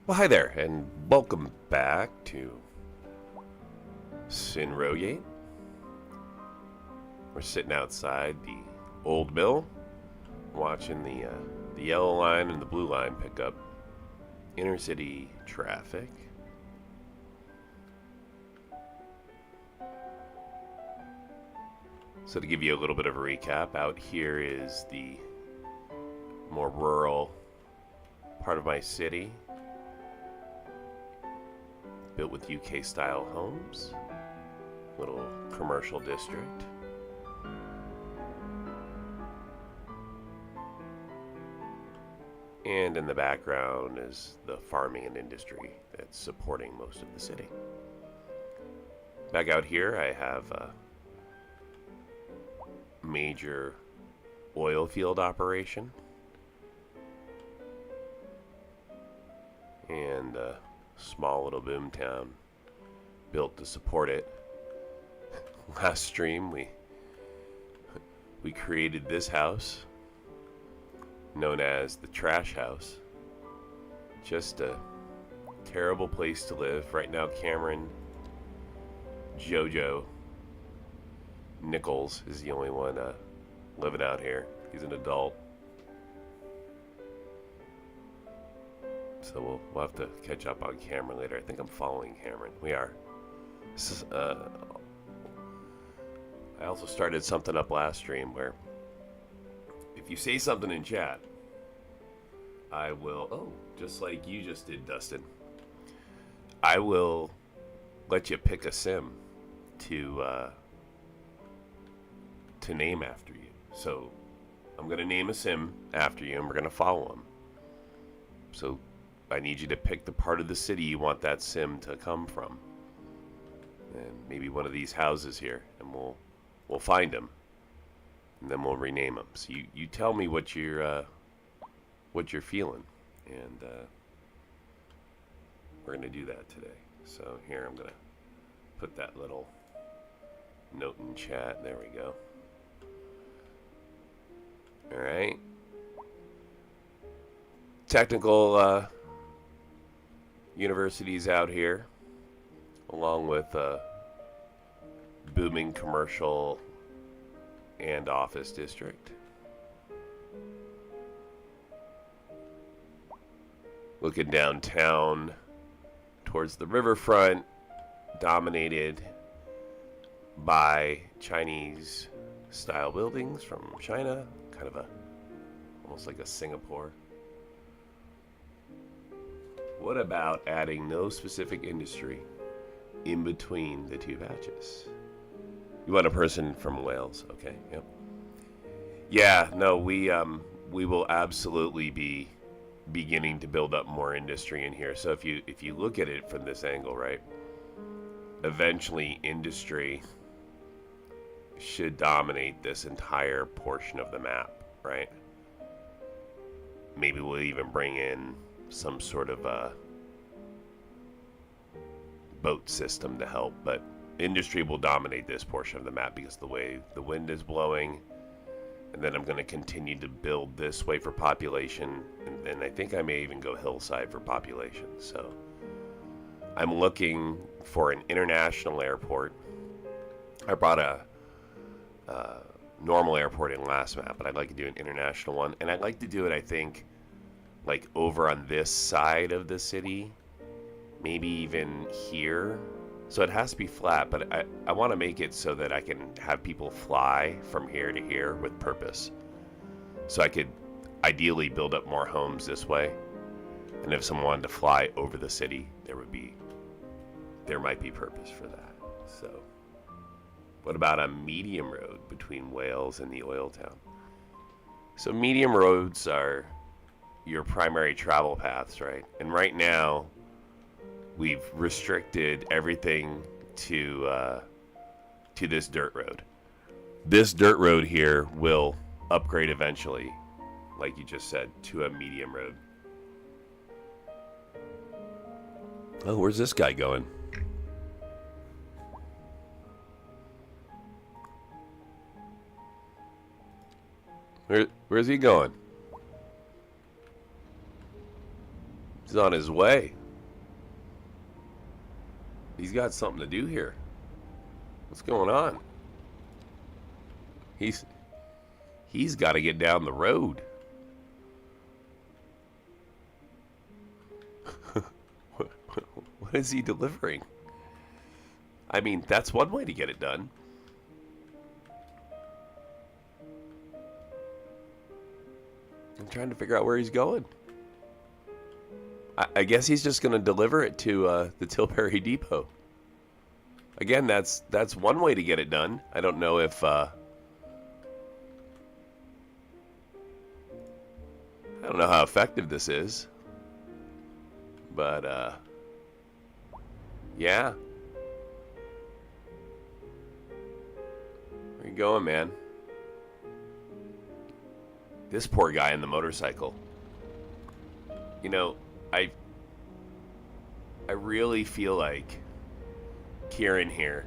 Well, hi there, and welcome back to Cinrogate. We're sitting outside the old mill, watching the yellow line and the blue line pick up intercity traffic. So to give you a little bit of a recap, out here is the more rural part of my city, built with UK-style homes, little commercial district. And in the background is the farming and industry that's supporting most of the city. Back out here, I have a major oil field operation and a small little boom town built to support it. Last stream, we created this house known as the trash house. Just a terrible place to live. Right now, Cameron Jojo Nichols is the only one living out here. He's an adult. So we'll have to catch up on Cameron later. I think I'm following Cameron. We are. This is, I also started something up last stream where if you say something in chat, I will, just like you just did, Dustin, I will let you pick a sim to name after you. So I'm going to name a sim after you and we're going to follow him. So I need you to pick the part of the city you want that sim to come from. And maybe one of these houses here, and we'll find him. And then we'll rename him. So you tell me what you're feeling, and we're gonna do that today. So here I'm gonna put that little note in chat. There we go. All right. Technical universities out here, along with booming commercial and office district. Looking downtown towards the riverfront, dominated by Chinese style buildings from China, kind of almost like a Singapore. What about adding no specific industry in between the two patches? You want a person from Wales, okay? Yep. Yeah, no, we will absolutely be beginning to build up more industry in here. So if you look at it from this angle, right? Eventually industry should dominate this entire portion of the map, right? Maybe we'll even bring in some sort of a boat system to help, but industry will dominate this portion of the map because of the way the wind is blowing. And then I'm going to continue to build this way for population, and I think I may even go hillside for population. So I'm looking for an international airport. I brought a normal airport in last map, but I'd like to do an international one, and I'd like to do it, I think, like over on this side of the city, maybe even here. So it has to be flat, but I want to make it so that I can have people fly from here to here with purpose. So I could ideally build up more homes this way. And if someone wanted to fly over the city, there might be purpose for that. So what about a medium road between Wales and the oil town? So medium roads are your primary travel paths, right? And right now, we've restricted everything to this dirt road. This dirt road here will upgrade eventually, like you just said, to a medium road. Oh, where's this guy going? Where's he going? Is He's on his way. He's got something to do here. What's going on? He's got to get down the road. What is he delivering? I mean, that's one way to get it done. I'm trying to figure out where he's going. I guess he's just going to deliver it to the Tilbury Depot. Again, that's one way to get it done. I don't know if... I don't know how effective this is. But, yeah. Where you going, man? This poor guy in the motorcycle. You know, I really feel like Kieran here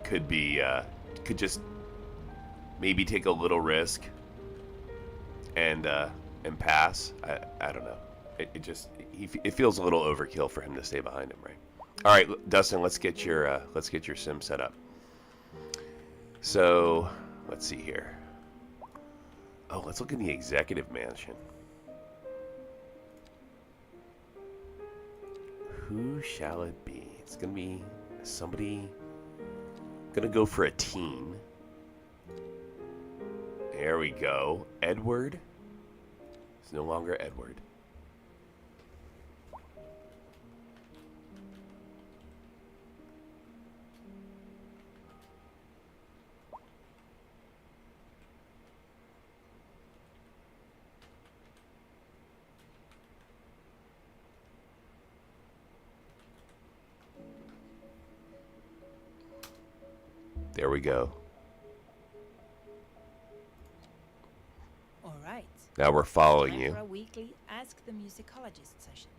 could just maybe take a little risk and pass. I don't know. It feels a little overkill for him to stay behind him, right? All right, Dustin, let's get your sim set up. So let's see here. Oh, let's look in the executive mansion. Who shall it be? It's gonna be somebody. Gonna go for a teen. There we go. Edward. It's no longer Edward. There we go. All right. Now we're following Time you. for a weekly Ask the Musicologist session.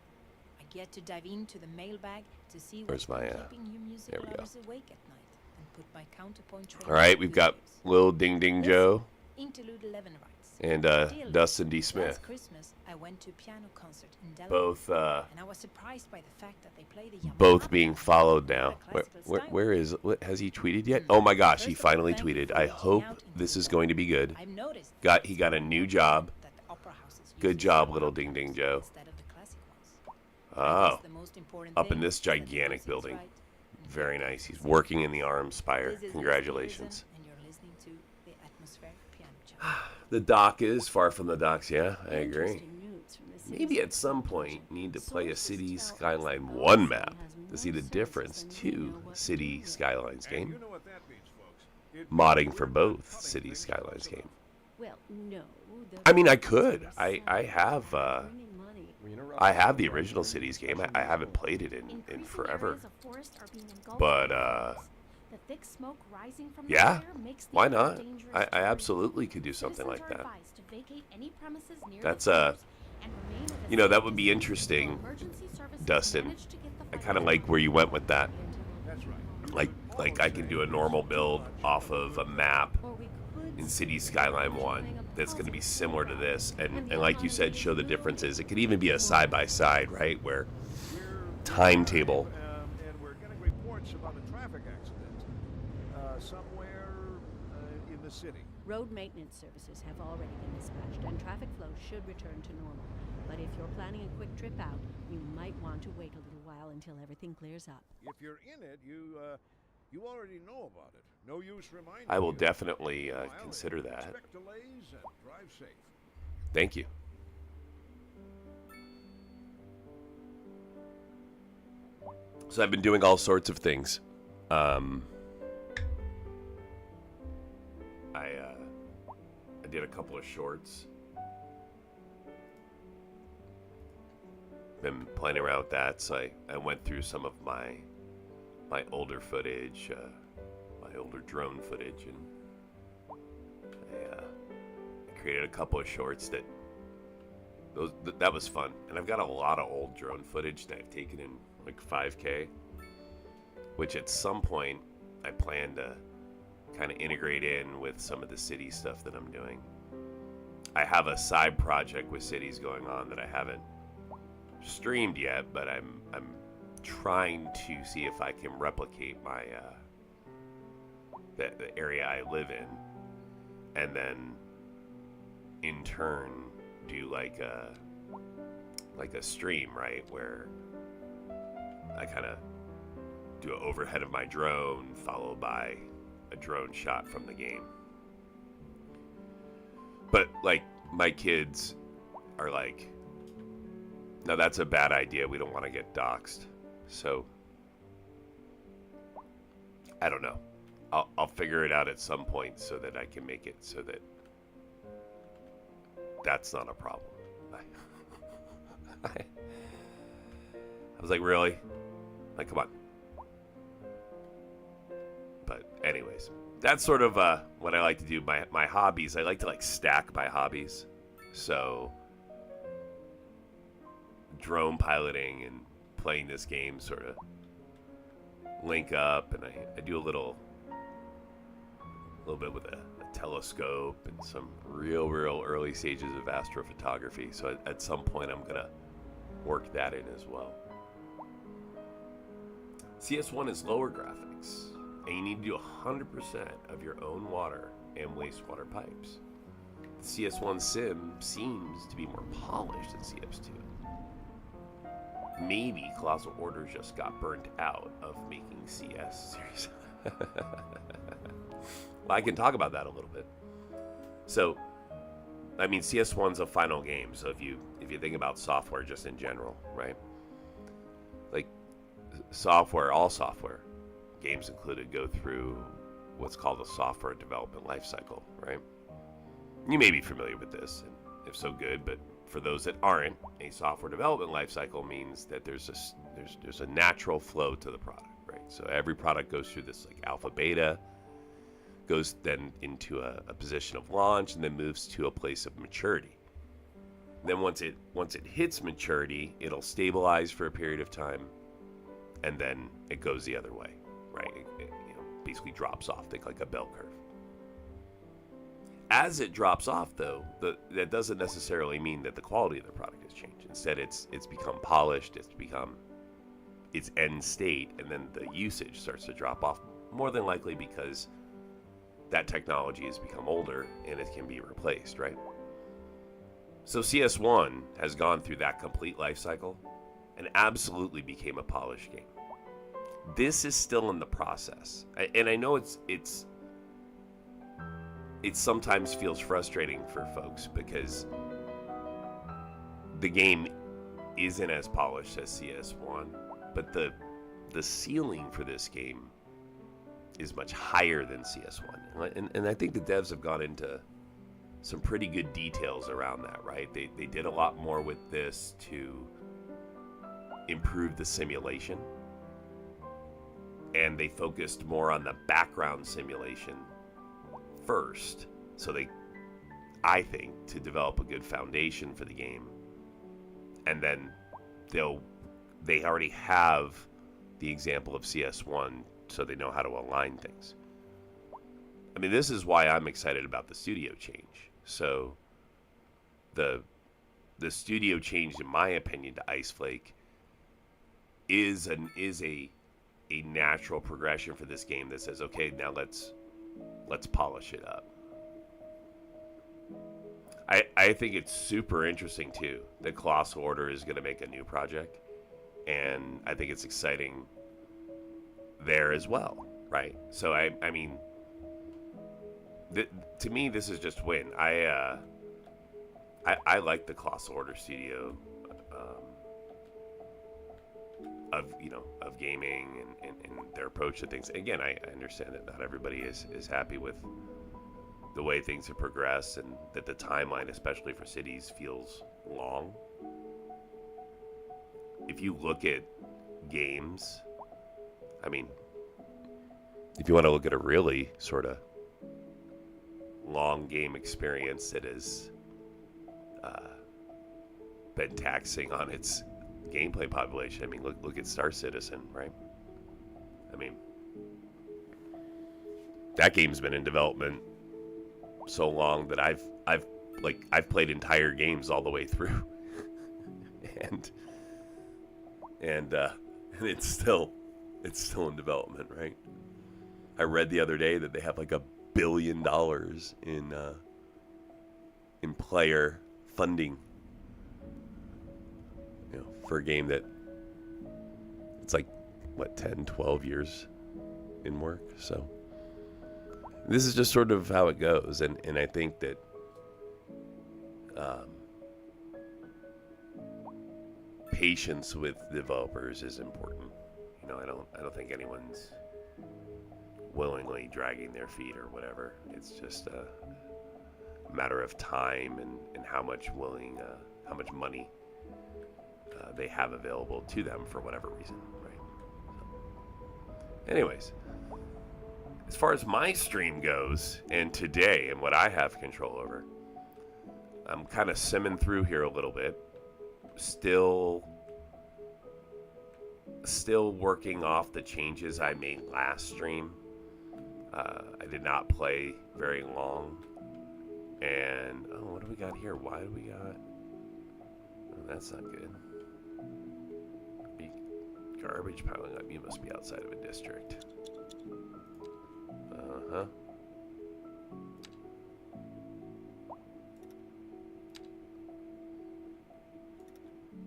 I get to dive into the mailbag to see Where's what's my, keeping you music there we go. lovers awake at night and put my counterpoint training All right, to we've good got use. Lil Ding Ding Joe Interlude 11 writes. and Dear Dustin D. Last Smith. Christmas, I went to a piano concert in Delaware, Both and I was surprised by the fact that they play the Yamaha both being piano followed in a now. classical style. Where is? What, has he tweeted yet? Oh my gosh, he First of all, finally thank you tweeted. for I reaching hope out into this the is world. going to be good. I've noticed He got a new job. that the opera houses Good use job, Yamaha little Ding Ding pianos Joe. instead of the classic ones. Oh, The most important up in thing this is that the gigantic music's building. right and Very the nice. He's music's working in the Arm Spire. This is Congratulations. Listen, and you're listening to the Atmospheric Piano Channel. The dock is far from the docks, yeah, I agree. Interesting news from the city's Maybe at some information. point need to play a Sources City tell us Skyline that 1 Boston map has to see more the difference services than we to know what City we do. Skylines And game. you know what that means, folks. It Modding means for we're both cutting City things Skylines close game. Well, no. I mean, I could. I have Earning money. I have the original Cities game. I haven't played it in Increasing forever. areas of forest are being engulfed But, by fires. The thick smoke rising from the yeah, fire makes the why area not? dangerous I to breathe. absolutely could do something Citizens like are that. advised to vacate any premises near That's, the fires and remain at a You know, that safe would be distance interesting, until emergency services Dustin. manage to get the I fire kind of out. like where you went with that. That's right. Like I can do a normal build off of a map Or we could in City Skyline 1 that's going to be similar to this, and like you said, show the differences. It could even be a side-by-side, right, where timetable. And we're getting reports about a traffic accident somewhere in the city. Road maintenance services have already been dispatched and traffic flow should return to normal. But if you're planning a quick trip out, you might want to wait a little while until everything clears up. If you're in it, you already know about it. No use reminding I will you. definitely While consider that. Expect delays and drive safe. Thank you. So I've been doing all sorts of things. I did a couple of shorts. Been playing around with that, so I went through some of my older footage, my older drone footage, and I created a couple of shorts that was fun. And I've got a lot of old drone footage that I've taken in like 5K, which at some point I plan to kind of integrate in with some of the city stuff that I'm doing. I have a side project with cities going on that I haven't streamed yet, but I'm trying to see if I can replicate my the area I live in, and then in turn do like a stream, right, where I kind of do an overhead of my drone followed by a drone shot from the game. But like my kids are like, no, that's a bad idea. We don't want to get doxxed. So I don't know. I'll figure it out at some point so that I can make it so that that's not a problem. I was like, really? Like, come on. But anyways, that's sort of what I like to do. My hobbies, I like to like stack my hobbies. So drone piloting and playing this game sort of link up, and I do a little bit with a telescope and some real early stages of astrophotography. So at some point I'm gonna work that in as well. CS1 is lower graphics, and you need to do 100% of your own water and wastewater pipes. The CS1 sim seems to be more polished than CS2. Maybe Colossal Order just got burnt out of making CS series. Well, I can talk about that a little bit. So, I mean, CS1's a final game. So if you think about software just in general, right? Like software, all software, games included, go through what's called a software development lifecycle, right? You may be familiar with this, and if so, good. But for those that aren't, a software development lifecycle means that there's a natural flow to the product, right? So every product goes through this like alpha, beta, goes then into a position of launch, and then moves to a place of maturity. Then once it hits maturity, it'll stabilize for a period of time, and then it goes the other way, right? It basically drops off, think like a bell curve. As it drops off, though, that doesn't necessarily mean that the quality of the product has changed. Instead, it's become polished, it's become its end state, and then the usage starts to drop off, more than likely because that technology has become older and it can be replaced, right? So CS1 has gone through that complete life cycle and absolutely became a polished game. This is still in the process, and I know it sometimes feels frustrating for folks because the game isn't as polished as CS1, but the ceiling for this game is much higher than CS1. And I think the devs have gone into some pretty good details around that, right? They did a lot more with this to improve the simulation. And they focused more on the background simulation first. So I think, to develop a good foundation for the game. And then they already have the example of CS1, so they know how to align things. I mean, this is why I'm excited about the studio change. So the studio change, in my opinion, to Ice Flake is a natural progression for this game that says, okay, now let's polish it up. I think it's super interesting too that Colossal Order is going to make a new project, and I think it's exciting there as well, right? So I mean, to me, this is just win. I like the Colossal Order studio of gaming and their approach to things. Again, I understand that not everybody is happy with the way things have progressed, and that the timeline, especially for cities, feels long. If you look at games, I mean, if you want to look at a really sort of long game experience that has been taxing on its gameplay population, I mean, look at Star Citizen, right? I mean, that game's been in development so long that I've played entire games all the way through, and and it's still in development, right? I read the other day that they have like $1 billion in player funding, you know, for a game that it's like what 10, 12 years in work. So this is just sort of how it goes, and I think that patience with developers is important. You know, I don't think anyone's willingly dragging their feet or whatever. It's just a matter of time and how much money they have available to them for whatever reason, right? So, anyways, as far as my stream goes, and today and what I have control over, I'm kind of simming through here a little bit. Still working off the changes I made last stream. I did not play very long. And, oh, what do we got here? Why do we got... Oh, that's not good. Garbage piling up. You must be outside of a district. Uh-huh.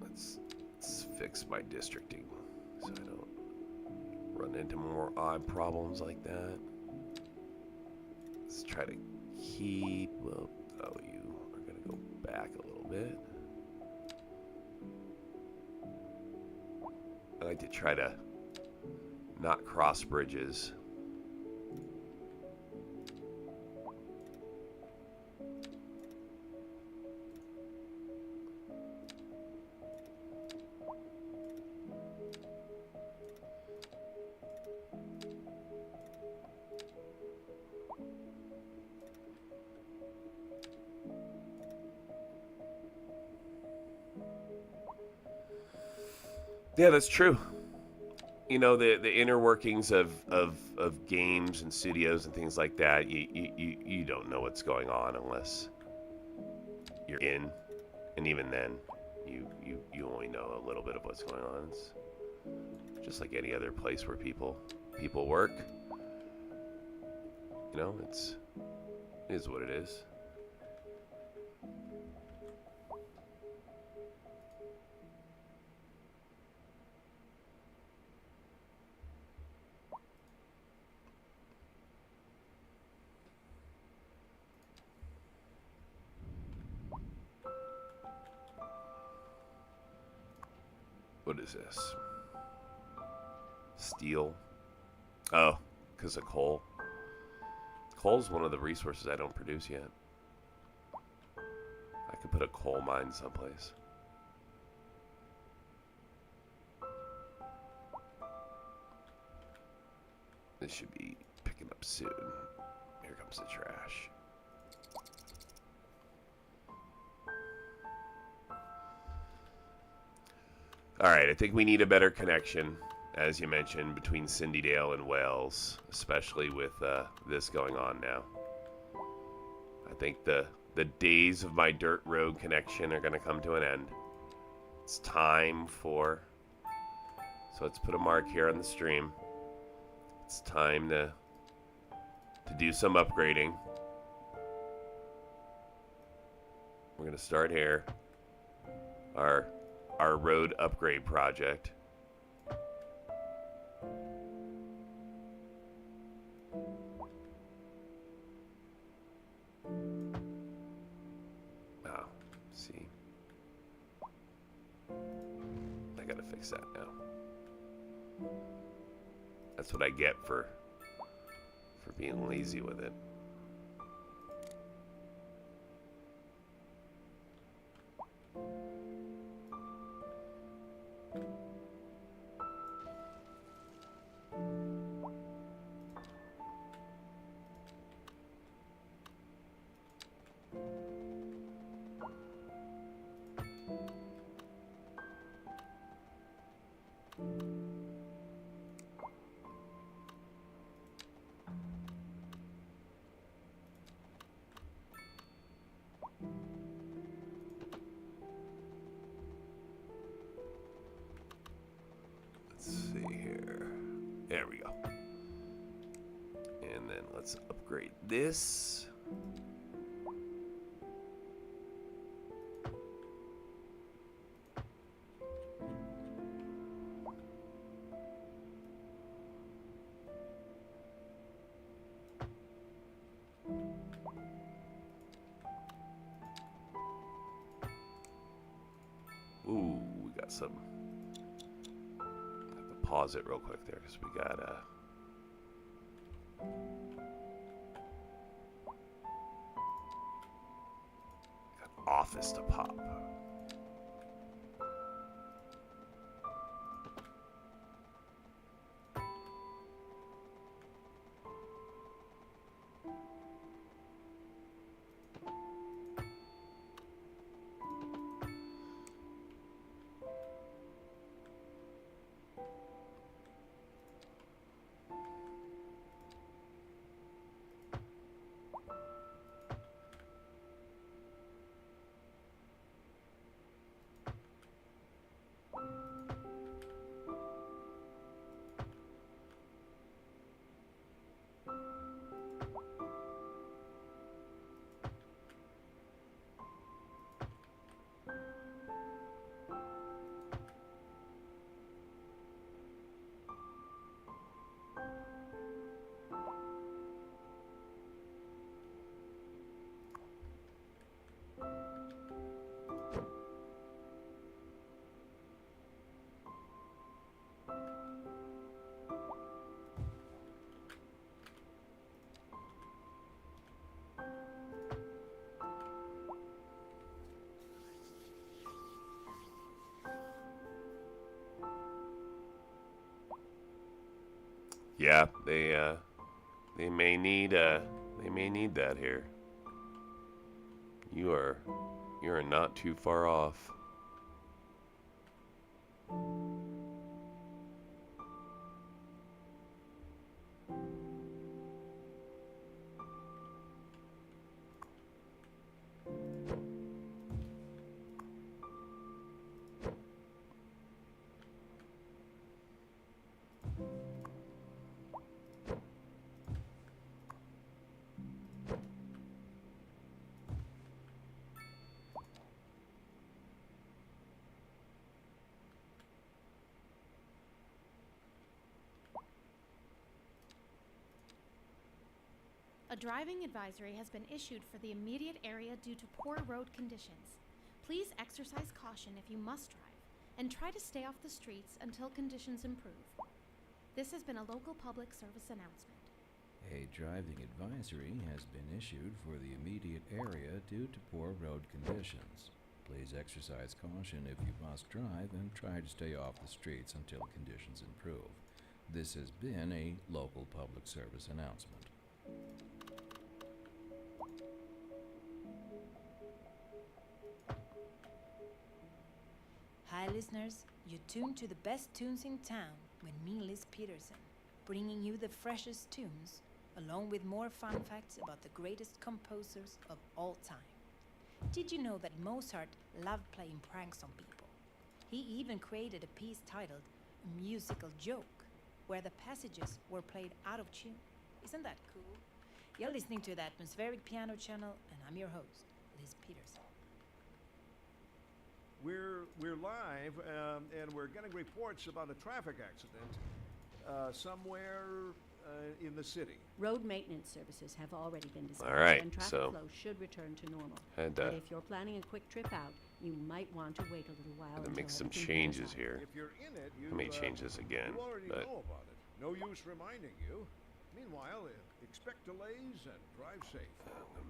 Let's fix my districting so I don't run into more odd problems like that. Let's try to keep... Well, oh, you are going to go back a little bit. I like to try to not cross bridges. Yeah, that's true. You know, the inner workings of games and studios and things like that, you don't know what's going on unless you're in, and even then, you only know a little bit of what's going on. It's just like any other place where people work. You know, it is what it is. What is this? Steel. Oh, because of coal. Coal's one of the resources I don't produce yet. I could put a coal mine someplace. This should be picking up soon. Here comes the trash. Alright, I think we need a better connection, as you mentioned, between Cindydale and Wales, especially with this going on now. I think the days of my dirt road connection are going to come to an end. It's time for... So let's put a mark here on the stream. It's time to do some upgrading. We're going to start here. Our road upgrade project. Oh, see. I gotta fix that now. That's what I get for being lazy with it. There we go. And then let's upgrade this. Ooh, we got some. I have to pause it real quick there because we got office to pop. Yeah, they may need that here. You are not too far off. A driving advisory has been issued for the immediate area due to poor road conditions. Please exercise caution if you must drive, and try to stay off the streets until conditions improve. This has been a local public service announcement. A driving advisory has been issued for the immediate area due to poor road conditions. Please exercise caution if you must drive and try to stay off the streets until conditions improve. This has been a local public service announcement. Hi listeners, you tune to the best tunes in town with me, Liz Peterson, bringing you the freshest tunes, along with more fun facts about the greatest composers of all time. Did you know that Mozart loved playing pranks on people? He even created a piece titled A Musical Joke, where the passages were played out of tune. Isn't that cool? You're listening to the Atmospheric Piano Channel, and I'm your host, Liz Peterson. We're live, and we're getting reports about a traffic accident somewhere in the city. Road maintenance services have already been dispatched, All right, and traffic so flow should return to normal. had But if you're planning a quick trip out, you might want to wait a little while to until make some everything changes clears up. here. If you're in it, I may change this again, you already but know about it. No use reminding you. Meanwhile, expect delays and drive safe.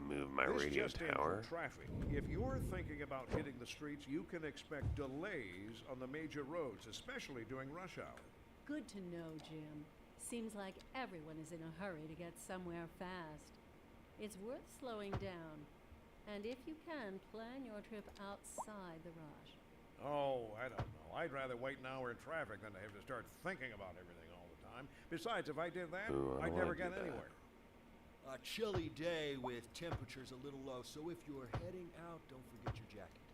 move my This radio just in tower. for traffic. If you're thinking about hitting the streets, you can expect delays on the major roads, especially during rush hour. Good to know, Jim. Seems like everyone is in a hurry to get somewhere fast. It's worth slowing down. And if you can, plan your trip outside the rush. Oh, I don't know. I'd rather wait an hour in traffic than to have to start thinking about everything all the time. Besides, if I did that, Ooh, I I'd don't never wanna get do that. anywhere. A chilly day with temperatures a little low, so if you're heading out, don't forget your jacket.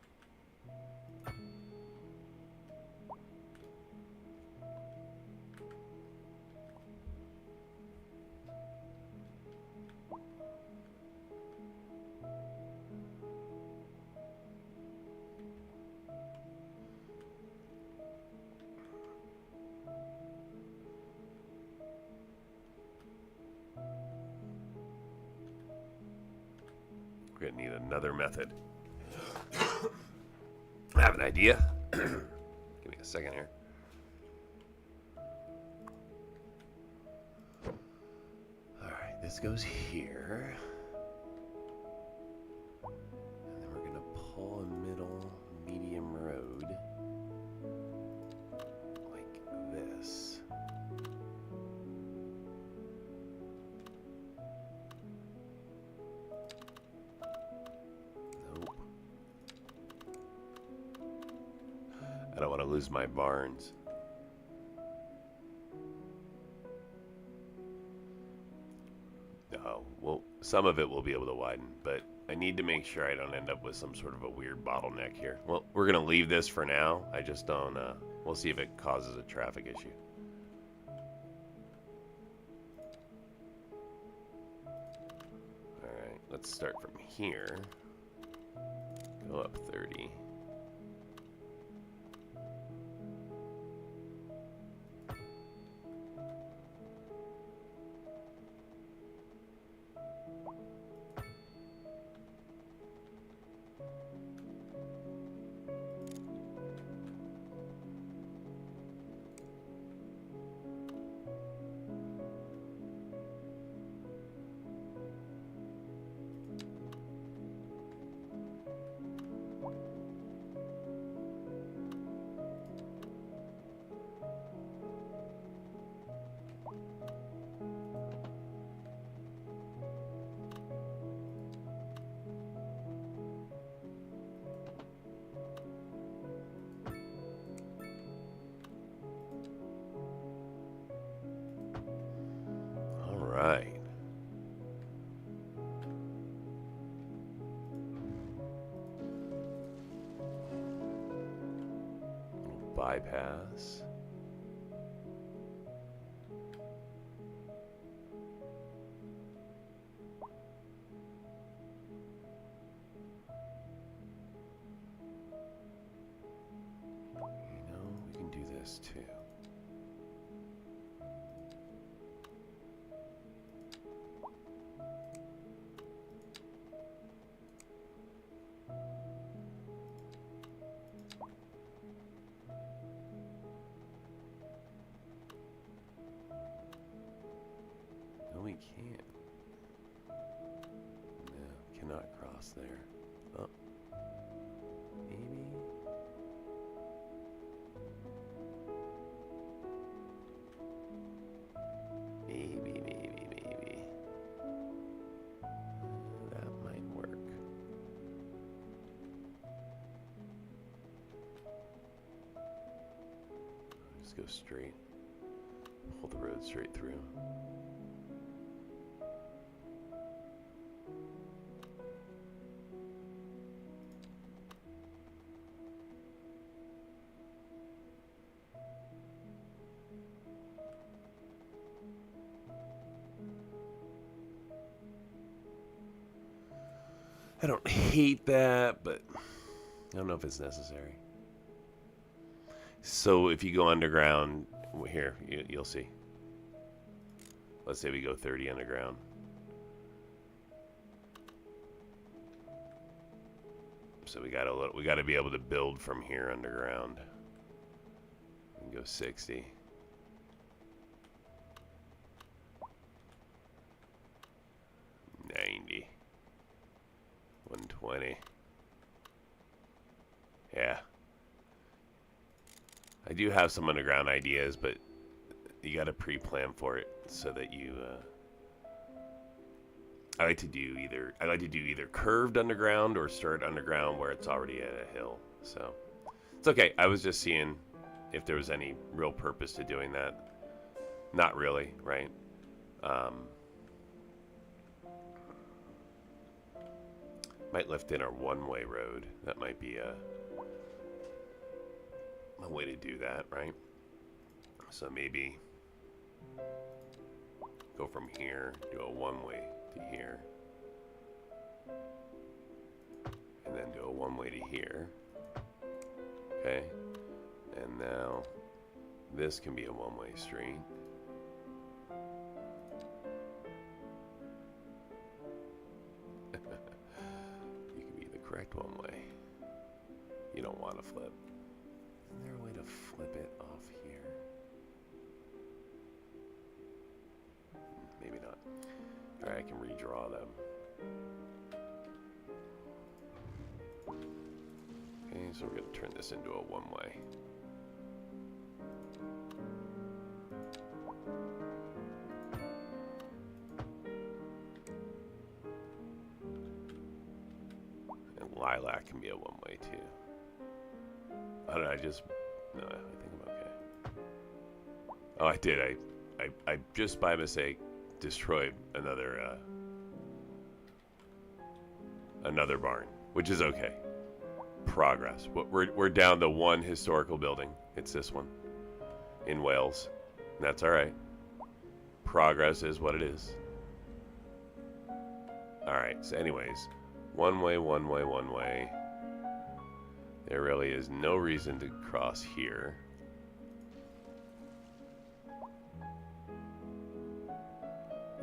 We're gonna need another method. I have an idea. Give me a second here. Alright, this goes here. And then we're gonna pull a middle medium road like this. Nope. I don't want to lose my barns. Oh, well, some of it we'll be able to widen, but I need to make sure I don't end up with some sort of a weird bottleneck here. Well, we're going to leave this for now. I just don't, we'll see if it causes a traffic issue. Alright, let's start from here. Go up 30. Right. Little bypass. You know, we can do this too. We can't. No, cannot cross there. Oh. Maybe. Maybe. That might work. Just go straight. Hold the road straight through. I don't hate that, but I don't know if it's necessary. So if you go underground, here, you'll see. Let's say we go 30 underground. So we gotta be able to build from here underground. We can go 60. $90. $120. Yeah. I do have some underground ideas, but you gotta pre-plan for it so that you I like to do either curved underground or start underground where it's already at a hill. So it's okay. I was just seeing if there was any real purpose to doing that. Not really, right? Might lift in our one-way road. That might be a way to do that, right? So maybe go from here, do a one-way to here, and then do a one-way to here. Okay, and now this can be a one-way street. correct one way. You don't want to flip. Isn't there a way to flip it off here? Maybe not. Alright, I can redraw them. Okay, so we're going to turn this into a one-way. And lilac can be a one-way too. I don't know, I think I'm okay. Oh, I did. I just by mistake destroyed another barn, which is okay. Progress. We're down to one historical building. It's this one in Wales. And that's all right. Progress is what it is. All right. So, anyways, one way, one way, one way. There really is no reason to cross here.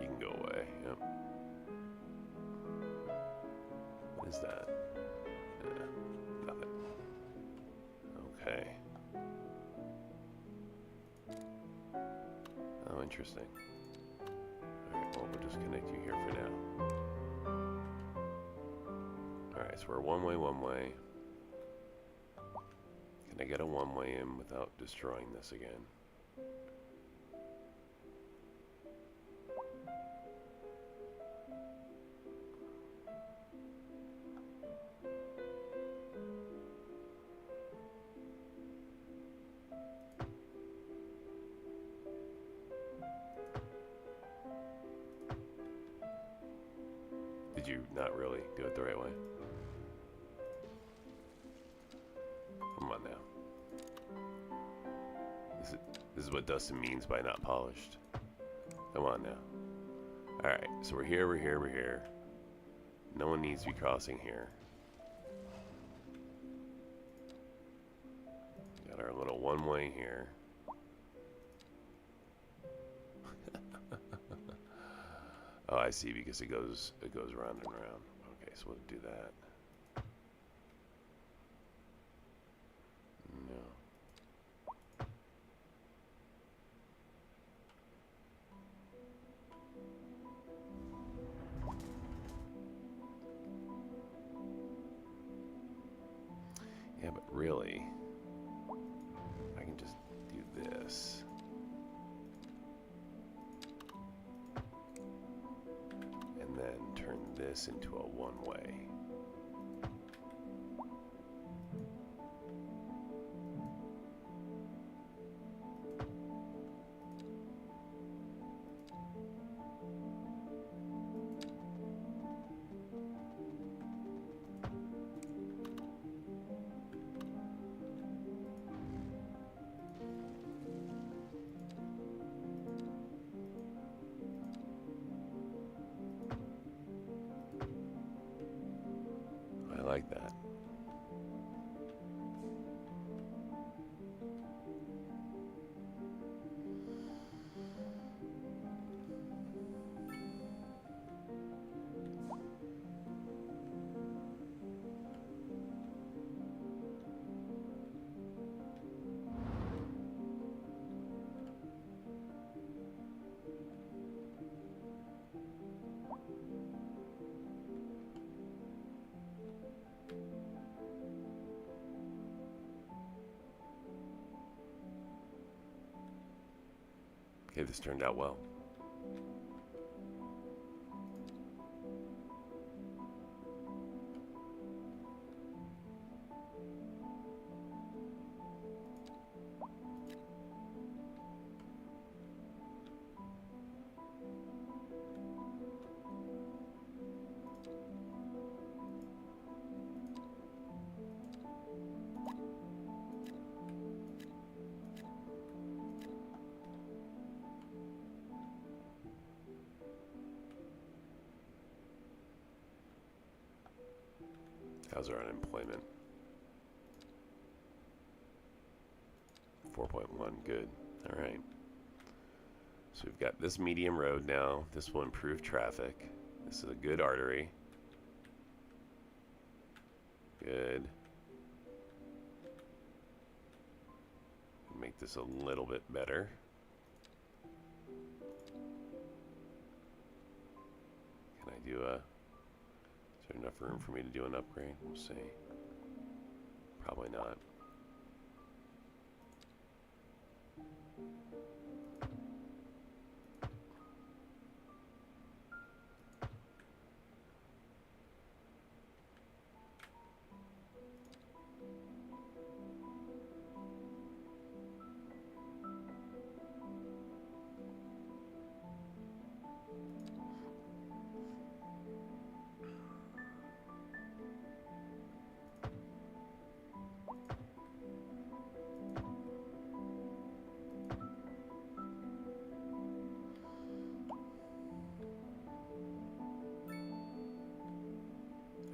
You can go away. Yep. What is that? Nothing. Okay. Oh, interesting. Alright, well, we'll just connect you here for now. Alright, so we're one way, one way. Can I get a one-way in without destroying this again? Did you not really do it the right way? Come on now. This is what Dustin means by not polished. Come on now. Alright, so we're here, we're here, we're here. No one needs to be crossing here. Got our little one-way here. Oh, I see, because it goes around and around. Okay, so we'll do that. No. Yeah, but really, I can just do this. And then turn this into a one-way. I like that. Okay, this turned out well. How's our unemployment? 4.1, good. All right. So we've got this medium road now. This will improve traffic. This is a good artery. good. Make this a little bit better. Can I do a... Is there enough room for me to do an upgrade? We'll see. Probably not.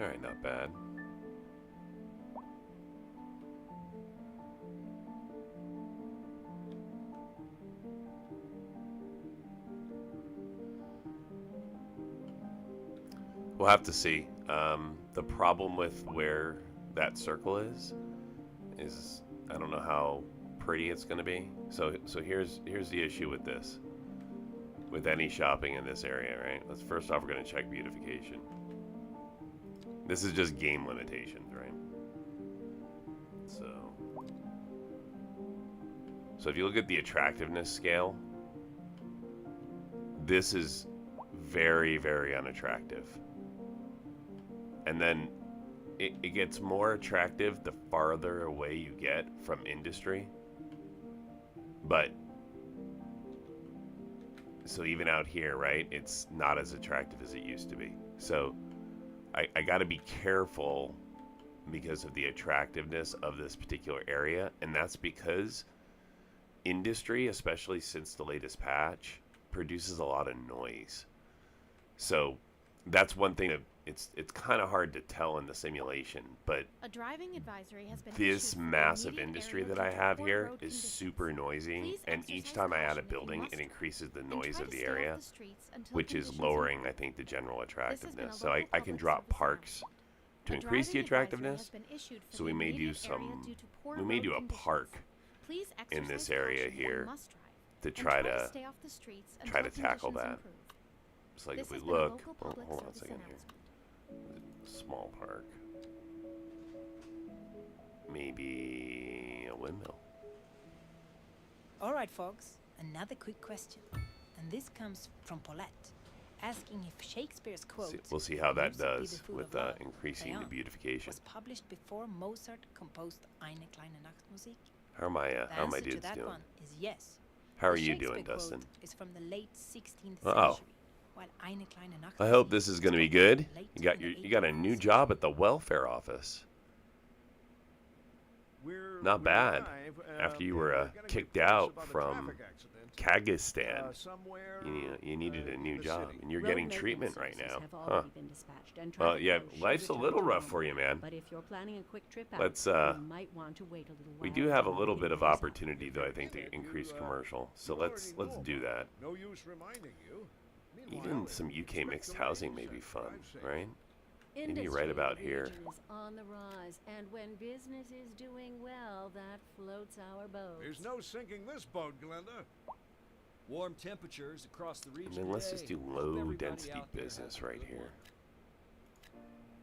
Alright, not bad. We'll have to see. The problem with where that circle is I don't know how pretty it's going to be. So here's the issue with this. With any shopping in this area, right? Let's first off, we're going to check beautification. This is just game limitations, right? So if you look at the attractiveness scale, this is very, very unattractive. And then it gets more attractive the farther away you get from industry. But so even out here, right, it's not as attractive as it used to be. So I got to be careful because of the attractiveness of this particular area, and that's because industry, especially since the latest patch, produces a lot of noise. So that's one thing that it's kind of hard to tell in the simulation, but A driving advisory has been this issued for massive immediate industry area that I due to have poor here road is conditions. super noisy, Please and each exercise time I add a caution if you building, must it increases the and noise try of to the stay off area, the streets until which is conditions lowering, improve. I think, the general This has been a attractiveness. So local I can public drop service parks to A increase the driving advisory attractiveness. has been issued for So the we may do immediate area some, due to poor we may road do a conditions. park Please in this exercise area caution if you here must drive, to and try to stay off the streets try until to tackle conditions that. improve. It's like This if we has been a look, local well, public hold on a service second here. announcement. Small park. Maybe a windmill. All right, folks, another quick question. And this comes from Paulette, asking if Shakespeare's quote, We'll see how that "Music be the does food with of love," increasing the Leon, beautification. was published before Mozart composed Eine kleine Nachtmusik. How are my The answer to dudes that doing? one is yes. How are The you Shakespeare doing, quote Dustin? is from the late 16th Uh-oh. century, while Eine kleine Nachtmusik I hope this is going to be good. late You got a new job at the welfare office. Not bad. After you were kicked out from Kazakhstan, you needed a new job, and you're Road getting maintenance treatment right services now, have huh? already been dispatched, and Well, traffic yeah, flow should life's a return little to rough normal. for you, man. But if you're planning a quick trip out, Let's, you might want to wait a little while. We do have a and little think bit of things out. opportunity, though, I think, to increase commercial. So let's do that. No use reminding you. Even some UK mixed housing may be fun, right? Maybe Industry right in about the here. region is on the rise, and when business is doing well, that floats our boat. There's no sinking this boat, Glenda. Warm temperatures across the region. And then let's just today. do Hope low everybody density out there business has a right good here.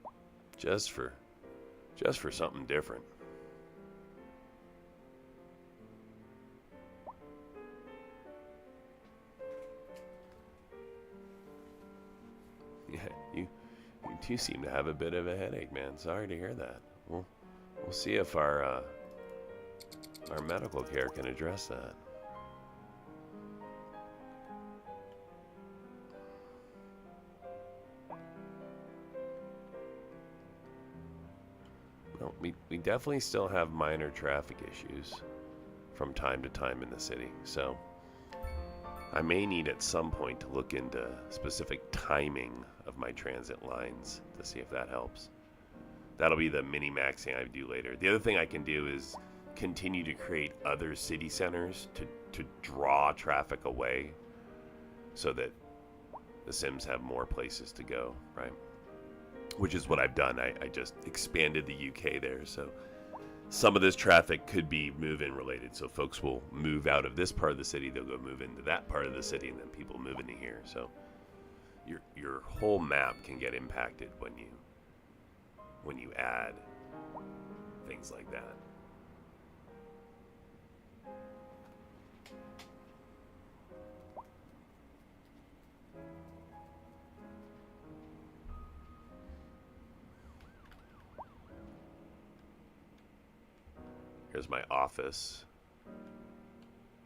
one. Just for something different. Yeah, you do seem to have a bit of a headache, man. Sorry to hear that. We'll see if our medical care can address that. Well, we definitely still have minor traffic issues from time to time in the city, so I may need at some point to look into specific timing of my transit lines to see if that helps. That'll be the mini-maxing I do later. The other thing I can do is continue to create other city centers to draw traffic away so that the Sims have more places to go, right? which is what I've done. I just expanded the UK there, so some of this traffic could be move-in related. So folks will move out of this part of the city, they'll go move into that part of the city, and then people move into here. So your whole map can get impacted when you add things like that. Here's my office,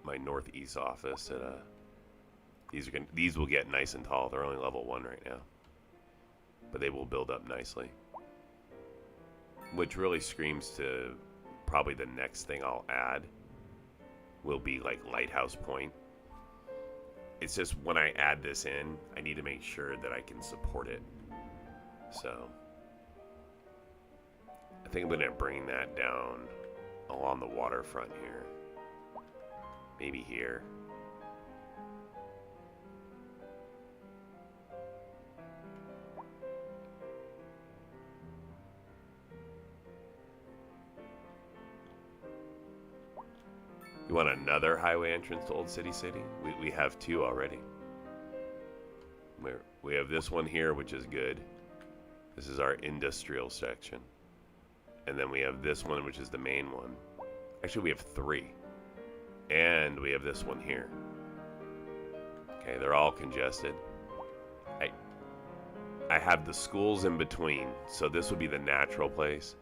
my northeast office. These will get nice and tall. They're only level 1 right now, but they will build up nicely. Which really screams to probably the next thing I'll add will be like Lighthouse Point. It's just when I add this in, I need to make sure that I can support it. So I think I'm going to bring that down along the waterfront here. Maybe here. You want another highway entrance to Old City City? We have 2 already. We have this one here, which is good. This is our industrial section. And then we have this one, which is the main one. Actually, we have 3. And we have this one here. Okay, they're all congested. I have the schools in between, so this would be the natural place.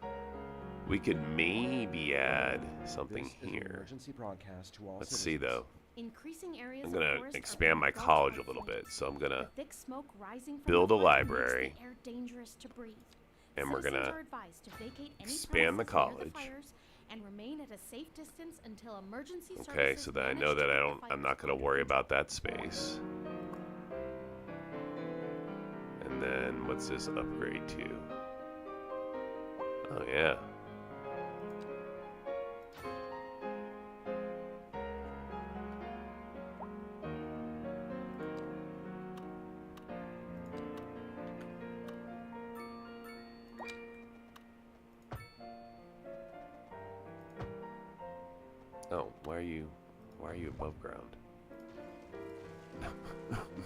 We could maybe add something here. Let's see, though. Increasing areas I'm going of to forest are expand being my engulfed college by a little flame. bit. So I'm going to The thick smoke rising from build the a fire makes library. the air dangerous to breathe. And we're Citizens gonna are advised to vacate any expand the premises near college. fires and remain at a safe distance until emergency Okay, services so that I manage know to that get the I'm fires not going to under worry control. about that space. And then what's this upgrade to? Oh yeah. Oh, why are you above ground?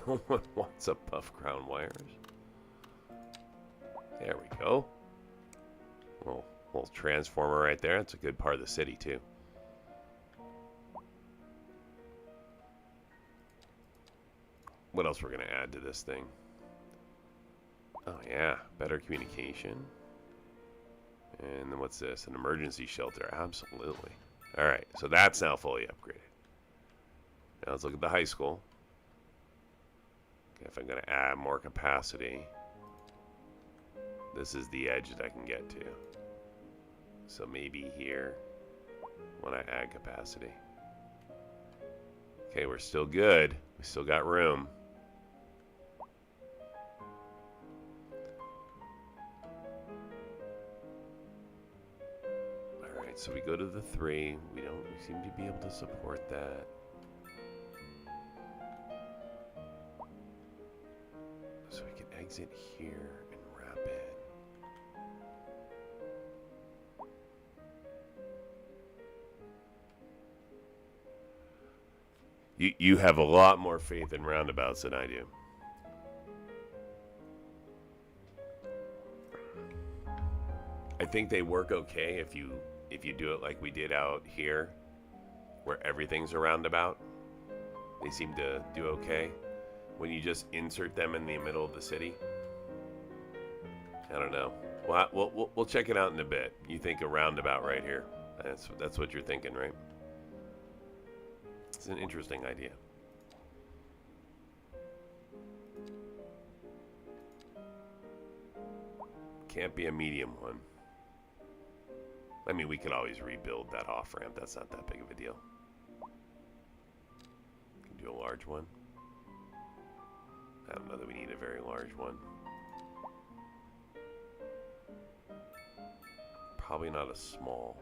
No one wants above ground wires. There we go. Little transformer right there. It's a good part of the city too. What else we're gonna add to this thing? Oh yeah, better communication. And then what's this? An emergency shelter. Absolutely. Alright, so that's now fully upgraded. Now let's look at the high school. Okay, if I'm going to add more capacity, this is the edge that I can get to. So maybe here when I add capacity. Okay, we're still good. We still got room. Alright, so we go to the 3. We seem to be able to support that. So we can exit here and wrap it. You have a lot more faith in roundabouts than I do. I think they work okay if you do it like we did out here, where everything's a roundabout. They seem to do okay. When you just insert them in the middle of the city, I don't know. We'll check it out in a bit. You think a roundabout right here? That's what you're thinking, right? It's an interesting idea. Can't be a medium one. I mean, we could always rebuild that off-ramp. That's not that big of a deal. Can do a large one. I don't know that we need a very large one. Probably not a small.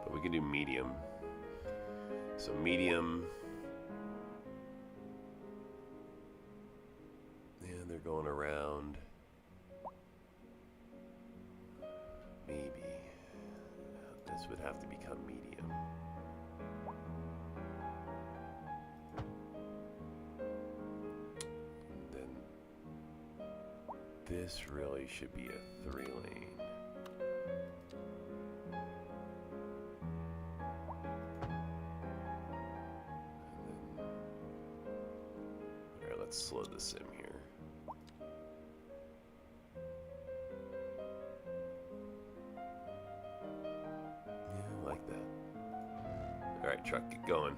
But we can do medium. So medium. they're going around. Maybe. This would have to become medium. Then this really should be a 3-lane. Alright, let's slow the sim here. Yeah, I like that. Alright, truck, get going.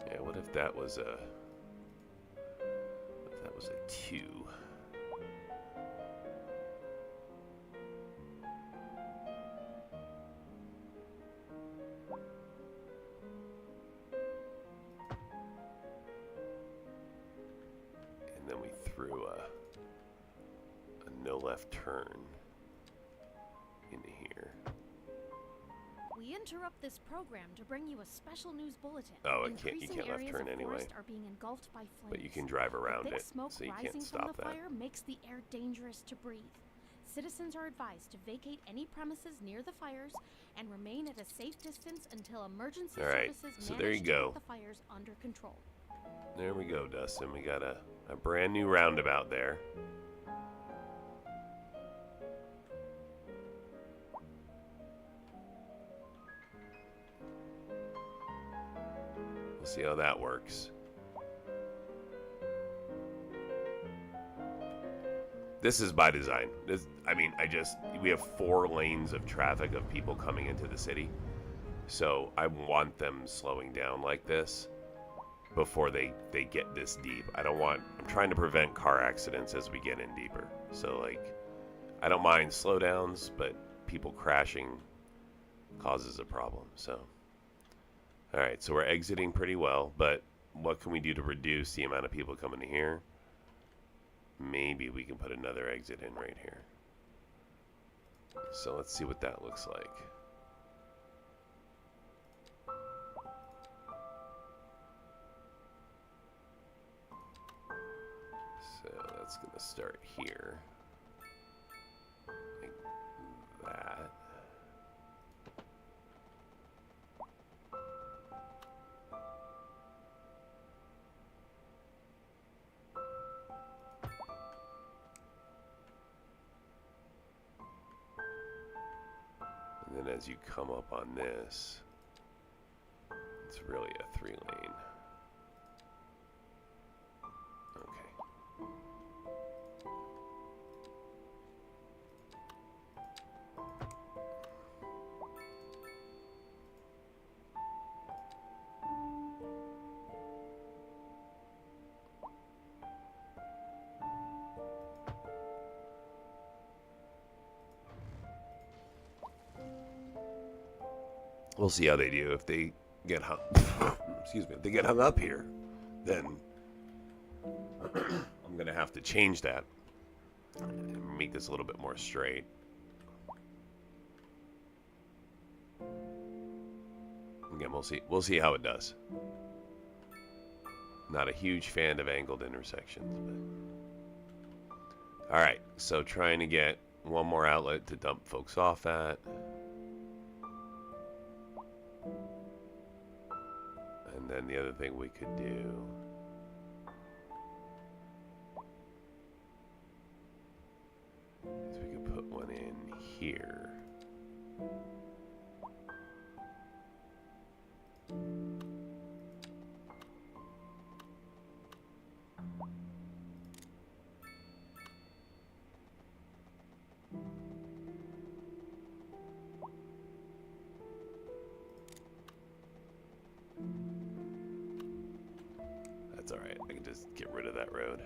Yeah, what if that was a 2? And then we threw a no left turn into here. We interrupt this program to bring you a special news bulletin. Oh, you Increasing can't left areas turn of anyway. forest are being engulfed by flames. But you can drive around The thick it, smoke so you rising can't from stop the that. fire makes the air dangerous to breathe. Citizens are advised to vacate any premises near the fires and remain at a safe distance until emergency All right, services so manage there you to go. get the fires under control. There we go, Dustin. We got a brand new roundabout there. We'll see how that works. This is by design. We have 4 lanes of traffic of people coming into the city. So I want them slowing down like this before they get this deep. I'm trying to prevent car accidents as we get in deeper. So like, I don't mind slowdowns, but people crashing causes a problem. So, all right, so we're exiting pretty well, but what can we do to reduce the amount of people coming in here? Maybe we can put another exit in right here. So let's see what that looks like. So that's going to start here. Like that. And then as you come up on this, it's really a 3-lane. Okay. We'll see how they do. If they get hung, excuse me, if they get hung up here, then I'm gonna have to change that and make this a little bit more straight. Again, we'll see how it does. Not a huge fan of angled intersections, but all right. So trying to get one more outlet to dump folks off at. And then the other thing we could do is we could put one in here. just get rid of that road.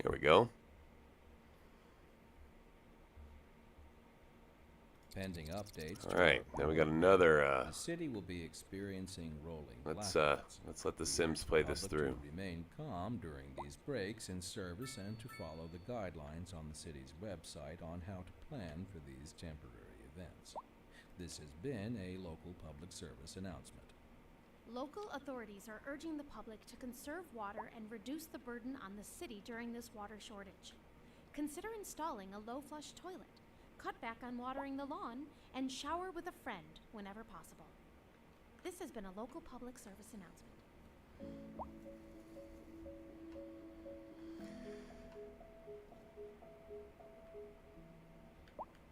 Here we go. Pending updates. All right, now we got another. The city will be experiencing rolling Let's blackouts. let the Sims play this Public through. to remain calm during these breaks in service and to follow the guidelines on the city's website on how to plan for these temporary events. This has been a local public service announcement. Local authorities are urging the public to conserve water and reduce the burden on the city during this water shortage. Consider installing a low-flush toilet, cut back on watering the lawn, and shower with a friend whenever possible. This has been a local public service announcement.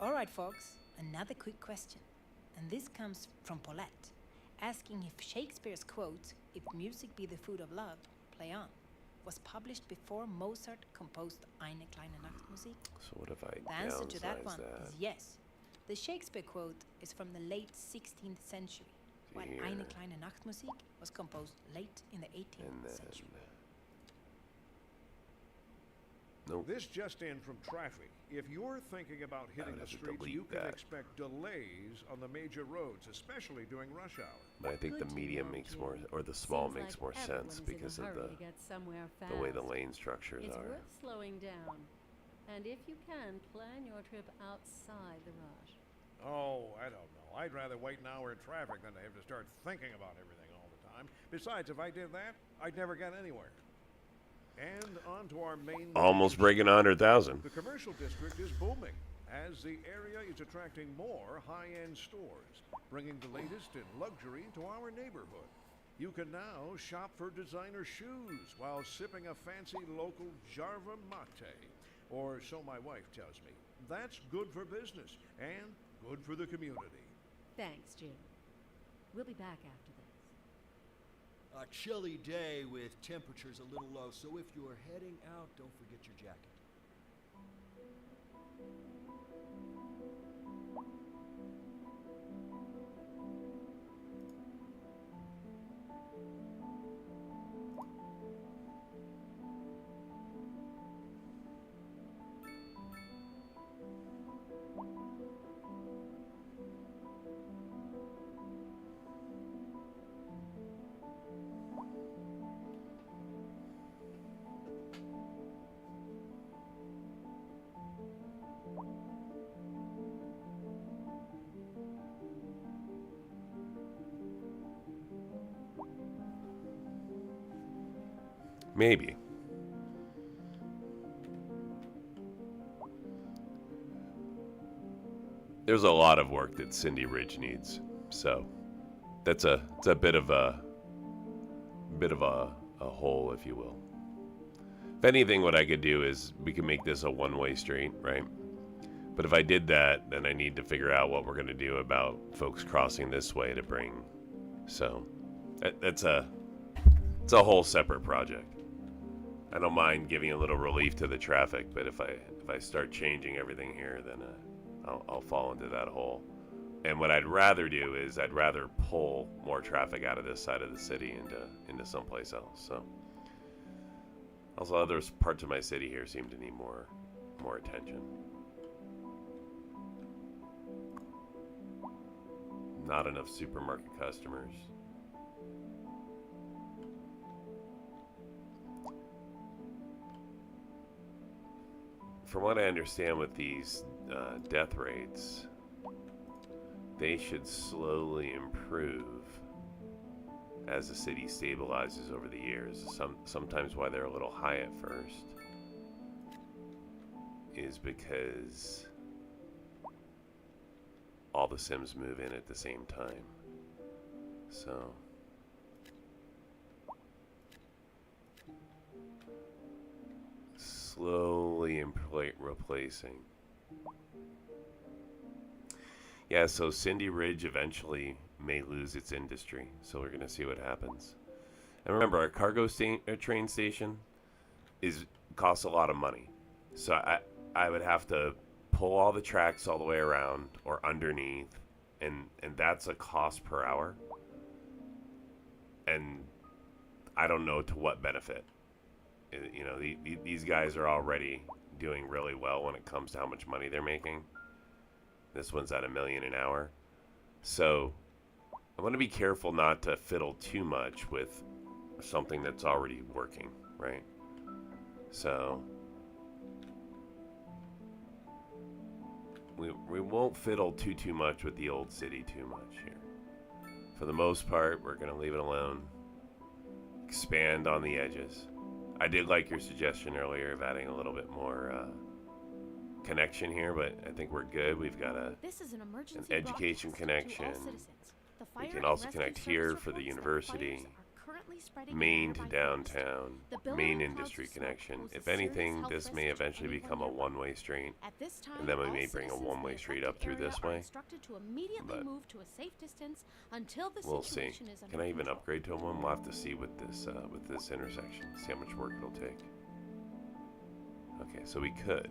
All right, folks, another quick question. And this comes from Paulette, asking if Shakespeare's quote, "If music be the food of love, play on," was published before Mozart composed Eine kleine Nachtmusik. So what if I The answer to that downsize one that? is yes. The Shakespeare quote is from the late 16th century, while Here. Eine kleine Nachtmusik was composed late in the 18th And then. century. Nope. This just in from traffic. If you're thinking about hitting the have to streets, delete you can that. expect delays on the major roads, especially during rush hour. But I think Good the to medium know, makes Jim. more, or the small Seems makes like more everyone sense is because in a of hurry to get somewhere fast. the way the lane structures It's are. worth slowing down. And if you can, plan your trip outside the rush. Oh, I don't know. I'd rather wait an hour in traffic than to have to start thinking about everything all the time. Besides, if I did that, I'd never get anywhere. And on to our main... Almost major breaking 100,000. The commercial district is booming, as the area is attracting more high-end stores, bringing the latest in luxury to our neighborhood. You can now shop for designer shoes while sipping a fancy local Jarva mate, or so my wife tells me. That's good for business and good for the community. Thanks, Jim. We'll be back after this. A chilly day with temperatures a little low, so if you're heading out, don't forget your jacket. Maybe. There's a lot of work that Cindy Ridge needs, so it's a bit of a hole, if you will. If anything, what I could do is we could make this a one-way street, right? But if I did that, then I need to figure out what we're going to do about folks crossing this way to bring. So it's a whole separate project. I don't mind giving a little relief to the traffic, but if I start changing everything here, then I'll fall into that hole. And what I'd rather do is I'd rather pull more traffic out of this side of the city into someplace else. So also other parts of my city here seem to need more attention. Not enough supermarket customers. From what I understand with these death rates, they should slowly improve as the city stabilizes over the years. Sometimes why they're a little high at first is because all the Sims move in at the same time. So slowly replacing. Yeah, so Cindy Ridge eventually may lose its industry, so we're going to see what happens. And remember, our cargo train station costs a lot of money. So I would have to pull all the tracks all the way around or underneath, and that's a cost per hour. And I don't know to what benefit. You know, these guys are already doing really well when it comes to how much money they're making. This one's at $1 million an hour. So I want to be careful not to fiddle too much with something that's already working, right? So we won't fiddle too much with the old city too much here. For the most part, we're going to leave it alone. Expand on the edges. I did like your suggestion earlier of adding a little bit more connection here, but I think we're good. We've got an education connection. We can also connect here for the university. Main to downtown. Main industry connection. If anything, this may eventually become a one-way street, and then we may bring a one-way street up through this way. But we'll see. Can I even upgrade to a one? We'll have to see with this intersection. See how much work it'll take. Okay, so we could.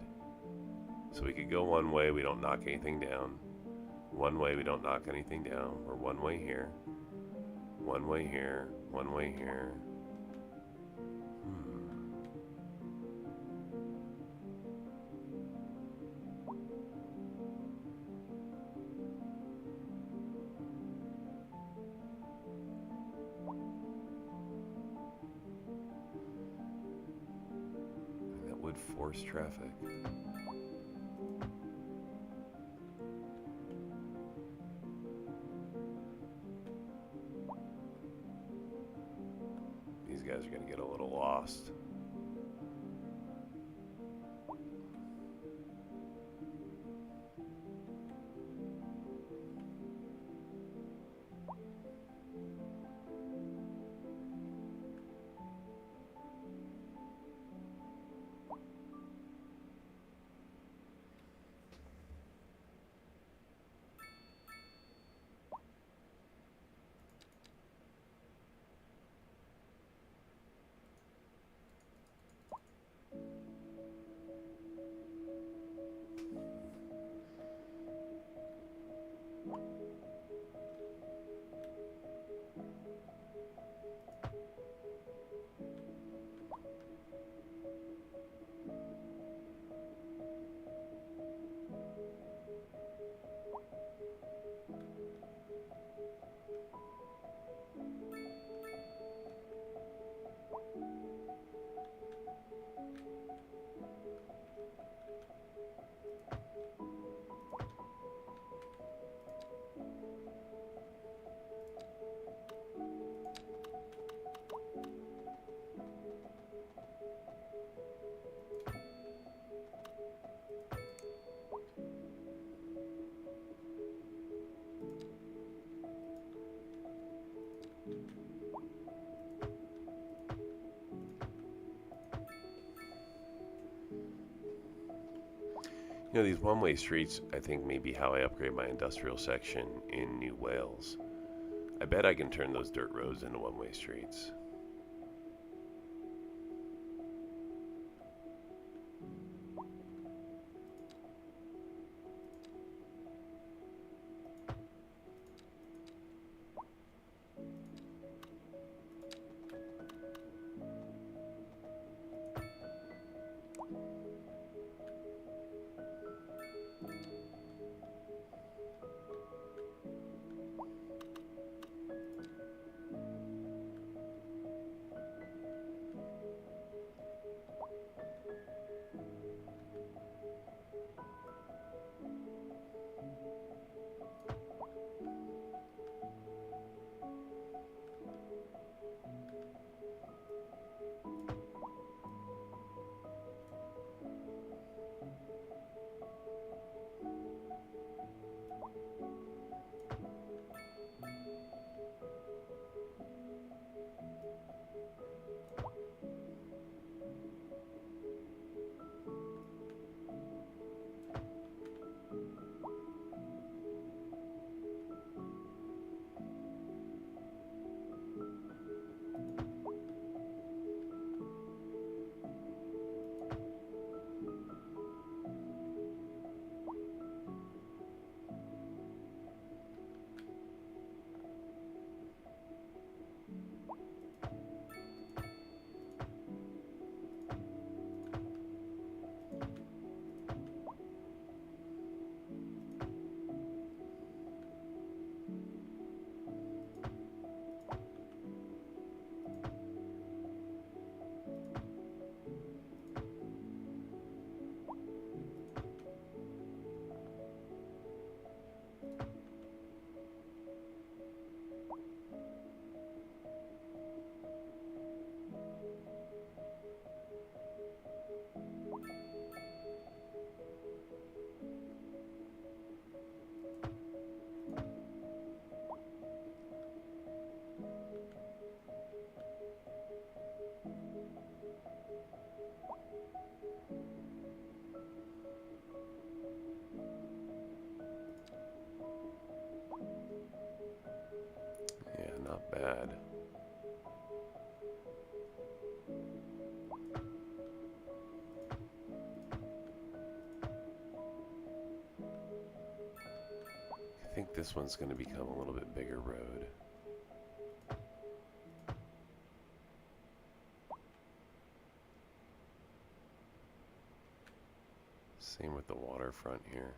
So we could go one way, we don't knock anything down. One way, we don't knock anything down. We're one way here. One way here. One way here. That would force traffic. These guys are going to get a little lost. You know, these one-way streets, I think, may be how I upgrade my industrial section in New Wales. I bet I can turn those dirt roads into one-way streets. Yeah, not bad. I think this one's going to become a little bit bigger road. Same with the waterfront here.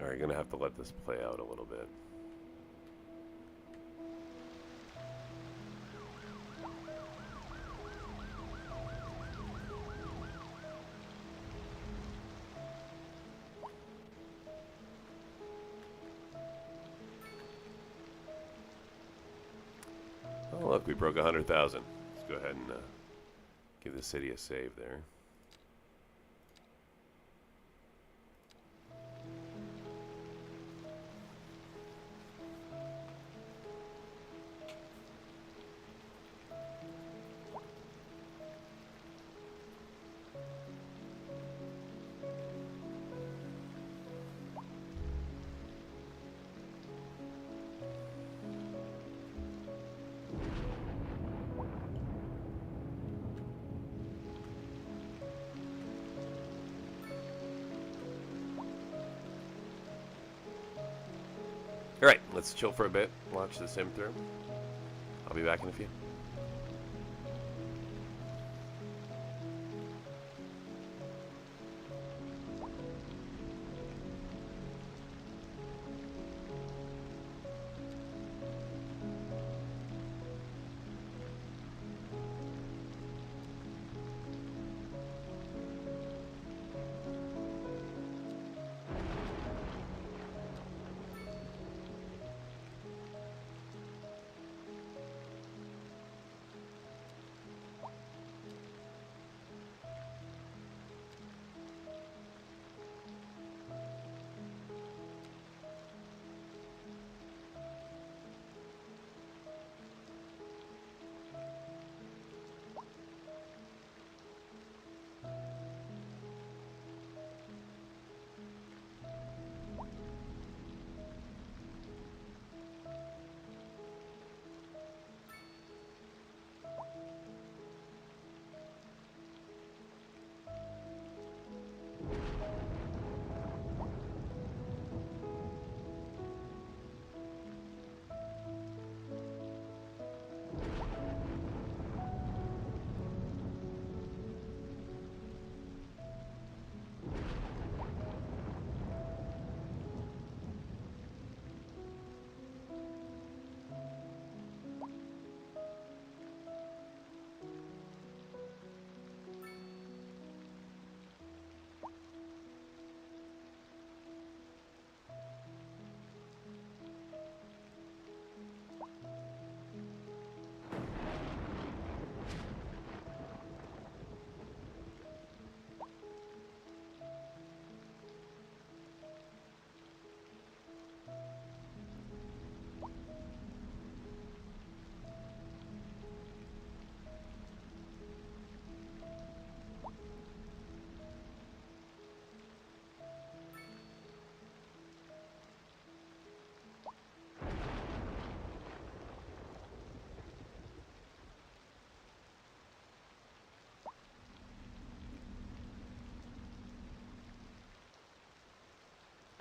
Alright, gonna have to let this play out a little bit. Oh look, we broke 100,000. Let's go ahead and give the city a save there. Alright, let's chill for a bit, watch the sim through. I'll be back in a few.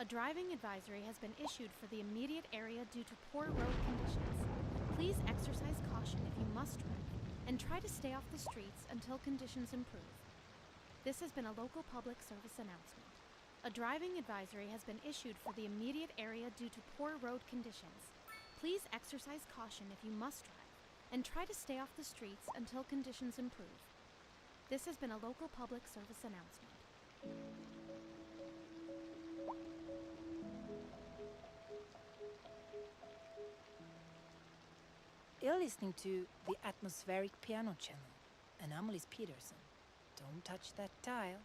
A driving advisory has been issued for the immediate area due to poor road conditions. Please exercise caution if you must drive, and try to stay off the streets until conditions improve. This has been a local public service announcement. A driving advisory has been issued for the immediate area due to poor road conditions. Please exercise caution if you must drive, and try to stay off the streets until conditions improve. This has been a local public service announcement. You're listening to the Atmospheric Piano Channel, and I'm Liz Peterson. Don't touch that dial.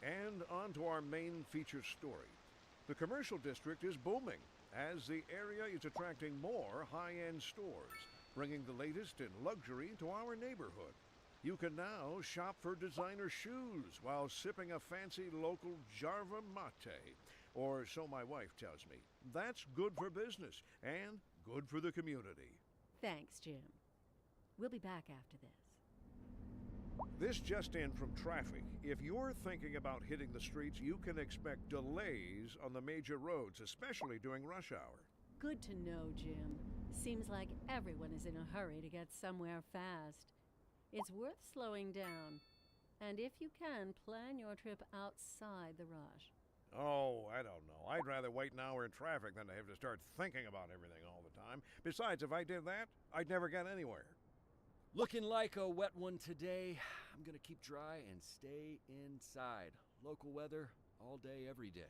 And on to our main feature story. The commercial district is booming as the area is attracting more high-end stores, bringing the latest in luxury to our neighborhood. You can now shop for designer shoes while sipping a fancy local Jarva mate, or so my wife tells me. That's good for business and good for the community. Thanks, Jim. We'll be back after this. This just in from traffic. If you're thinking about hitting the streets, you can expect delays on the major roads, especially during rush hour. Good to know, Jim. Seems like everyone is in a hurry to get somewhere fast. It's worth slowing down. And if you can, plan your trip outside the rush. Oh, I don't know. I'd rather wait an hour in traffic than to have to start thinking about everything all the time. Besides, if I did that, I'd never get anywhere. Looking like a wet one today. I'm gonna keep dry and stay inside. Local weather, all day, every day.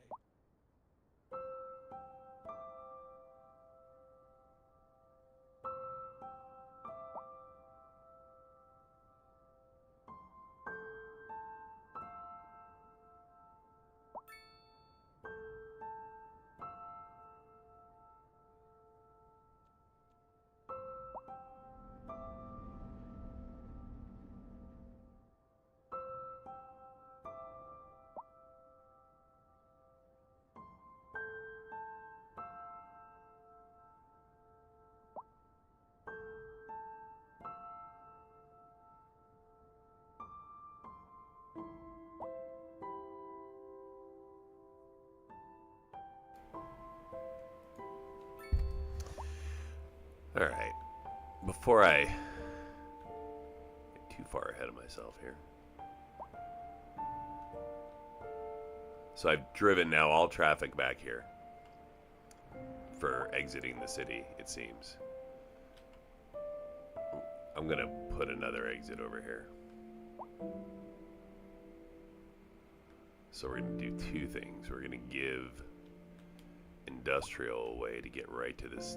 Alright. Before I get too far ahead of myself here. So I've driven now all traffic back here for exiting the city, it seems. I'm gonna put another exit over here. So we're gonna do two things. We're gonna give industrial a way to get right to this,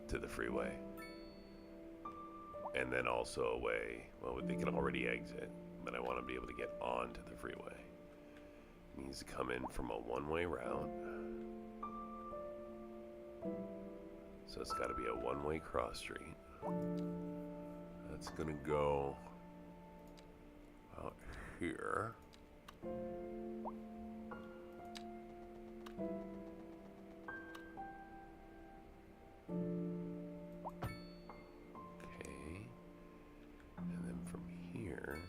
to the freeway, and then also a way. Well, they can already exit, but I want to be able to get onto the freeway. It needs to come in from a one-way route, so it's got to be a one-way cross street. That's gonna go out here. Okay, and then from here,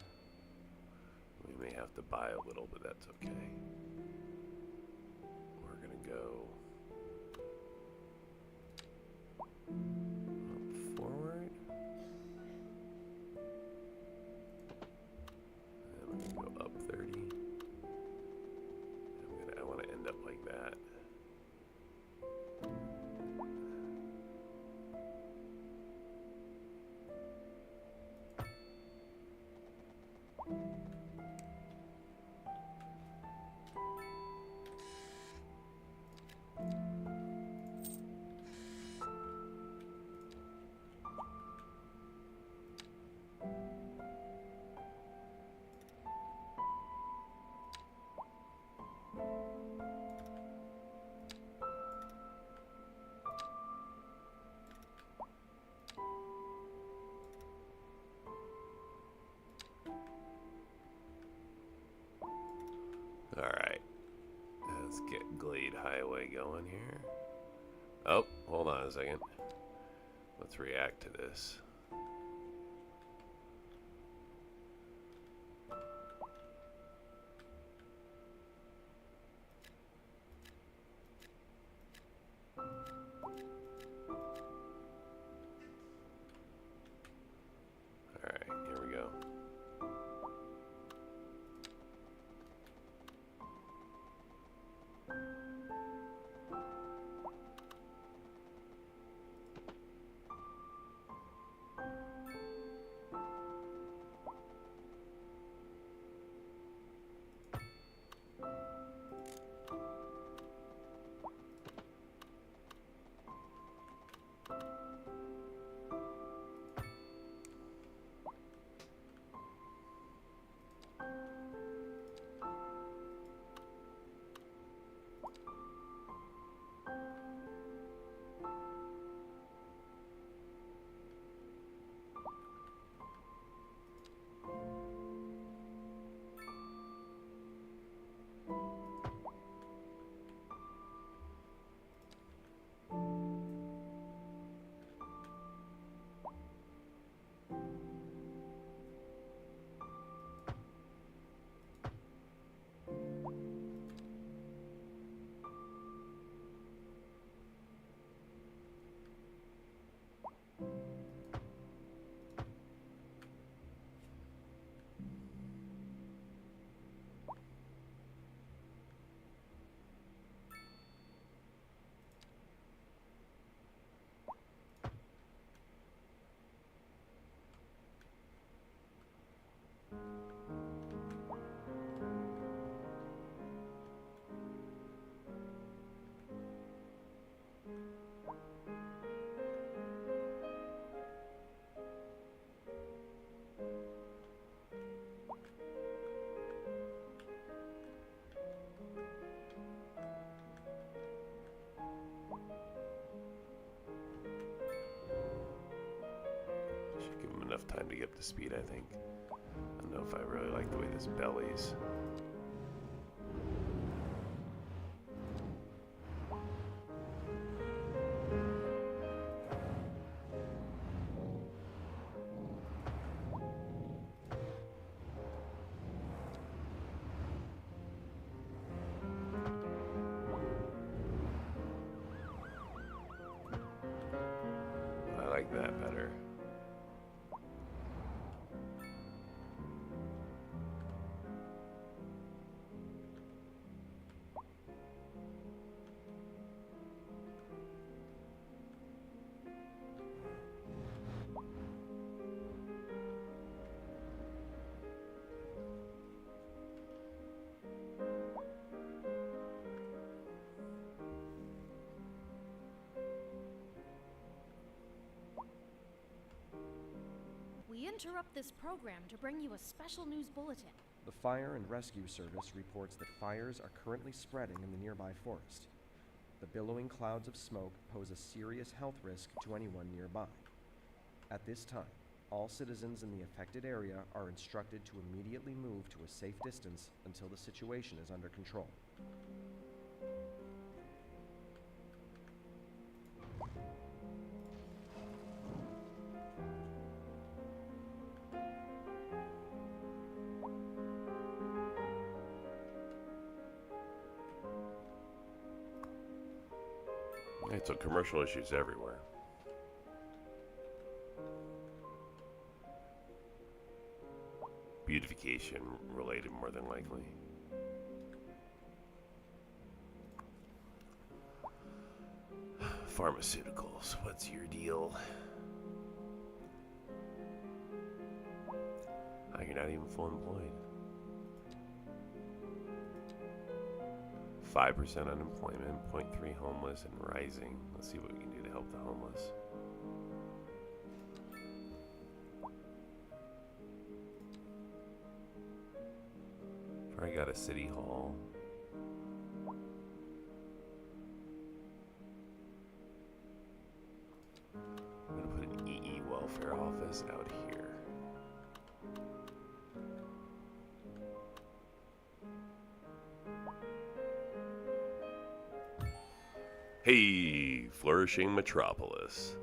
we may have to buy a little, but that's okay. We're gonna go up forward, and then we're gonna go up 30. I want to end up like that. Alright, let's get Glade Highway going here. Oh, hold on a second. Let's react to this. Alright, here we go. Enough time to get up to speed, I think. I don't know if I really like the way this bellies. interrupt this program to bring you a special news bulletin. The Fire and Rescue Service reports that fires are currently spreading in the nearby forest. The billowing clouds of smoke pose a serious health risk to anyone nearby. At this time, all citizens in the affected area are instructed to immediately move to a safe distance until the situation is under control. Right, so commercial issues everywhere. Beautification related more than likely. Pharmaceuticals, what's your deal? Oh, you're not even full employed. 5% unemployment, 0.3 homeless, and rising. Let's see what we can do to help the homeless. I got a city hall. I'm gonna put an EE welfare office out here. Hey, flourishing Metropolis.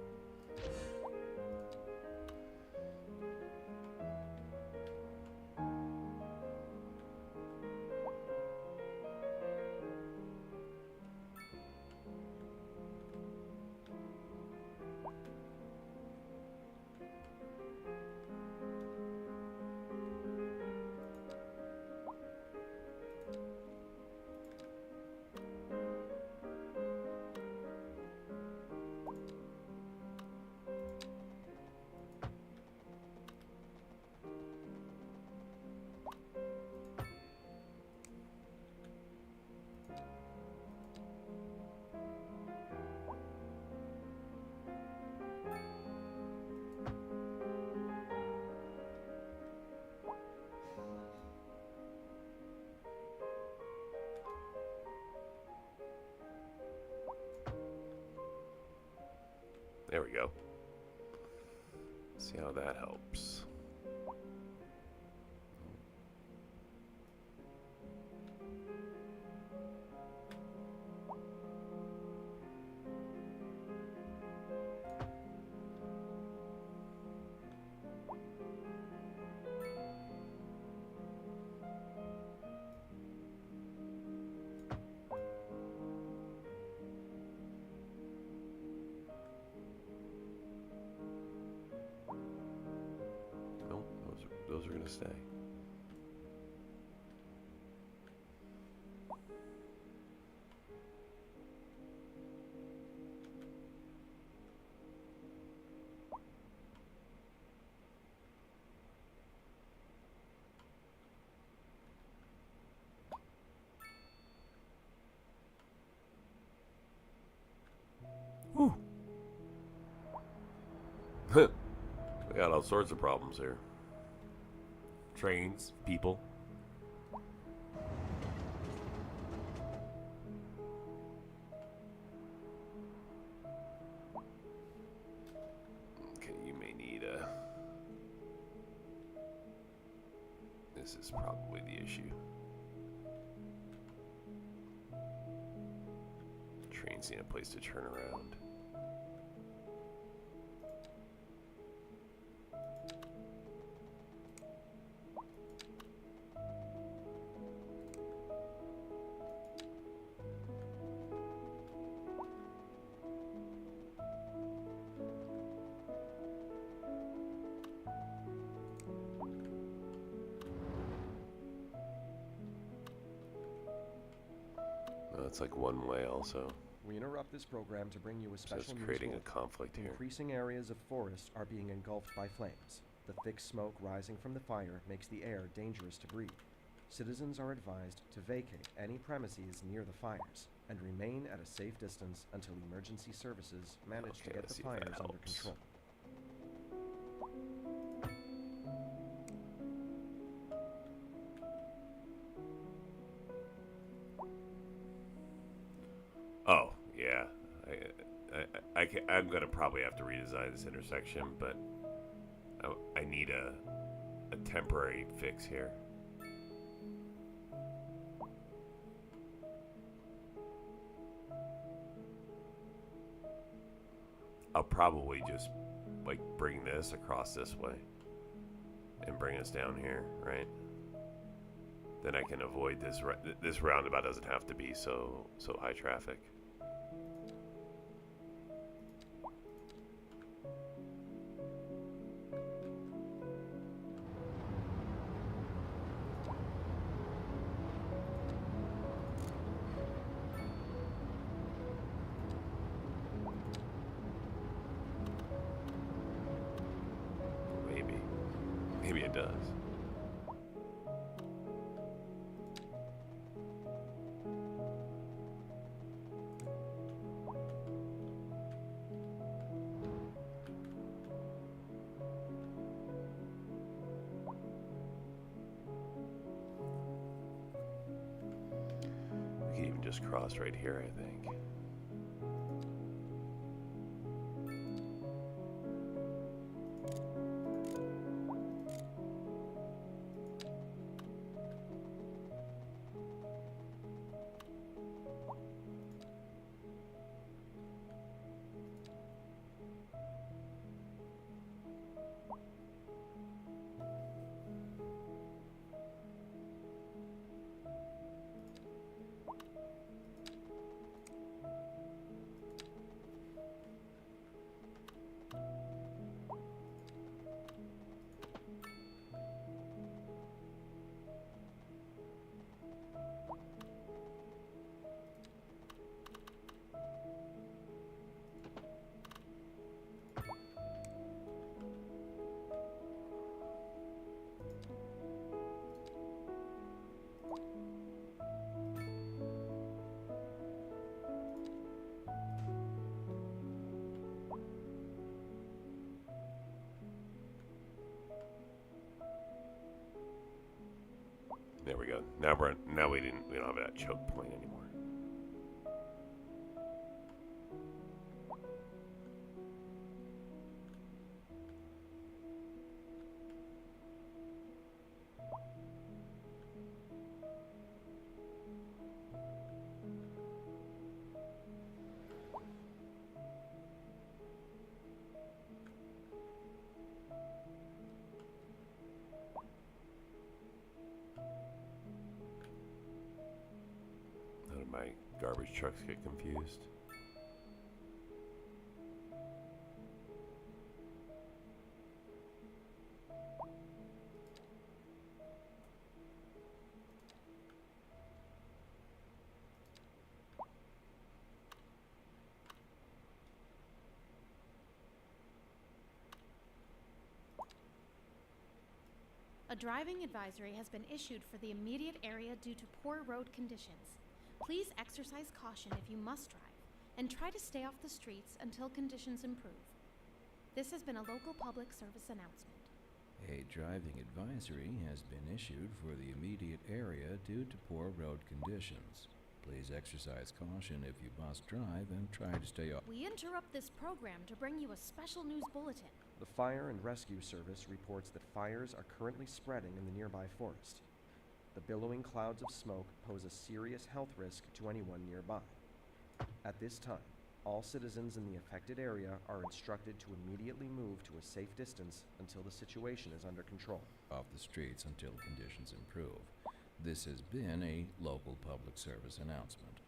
There we go. See how that helps. Those are going to stay. Whew. We got all sorts of problems here. Trains, people. Okay, you may need a... This is probably the issue. Trains need a place to turn around. It's like one way also. We interrupt this program to bring you a special So it's news creating a bulletin. conflict here. Increasing areas of forest are being engulfed by flames. The thick smoke rising from the fire makes the air dangerous to breathe. Citizens are advised to vacate any premises near the fires and remain at a safe distance until emergency services manage to get the fires under control. I'm gonna probably have to redesign this intersection, but I need a temporary fix here. I'll probably just like bring this across this way and bring us down here, right? Then I can avoid this roundabout. Doesn't have to be so high traffic. Maybe it does. We could even just cross right here, I think. There we go. Now we don't have that choke point anymore. My garbage trucks get confused. A driving advisory has been issued for the immediate area due to poor road conditions. Please exercise caution if you must drive, and try to stay off the streets until conditions improve. This has been a local public service announcement. A driving advisory has been issued for the immediate area due to poor road conditions. Please exercise caution if you must drive and try to stay off. We interrupt this program to bring you a special news bulletin. The Fire and Rescue Service reports that fires are currently spreading in the nearby forest. The billowing clouds of smoke pose a serious health risk to anyone nearby. At this time, all citizens in the affected area are instructed to immediately move to a safe distance until the situation is under control. Off the streets until conditions improve. This has been a local public service announcement.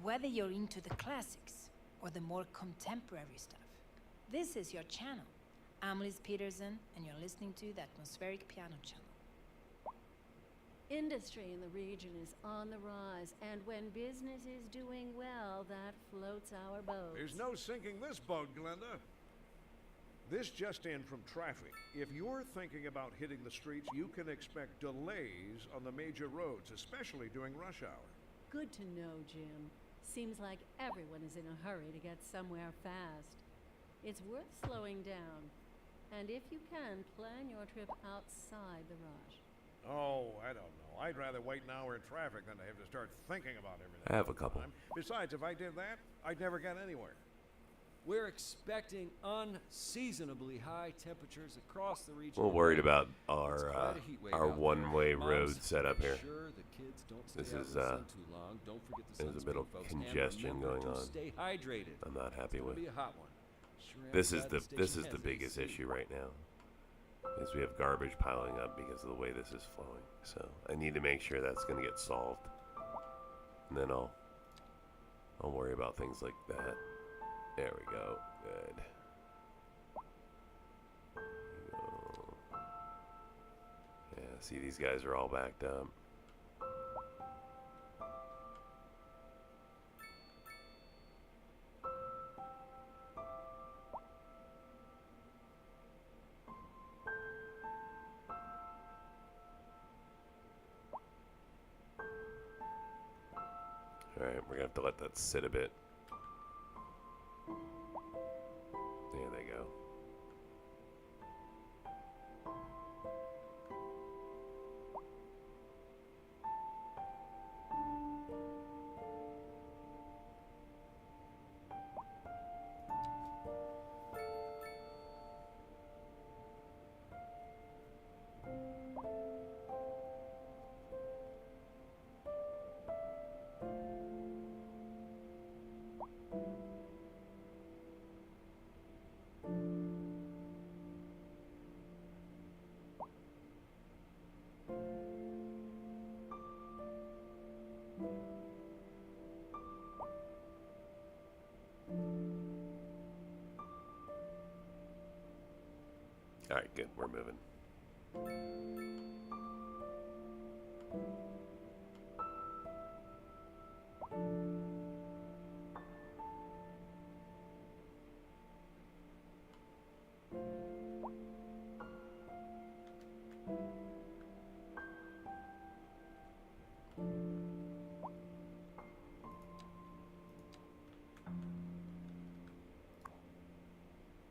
Whether you're into the classics or the more contemporary stuff, this is your channel. I'm Liz Peterson, and you're listening to the Atmospheric Piano Channel. Industry in the region is on the rise, and when business is doing well, that floats our boat. There's no sinking this boat, Glenda. This just in from traffic. If you're thinking about hitting the streets, you can expect delays on the major roads, especially during rush hour. Good to know, Jim. Seems like everyone is in a hurry to get somewhere fast. It's worth slowing down. And if you can, plan your trip outside the rush. Oh, I don't know. I'd rather wait an hour in traffic than to have to start thinking about everything. I have a all the couple. time. Besides, if I did that, I'd never get anywhere. We're expecting unseasonably high temperatures across the region. We're worried today. about It's our quite a heat wave our out there. one-way Moms, road setup make here. sure the kids don't stay This out is, in the sun too long. Don't forget the there's a bit sunscreen, of folks, and congestion remember going to on. Stay hydrated. I'm not happy It's with. gonna be a hot one. Sure am This is glad the station this is has the AC. biggest issue right now. Is we have garbage piling up because of the way this is flowing. So I need to make sure that's going to get solved, and then I'll worry about things like that. There we go. Good. Yeah, see, these guys are all backed up. Alright, we're gonna have to let that sit a bit. There they go. Alright, good. We're moving.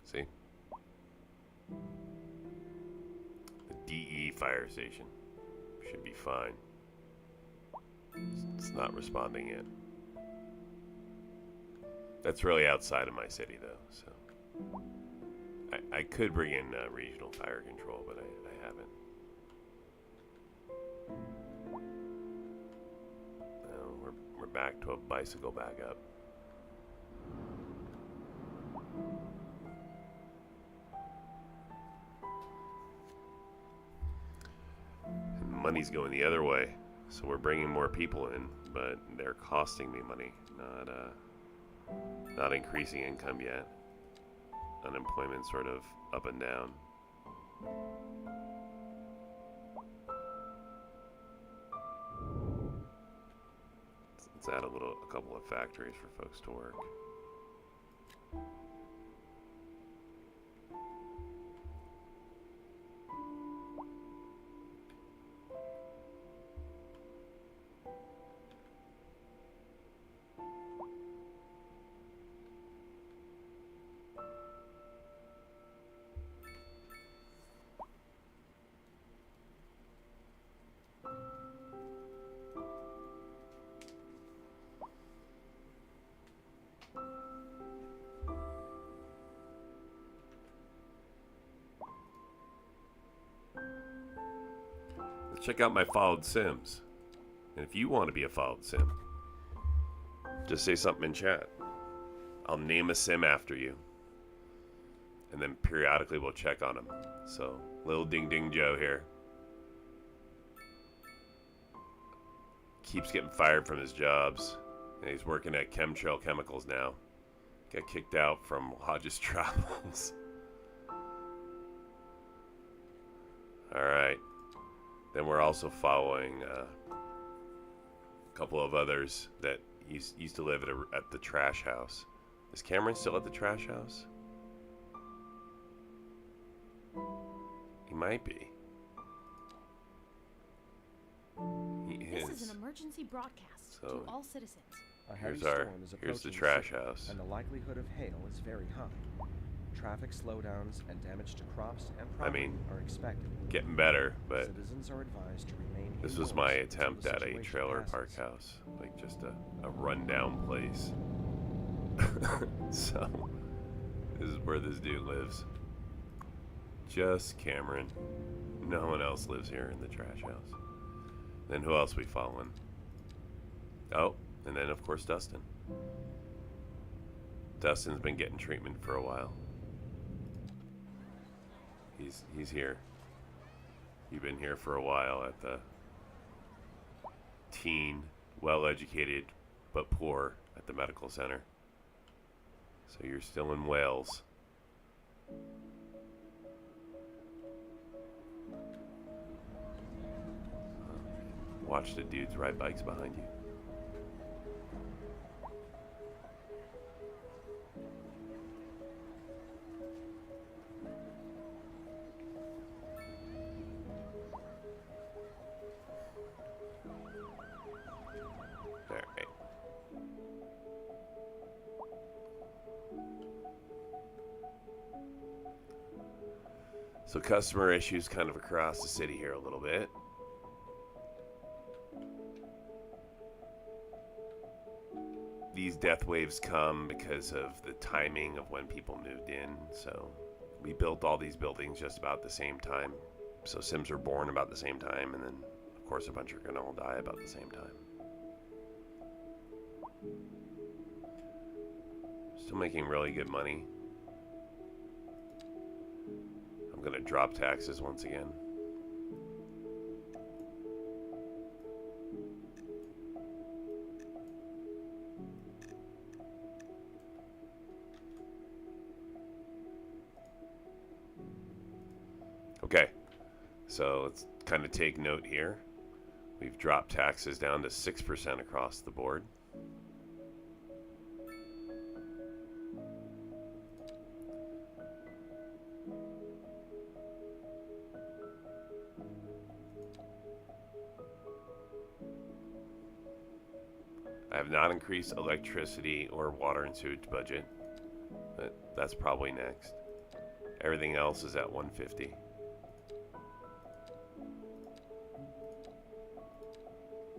See? The DE fire station should be fine. It's not responding yet. That's really outside of my city, though, so I could bring in regional fire control, but I haven't. No, we're back to a bicycle backup. And money's going the other way, so we're bringing more people in, but they're costing me money, not increasing income yet. Unemployment sort of up and down. Let's add a couple of factories for folks to work. Check out my followed sims. And if you want to be a followed sim, just say something in chat. I'll name a sim after you. And then periodically we'll check on them. So, little Ding Ding Joe here. Keeps getting fired from his jobs. And he's working at Chemtrail Chemicals now. Got kicked out from Hodges Travels. Alright. Then we're also following a couple of others that used to live at the trash house. Is Cameron still at the trash house? He might be. He This is. is an emergency broadcast So, to all citizens. A heavy Here's storm is here's the approaching trash city, house. and the likelihood of hail is very high. Traffic slowdowns and damage to crops and I property mean, are expected. getting better, but Citizens are advised to remain this was indoors my until attempt the at a situation trailer passes. park house. Like just a rundown place. So, this is where this dude lives. Just Cameron. No one else lives here in the trash house. Then who else we following? Oh, and then of course Dustin. Dustin's been getting treatment for a while. He's here. You've been here for a while at the teen, well-educated, but poor at the medical center. So you're still in Wales. Watch the dudes ride bikes behind you. Alright. So customer issues kind of across the city here a little bit. These death waves come because of the timing of when people moved in. So we built all these buildings just about the same time. So Sims were born about the same time, and then of course a bunch are gonna all die about the same time. Still making really good money. I'm gonna drop taxes once again. Okay, so let's kind of take note here. We've dropped taxes down to 6% across the board. I have not increased electricity or water and sewage budget, but that's probably next. Everything else is at 150.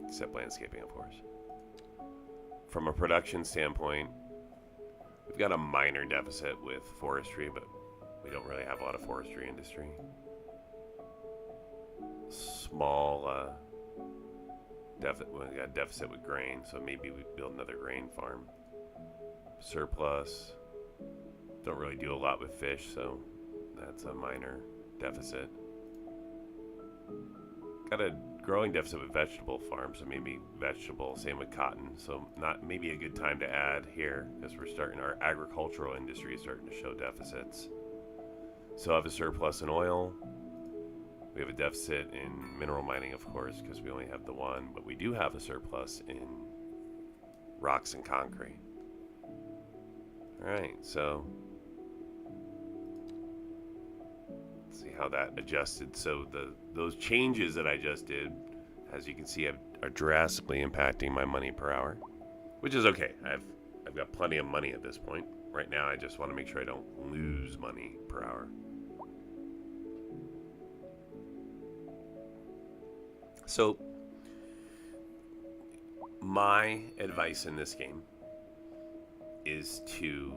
Except landscaping, of course. From a production standpoint, we've got a minor deficit with forestry, but we don't really have a lot of forestry industry. Small we got deficit with grain, so maybe we build another grain farm. Surplus. Don't really do a lot with fish, so that's a minor deficit. Got a growing deficit with vegetable farms, so maybe vegetable, same with cotton. So not maybe a good time to add here, because we're starting, our agricultural industry is starting to show deficits. So I have a surplus in oil. We have a deficit in mineral mining, of course, because we only have the one, but we do have a surplus in rocks and concrete. Alright, so let's see how that adjusted. So those changes that I just did, as you can see, are drastically impacting my money per hour, which is okay. I've got plenty of money at this point. Right now, I just want to make sure I don't lose money per hour. So, my advice in this game is to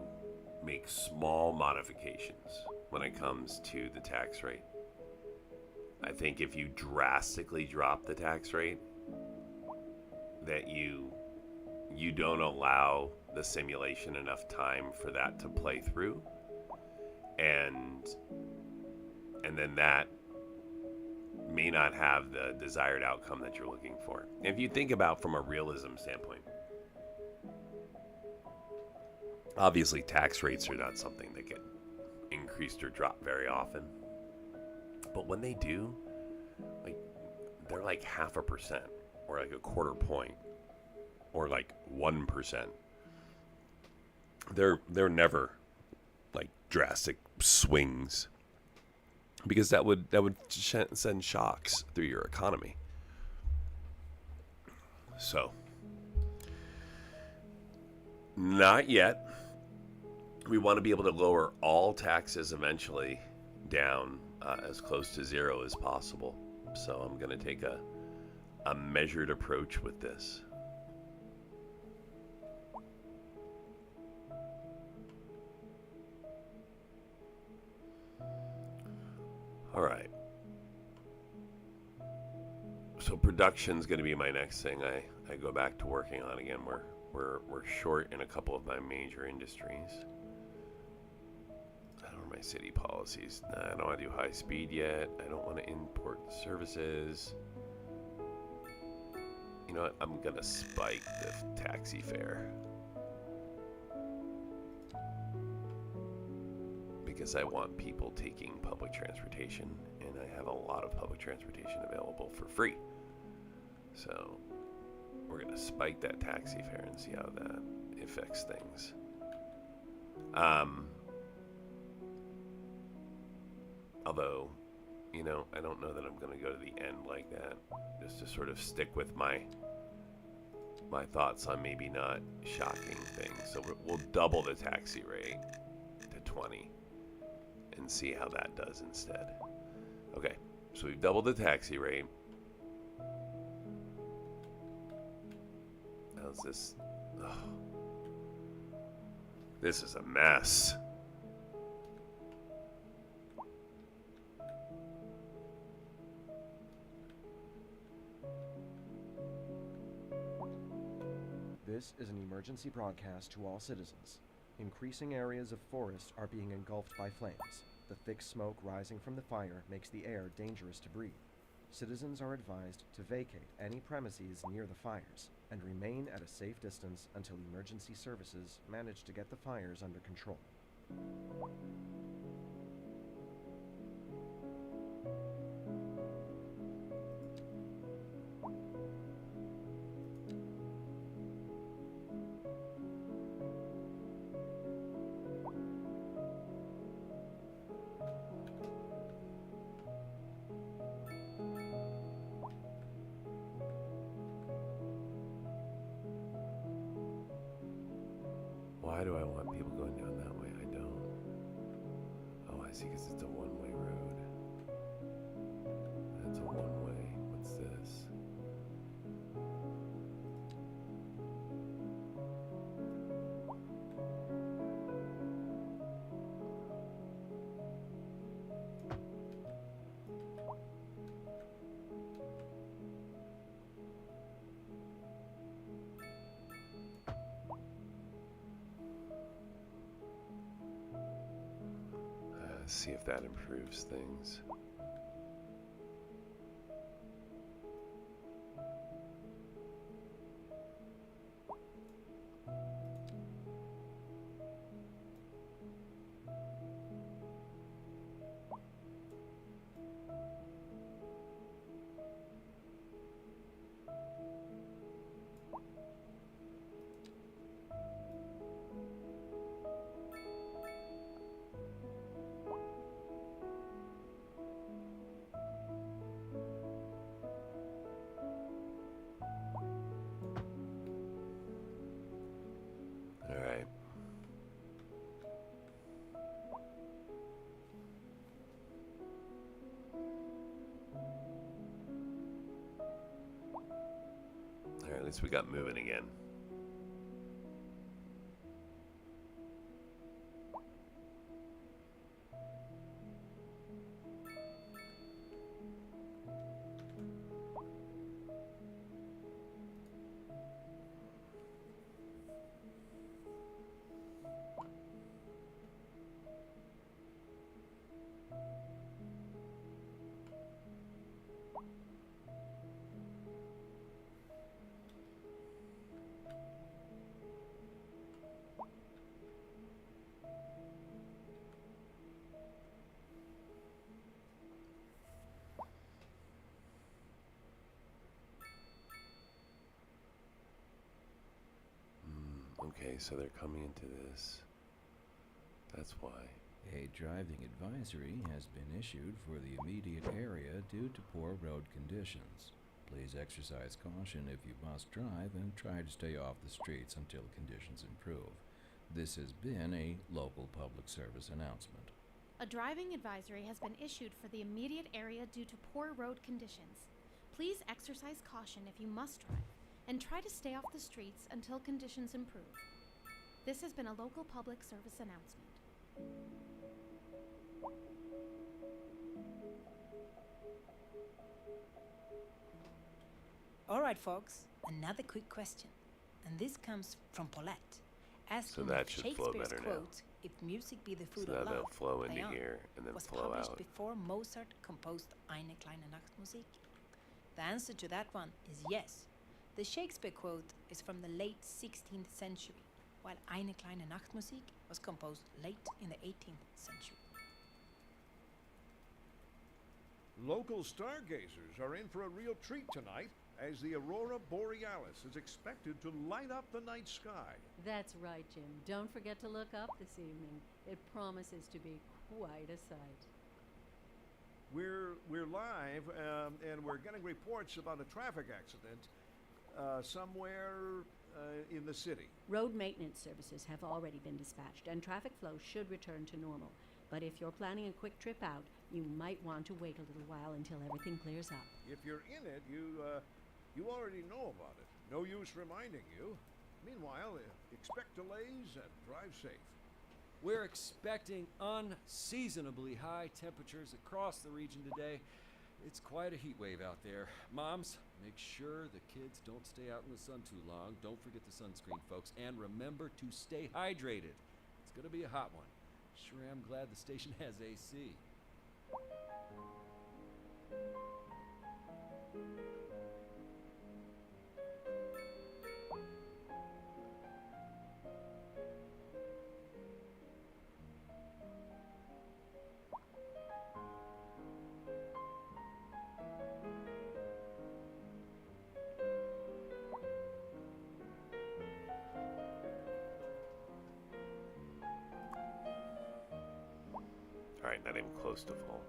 make small modifications when it comes to the tax rate. I think if you drastically drop the tax rate, that you don't allow the simulation enough time for that to play through, and then that may not have the desired outcome that you're looking for. If you think about from a realism standpoint, obviously tax rates are not something that get increased or dropped very often, but when they do, like, they're like 0.5% or like a 1/4 point or like 1%. They're never like drastic swings, because that would send shocks through your economy. So, not yet. we want to be able to lower all taxes eventually down as close to zero as possible. So I'm going to take a measured approach with this. All right. So production's going to be my next thing I go back to working on again. We're short in a couple of my major industries. I don't know my city policies. Nah, I don't want to do high speed yet. I don't want to import services. You know what? I'm going to spike the taxi fare. Because I want people taking public transportation, and I have a lot of public transportation available for free. So we're going to spike that taxi fare and see how that affects things. Although, you know, I don't know that I'm going to go to the end like that. Just to sort of stick with my thoughts on maybe not shocking things. So we'll double the taxi rate to 20 and see how that does instead. Okay, so we've doubled the taxi rate. How's this? Oh. This is a mess. This is an emergency broadcast to all citizens. Increasing areas of forest are being engulfed by flames. The thick smoke rising from the fire makes the air dangerous to breathe. Citizens are advised to vacate any premises near the fires and remain at a safe distance until emergency services manage to get the fires under control. Why do I want people going down that way? I don't. Oh, I see, because it's a one-way road. That's a one-way. What's this? See if that improves things. At least we got moving again. Okay, so they're coming into this. That's why. A driving advisory has been issued for the immediate area due to poor road conditions. Please exercise caution if you must drive and try to stay off the streets until conditions improve. This has been a local public service announcement. A driving advisory has been issued for the immediate area due to poor road conditions. Please exercise caution if you must drive, and try to stay off the streets until conditions improve. This has been a local public service announcement. Alright, folks, another quick question. And this comes from Paulette, asking that if should flow Shakespeare's better now. quote, "If music be the food So of now they'll love," flow into Leon, here and then was flow published out. before Mozart composed Eine kleine Nachtmusik? The answer to that one is yes. The Shakespeare quote is from the late 16th century, while Eine kleine Nachtmusik was composed late in the 18th century. Local stargazers are in for a real treat tonight, as the aurora borealis is expected to light up the night sky. That's right, Jim. Don't forget to look up this evening. It promises to be quite a sight. We're live, and we're getting reports about a traffic accident somewhere in the city. Road maintenance services have already been dispatched, and traffic flow should return to normal. But if you're planning a quick trip out, you might want to wait a little while until everything clears up. If you're in it, you already know about it. No use reminding you. Meanwhile, expect delays and drive safe. We're expecting unseasonably high temperatures across the region today. It's quite a heat wave out there. Moms, make sure the kids don't stay out in the sun too long. Don't forget the sunscreen, folks. And remember to stay hydrated. It's going to be a hot one. Sure am glad the station has AC. Alright, not even close to full.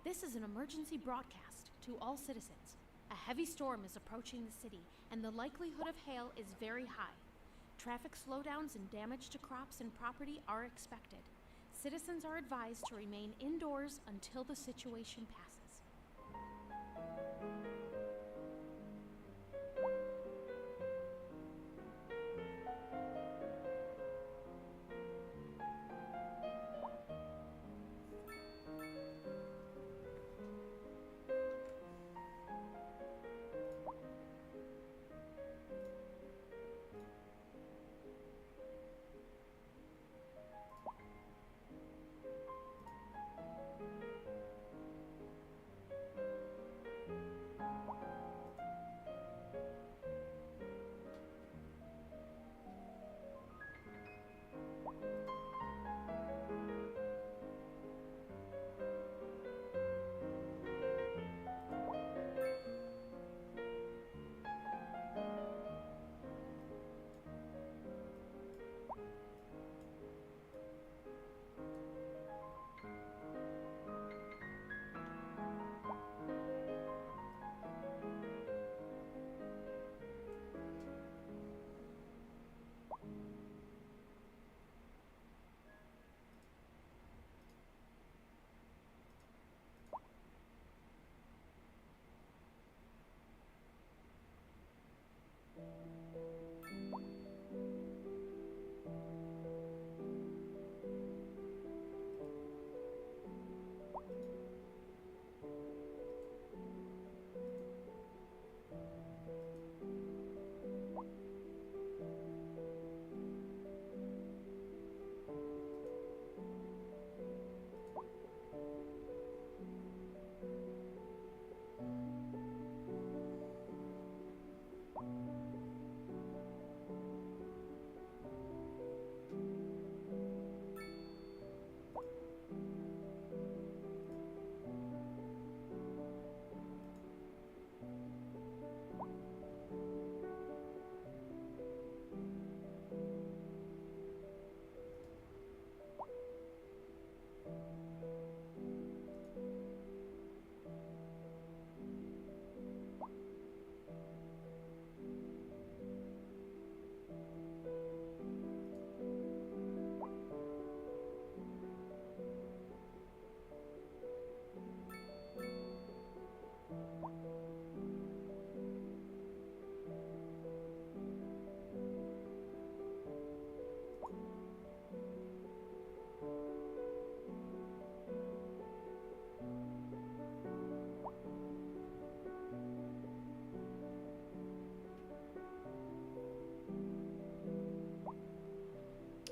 This is an emergency broadcast to all citizens. A heavy storm is approaching the city, and the likelihood of hail is very high. Traffic slowdowns and damage to crops and property are expected. Citizens are advised to remain indoors until the situation passes.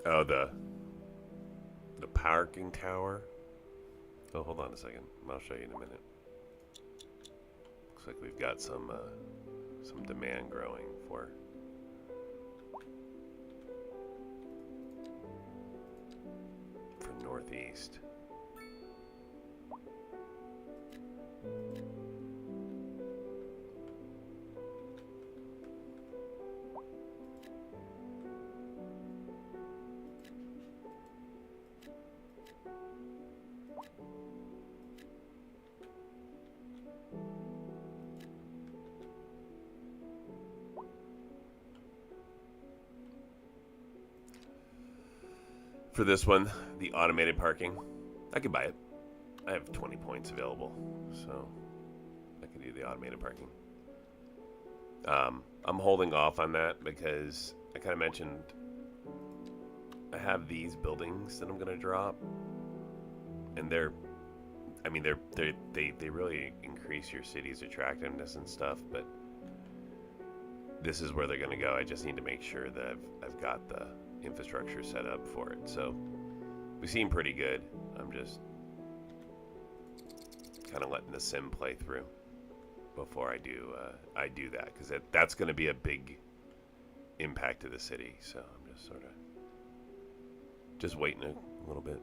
Oh, the parking tower. Oh, hold on a second. I'll show you in a minute. Looks like we've got some demand growing for Northeast. For this one, the automated parking, I could buy it. I have 20 points available, so I can do the automated parking. I'm holding off on that because I kind of mentioned I have these buildings that I'm going to drop, and they really increase your city's attractiveness and stuff, but this is where they're going to go. I just need to make sure that I've got the infrastructure set up for it. So we seem pretty good. I'm just kind of letting the sim play through before I do that, because that's going to be a big impact to the city. So I'm just sort of just waiting a little bit.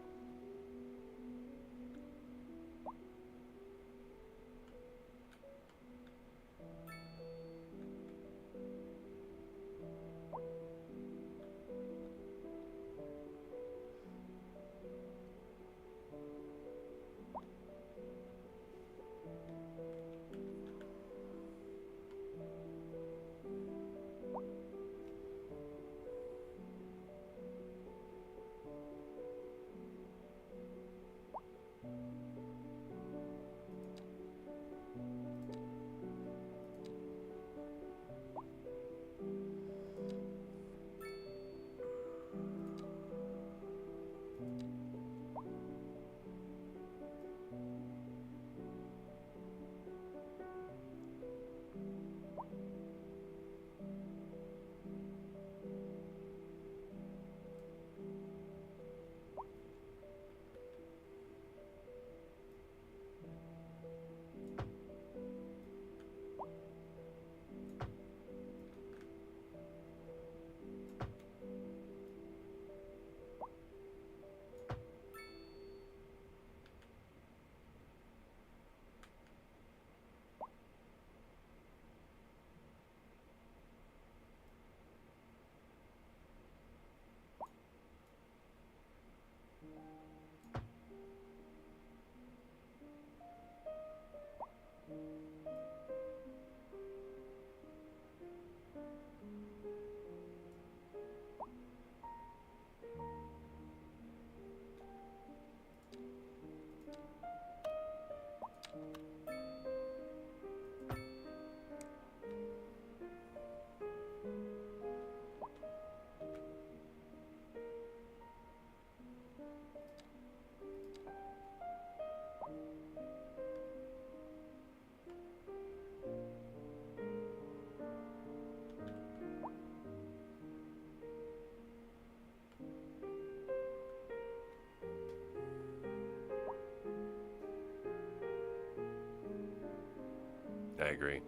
I agree.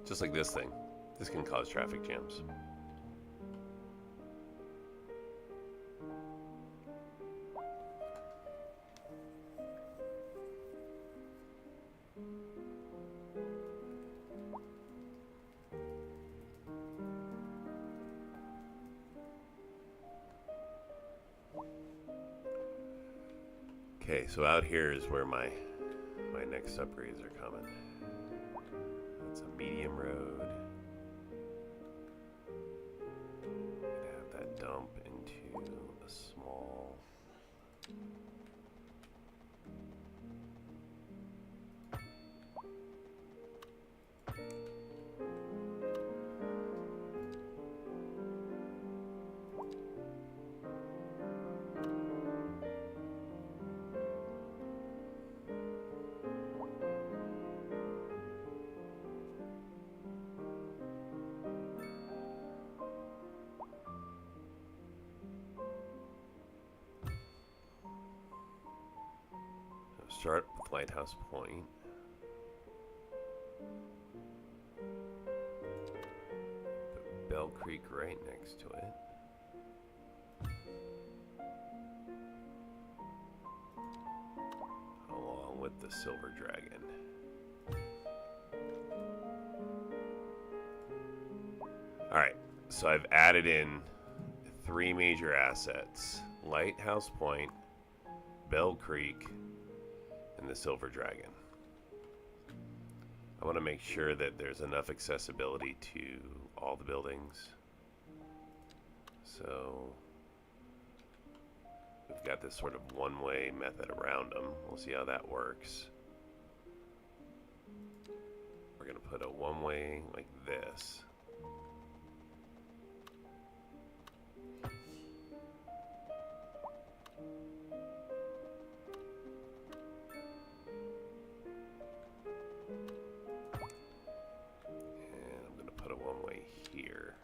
Just like this thing. This can cause traffic jams. Okay, so out here is where my next upgrades are coming. It's a medium road. Gonna have that dump into a small. Start with Lighthouse Point. Put Bell Creek right next to it. Along with the Silver Dragon. Alright, so I've added in 3 major assets. Lighthouse Point, Bell Creek, and the Silver Dragon. I want to make sure that there's enough accessibility to all the buildings. So we've got this sort of one-way method around them. We'll see how that works. We're going to put a one-way like this. Here.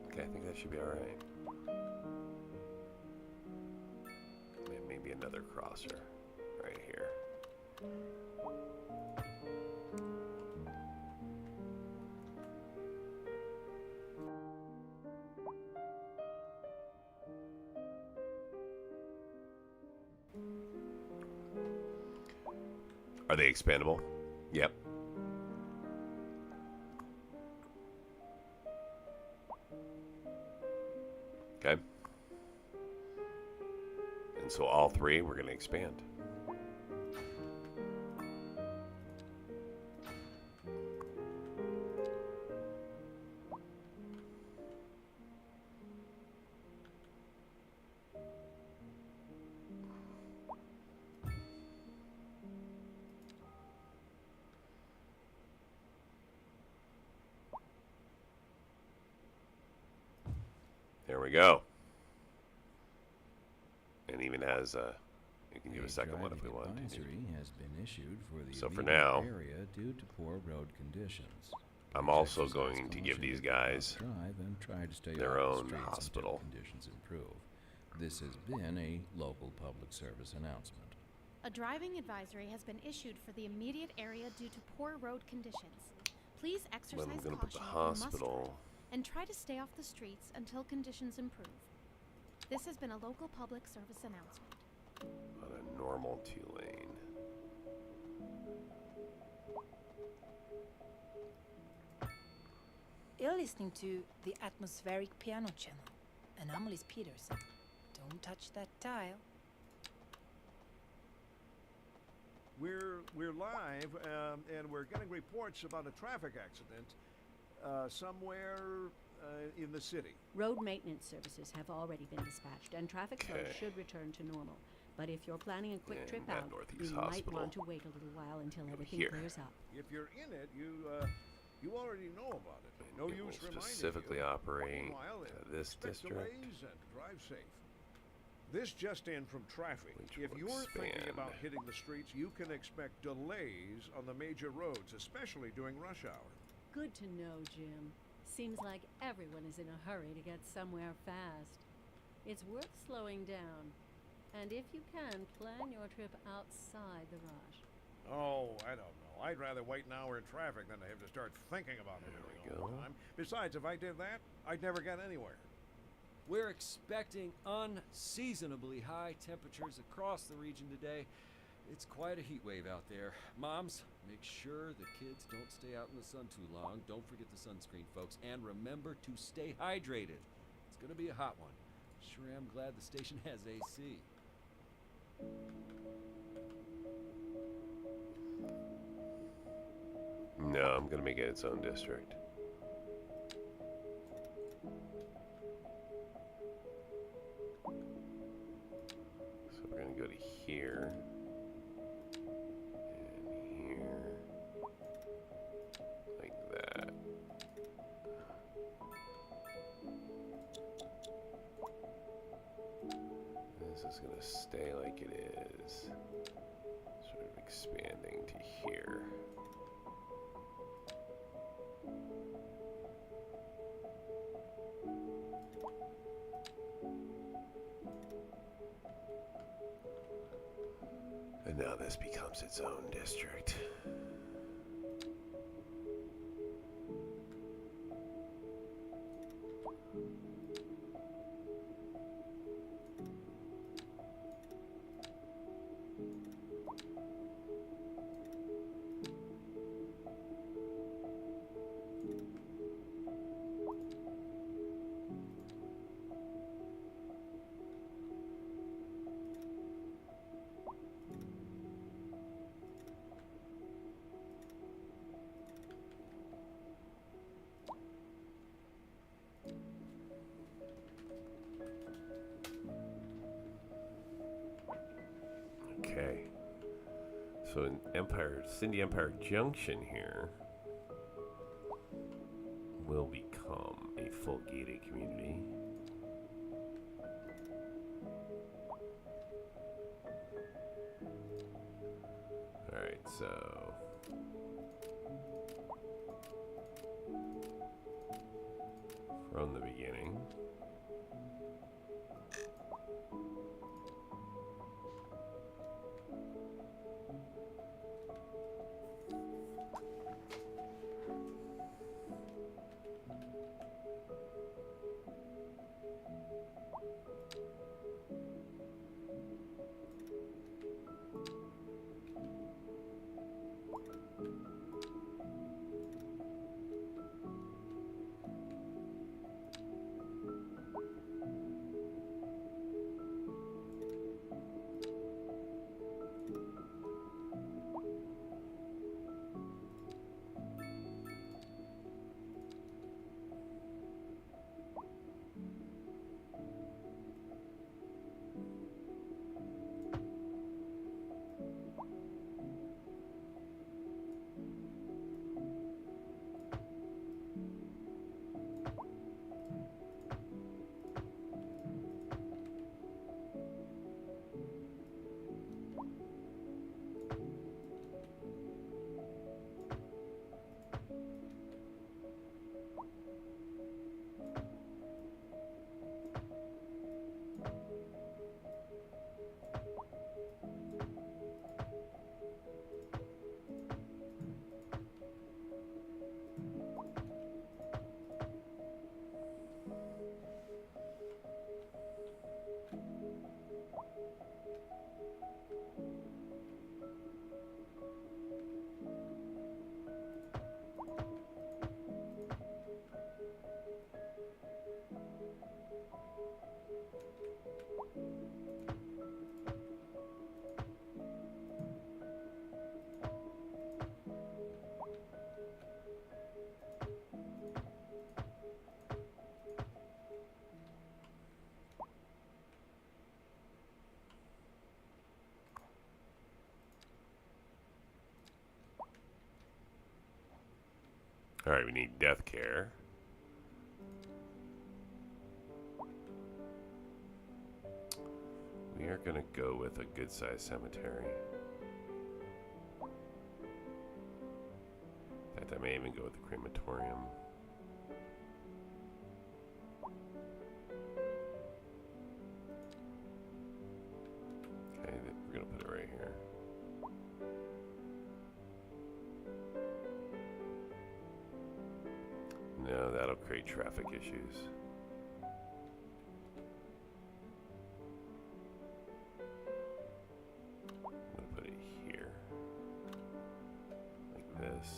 Okay, I think that should be all right. Maybe another crosser. Right here. Are they expandable? Yep. Okay. And so all 3 we're going to expand. There we go. And even has you can give a second one if we want. Advisory has been issued for the So for now, area due to poor road conditions. I'm also going to give these guys drive and try to stay their off the own streets until hospital. conditions improve. This has been a local public service announcement. A driving advisory has been issued for the immediate area due to poor road conditions. Please But exercise I'm going to caution put the if you must hospital. drive, and try to stay off the streets until conditions improve. This has been a local public service announcement. On a normal 2-lane. You're listening to the atmospheric piano channel. Anomalies Peterson. Don't touch that dial. We're live, and we're getting reports about a traffic accident somewhere in the city. Road maintenance services have already been dispatched, and traffic flow Okay. should return to normal. But if you're planning a quick And trip that out, Northeast you might Hospital. want to wait a little while until everything here. clears up. If you're in it, you already know about it. And No it use will reminding specifically you. operate Meanwhile, this expect district. delays and drive safe. This just in from traffic. Which If will you're thinking expand. about hitting the streets, you can expect delays on the major roads, especially during rush hour. Good to know, Jim. Seems like everyone is in a hurry to get somewhere fast. It's worth slowing down. And if you can, plan your trip outside the rush. Oh, I don't know. I'd rather wait an hour in traffic than to have to start thinking about There everything we all the go. time. Besides, if I did that, I'd never get anywhere. We're expecting unseasonably high temperatures across the region today. It's quite a heat wave out there. Moms, make sure the kids don't stay out in the sun too long. Don't forget the sunscreen, folks. And remember to stay hydrated. It's going to be a hot one. Sure am glad the station has AC. No, I'm going to make it its own district. So we're going to go to here. And here. Like that. This is going to stay like it is. Sort of expanding to here. And now this becomes its own district. Okay. So in Cindy Empire Junction here will become a full gated community. Alright, so from the beginning. Alright, we need death care. We are gonna go with a good sized cemetery. In fact, I may even go with the crematorium. Okay, we're gonna put it right here. No, that'll create traffic issues. I'm gonna put it here. Like this.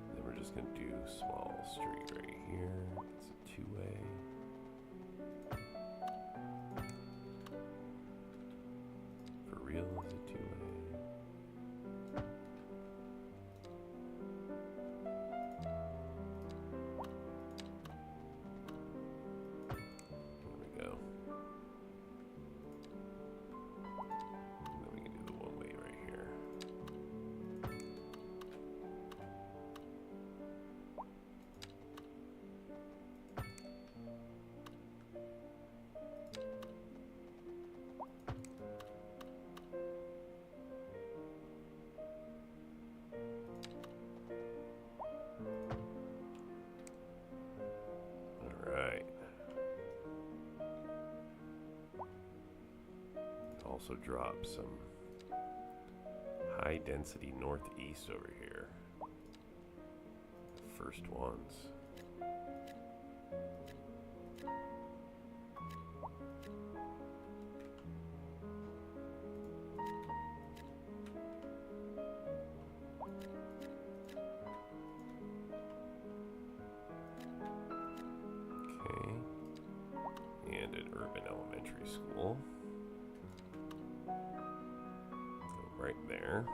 Then we're just gonna do small street right here. It's a two-way. For real, is it two-way? There we go. And then we can do the one-way right here. Alright. Also drop some high density northeast over here. The first ones. Okay. And an urban elementary school. Go right there.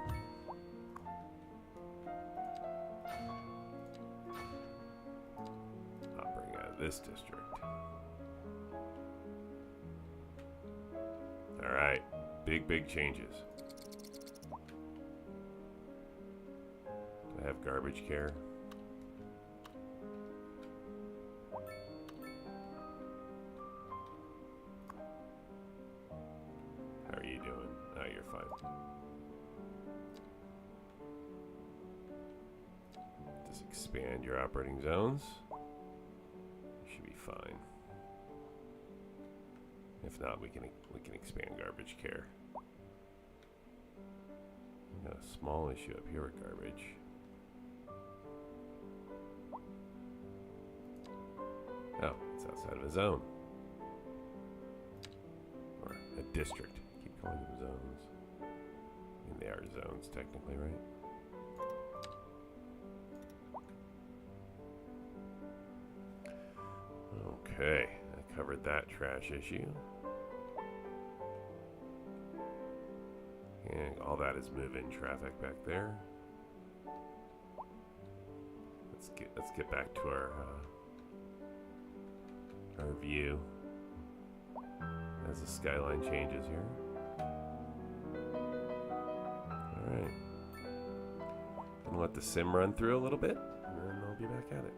Operating out of this district. Alright. Big changes. Do I have garbage care? How are you doing? Oh, you're fine. Just expand your operating zones. You should be fine. If not, we can expand garbage care. We got a small issue up here with garbage. Oh, it's outside of a zone. Or a district. Keep calling them zones. I mean, they are zones technically, right? Okay, I covered that trash issue. And all that is moving traffic back there. Let's get back to our view as the skyline changes here. All right, and let the sim run through a little bit, and then I'll be back at it.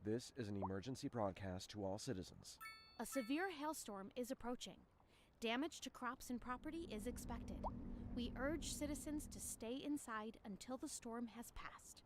This is an emergency broadcast to all citizens. A severe hailstorm is approaching. Damage to crops and property is expected. We urge citizens to stay inside until the storm has passed.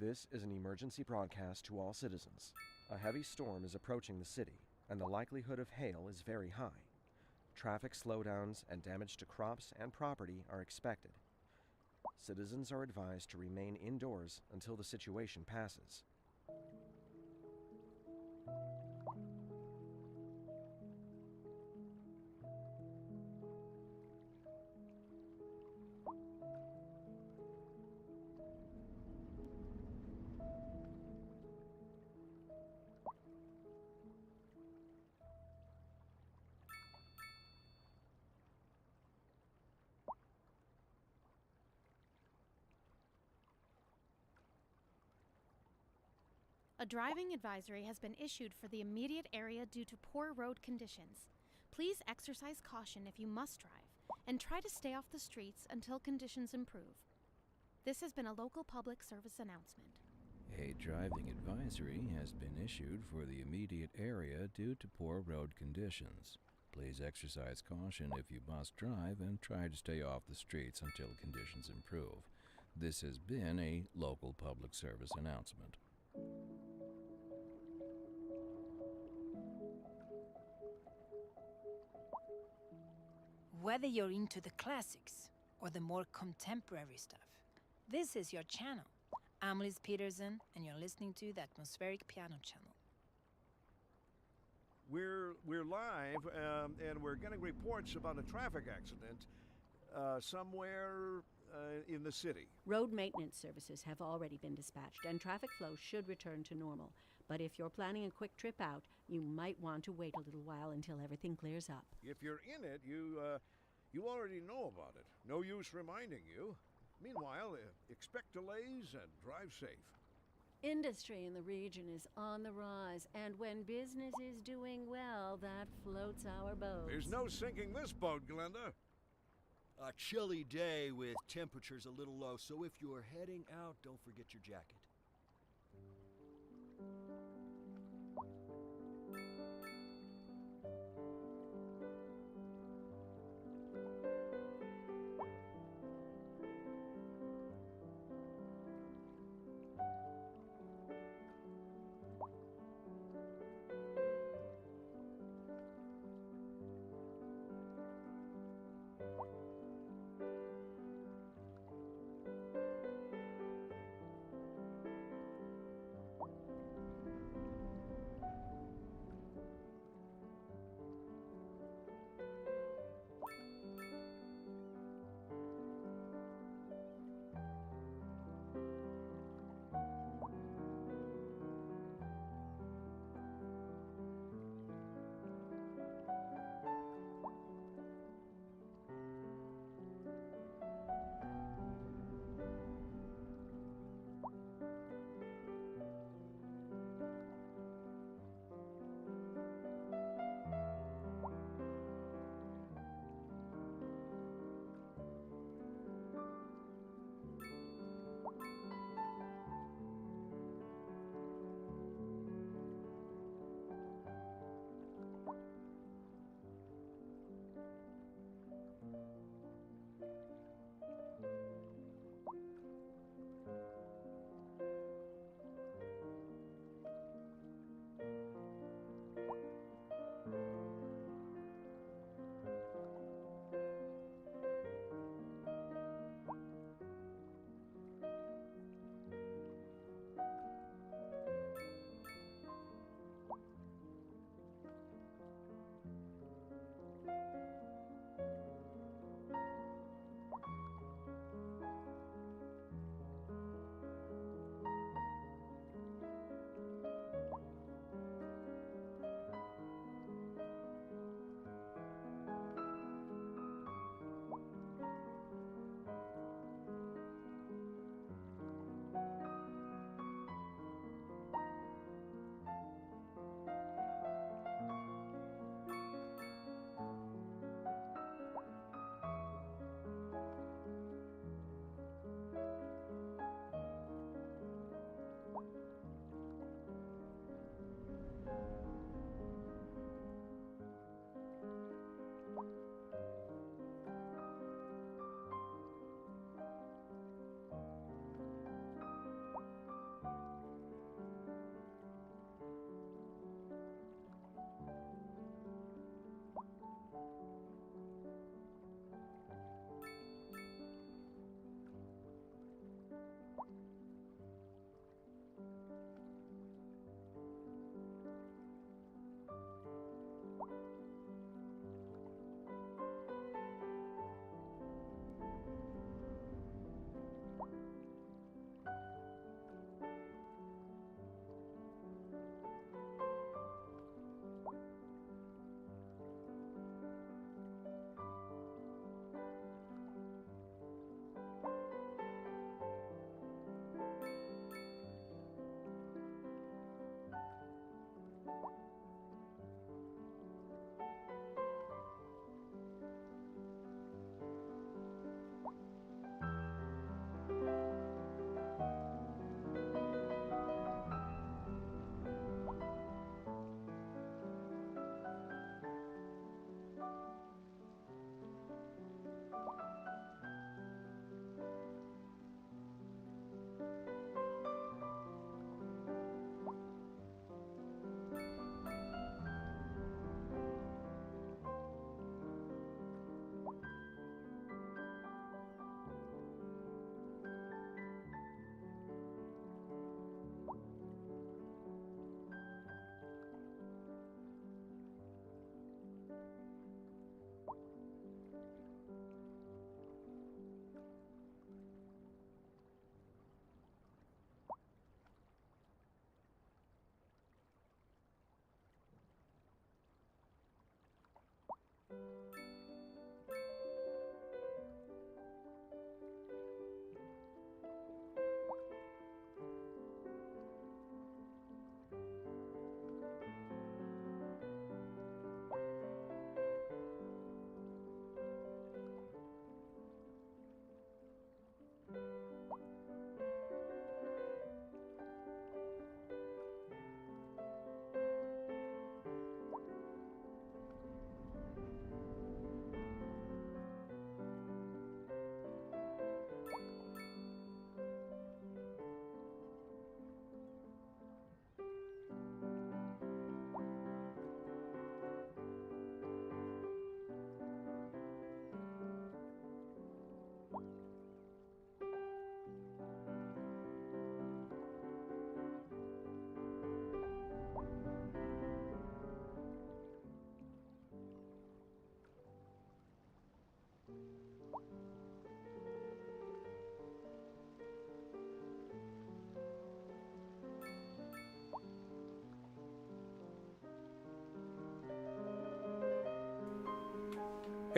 This is an emergency broadcast to all citizens. A heavy storm is approaching the city, and the likelihood of hail is very high. Traffic slowdowns and damage to crops and property are expected. Citizens are advised to remain indoors until the situation passes. A driving advisory has been issued for the immediate area due to poor road conditions. Please exercise caution if you must drive, and try to stay off the streets until conditions improve. This has been a local public service announcement. A driving advisory has been issued for the immediate area due to poor road conditions. Please exercise caution if you must drive and try to stay off the streets until conditions improve. This has been a local public service announcement. Whether you're into the classics or the more contemporary stuff, this is your channel. I'm Liz Peterson, and you're listening to the Atmospheric Piano Channel. We're live, and we're getting reports about a traffic accident somewhere in the city. Road maintenance services have already been dispatched, and traffic flow should return to normal. But if you're planning a quick trip out, you might want to wait a little while until everything clears up. If you're in it, you already know about it. No use reminding you. Meanwhile, expect delays and drive safe. Industry in the region is on the rise, and when business is doing well, that floats our boats. There's no sinking this boat, Glenda. a chilly day with temperatures a little low, so if you're heading out, don't forget your jacket.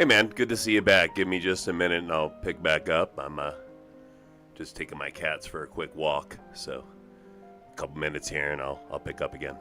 Hey man, good to see you back. Give me just a minute and I'll pick back up. I'm just taking my cats for a quick walk, so a couple minutes here and I'll pick up again.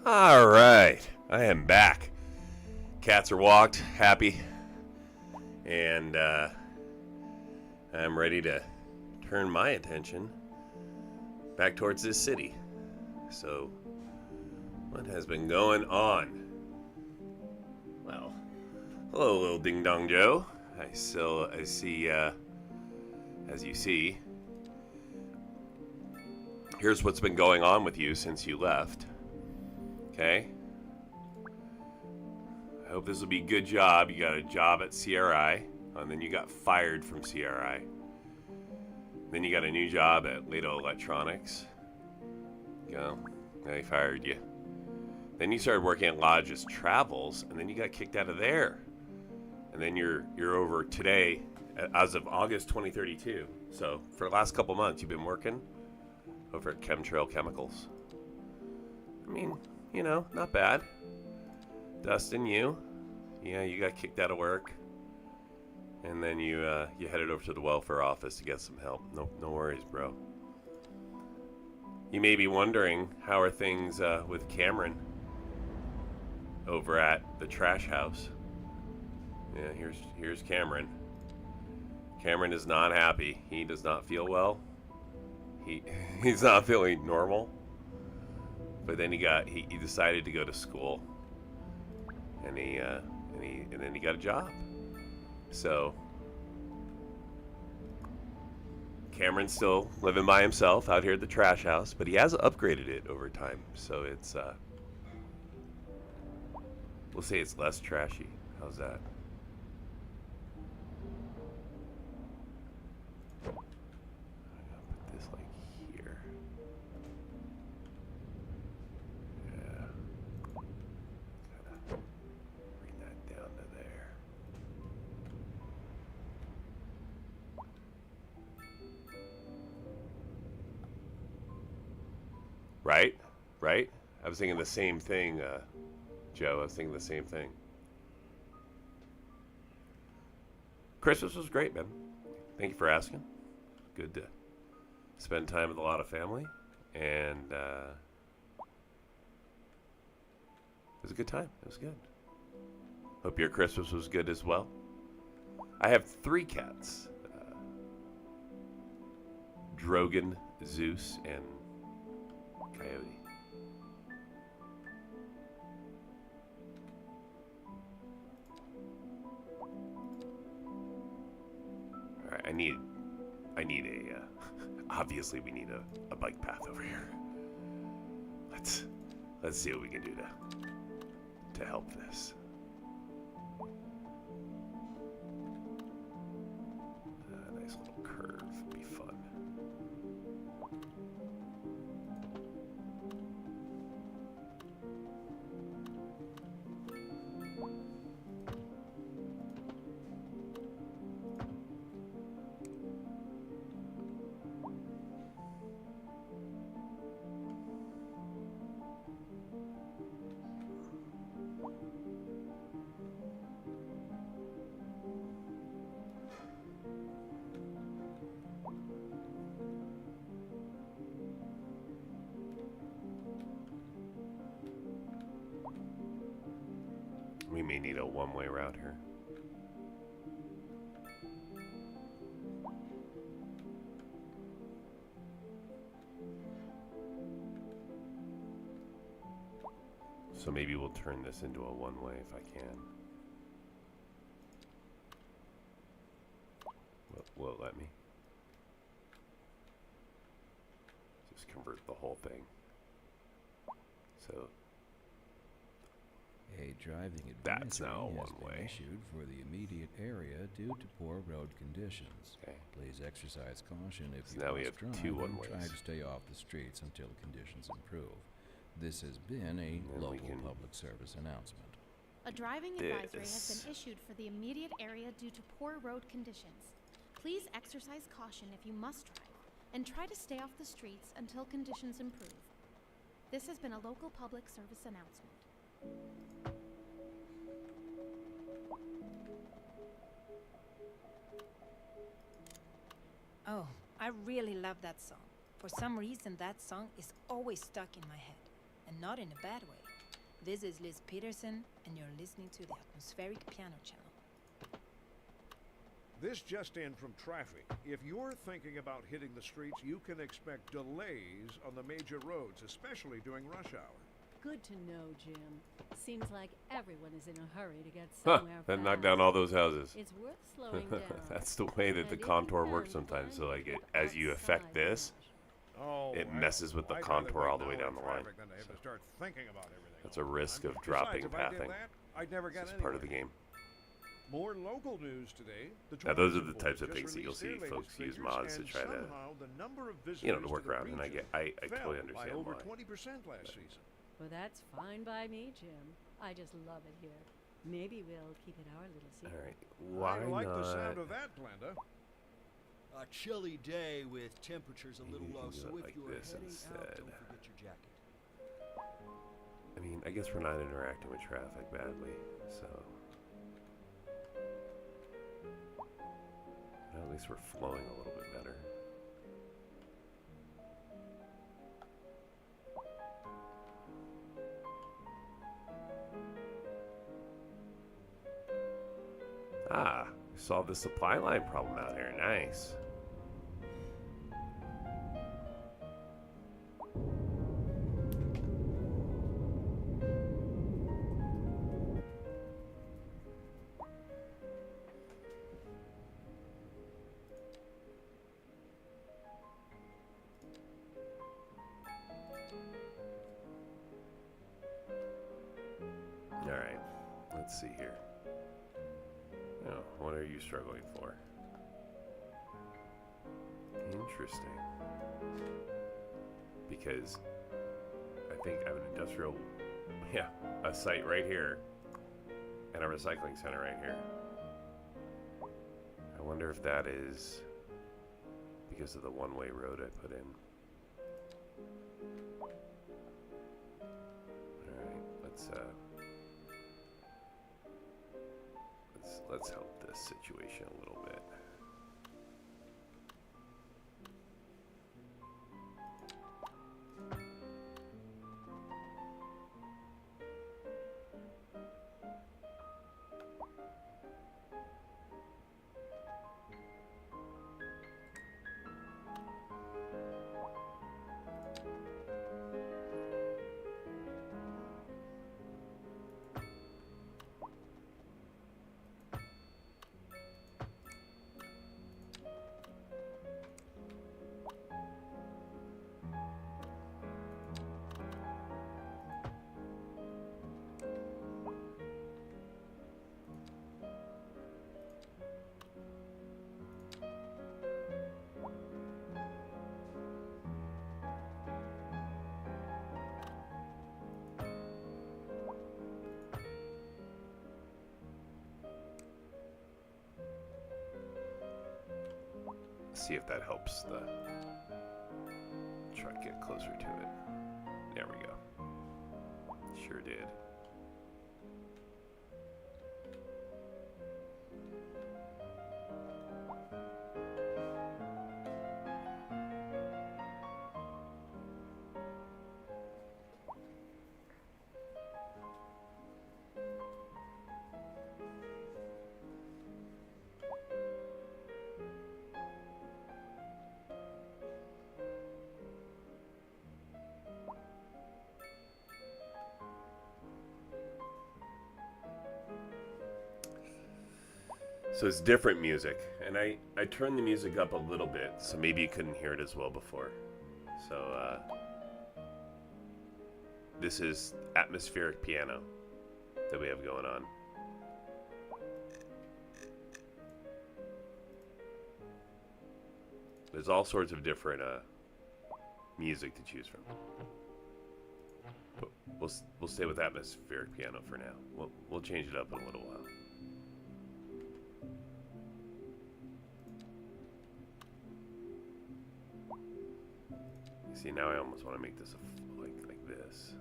All right, I am back. Cats are walked, happy, and I'm ready to turn my attention back towards this city. So, what has been going on? Well, hello, little Ding Dong Joe. I see, as you see, here's what's been going on with you since you left. Okay? I hope this will be a good job. You got a job at CRI, and then you got fired from CRI. Then you got a new job at Lato Electronics. Go. They fired you. Then you started working at Lodge's Travels, and then you got kicked out of there. And then you're over today, as of August 2032. So for the last couple months, you've been working over at Chemtrail Chemicals. I mean, you know, not bad. Dustin, you got kicked out of work, and then you headed over to the welfare office to get some help. No worries, bro. You may be wondering, how are things with Cameron over at the trash house? Yeah, here's Cameron. Cameron is not happy. He does not feel well. He's not feeling normal. But then he decided to go to school, and he and then he got a job. So Cameron's still living by himself out here at the trash house, but he has upgraded it over time. So it's we'll say it's less trashy. How's that? I'm gonna put this like here. Yeah. Kinda bring that down to there. Right? Right? I was thinking the same thing, Joe. I was thinking the same thing. Christmas was great, man. Thank you for asking. Good to spend time with a lot of family. And it was a good time. It was good. Hope your Christmas was good as well. I have 3 cats. Drogon, Zeus, and Coyote. All right, I need a. Obviously, we need a bike path over here. Let's see what we can do to help this. A nice little curve would be fun. We may need a one-way route here. So maybe we'll turn this into a one-way if I can. Will it let me? Just convert the whole thing. So a driving that's advisory now has one been way. issued for the immediate area due to poor road conditions. Okay. Please exercise caution if So you now we must have drive 2 and one-ways. try to stay off the streets until conditions improve. This has been a And we local can- public service announcement. A driving advisory has This. been issued for the immediate area due to poor road conditions. Please exercise caution if you must drive, and try to stay off the streets until conditions improve. This has been a local public service announcement. Oh, I really love that song. For some reason, that song is always stuck in my head, and not in a bad way. This is Liz Peterson, and you're listening to the Atmospheric Piano Channel. This just in from traffic. If you're thinking about hitting the streets, you can expect delays on the major roads, especially during rush hour. Good to know, Jim. Seems like everyone is in a hurry to get Huh, somewhere that fast. knocked down all those houses. It's worth slowing down. That's the way that And the if you contour can, works sometimes. So plan like your it, trip as you outside affect the this, rush. Oh, it well, messes with the I'd rather contour wait all the an way hour down in the line. traffic than to have to start thinking about everything. That's a all the risk time. of dropping Besides, if I did pathing. that, I'd never get It's just part of the anywhere. game. More local news today. Now, those are tourism the board types of just things that you'll released their see folks latest use figures, mods to and try to, somehow the number of to visitors work to the around. And I region totally fell by understand over why. 20% last season. Well, that's fine by me, Jim. I just love it here. Maybe we'll keep it our little secret. All right, why I like the sound not? of that, Glenda. A chilly day with temperatures a little Maybe we low, can do so it if like you're this heading out, instead. don't forget your jacket. I mean, I guess we're not interacting with traffic badly, so. Well, at least we're flowing a little bit better. Ah, we solved the supply line problem out here. Nice. Alright, let's see here. Oh, what are you struggling for? Interesting. Because I think I have an industrial, yeah, a site right here and a recycling center right here. I wonder if that is because of the one-way road I put in. Alright, let's help this situation a little bit. See if that helps the truck get closer to it. There we go. Sure did. So it's different music, and I turned the music up a little bit, so maybe you couldn't hear it as well before. So this is atmospheric piano that we have going on. There's all sorts of different music to choose from. But we'll stay with atmospheric piano for now. We'll change it up in a little while. See, now I almost want to make this like this,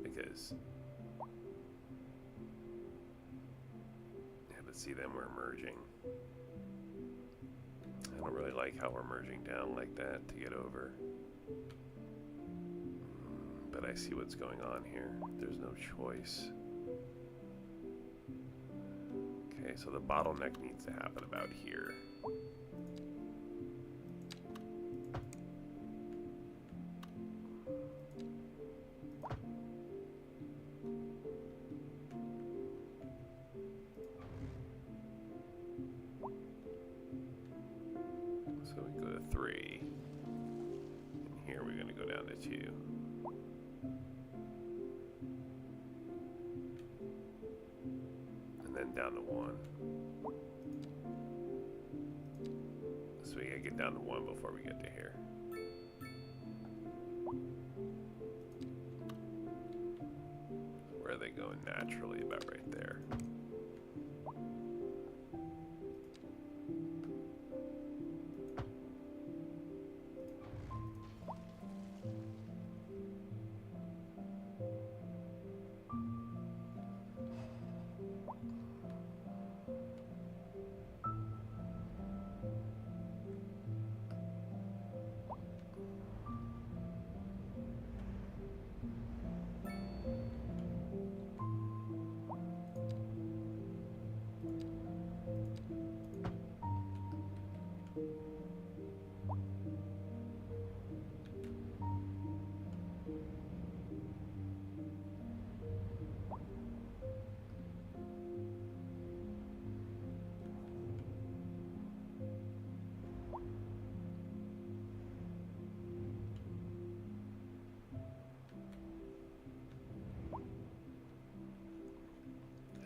because yeah, but see, then we're merging. I don't really like how we're merging down like that to get over, but I see what's going on here. There's no choice. Okay, so the bottleneck needs to happen about here. So we go to 3, and here we're going to go down to 2. And then down to 1. So we got to get down to 1 before we get to here. Where are they going naturally? About right there.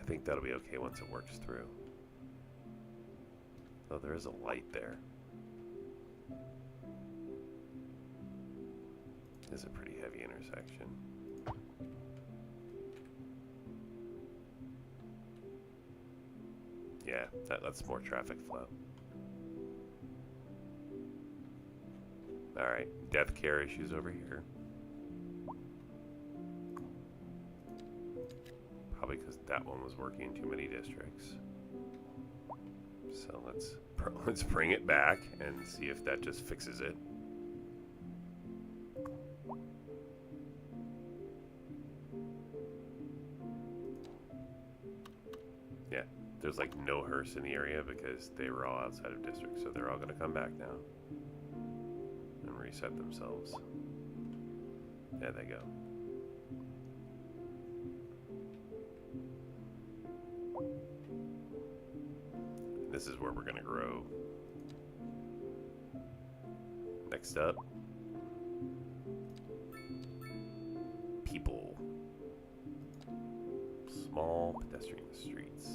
think that'll be okay once it works through. Oh, there is a light there. This is a pretty heavy intersection. Yeah, that's more traffic flow. Alright, death care issues over here. Probably because that one was working in too many districts. So let's bring it back and see if that just fixes it. Yeah, there's like no hearse in the area because they were all outside of district, so they're all going to come back now and reset themselves. There they go. This is where we're going to grow. Next up, people. Small pedestrian streets.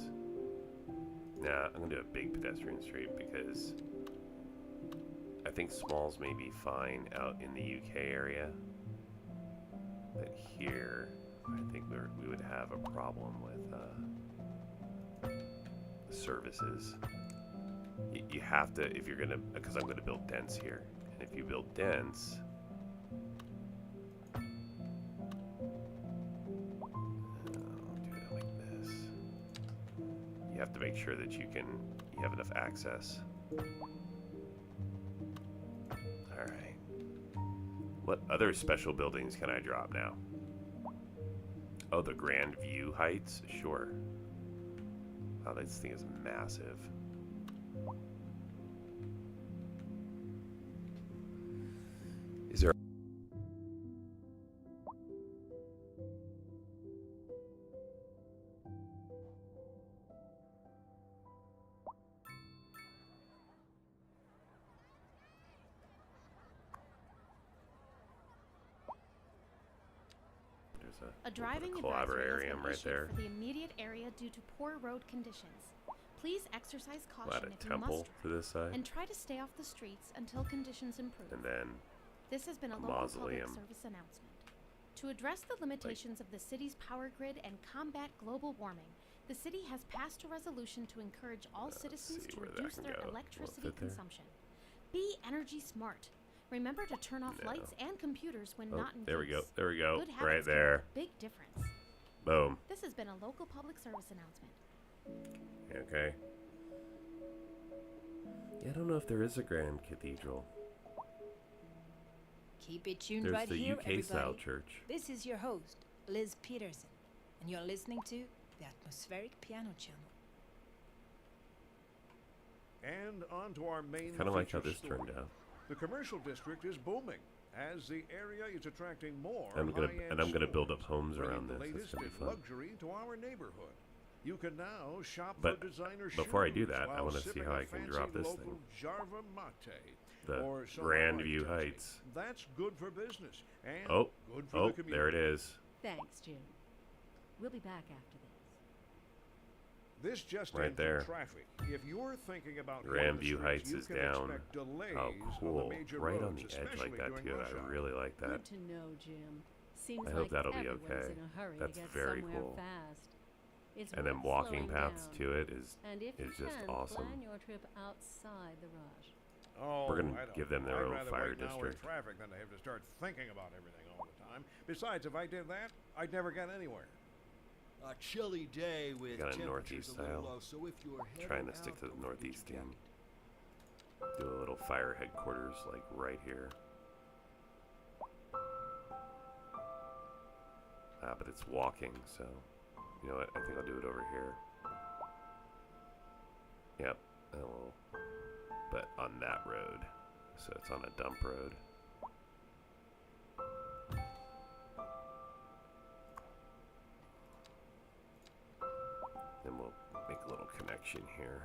Nah, I'm going to do a big pedestrian street because I think smalls may be fine out in the UK area. But here, I think we would have a problem with services. You have to, if you're gonna, because I'm gonna build dense here, and if you build dense, I'll do it like this. You have to make sure that you have enough access. All right. What other special buildings can I drop now? Oh, the Grand View Heights? Sure. Wow, this thing is massive. Is there... A driving advisory has been issued for the immediate area due to poor road conditions. Please exercise caution if you must to this side, and try to stay off the streets until conditions improve. and then This has been a local public service announcement. To address the limitations of the city's power grid and combat global warming, the city has passed a resolution to encourage all citizens to reduce their electricity consumption. Be energy smart. Remember to turn off lights and computers when not in use. There we go. There we go. Good habits Right can there. make a big difference. Boom. This has been a local public service announcement. Okay. Yeah, I don't know if there is a grand cathedral. Keep it tuned There's right the here, UK everybody. style church. This is your host, Liz Peterson, and you're listening to the Atmospheric Piano Channel. And on to our main Kind of like how feature this story. turned out. The commercial district is booming as the area is attracting more I'm gonna build up stores, homes bringing around the this. It's latest gonna be in fun. luxury to our neighborhood. You can now shop But for designer before I do shoes that, I while want to see sipping how a I can fancy drop this local thing. Jarva mate The or some Grand other View tasty. Heights. That's good for business and Oh, good for oh, the community. there it is. Thanks, Jim. We'll be back after this. This just Right in there. for traffic. If you're thinking about Grand hitting the View streets, Heights you is can down. expect delays Oh, on the cool. major Right on roads, the edge like especially that, during too. rush I hour. really like that. Good to know, Jim. Seems I like hope that'll be everyone's okay. in a hurry That's to get very somewhere cool. fast. It's And then worth walking slowing paths down. to it is And if you just can, awesome. plan your trip outside the rush. Oh, We're gonna I don't give them know. their I'd own rather fire wait an hour in district. traffic than to have to start thinking about everything all the time. Besides, if I did that, I'd never get anywhere. A chilly day with Got a temperatures northeast a little style. low, so if you're heading Trying to out, stick to the don't forget northeast your theme. jacket. Do a little fire headquarters like right here. But it's walking, so you know what? I think I'll do it over here. Yep, I will. But on that road, so it's on a dump road. Then we'll make a little connection here.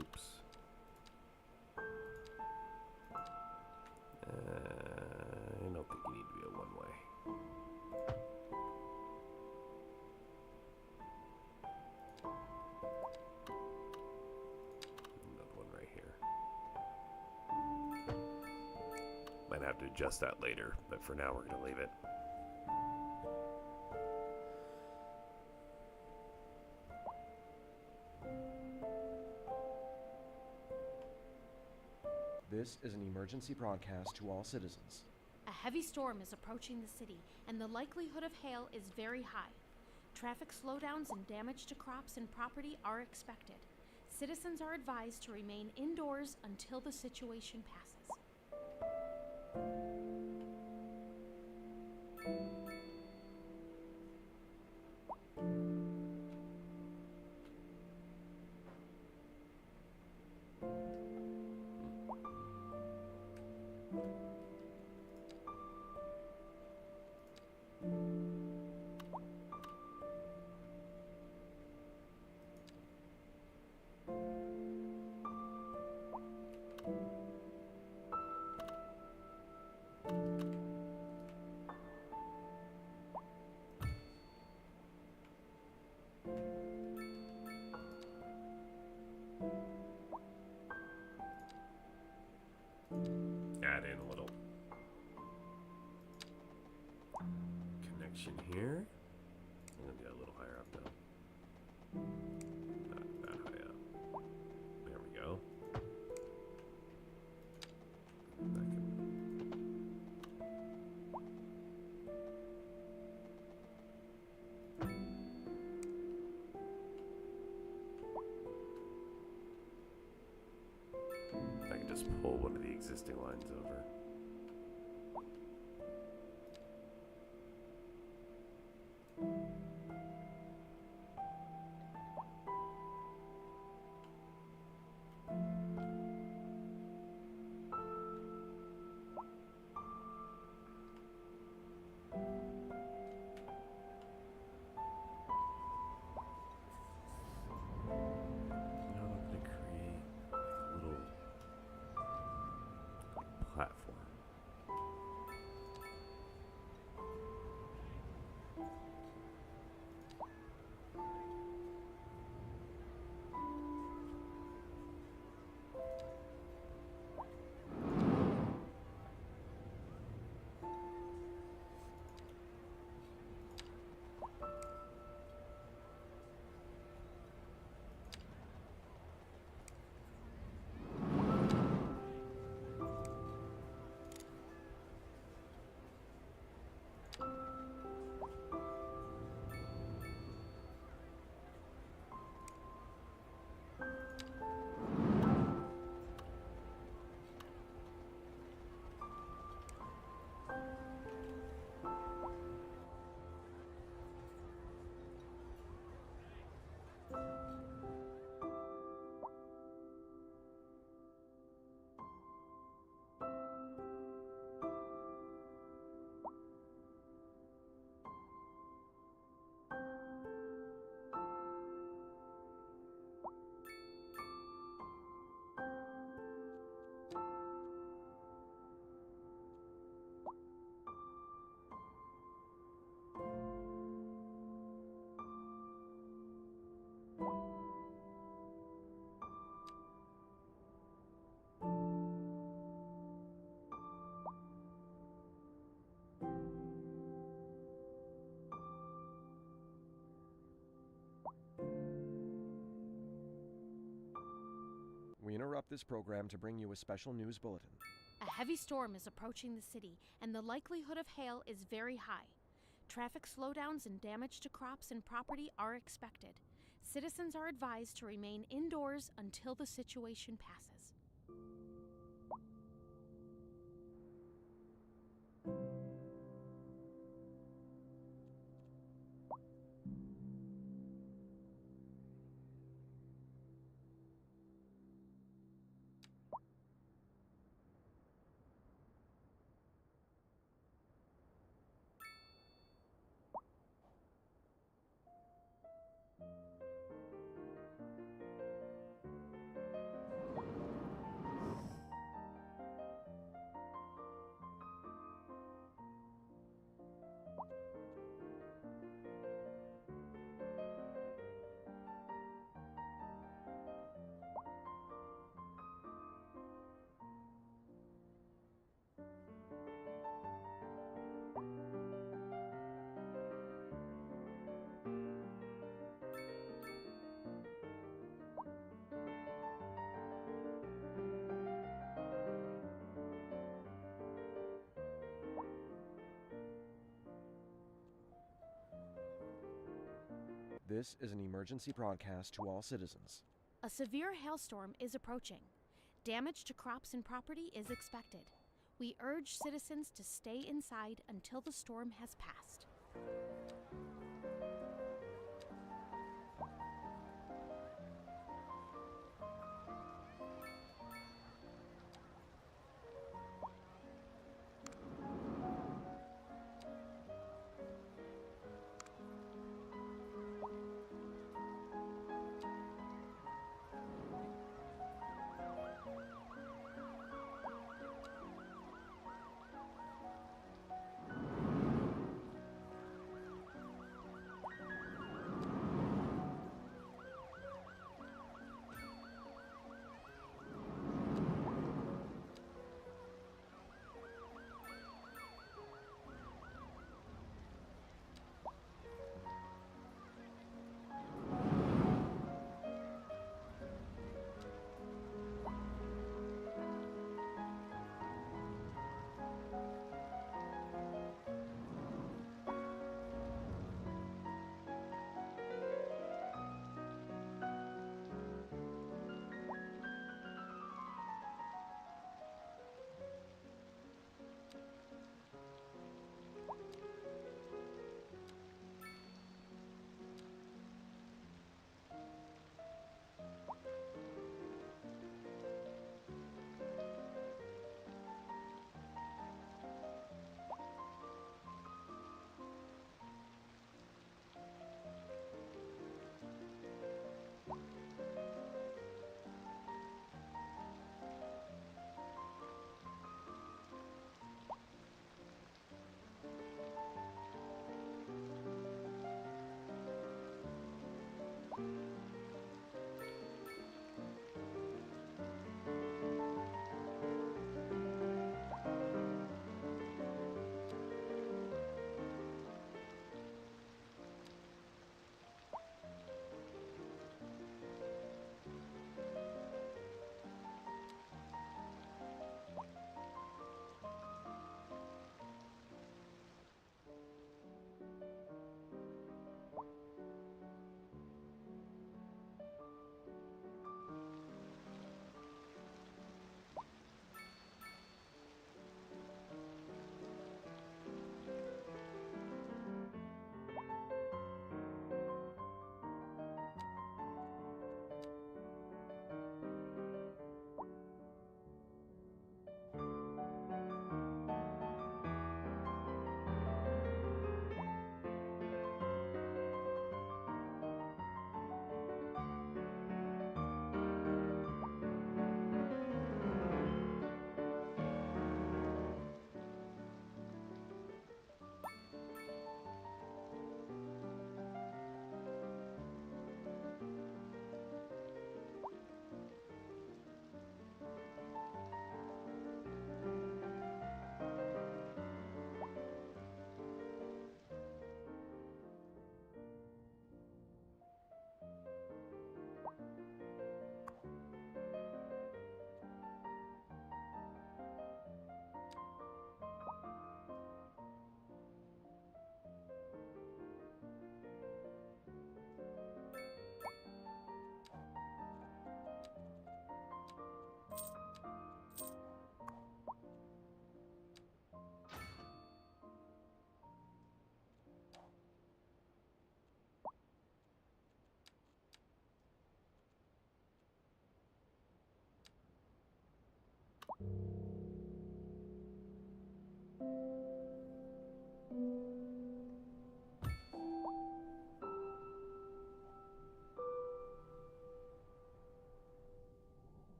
Oops. I don't think you need to be a one-way. to have to adjust that later, but for now we're going to leave it. This is an emergency broadcast to all citizens. A heavy storm is approaching the city, and the likelihood of hail is very high. Traffic slowdowns and damage to crops and property are expected. Citizens are advised to remain indoors until the situation passes. Add in a little connection here. I'm gonna get a little higher up though. Not that high up. There we go. That can... I can just pull one of the existing lines over. Now I'm going to create like a little platform. We interrupt this program to bring you a special news bulletin. A heavy storm is approaching the city, and the likelihood of hail is very high. Traffic slowdowns and damage to crops and property are expected. Citizens are advised to remain indoors until the situation passes. This is an emergency broadcast to all citizens. A severe hailstorm is approaching. Damage to crops and property is expected. We urge citizens to stay inside until the storm has passed.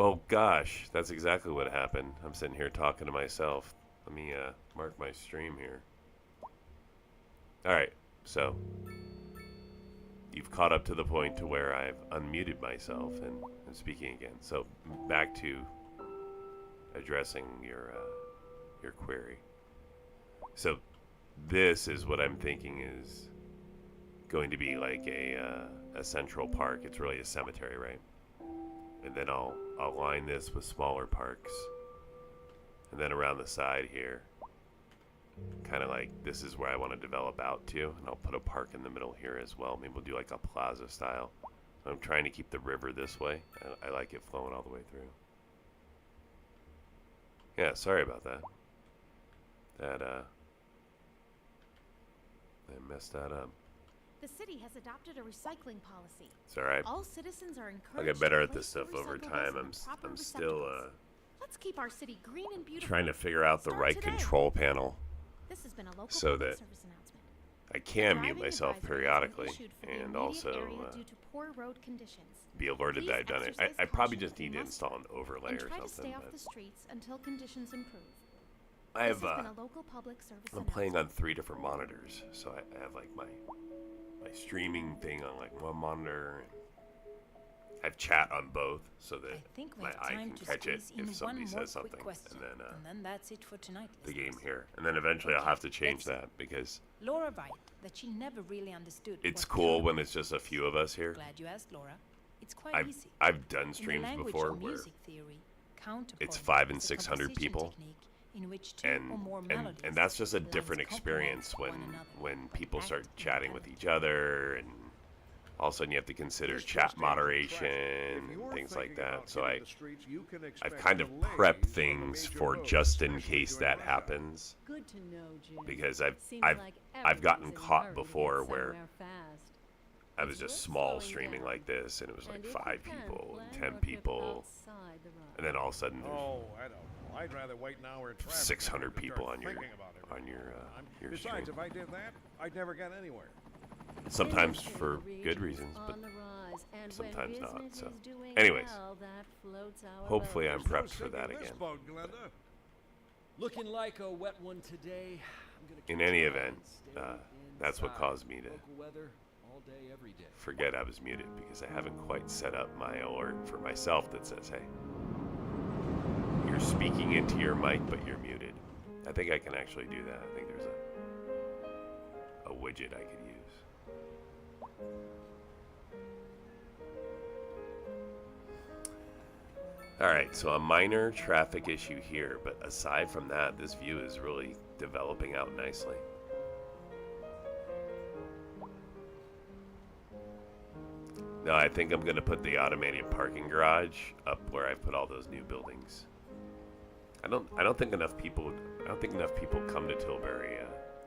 Well, gosh, that's exactly what happened. I'm sitting here talking to myself. Let me mark my stream here. Alright, so you've caught up to the point to where I've unmuted myself and I'm speaking again. So back to addressing your query. So this is what I'm thinking is going to be like a central park. It's really a cemetery, right? And then I'll line this with smaller parks. And then around the side here, kind of like this is where I want to develop out to. And I'll put a park in the middle here as well. Maybe we'll do like a plaza style. I'm trying to keep the river this way. I like it flowing all the way through. Yeah, sorry about that. I messed that up. The city has adopted a recycling policy. It's alright. All citizens are encouraged I'll get better to at this place stuff their over recyclables time. in the proper I'm still receptacles. Let's keep our city green and beautiful. trying to figure out the Start right today. control panel This has been a local so public that service announcement. I can mute Driving myself advisory has been periodically issued for the and immediate also area due to poor road conditions. be alerted Please that I've done it. exercise I probably caution just if you need to must install an overlay and or try to something. stay off But the streets until conditions improve. I have This has been a local public service I'm playing on announcement. 3 different monitors, so I have like my streaming thing on like one monitor. And I have chat on both so that I think we my have eye time can to catch it squeeze in if somebody one more says something, quick question, and then that's it for tonight. the game listeners. here, and then eventually I'll Okay, have to change let's see. that because Laura writes that she never really understood. it's what cool counter when it's just a few of us here. Glad you asked, Laura. It's quite I've easy. I've done In the streams language before of where music theory, counterpoint it's 500 and is a 600 composition people, technique in which two and or more and melodies and that's just a lines different complement experience one when another, but people act start chatting with independently. each other, and all of a sudden you have to consider This chat just ain't moderation traffic. If and you're things like thinking that. about So hitting the streets, you can I've expect kind of delays prepped on the things major for roads, just in especially case during that rush hour. happens, Good to know, Jim. because Seems I've like I've gotten everyone's in a caught hurry to get before where somewhere fast. I was It's just worth small slowing streaming down. like this, and it was like And if you 5 can, people, plan 10 your trip people, outside the ride. and then all of a sudden there's Oh, I don't know. I'd rather wait an hour in traffic 600 than to people start on your thinking about it. your Besides, stream. if I did that, I'd never get anywhere. Sometimes Industry for in the good region reasons, is but on the rise, and when sometimes not, business so. is doing Anyways, well, that floats our hopefully boat. I'm There's no prepped for that sinking this again. boat, Glenda. Looking like a wet one today. I'm gonna In keep any an eye event, and stay that's what inside. caused me to Local weather all day, every day. forget I was muted because I haven't quite set up my alert for myself that says, hey, you're speaking into your mic, but you're muted. I think I can actually do that. I think there's a widget I could use. Alright, so a minor traffic issue here, but aside from that, this view is really developing out nicely. No, I think I'm going to put the automated parking garage up where I put all those new buildings. I don't think enough people come to Tilbury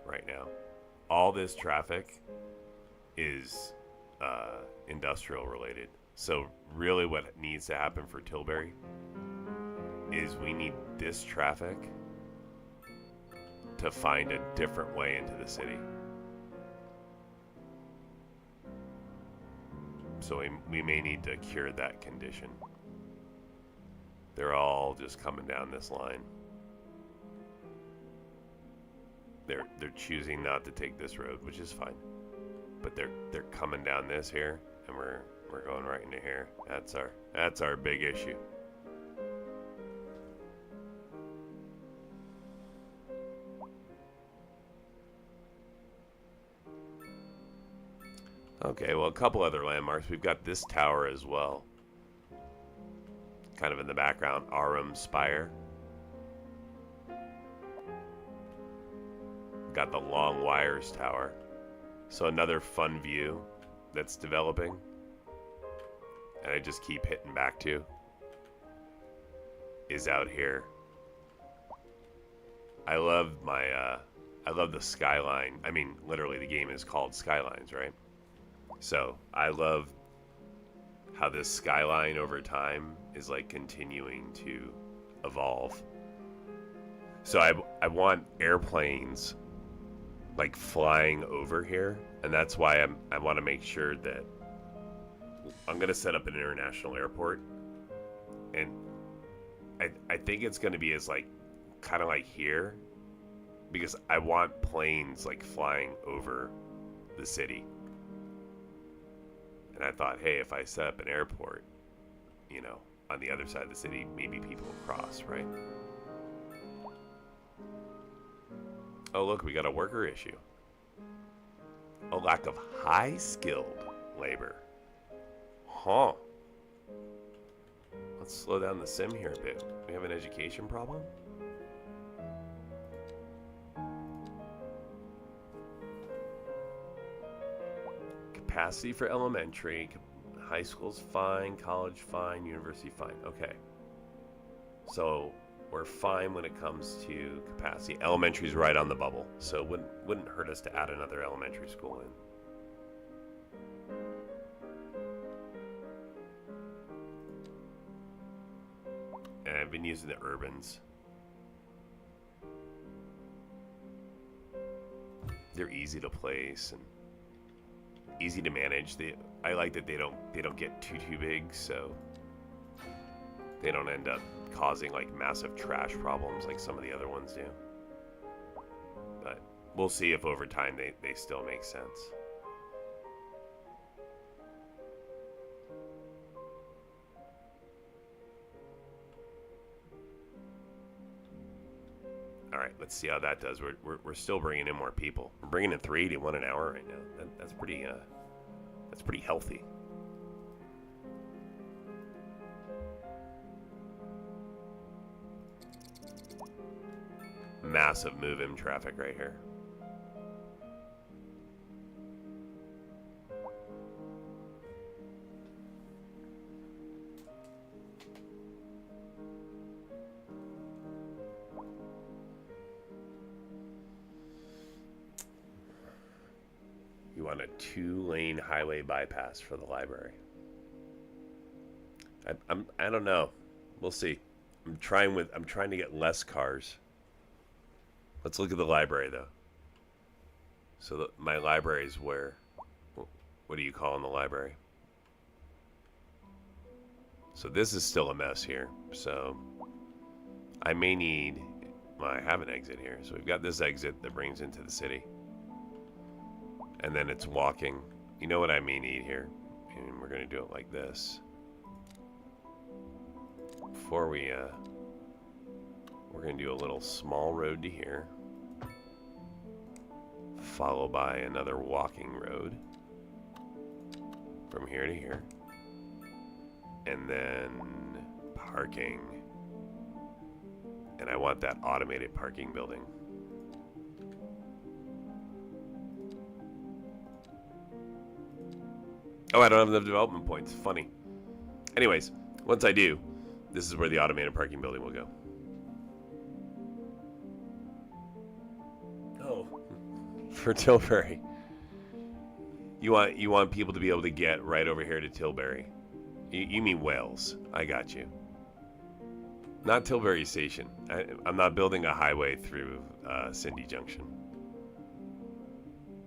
right now. All this traffic is industrial related. So really what needs to happen for Tilbury is we need this traffic to find a different way into the city. So we may need to cure that condition. They're all just coming down this line. They're choosing not to take this road, which is fine. But they're coming down this here, and we're going right into here. That's our big issue. Okay, well, a couple other landmarks. We've got this tower as well. Kind of in the background, Arum Spire. Got the Long Wires Tower. So another fun view that's developing. And I just keep hitting back to is out here. I love the skyline. I mean, literally the game is called Skylines, right? So I love how this skyline over time is like continuing to evolve. So I want airplanes like flying over here, and that's why I want to make sure that I'm gonna set up an international airport, and I think it's going to be as like kind of like here, because I want planes like flying over the city. And I thought, hey, if I set up an airport, you know, on the other side of the city, maybe people will cross, right? Oh, look, we got a worker issue. A lack of high-skilled labor. Huh. Let's slow down the sim here a bit. We have an education problem? Capacity for elementary. High school's fine. College fine. University fine. Okay. So we're fine when it comes to capacity. Elementary's right on the bubble, so it wouldn't hurt us to add another elementary school in. And I've been using the urbans. They're easy to place and easy to manage. I like that they don't get too big, so they don't end up causing like massive trash problems like some of the other ones do. But we'll see if over time they still make sense. All right, let's see how that does. We're still bringing in more people. We're bringing in 381 an hour right now. That's pretty healthy. Massive move-in traffic right here. You want a 2-lane highway bypass for the library. I don't know. We'll see. I'm trying to get less cars. Let's look at the library, though. So my library is where? What do you call in the library? So this is still a mess here. So I may need... Well, I have an exit here. So we've got this exit that brings into the city. And then it's walking. You know what I may need here? And we're going to do it like this. Before we're going to do a little small road to here. Followed by another walking road from here to here, and then parking, and I want that automated parking building. Oh, I don't have the development points. Funny. Anyways, once I do, this is where the automated parking building will go. For Tilbury. You want people to be able to get right over here to Tilbury. You mean Wales. I got you. Not Tilbury Station. I'm not building a highway through Cindy Junction.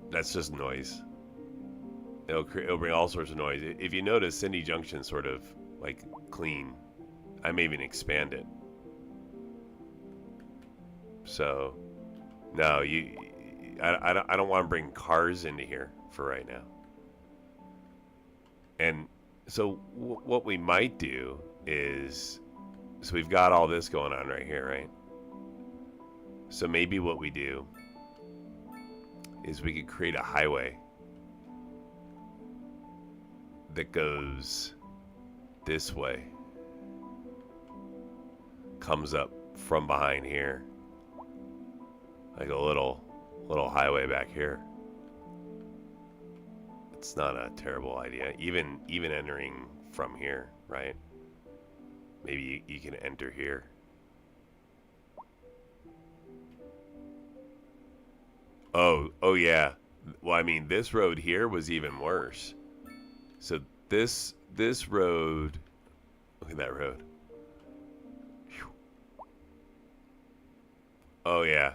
That's just noise. It'll bring all sorts of noise. If you notice, Cindy Junction's sort of like clean. I may even expand it. So, no, I don't want to bring cars into here for right now. And so what we might do is, so we've got all this going on right here, right? So maybe what we do is we could create a highway that goes this way, comes up from behind here, like a little highway back here. It's not a terrible idea. Even entering from here, right? Maybe you can enter here. Oh yeah. Well, I mean, this road here was even worse. So this road, look at that road. Whew. Oh yeah.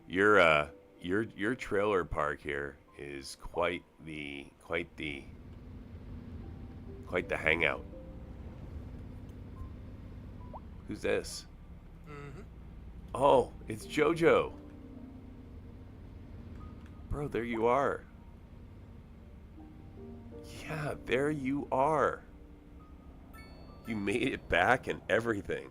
Your trailer park here is quite the hangout. Who's this? Oh, it's JoJo. Bro, there you are. Yeah, there you are. You made it back and everything.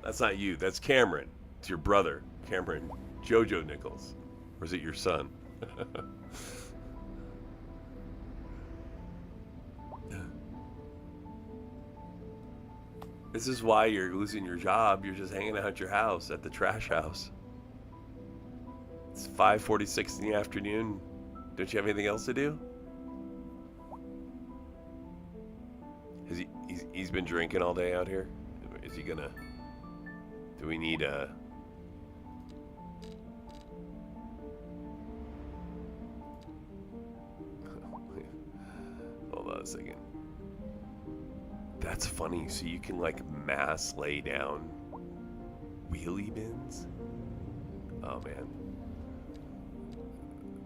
That's not you. That's Cameron. It's your brother, Cameron JoJo Nichols. Or is it your son? This is why you're losing your job. You're just hanging out at your house, at the trash house. It's 5:46 in the afternoon. Don't you have anything else to do? He's been drinking all day out here? Is he gonna... Do we need a... Hold on a second. That's funny. So you can like mass lay down wheelie bins? Oh man.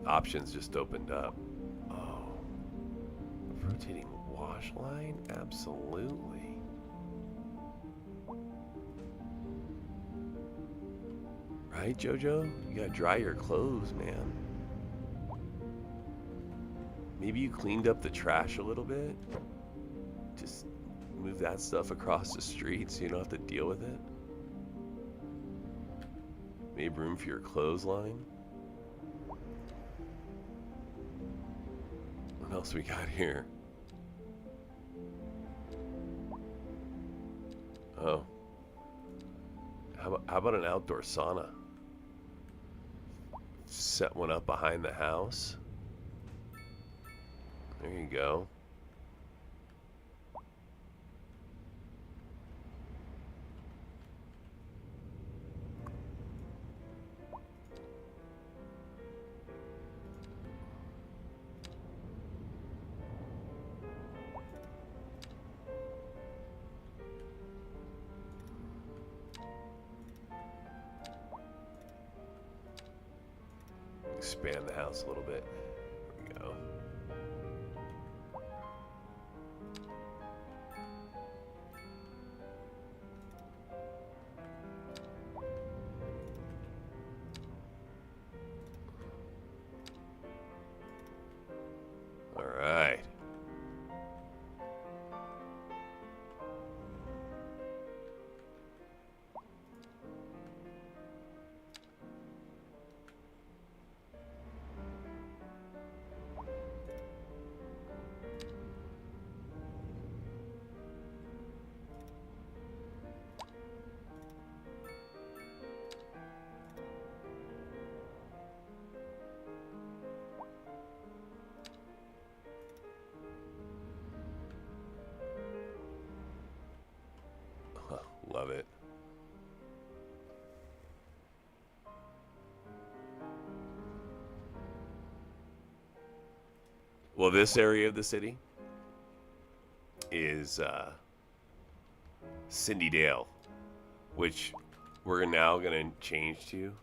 Options just opened up. Oh. Rotating wash line? Absolutely. Right, JoJo? You gotta dry your clothes, man. Maybe you cleaned up the trash a little bit? Just move that stuff across the street so you don't have to deal with it? Made room for your clothesline? What else we got here? Oh. How about an outdoor sauna? Set one up behind the house. There you go. Expand the house a little bit. There we go. All right. Love it. Well, this area of the city is Cindy Dale, which we're now going to change to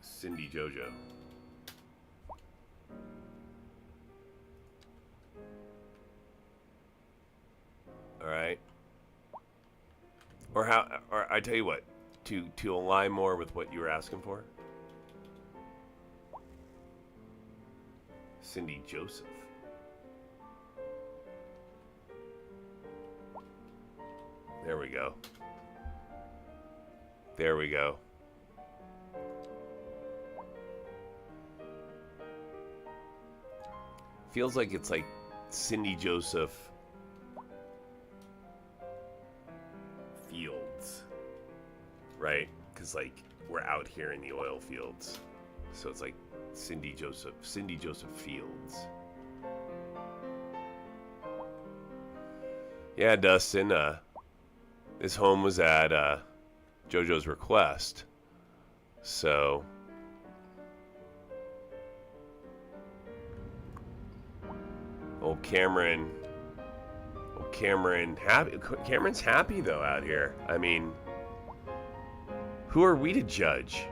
Cindy JoJo. All right. Or I tell you what, to align more with what you were asking for. Cindy Joseph. There we go. There we go. Feels like it's like Cindy Joseph Fields, right? Because like we're out here in the oil fields, so it's like Cindy Joseph Fields. Yeah, Dustin. This home was at JoJo's request, so. Old Cameron. Cameron's happy though out here. I mean, who are we to judge?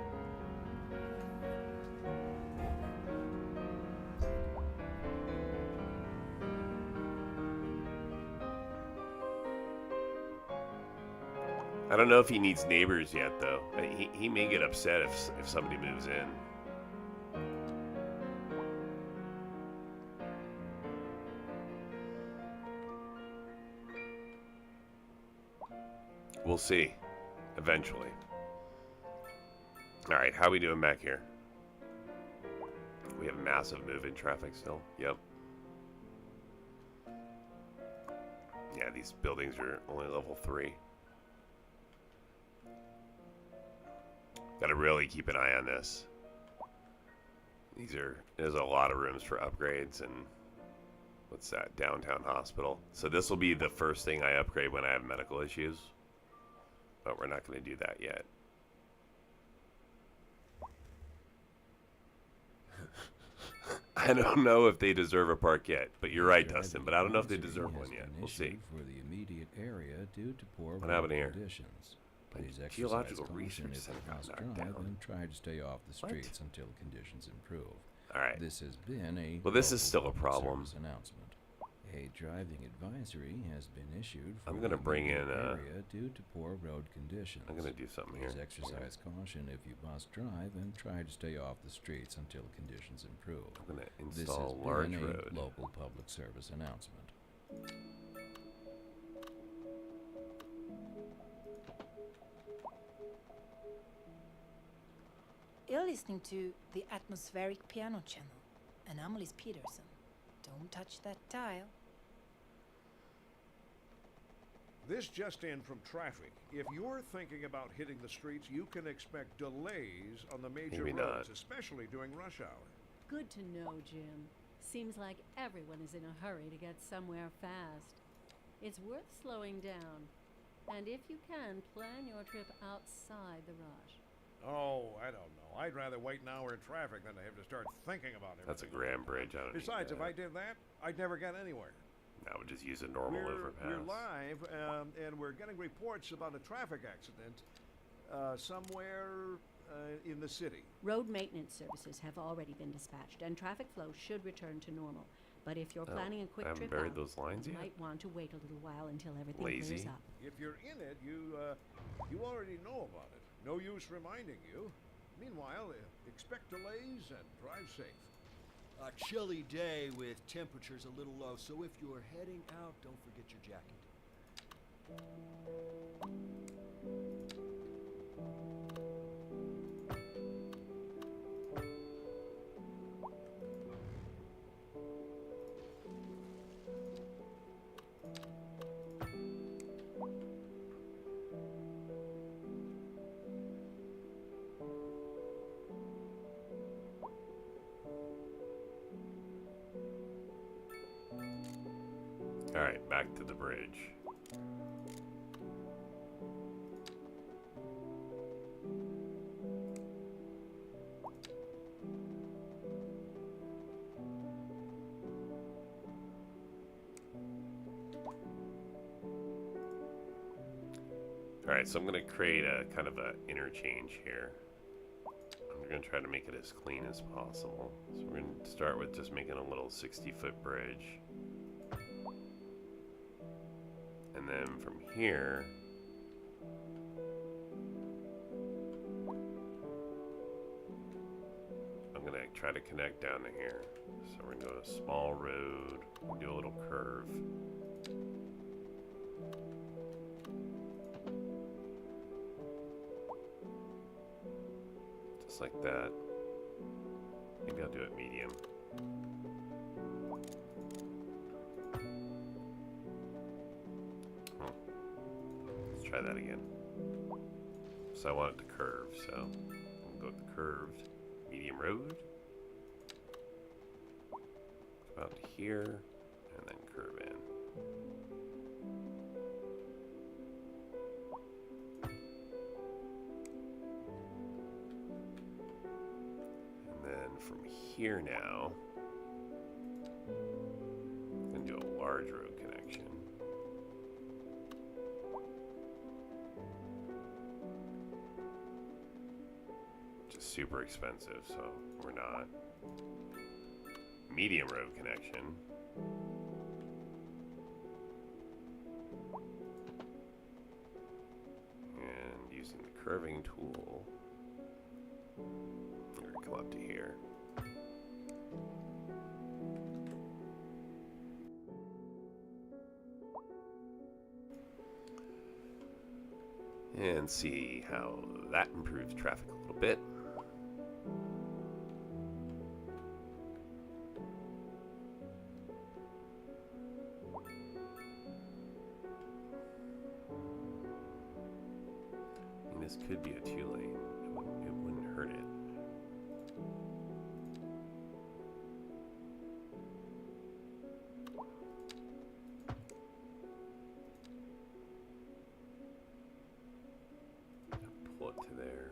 I don't know if he needs neighbors yet, though. He may get upset if somebody moves in. We'll see. Eventually. Alright, how are we doing back here? We have massive move-in traffic still. Yep. Yeah, these buildings are only level 3. Gotta really keep an eye on this. There's a lot of rooms for upgrades, and what's that? Downtown hospital. So this will be the first thing I upgrade when I have medical issues. But we're not going to do that yet. I don't know if they deserve a park yet, but you're right, Dustin. But I don't know if they deserve one yet. We'll see. For the immediate area due to poor What happened here? conditions. Please exercise Geological caution research if center you got must knocked drive down. and try to stay off the What? streets until conditions improve. All right. This has been a Well, this is local still a public problem. service announcement. A driving advisory has been issued for I'm gonna the bring in, immediate area due to poor road conditions. I'm going to do something here. Please exercise caution if you must drive and try to stay off the streets until conditions improve. I'm going to This install has large been a road. local public service announcement. You're listening to the Atmospheric Piano Channel, and I'm Liz Peterson. Don't touch that dial. This just in from traffic. If you're thinking about hitting the streets, you can expect delays on the major Maybe roads, not. especially during rush hour. Good to know, Jim. Seems like everyone is in a hurry to get somewhere fast. It's worth slowing down. And if you can, plan your trip outside the rush. Oh, I don't know. I'd rather wait an hour in traffic than to have to start thinking about it. That's a grand bridge. I don't need Besides, if that. I did that, I'd never get anywhere. I would just use a normal overpass. We're live, and we're getting reports about a traffic accident somewhere in the city. Road maintenance services have already been dispatched, and traffic flow should return to normal. But if you're planning a I quick haven't trip buried out, those lines you yet. might want to wait a little while until everything Lazy. clears up. If you're in it, you already know about it. No use reminding you. Meanwhile, expect delays and drive safe. A chilly day with temperatures a little low, so if you're heading out, don't forget your jacket. All right, back to the bridge. All right, so I'm going to create a kind of a interchange here. I'm going to try to make it as clean as possible. So we're going to start with just making a little 60-foot bridge. And then from here, I'm going to try to connect down to here. So we're going to go a small road, we'll do a little curve. Just like that. Maybe I'll do it medium. Let's try that again. So I want it to curve, so we'll go with the curved medium road. About to here, and then curve in. And then from here now, I'm going to do a large road connection. Which is super expensive, so we're not. Medium road connection. curving tool. We're gonna come up to here. And see how that improves traffic a little bit. And this could be a 2-lane. It wouldn't hurt it. Pull it to there.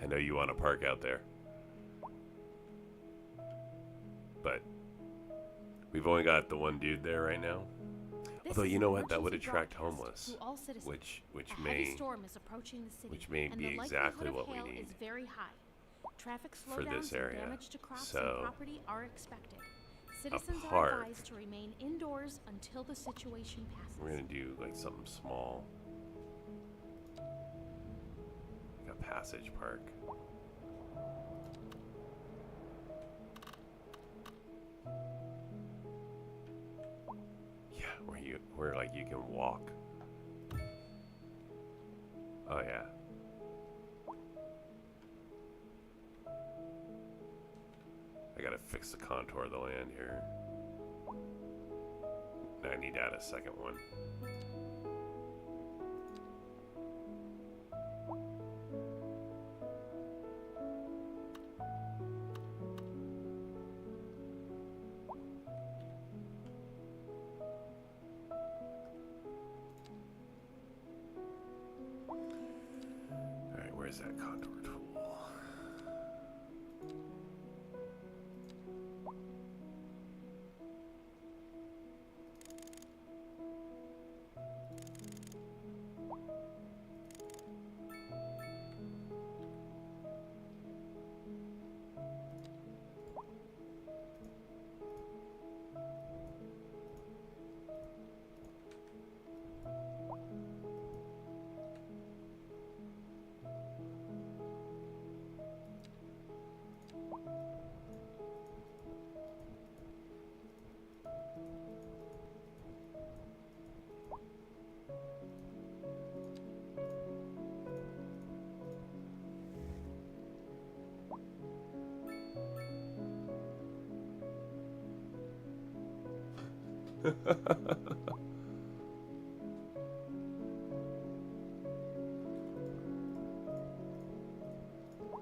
I know you want to park out there, but we've only got the one dude there right now. Although you know what, that would attract homeless, which may be exactly what we need for this area. So Citizens a are park. advised to remain indoors until the situation passes. We're gonna do like something small, like a passage park. Yeah, where like you can walk. Oh yeah. I gotta fix the contour of the land here. I need to add a second one. Alright, where's that contour tool?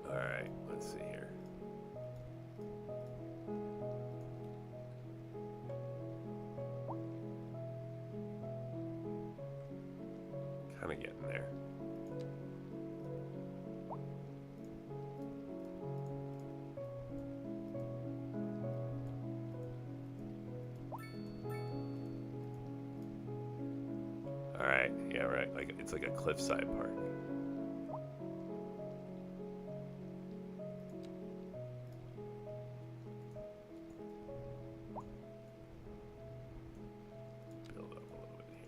Alright, let's see here. Kind of getting there. All right. Yeah, right. Like it's like a cliffside park. Build up a little bit here.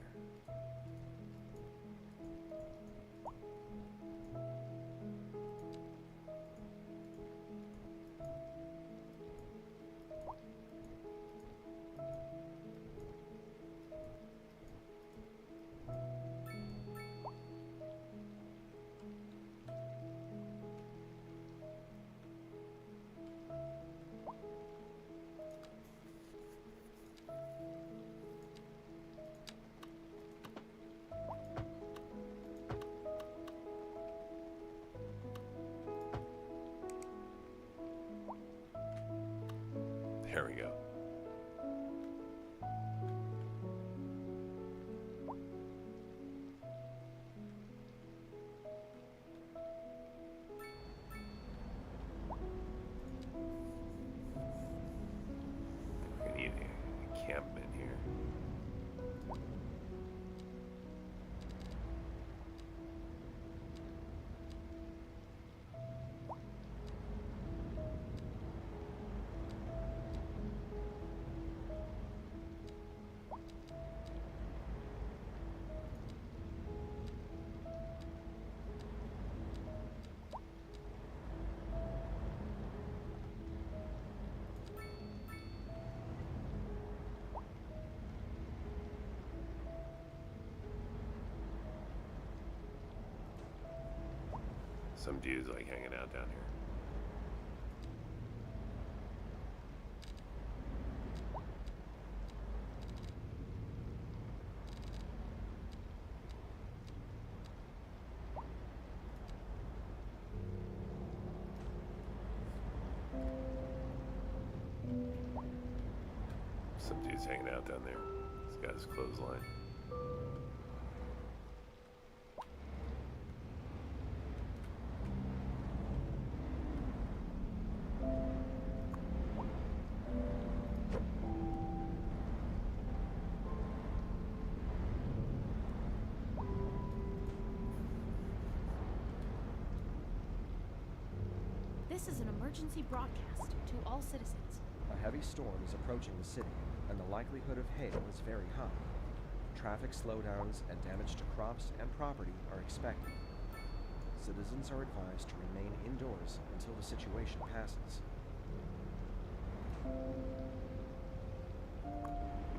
There we go. We're gonna need a encampment here. Some dudes like hanging out down here. Some dudes hanging out down there. This guy's clothesline. This is an emergency broadcast to all citizens. A heavy storm is approaching the city, and the likelihood of hail is very high. Traffic slowdowns and damage to crops and property are expected. Citizens are advised to remain indoors until the situation passes.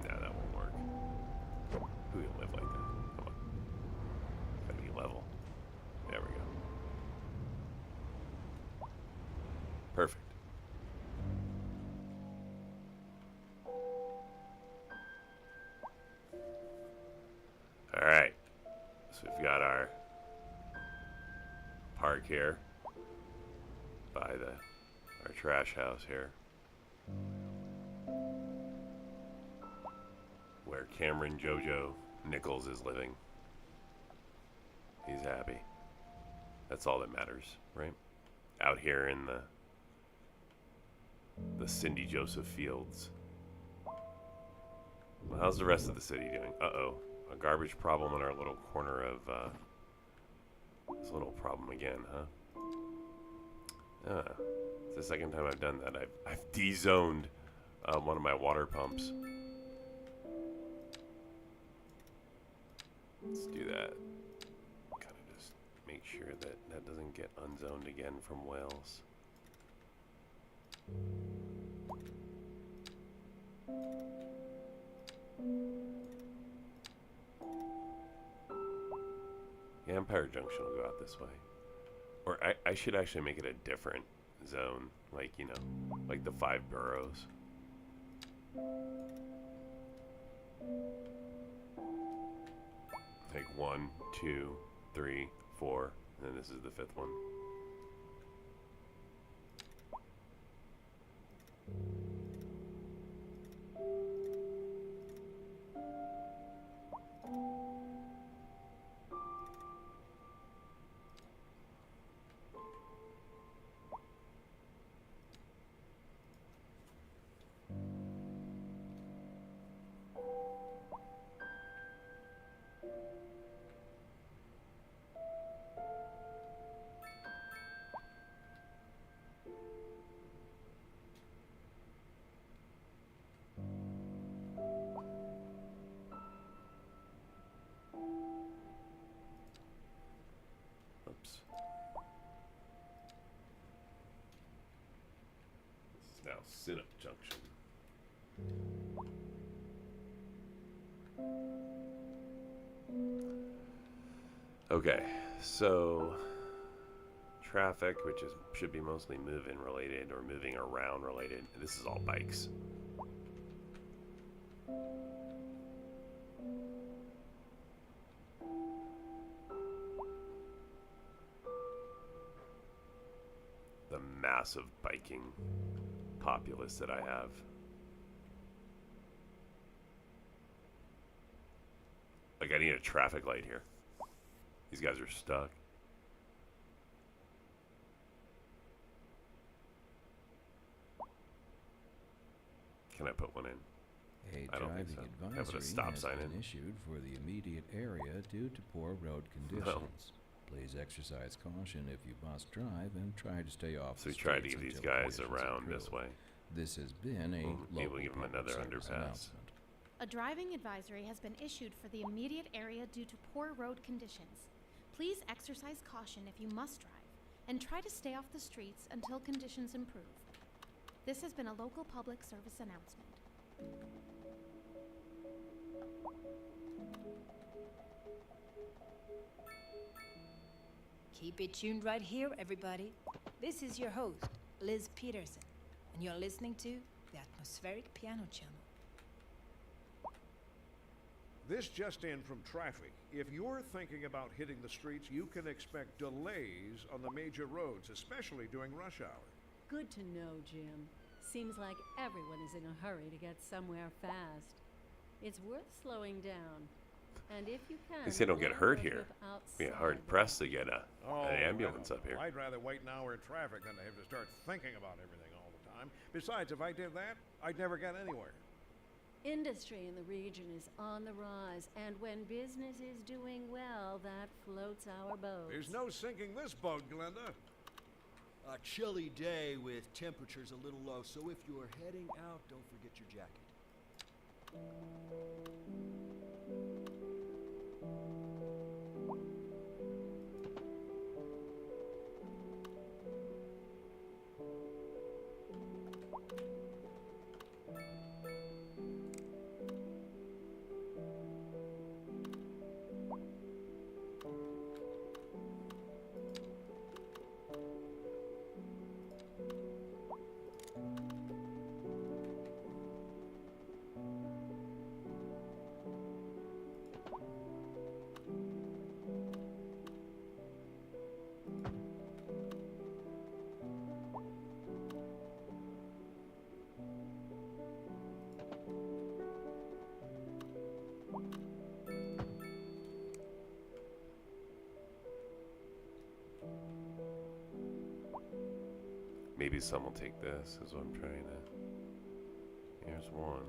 No, that won't work. Who can live like that? Come on. It's gotta be level. There we go. Perfect. All right. So we've got our park here by our trash house here, where Cameron Jojo Nichols is living. He's happy. That's all that matters, right? Out here in the Cindy Joseph Fields. Well, how's the rest of the city doing? Uh-oh. A garbage problem in our little corner of, this little problem again, huh? It's the second time I've done that. I've de-zoned one of my water pumps. Let's do that. Kind of just make sure that that doesn't get unzoned again from Wales. Yeah, Empire Junction will go out this way. Or I should actually make it a different zone. Like, you know, like the 5 boroughs. Like 1, 2, 3, 4, and then this is the 5th one. now Cinnamon Junction. Okay, so traffic, which should be mostly moving related or moving around related. This is all bikes. The massive biking populace that I have. Like, I need a traffic light here. These guys are stuck. Can I put one in? A I don't think driving so. Can I put a advisory stop has sign been in? issued for the immediate area due to poor road conditions. Please exercise caution if you must drive and try to stay off So the we tried to streets get these until guys conditions around this improve. way. This has been a Maybe local we'll give them public another service underpass. announcement. A driving advisory has been issued for the immediate area due to poor road conditions. Please exercise caution if you must drive, and try to stay off the streets until conditions improve. This has been a local public service announcement. Keep it tuned right here, everybody. This is your host, Liz Peterson, and you're listening to the Atmospheric Piano Channel. This just in from traffic. If you're thinking about hitting the streets, you can expect delays on the major roads, especially during rush hour. Good to know, Jim. Seems like everyone is in a hurry to get somewhere fast. It's worth slowing down. And if you can, At least they don't get plan hurt your here. trip Be outside hard the pressed to box. get Oh, an ambulance well, up here. I'd rather wait an hour in traffic than to have to start thinking about everything all the time. Besides, if I did that, I'd never get anywhere. Industry in the region is on the rise, and when business is doing well, that floats our boats. There's no sinking this boat, Glenda. A chilly day with temperatures a little low, so if you're heading out, don't forget your jacket. Maybe some will take this, is what I'm trying to. Here's one.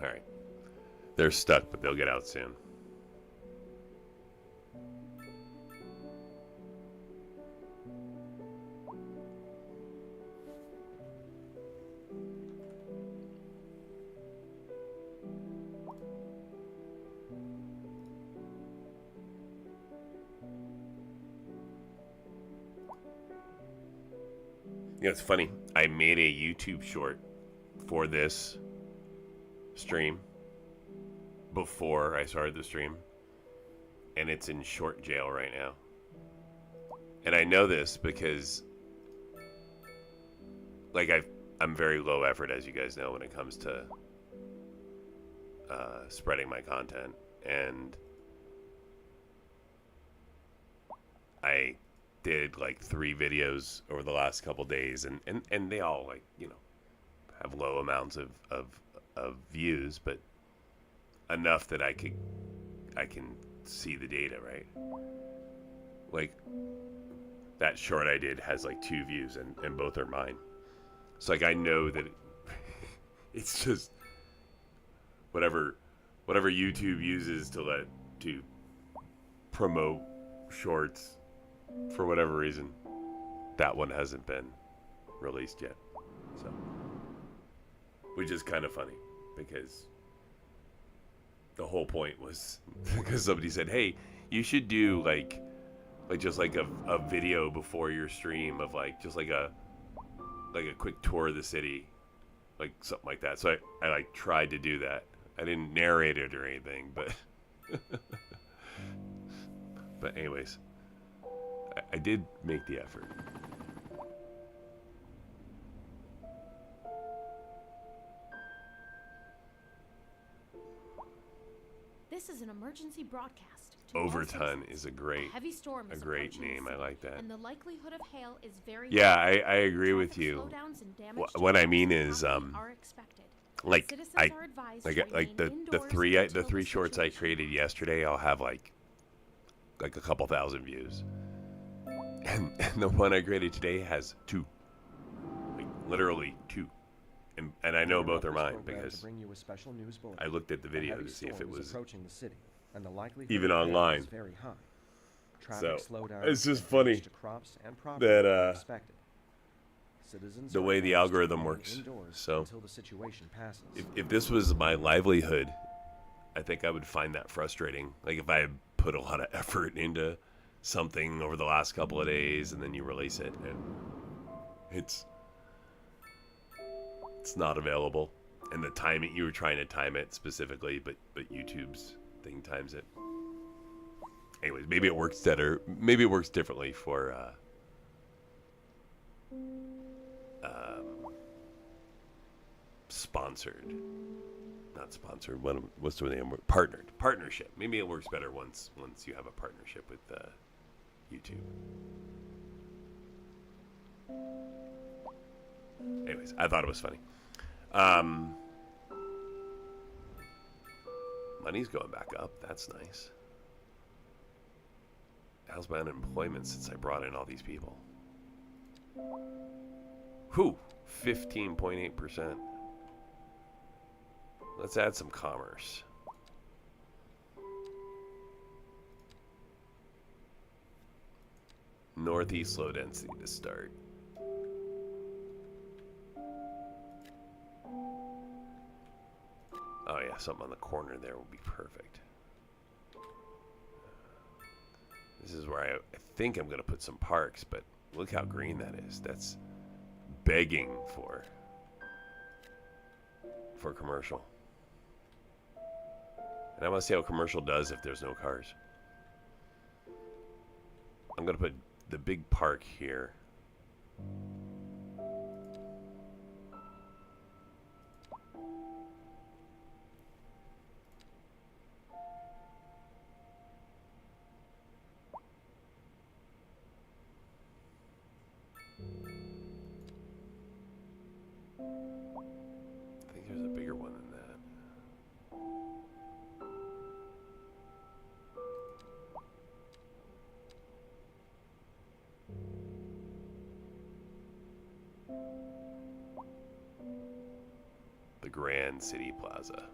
Alright. They're stuck, but they'll get out soon. You know, it's funny. I made a YouTube short for this stream before I started the stream, and it's in short jail right now. And I know this because, like, I'm very low effort, as you guys know, when it comes to spreading my content, and I did like 3 videos over the last couple days, and they all, like, you know, have low amounts of views, but enough that I can see the data, right? Like, that short I did has like 2 views, and both are mine. So, like, I know that it's just whatever YouTube uses to promote shorts, for whatever reason, that one hasn't been released yet. So, which is kind of funny, because the whole point was because somebody said, hey, you should do like just like a video before your stream of like just like a quick tour of the city, like something like that. So I like tried to do that. I didn't narrate it or anything, but but anyways, I did make the effort. This is an emergency broadcast. To all Overton citizens. is a great Heavy storm is great approaching the name. I city, like that. And the likelihood of hail is very Yeah, high. I agree with Traffic you. slowdowns and damage to What I homes mean and is, property are expected. like Citizens I are advised like to like remain the indoors three until shorts I situation created passes. yesterday. I'll have like a couple thousand views, and the one I created today has 2, like literally 2, and I know both are mine because I looked at the video to see if it was approaching the city, and the likelihood even of hail online. is very high. So, Traffic slowdowns it's just and funny damage to crops and property that, are expected. Citizens the are way the advised to algorithm remain works. indoors So, until the situation passes. if this was my livelihood, I think I would find that frustrating. Like if I had put a lot of effort into something over the last couple of days, and then you release it, and it's not available, and the timing, you were trying to time it specifically, but YouTube's thing times it. Anyways, maybe it works better. Maybe it works differently for sponsored, not sponsored. What's the name? Partnership. Maybe it works better once you have a partnership with YouTube. Anyways, I thought it was funny. Money's going back up. That's nice. How's my unemployment since I brought in all these people? Whew, 15.8%. Let's add some commerce. Northeast low density to start. Oh yeah, something on the corner there will be perfect. This is where I think I'm going to put some parks, but look how green that is. That's begging for commercial. And I want to see how commercial does if there's no cars. I'm going to put the big park here. I think there's a bigger one than that. The Grand City Plaza.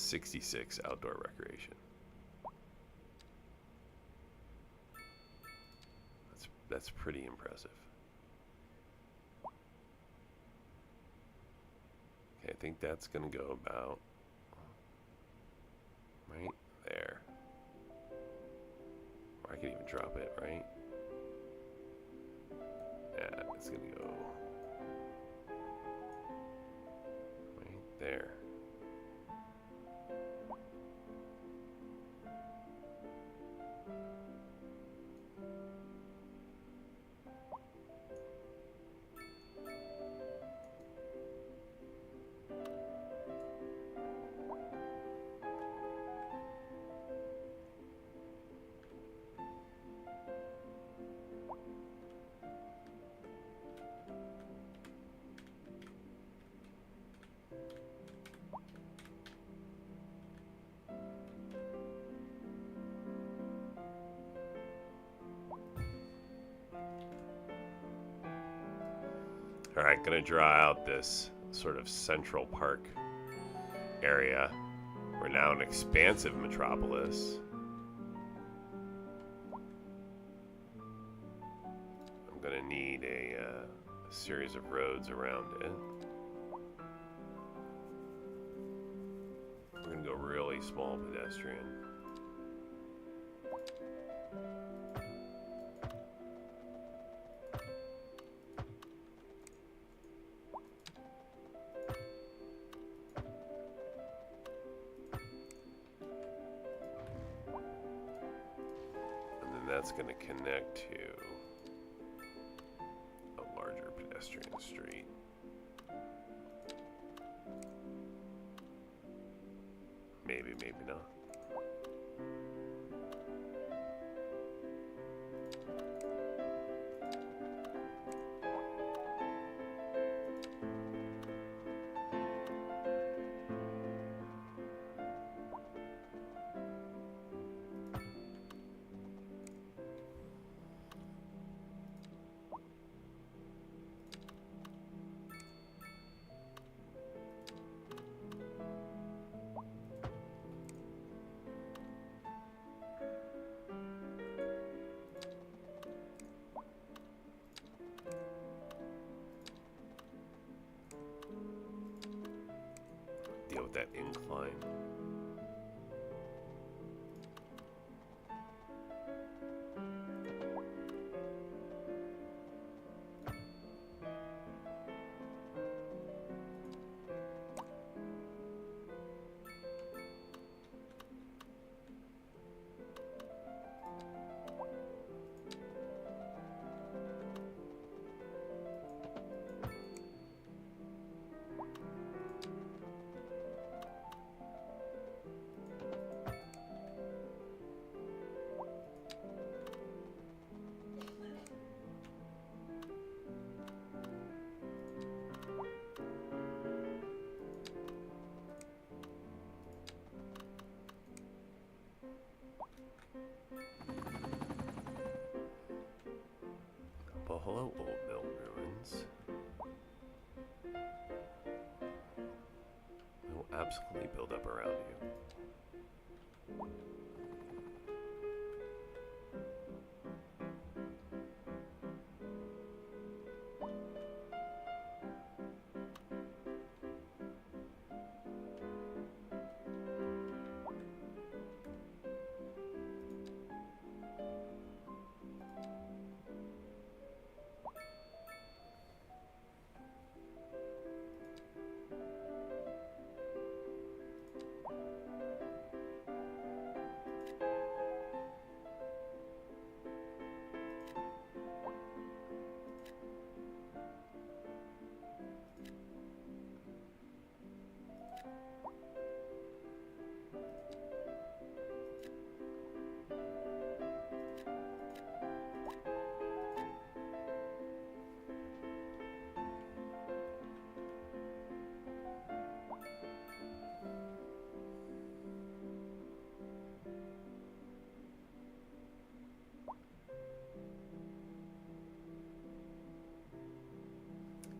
66 outdoor recreation. That's pretty impressive. Okay, I think that's gonna go about right there. Or I could even drop it, right? Yeah, it's gonna go right there. Alright, gonna draw out this sort of central park area. We're now an expansive metropolis. I'm gonna need a series of roads around it. We're gonna go really small pedestrian. That's going to connect to a larger pedestrian street. Maybe, maybe not. Deal with that incline. Well, hello, old mill ruins. We will absolutely build up around you.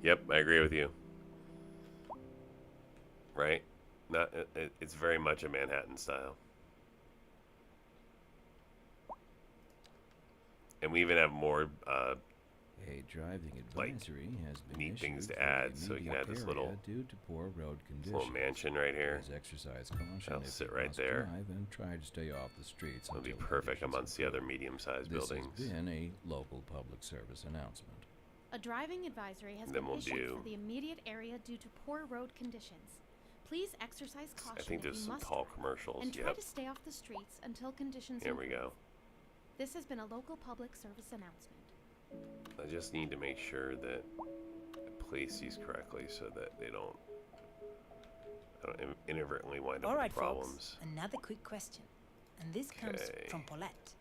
Yep, I agree with you. Right? Not. It's very much a Manhattan style. And we even have more A driving like, advisory has been neat issued things to for add, the so you can immediate have this area little due to poor road conditions. little mansion right here. Please exercise caution That'll if sit you right must there. drive and try to stay off the streets. It'll be until perfect conditions amongst the other improve. medium-sized This buildings. has been a local public service announcement. A driving advisory has Then been we'll issued do- for the immediate area due to poor road conditions. Please exercise caution I think if there's you some must tall drive, commercials. and try Yep. to stay off the streets until conditions Here we improve. go. This has been a local public service announcement. I just need to make sure that I place these correctly so that I don't inadvertently wind up All with right, problems. folks. Another quick question, and this comes Okay. from Paulette,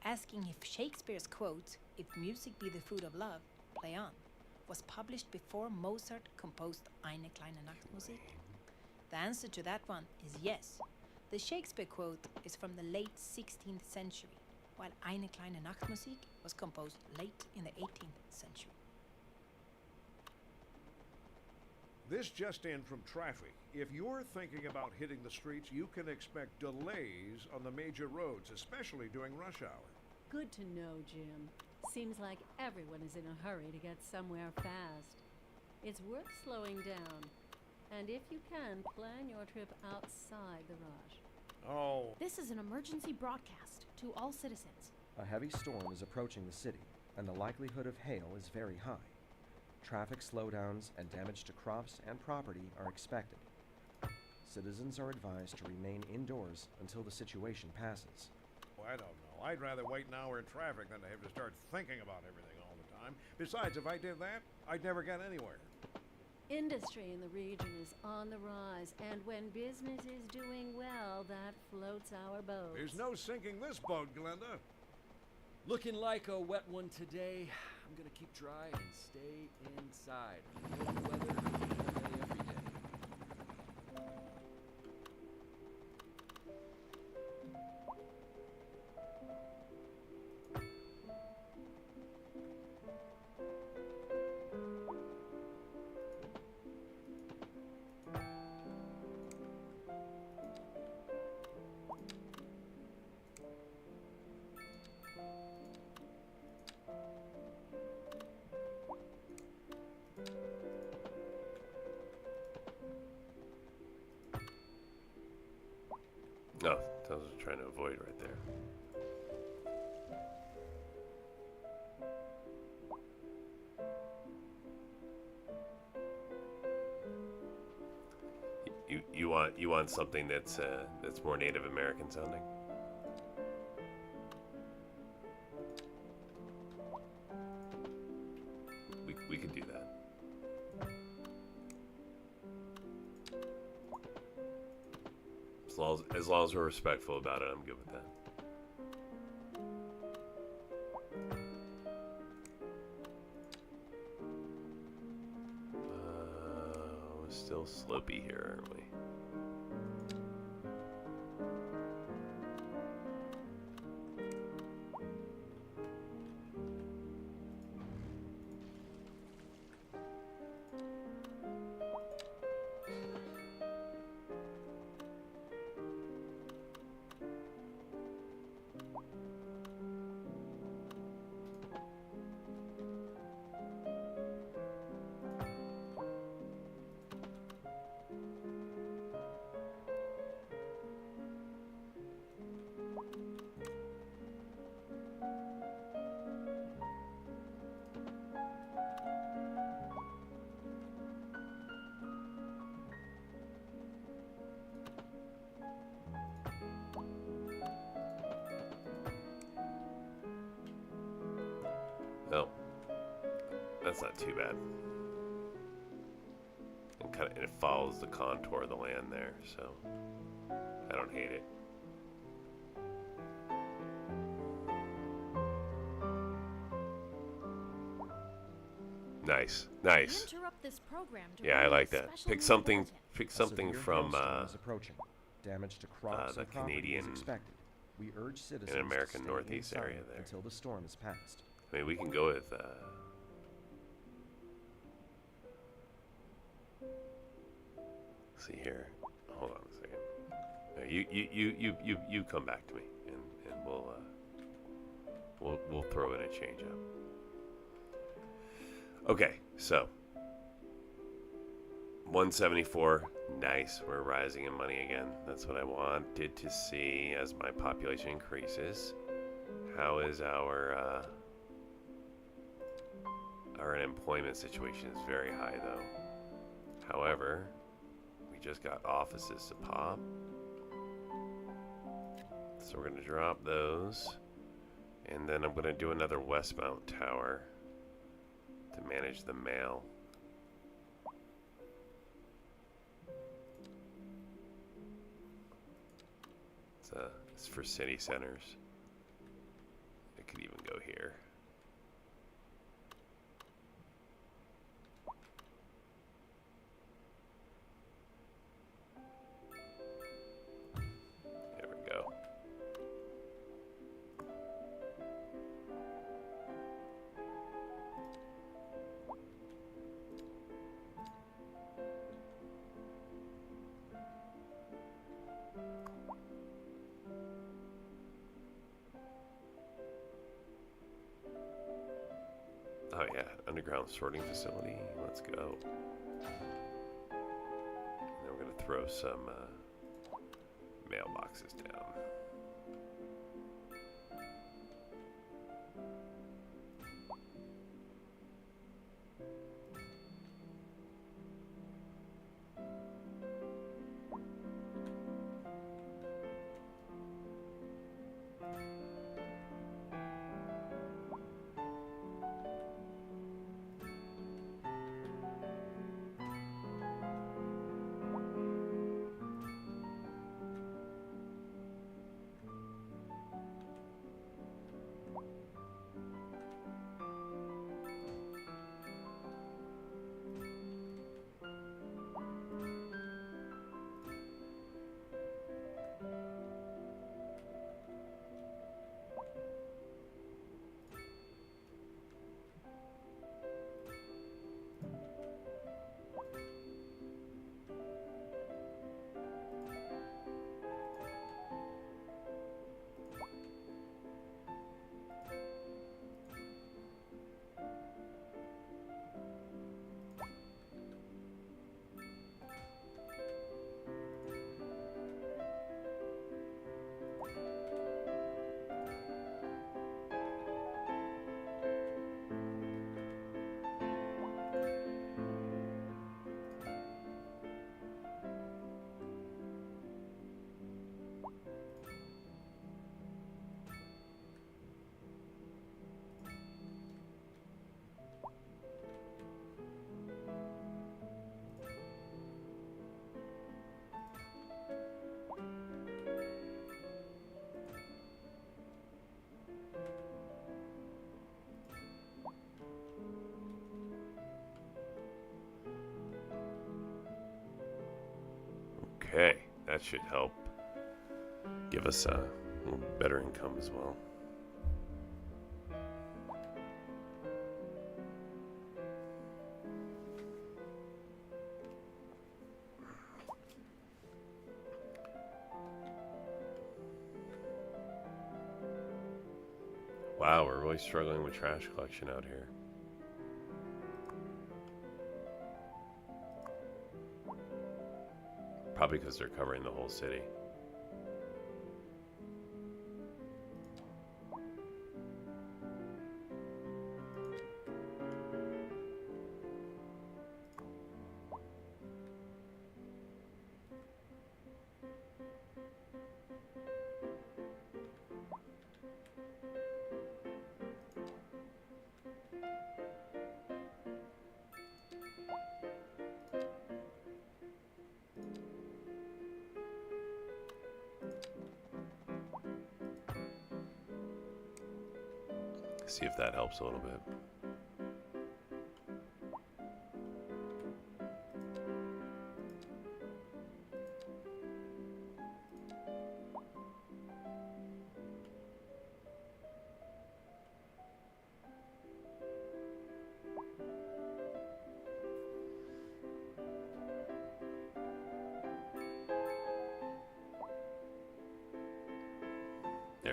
asking if Shakespeare's quote, "If music be the food of love, play on," was published before Mozart composed Eine kleine Nachtmusik. The answer to that one is yes. The Shakespeare quote is from the late 16th century, while Eine kleine Nachtmusik was composed late in the 18th century. This just in from traffic. If you're thinking about hitting the streets, you can expect delays on the major roads, especially during rush hour. Good to know, Jim. Seems like everyone is in a hurry to get somewhere fast. It's worth slowing down. And if you can, plan your trip outside the rush. Oh, This is an emergency broadcast to all citizens. A heavy storm is approaching the city, and the likelihood of hail is very high. Traffic slowdowns and damage to crops and property are expected. Citizens are advised to remain indoors until the situation passes. I don't know. I'd rather wait an hour in traffic than to have to start thinking about everything all the time. Besides, if I did that, I'd never get anywhere. Industry in the region is on the rise, and when business is doing well, that floats our boat. There's no sinking this boat, Glenda. Looking like a wet one today. I'm gonna keep dry and stay inside. Good weather all day, every day. No, that was what I was trying to avoid right there. You want something that's more Native American sounding? We could do that. As long as we're respectful about it, I'm good with that. We're still slopey here, aren't we? Oh, that's not too bad. And it follows the contour of the land there, so I don't hate it. Nice, We nice. interrupt this program to Yeah, I bring you like a that. special Pick news something. bulletin. Pick A something severe from hailstorm is approaching. Damage to crops the and property Canadian is expected. We urge citizens American to stay Northeast inside area there. until the storm is passed. I mean, we can go with. Let's see here. Hold on. you come back to me, and we'll throw in a change up. Okay, so 174, nice. We're rising in money again. That's what I wanted to see as my population increases. How is our unemployment situation is very high though. However, we just got offices to pop. So we're going to drop those. And then I'm going to do another westbound tower to manage the mail. It's for city centers. It could even go here. There we go. Oh yeah, underground sorting facility. Let's go. And then we're gonna throw some mailboxes down. Okay, that should help give us a little better income as well. Wow, we're really struggling with trash collection out here. Probably because they're covering the whole city. See if that helps a little bit.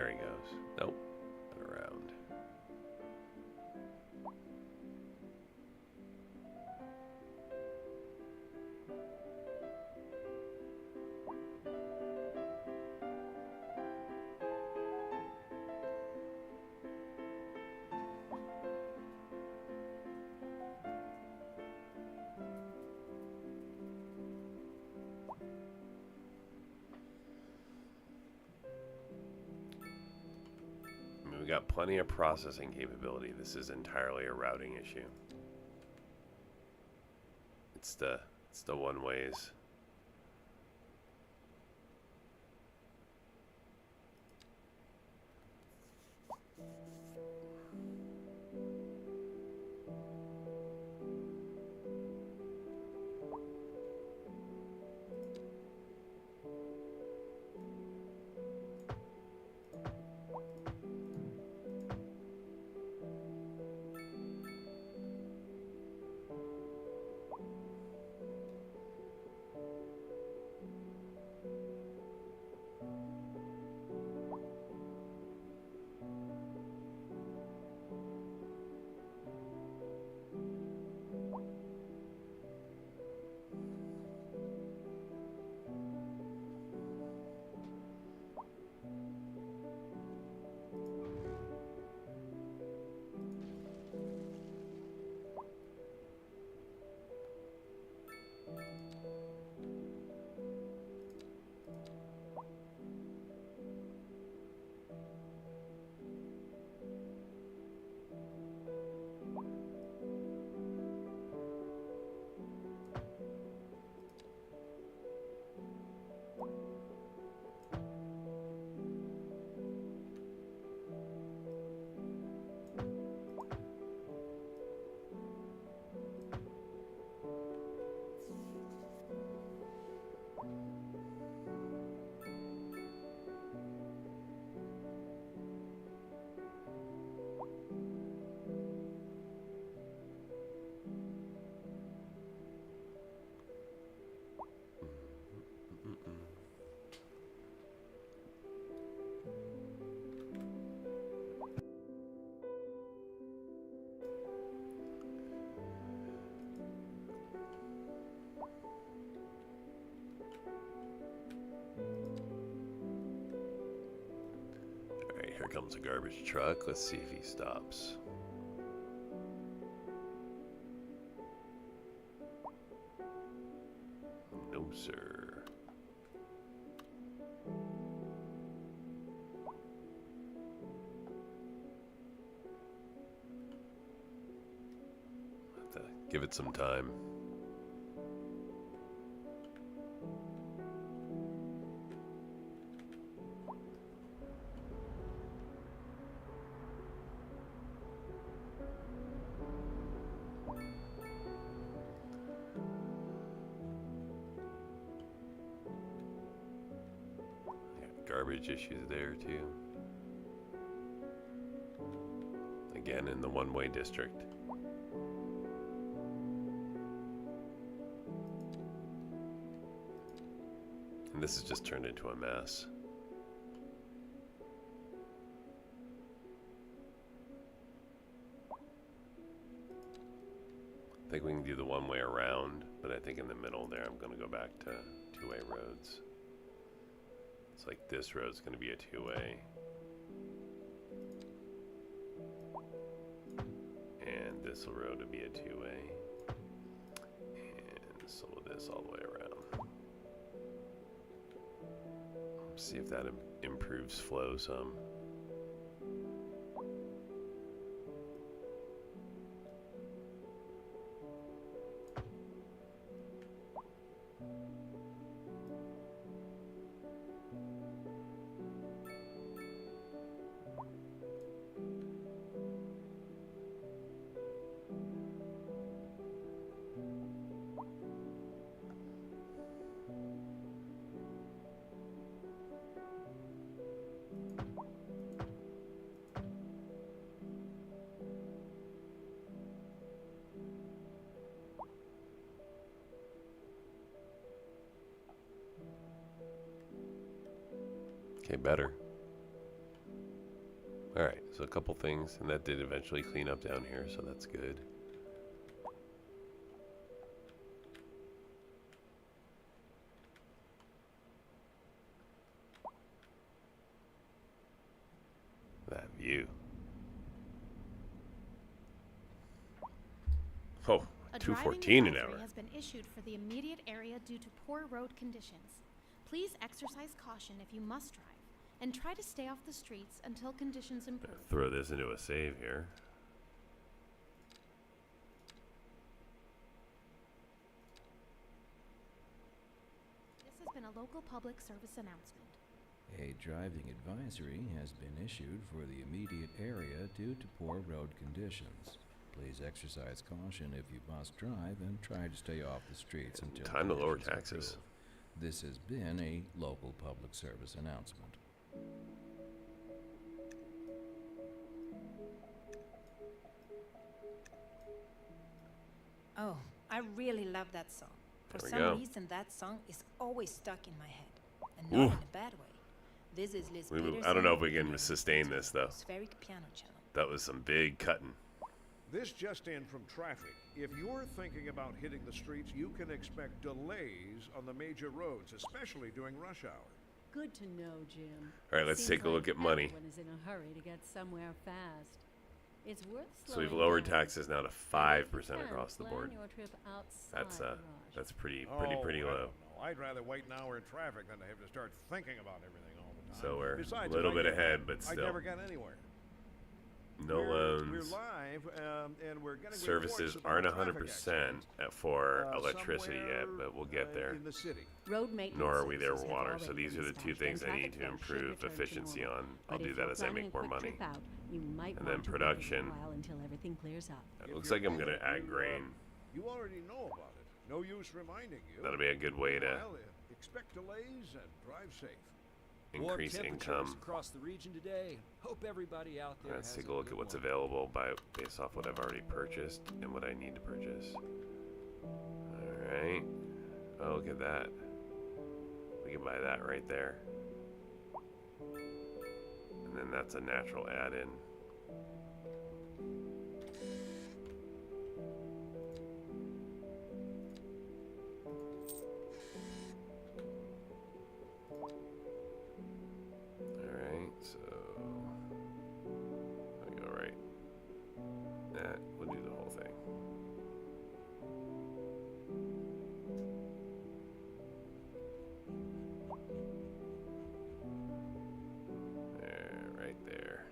There he goes. Nope. Around. We got plenty of processing capability. This is entirely a routing issue. It's the one ways. Here comes a garbage truck. Let's see if he stops. No, sir. Have to give it some time. Garbage issues there too. Again in the one-way district. And this has just turned into a mess. I think we can do the one-way around, but I think in the middle there I'm going to go back to two-way roads. It's like this road's going to be a two-way. And this road will be a two-way. And so will this all the way around. See if that improves flow some. Okay, better. Alright, so a couple things, and that did eventually clean up down here, so that's good. That view. Oh, A 214 driving an advisory hour. has been issued for the immediate area due to poor road conditions. Please exercise caution if you must drive, and try to stay off the streets until conditions improve. Throw this into a save here. This has been a local public service announcement. A driving advisory has been issued for the immediate area due to poor road conditions. Please exercise caution if you must drive and try to stay off the streets until Time to lower conditions taxes. improve. This has been a local public service announcement. Oh, I really love that song. For There we some go. reason, that song is always stuck in my head, and not Ooh. in a bad way. This is Liz I don't know if we Peterson can with sustain the this, though. Spheric piano channel. That was some big cutting. This just in from traffic. If you're thinking about hitting the streets, you can expect delays on the major roads, especially during rush hour. Good to know, Jim. All right, let's Seems take a look like at money. Everyone is in a hurry to get somewhere fast. It's worth So we've slowing lowered down. taxes now to And if you 5% can, across the plan board. your trip outside That's the rush. that's pretty Oh, pretty I low. don't know. I'd rather wait an hour in traffic than to have to start thinking about everything all the time. So we're Besides, a little if I bit get ahead, home, but I'd still. never get anywhere. No We're loans. live, and we're getting Services reports about aren't traffic 100% accidents, for electricity yet, somewhere, but we'll get there. in the city. Road maintenance Nor are we there services with have water. So already these been are the two dispatched, things and I need traffic to flow should improve return to efficiency normal. on. I'll But do if that you're as I planning make a more quick money. trip out, you might And want then to wait a production. while until everything clears up. It If looks you're like I'm going to planning add grain. You already know about it. No use reminding you. That'll be a good way to Well, expect delays and drive safe. Warm increase temperatures income. across the region today. Hope everybody out there Let's has take a look good at what's one. available based off what I've already purchased and what I need to purchase. Alright. Oh, look at that. We can buy that right there. And then that's a natural add-in. Alright, so I go right. We'll do the whole thing. There, right there.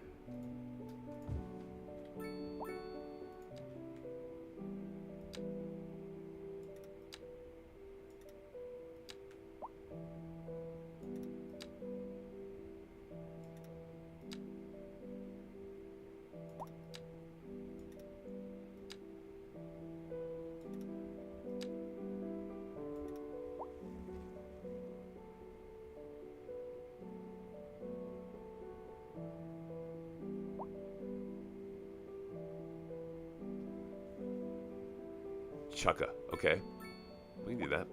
Chukka. Okay. We can do that.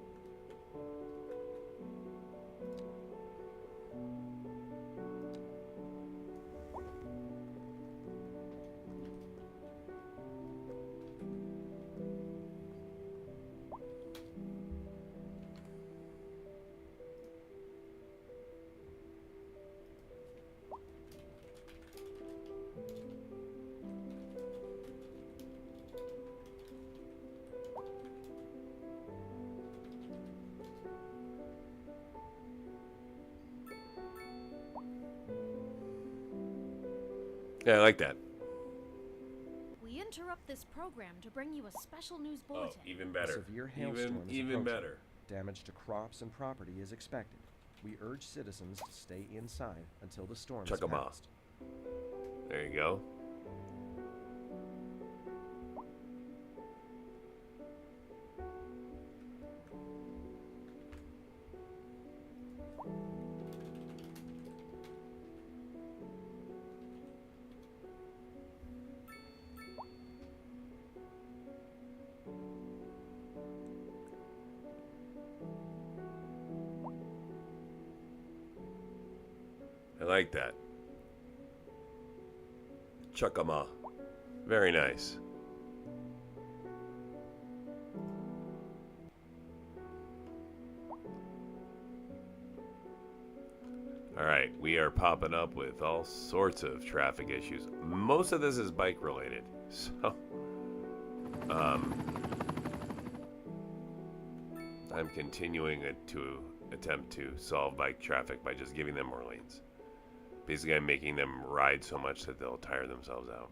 Yeah, I like that. We interrupt this program to bring you a special news Oh, bulletin. even A better. severe hailstorm is Even approaching. better. Damage to crops and property is expected. We urge citizens to stay inside until the storm is Chuck 'em off. passed. There you go. I like that. Chakama. Very nice. Alright, we are popping up with all sorts of traffic issues. Most of this is bike related. So, I'm continuing to attempt to solve bike traffic by just giving them more lanes. Basically, I'm making them ride so much that they'll tire themselves out.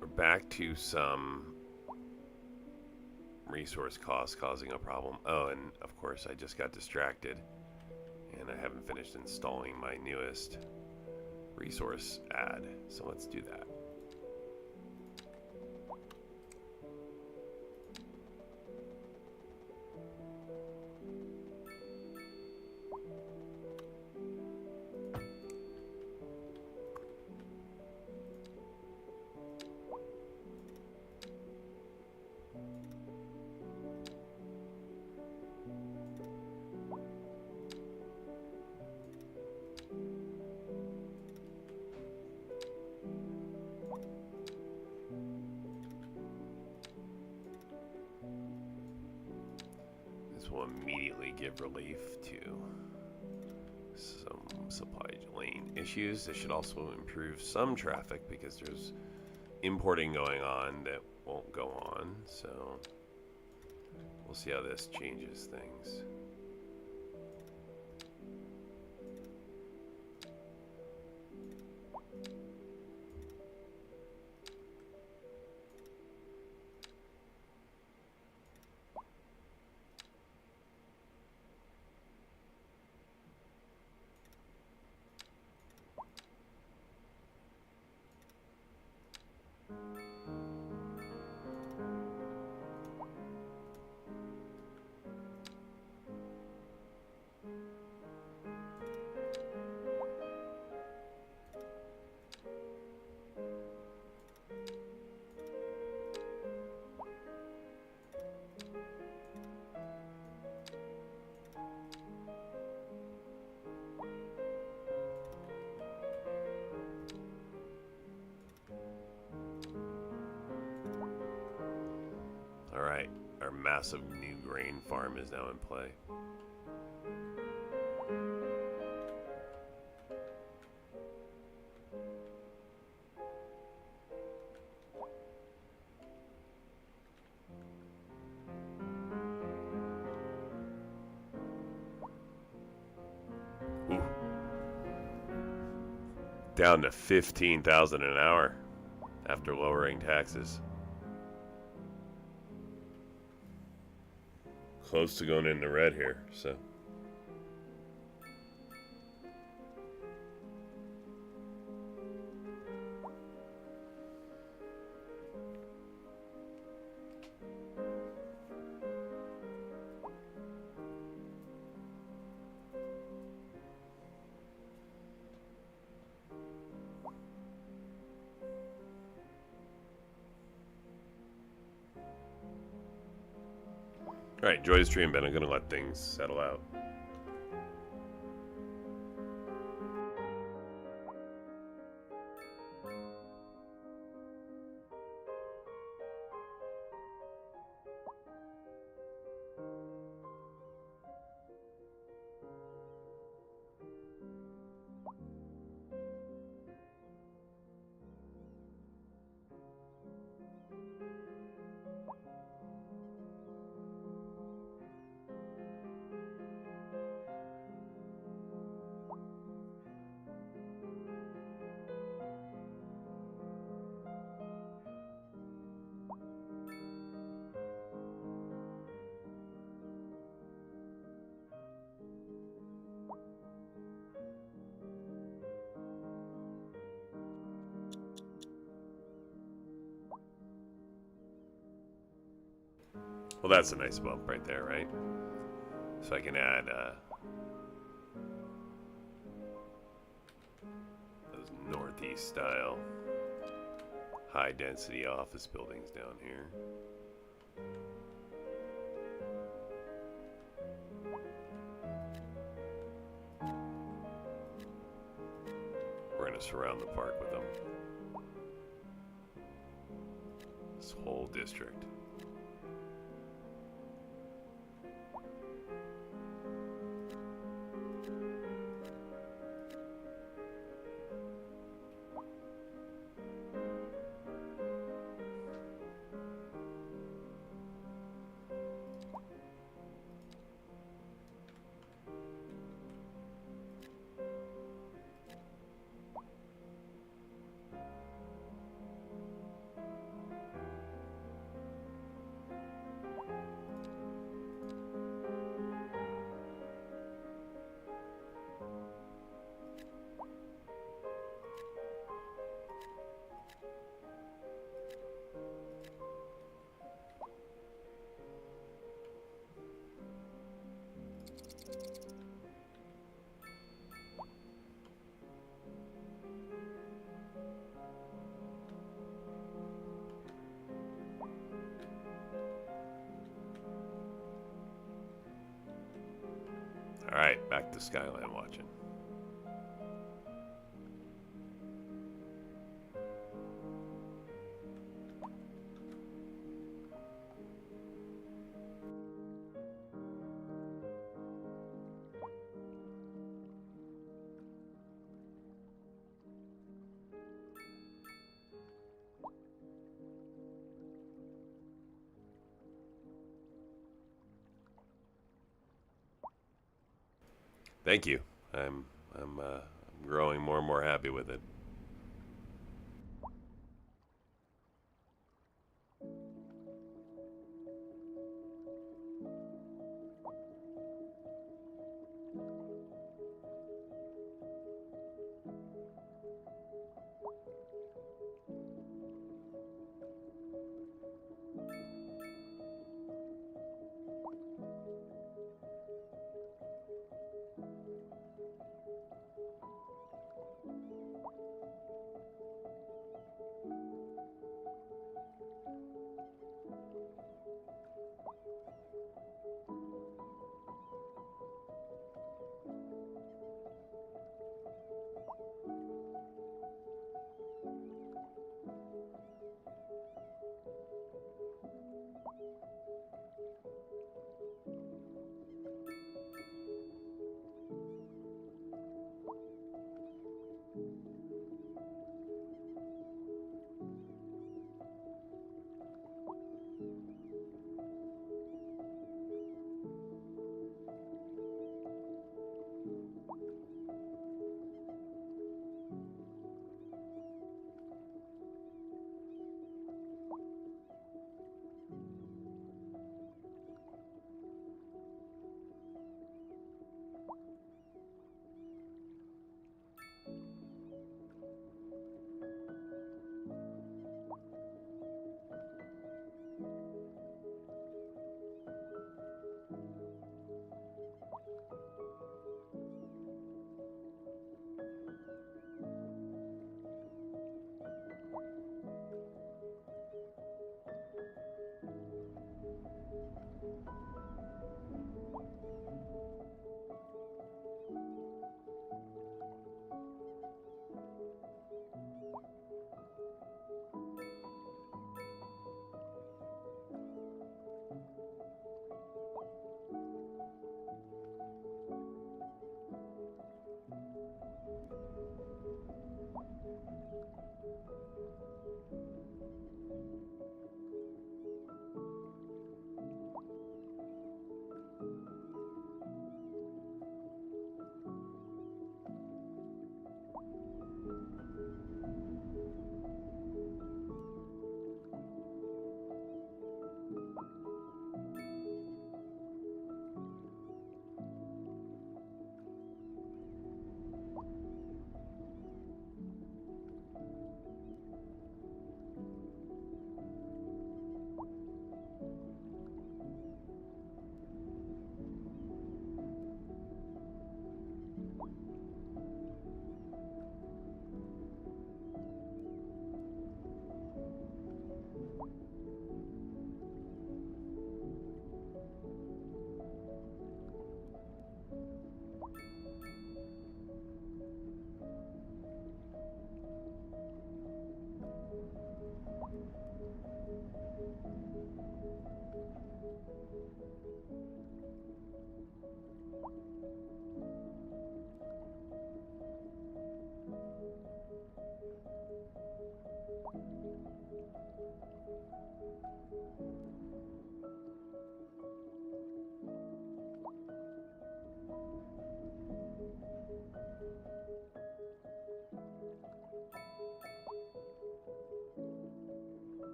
We're back to some resource costs causing a problem. Oh, and of course, I just got distracted, and I haven't finished installing my newest resource add. So let's do that. Will immediately give relief to some supply lane issues. This should also improve some traffic because there's importing going on that won't go on. So we'll see how this changes things. Alright, our massive new grain farm is now in play. Ooh. Down to 15,000 an hour after lowering taxes. Close to going in the red here, so. Alright, enjoy the stream, Ben. I'm gonna let things settle out. Well, that's a nice bump right there, right? So I can add those northeast style high density office buildings down here. surround the park with them. This whole district. Alright, back to Skyline watching. Thank you. I'm growing more and more happy with it.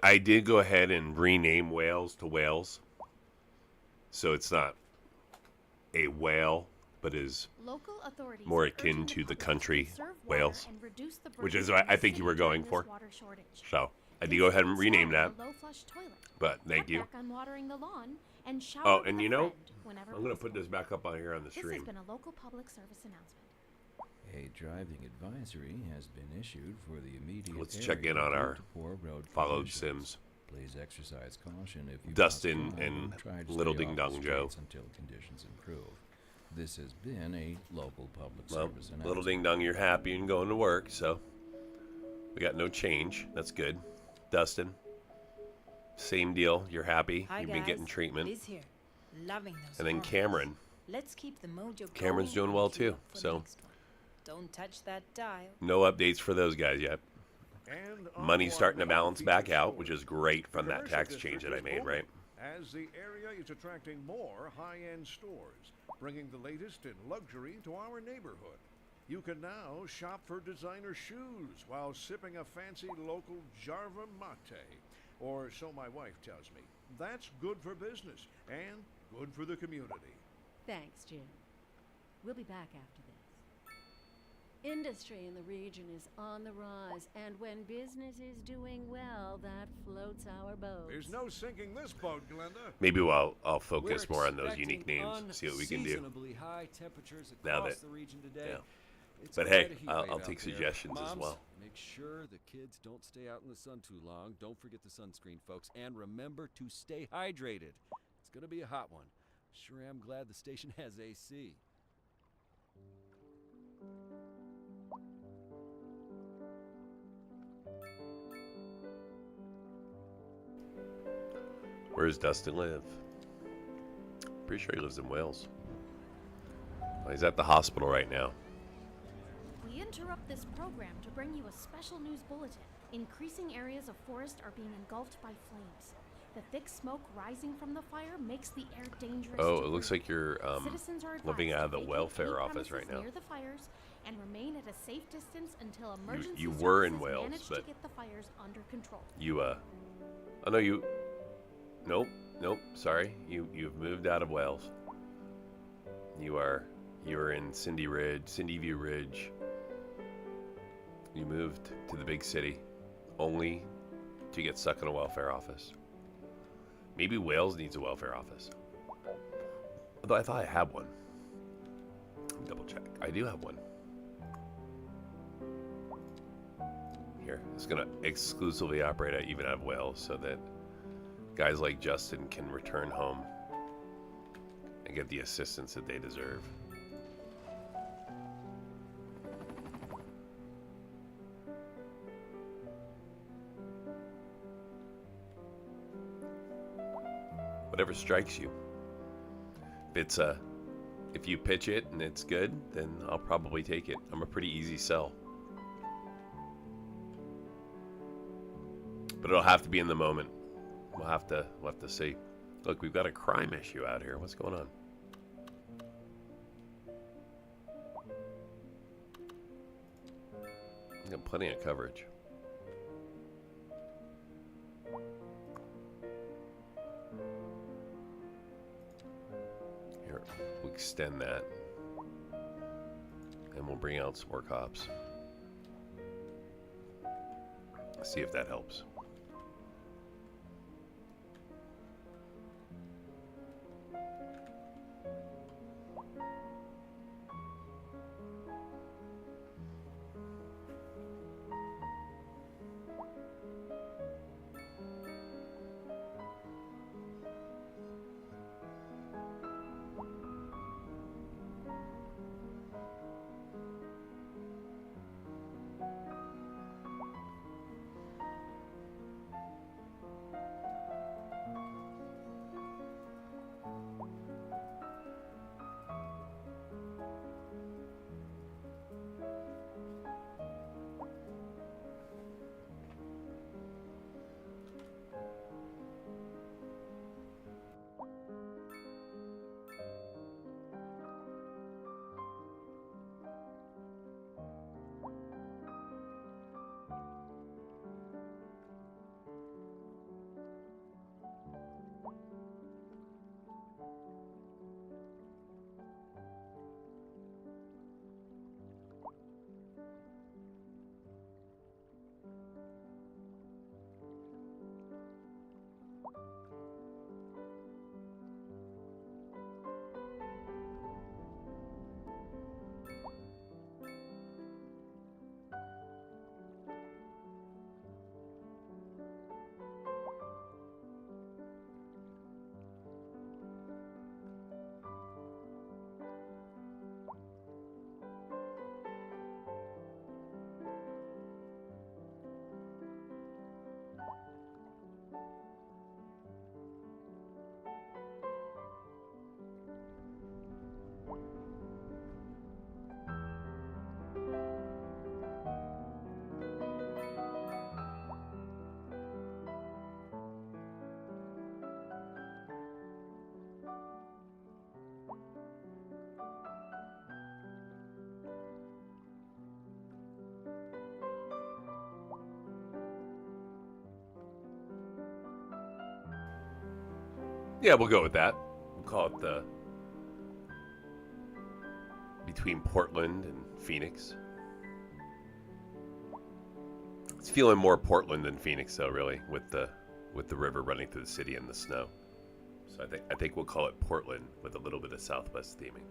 I did go ahead and rename Wales to Wales, so it's not a whale, but is Local authorities more are akin urging to the public country conserve water Wales, and reduce the which burden is on what the I think you city were going during this for. water shortage. So I did go ahead and Consider rename that, installing a low-flush toilet. but thank Cut you. back on watering the lawn and shower Oh, with and a you know, friend whenever I'm going to put possible. this back up on here on the This has stream. been a local public service announcement. A driving advisory has been issued for the immediate Let's check in area on due our to poor road followed conditions. Sims. Please exercise caution if you Dustin must drive and try to Little stay Ding off the Dong Joe. streets until conditions improve. This has been a local public Well, service Little announcement. Ding Dong, you're happy and going to work, so we got no change. That's good. Dustin, same deal. You're happy. Hi You've guys, been getting treatment. Liz here. Loving those And then hormones. Cameron. Let's keep the mojo Cameron's going doing and well queue too, up for the so next one. Don't touch that dial. no updates for those guys yet. And Money's Aqua starting to now balance back features out, which is great from that Commercial tax district change that I is made, booming, right? As the area is attracting more high-end stores, bringing the latest in luxury to our neighborhood. You can now shop for designer shoes while sipping a fancy local Jarva mate. Or so my wife tells me. That's good for business and good for the community. Thanks, Jim. We'll be back after this. Industry in the region is on the rise, and when business is doing well, that floats our boat. There's no sinking this boat, Glenda. Maybe I'll focus We're more on those expecting unique names, see what we can do. unseasonably high temperatures Now across that- the region today. yeah. It's But quite hey, a heat I'll wave out take there. suggestions as Moms, well. Make sure the kids don't stay out in the sun too long. Don't forget the sunscreen, folks, and remember to stay hydrated. It's gonna be a hot one. Sure am glad the station has AC. Where does Dustin live? Pretty sure he lives in Wales. Well, he's at the hospital right now. We interrupt this program to bring you a special news bulletin. Increasing areas of forest are being engulfed by flames. The thick smoke rising from the fire makes the air dangerous. Oh, to it looks breathe. like you're Citizens are living advised out of to the vacate welfare any office right premises now. near the fires and remain at a safe distance until emergency you were in services Wales, manage but to get the fires under control. You oh no, you, nope, sorry, you've moved out of Wales. You're in Cindy View Ridge. You moved to the big city, only to get stuck in a welfare office. Maybe Wales needs a welfare office. Although I thought I had one. Let me double check. I do have one. Here, it's gonna exclusively operate even out of Wales so that guys like Justin can return home and get the assistance that they deserve. Whatever strikes you. If you pitch it and it's good, then I'll probably take it. I'm a pretty easy sell. But it'll have to be in the moment. We'll have to see. Look, we've got a crime issue out here. What's going on? We've got plenty of coverage. Here, we'll extend that. And we'll bring out some more cops. See if that helps. Yeah, we'll go with that. We'll call it the between Portland and Phoenix. It's feeling more Portland than Phoenix, though, really, with the river running through the city and the snow. So I think we'll call it Portland with a little bit of Southwest theming.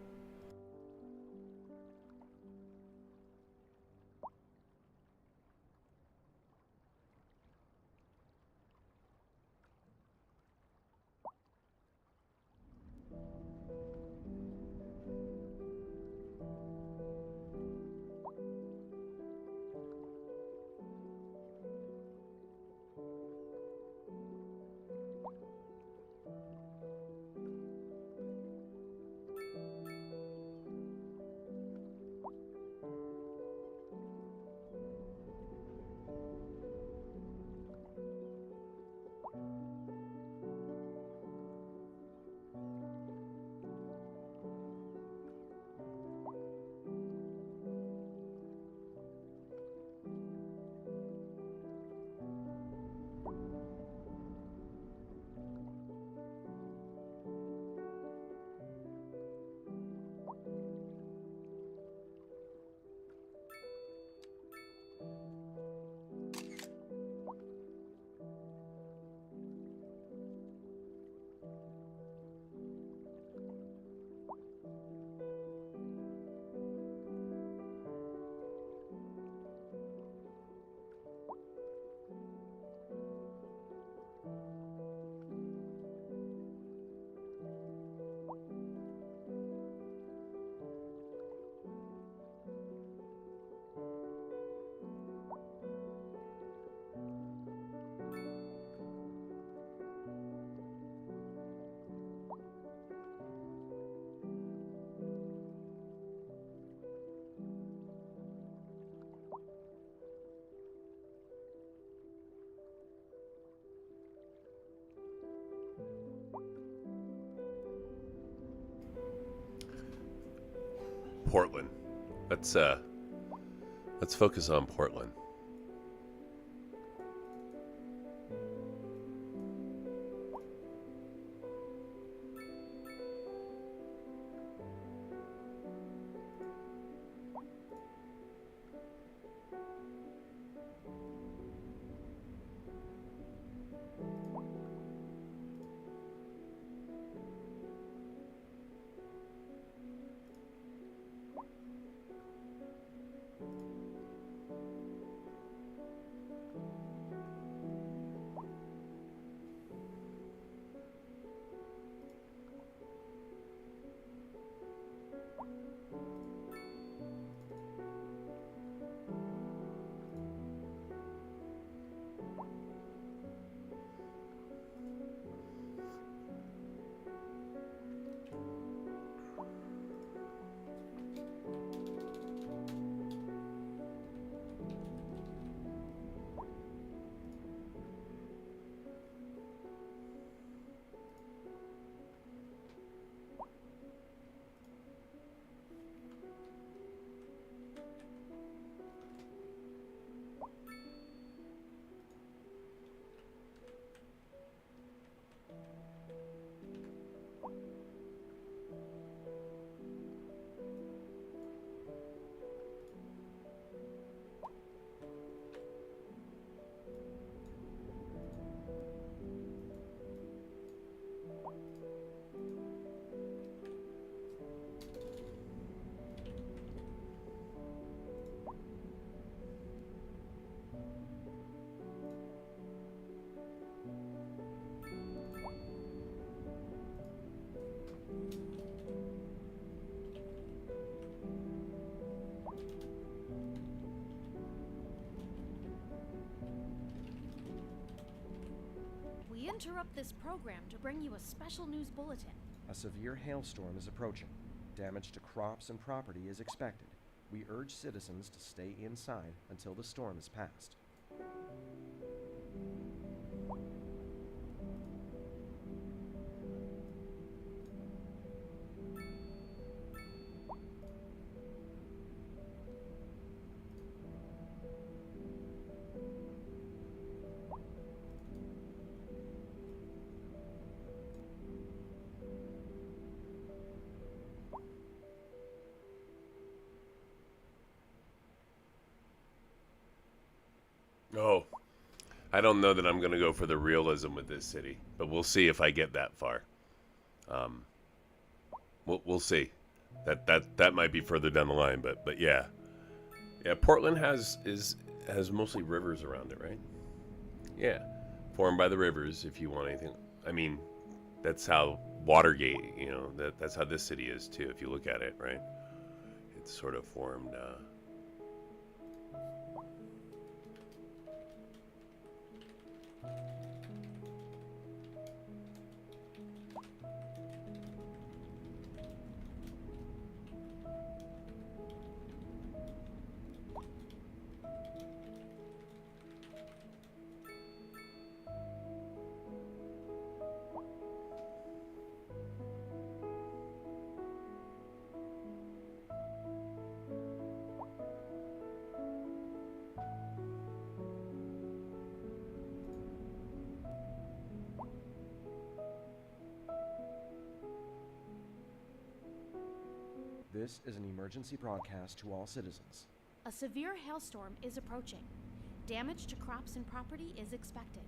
Portland. Let's focus on Portland. We interrupt this program to bring you a special news bulletin. A severe hailstorm is approaching. Damage to crops and property is expected. We urge citizens to stay inside until the storm is past. Oh, I don't know that I'm going to go for the realism with this city, but we'll see if I get that far. We'll see. That might be further down the line, but yeah. Yeah, Portland has mostly rivers around it, right? Yeah. Formed by the rivers, if you want anything. I mean, that's how Watergate, you know, that's how this city is too, if you look at it, right? It's sort of formed This is an emergency broadcast to all citizens. A severe hailstorm is approaching. Damage to crops and property is expected.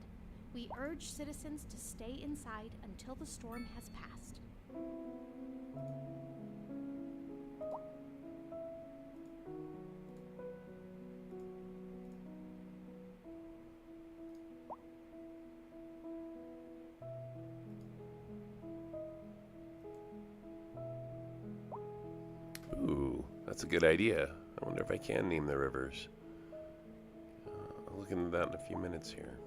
We urge citizens to stay inside until the storm has passed. Ooh, that's a good idea. I wonder if I can name the rivers. I'll look into that in a few minutes here.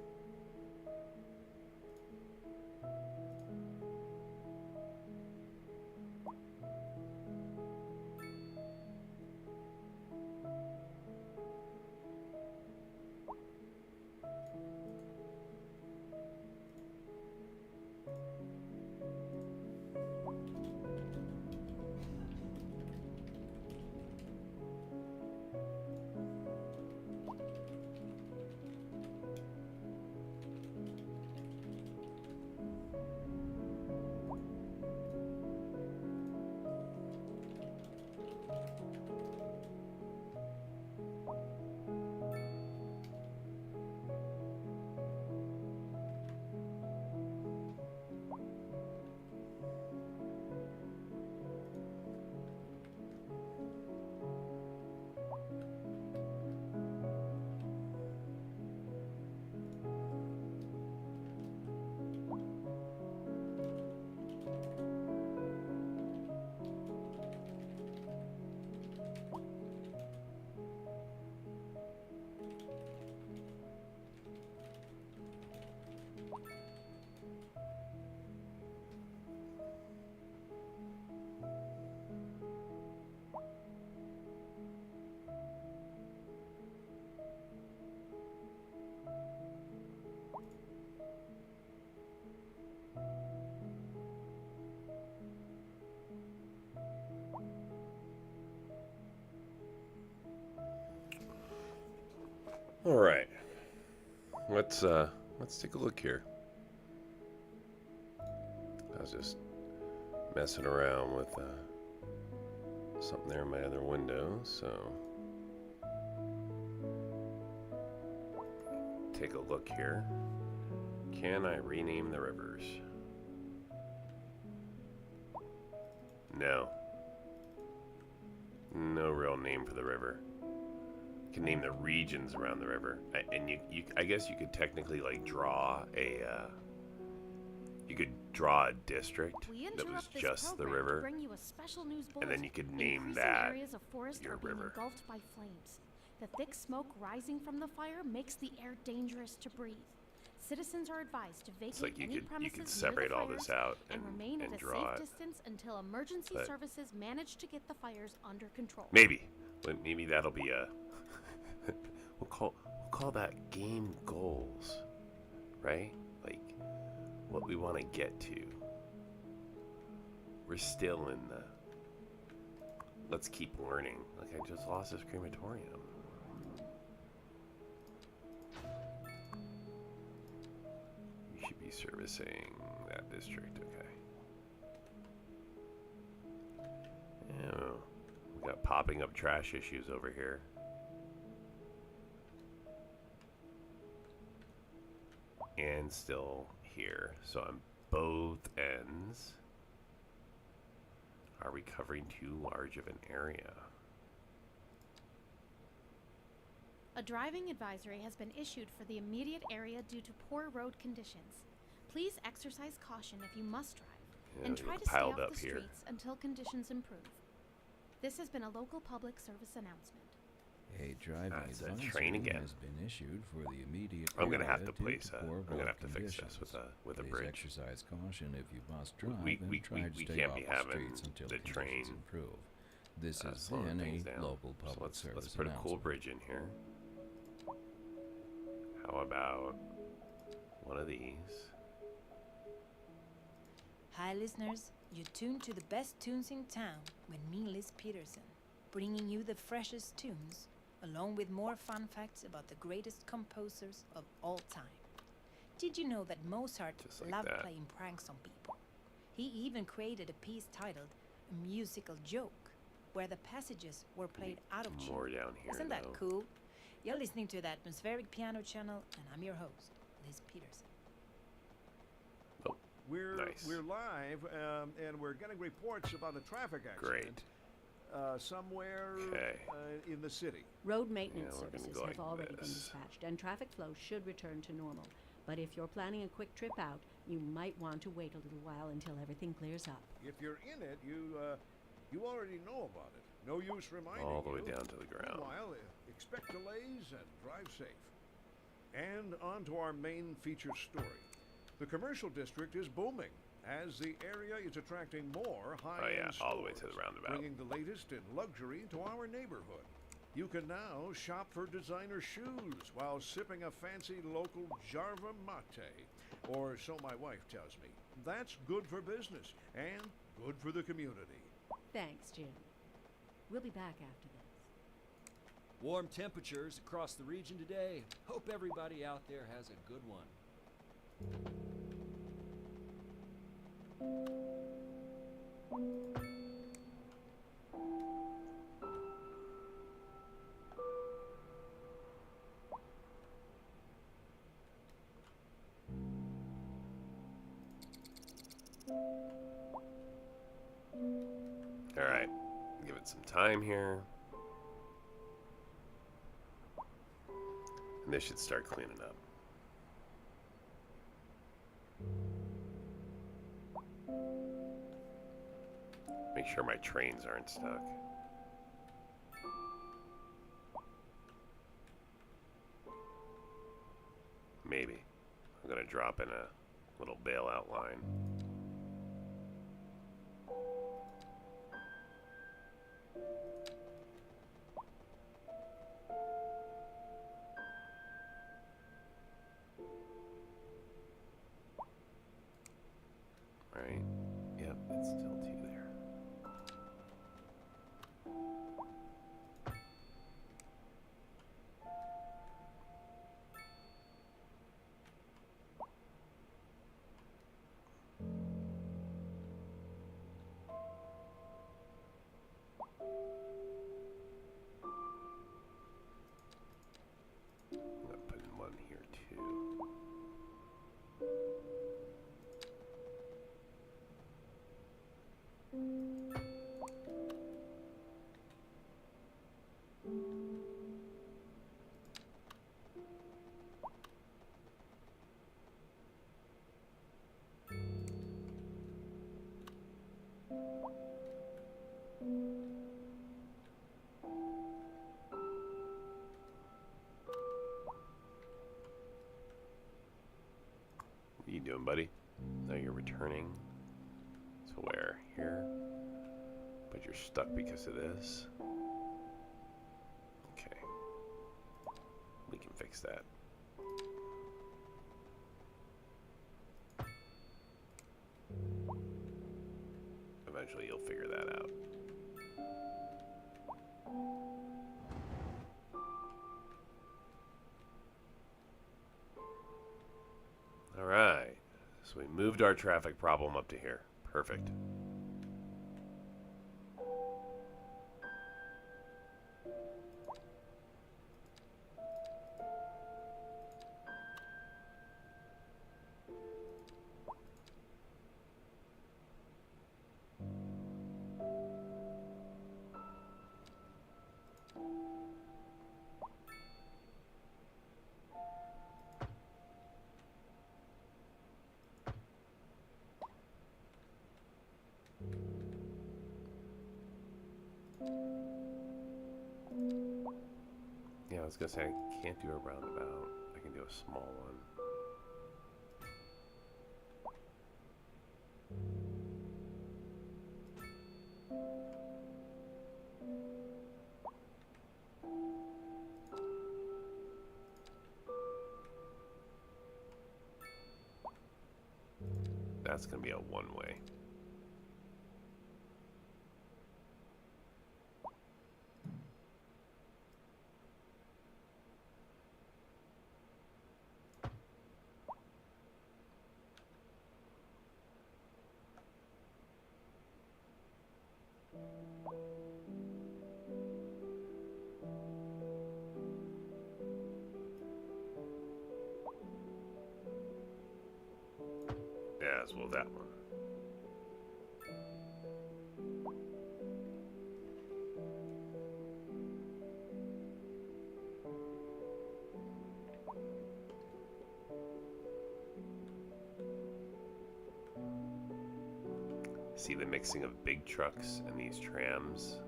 All right, let's take a look here. I was just messing around with something there in my other window, so take a look here. Can I rename the rivers? No. No real name for the river. You can name the regions around the river, and I guess you could technically like draw a you could draw a district that was just the river, and then you could name that areas of forest your are being river. engulfed by flames. The thick smoke rising from the fire makes the air dangerous to breathe. Citizens are advised to vacate It's like any you premises could near separate the all fires this out and remain and at a draw safe it. distance until emergency But services manage to get the fires under control. Maybe that'll be a we'll call that game goals, right? Like what we want to get to. We're still in the let's keep learning. Like I just lost this crematorium. You should be servicing that district, okay. Yeah, we got popping up trash issues over here. and still here. So on both ends. Are we covering too large of an area? A driving advisory has been issued for the immediate area due to poor road conditions. Please exercise caution if you must drive, Yeah, and they try look to stay piled off up the here. streets until conditions improve. This has been a local public service announcement. A driving That's a advisory train again. has been issued for the immediate I'm gonna have area to due place to a. poor I'm gonna road have to fix conditions. this with a Please bridge. exercise caution if you must drive We and try to we stay can't off be the having streets until the conditions train improve. This has slowing been things a down. local So public let's service put a cool announcement. bridge in here. How about one of these? Hi, listeners. You're tuned to the best tunes in town with me, Liz Peterson, bringing you the freshest tunes, along with more fun facts about the greatest composers of all time. Did you know that Mozart Just like loved that. playing pranks on people? He even created a piece titled A Musical Joke, where the passages were played out of More tune. down here. Isn't that though. cool? You're listening to the Atmospheric Piano Channel, and I'm your host, Liz Peterson. Oh, We're Nice. live, and we're getting reports about a traffic accident. Somewhere Okay. in the city. Road maintenance we're gonna services go have like already been this. dispatched, and traffic flow should return to normal. But if you're planning a quick trip out, you might want to wait a little while until everything clears up. If you're in it, you already know about it. No use reminding All the way you. down to the ground. Meanwhile, expect delays and drive safe. And on to our main feature story. The commercial district is booming as the area is attracting more high-end all the way to stores, the roundabout. bringing the latest in luxury to our neighborhood. You can now shop for designer shoes while sipping a fancy local Jarva mate, or so my wife tells me. That's good for business and good for the community. Thanks, Jim. We'll be back after this. Warm temperatures across the region today. Hope everybody out there has a good one. All right. Give it some time here. And this should start cleaning up. Make sure my trains aren't stuck. Maybe. I'm gonna drop in a little bailout line. Right. Yep, it's still two there. I'm gonna put in one here too. What are you doing, buddy? Now you're returning to where? Here? But you're stuck because of this? Okay. We can fix that. Eventually you'll figure that out. Alright. So we moved our traffic problem up to here. Perfect. was gonna say I can't do a roundabout. I can do a small one. That's gonna be a one-way. Yeah, as well that one. See, the mixing of big trucks and these trams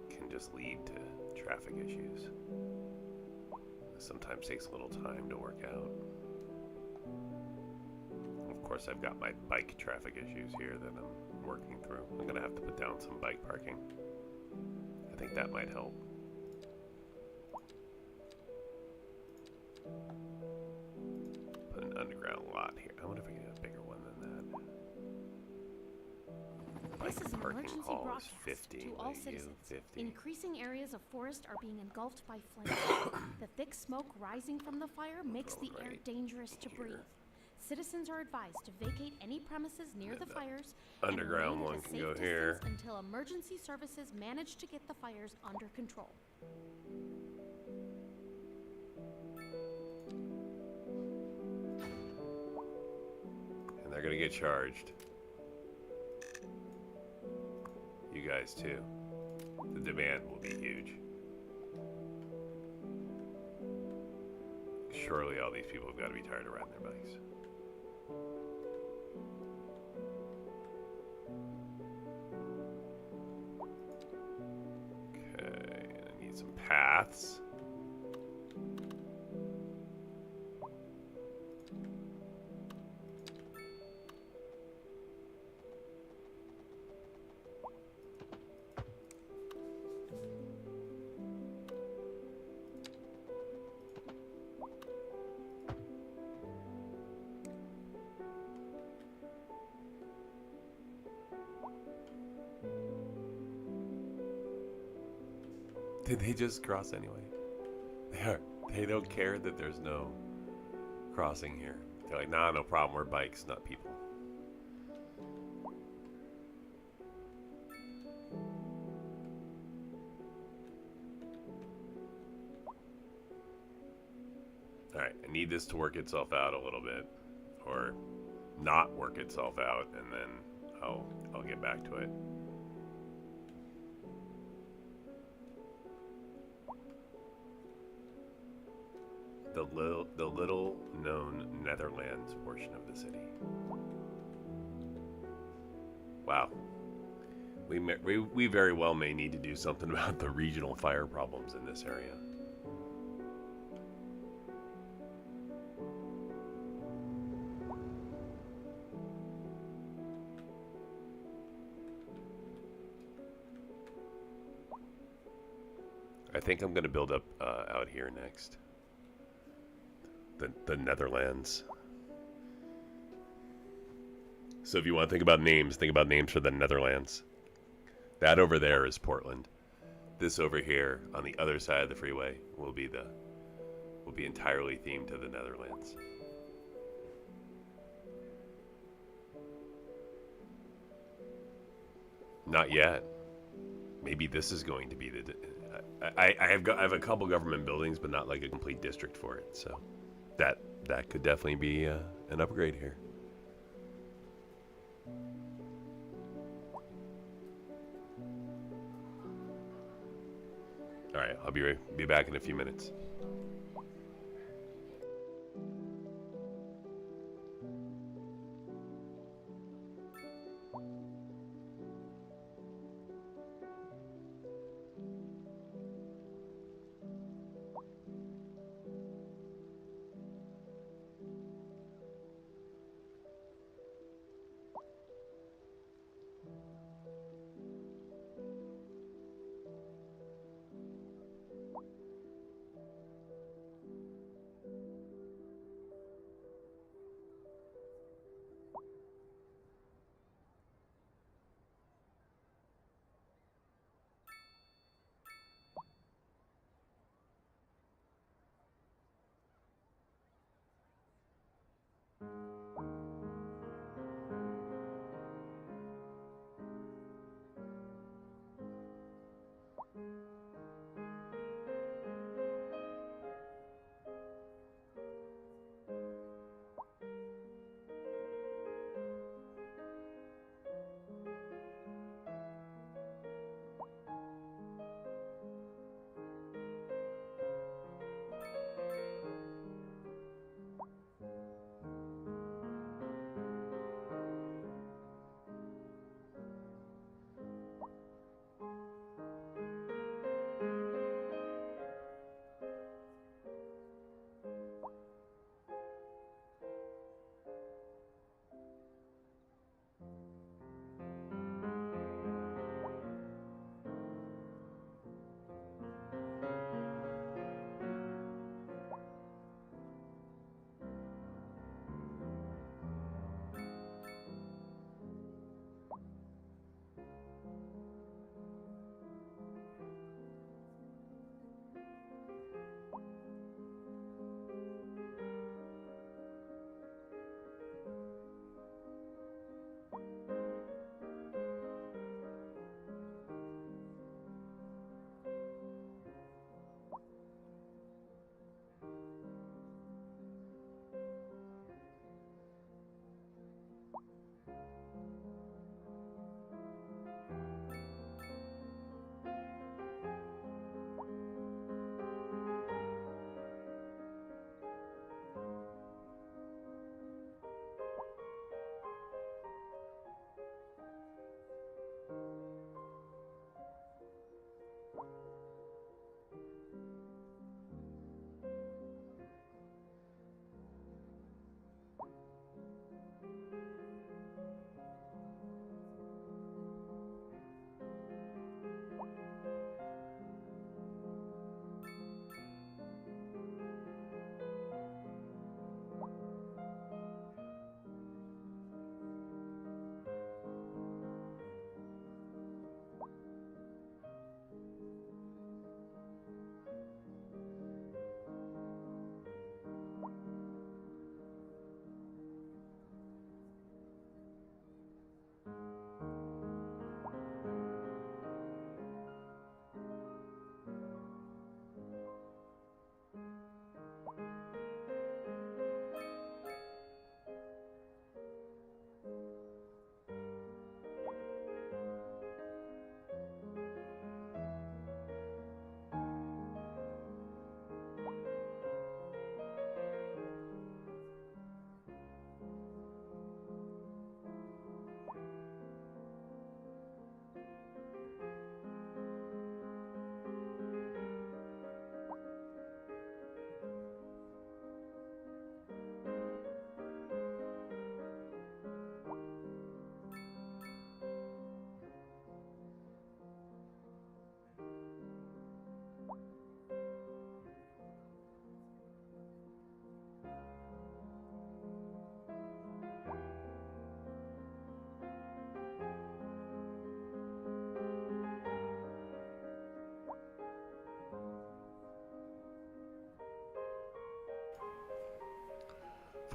can just lead to traffic issues. It sometimes takes a little time to work out. Of course, I've got my bike traffic issues here that I'm working through. I'm gonna have to put down some bike parking. I think that might help. Put an underground lot here. I wonder if I can get a bigger one than that. This is an Parking emergency hall is broadcast 50. to all What are you, citizens. 50? Increasing areas of forest are being engulfed by flames. The thick smoke rising from the fire makes the air right dangerous to here. breathe. Citizens are advised to vacate any premises near And the the fires underground and remain one at a can safe go distance here. until emergency services manage to get the fires under control. And they're gonna get charged. You guys too. The demand will be huge. Surely all these people have got to be tired of riding their bikes. Okay, and I need some paths. Did they just cross anyway? They don't care that there's no crossing here. They're like, nah, no problem. We're bikes, not people. Alright, I need this to work itself out a little bit. Or not work itself out, and then I'll get back to it. The little known Netherlands portion of the city. Wow. We very well may need to do something about the regional fire problems in this area. I think I'm going to build up out here next. The Netherlands. So if you want to think about names for the Netherlands. That over there is Portland. This over here on the other side of the freeway will be entirely themed to the Netherlands. Not yet. Maybe this is going to be the. I have a couple government buildings, but not like a complete district for it. So that could definitely be an upgrade here. All right, I'll be back in a few minutes.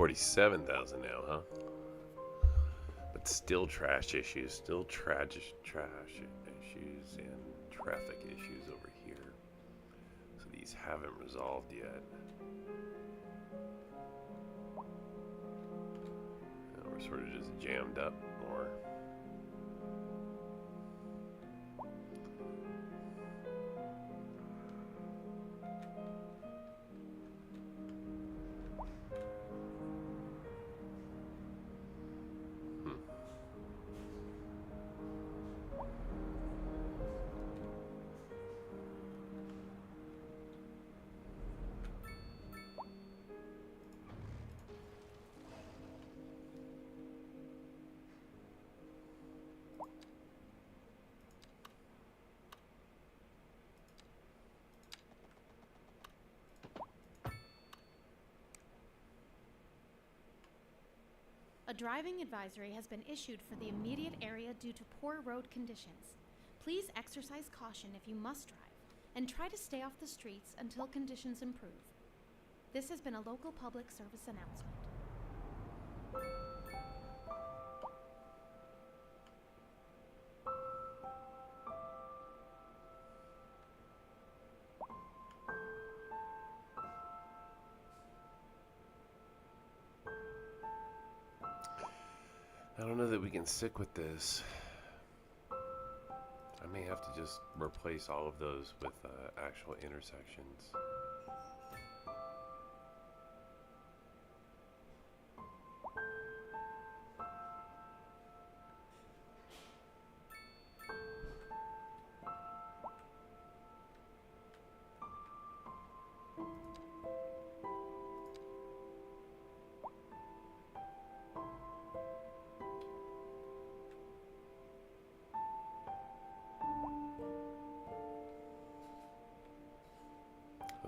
47,000 now, huh? But still trash issues, still trash issues and traffic issues over here. So these haven't resolved yet. We're sort of just jammed up more. A driving advisory has been issued for the immediate area due to poor road conditions. Please exercise caution if you must drive, and try to stay off the streets until conditions improve. This has been a local public service announcement. I don't know that we can stick with this. I may have to just replace all of those with actual intersections.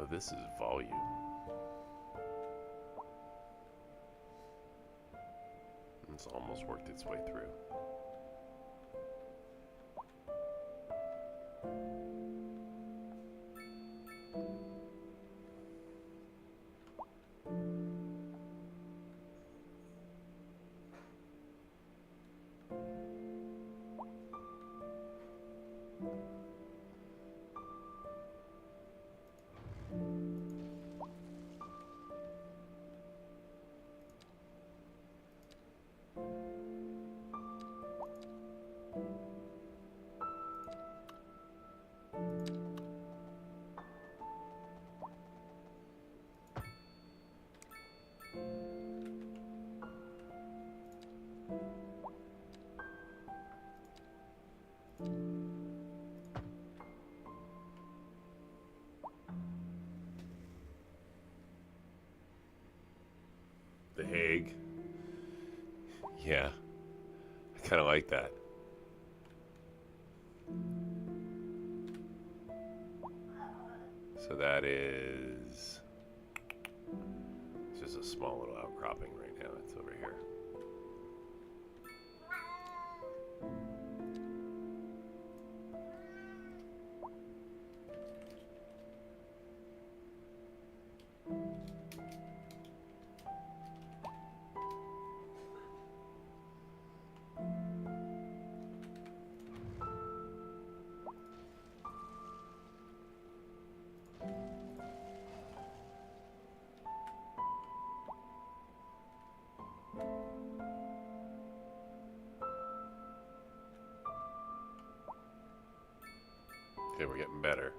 Oh, this is volume. It's almost worked its way through. The Hague. Yeah, I kind of like that. So that is just a small little outcropping right now. It's over here. Okay, we're getting better.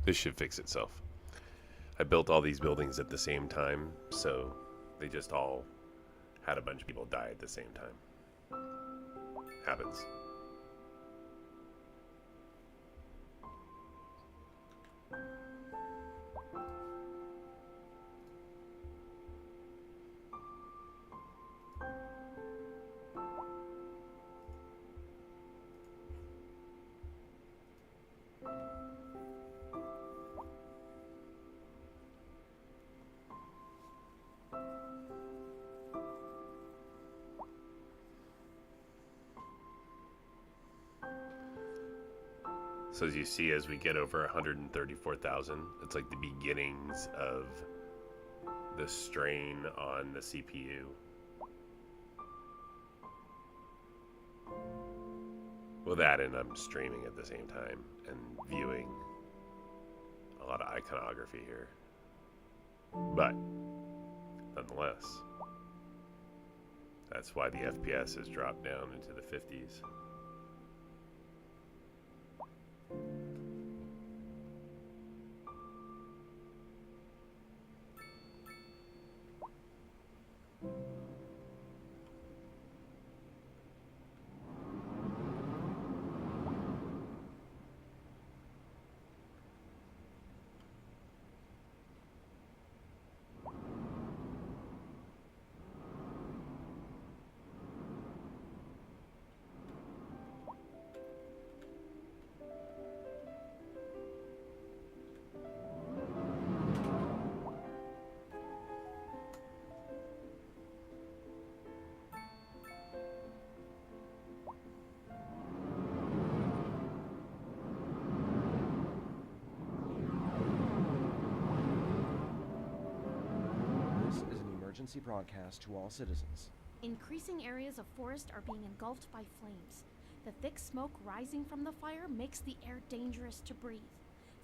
This should fix itself. I built all these buildings at the same time, so they just all had a bunch of people die at the same time. Happens. So as you see, as we get over 134,000, it's like the beginnings of the strain on the CPU. Well, that, and I'm streaming at the same time and viewing a lot of iconography here. But nonetheless, that's why the FPS has dropped down into the 50s. Emergency broadcast to all citizens. Increasing areas of forest are being engulfed by flames. The thick smoke rising from the fire makes the air dangerous to breathe.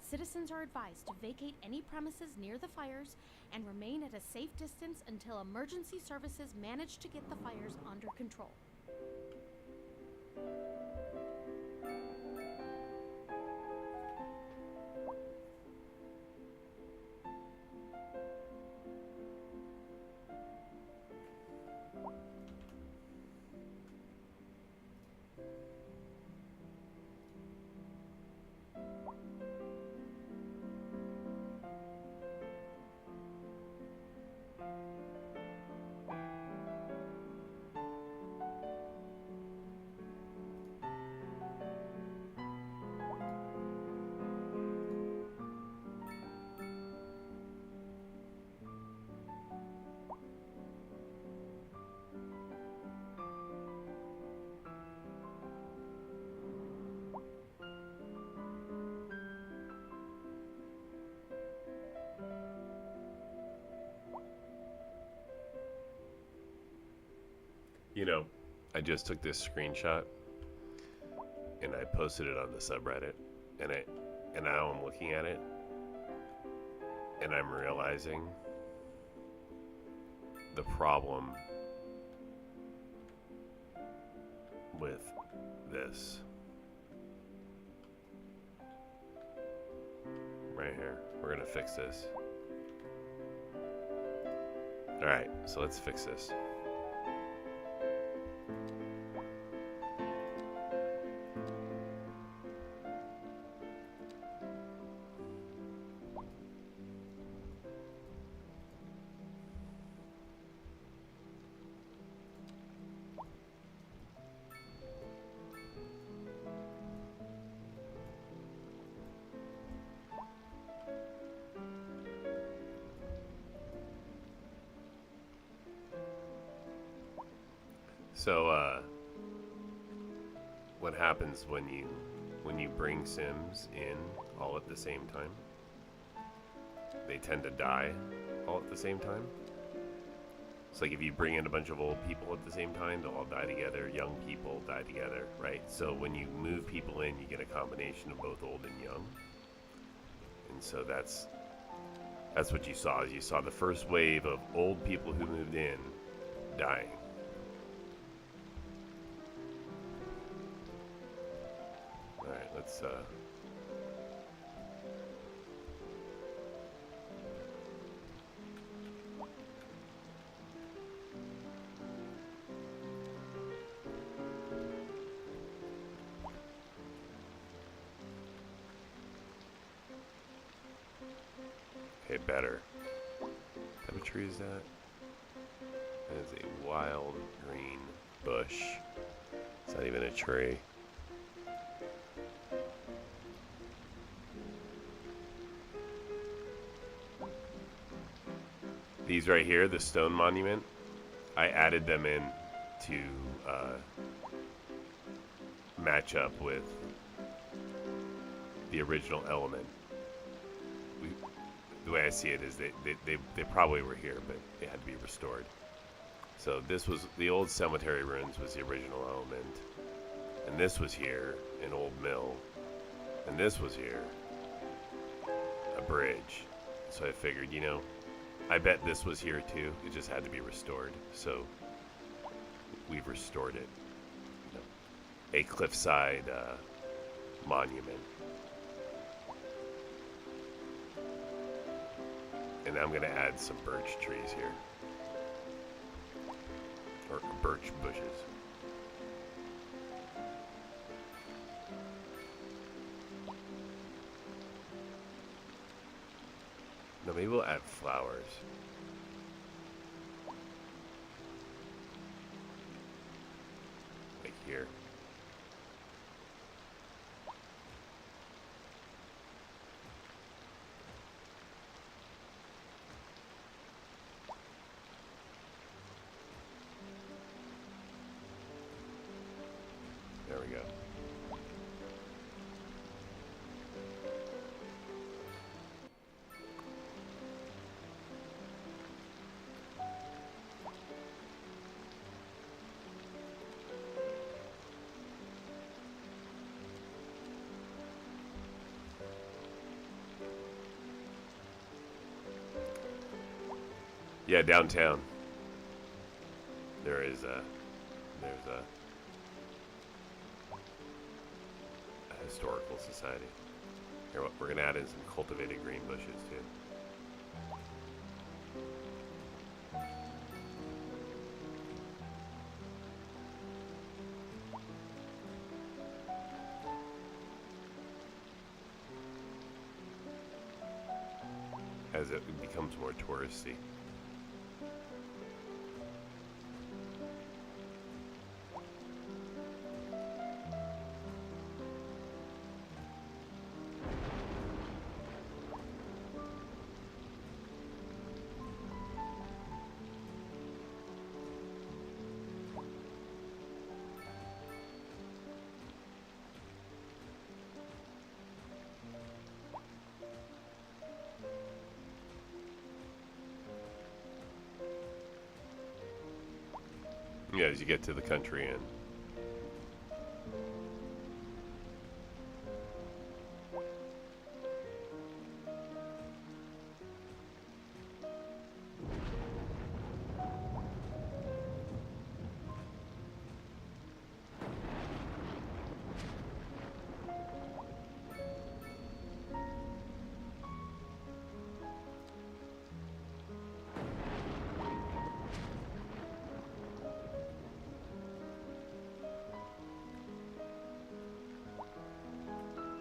Citizens are advised to vacate any premises near the fires and remain at a safe distance until emergency services manage to get the fires under control. You know, I just took this screenshot and I posted it on the subreddit, and now I'm looking at it and I'm realizing the problem with this right here. We're gonna fix this. All right, so let's fix this. So, what happens when you bring Sims in all at the same time? They tend to die all at the same time. It's like if you bring in a bunch of old people at the same time, they'll all die together. Young people die together, right? So when you move people in, you get a combination of both old and young. And so that's what you saw. You saw the first wave of old people who moved in dying. Alright, let's okay, better. What type of tree is that? That is a wild green bush. It's not even a tree. These right here, the stone monument, I added them in to match up with the original element. The way I see it is they probably were here, but they had to be restored. So this was the old cemetery ruins was the original element, and this was here, an old mill, and this was here, a bridge. So I figured, you know, I bet this was here too. It just had to be restored. So we've restored it. You know, a cliffside monument. And I'm going to add some birch trees here. Or birch bushes. No, maybe we'll add flowers. Like here. There we go. Yeah, downtown. There's a historical society. Here, we're gonna add in some cultivated green bushes too. As it becomes more touristy. Yeah, as you get to the country end.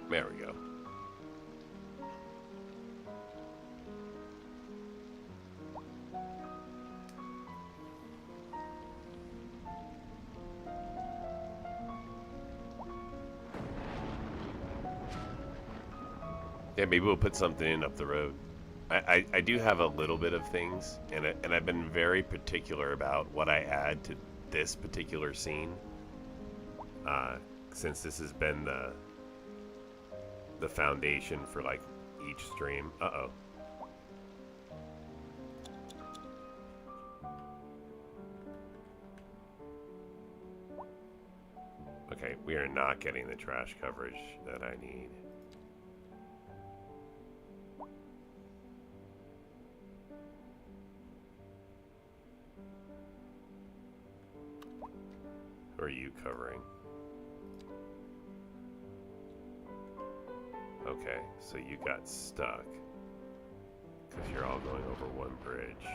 There we go. Yeah, maybe we'll put something in up the road. I do have a little bit of things, and I've been very particular about what I add to this particular scene. Since this has been the foundation for like each stream. Uh-oh. Okay, we are not getting the trash coverage that I need. Who are you covering? Okay, so you got stuck because you're all going over one bridge.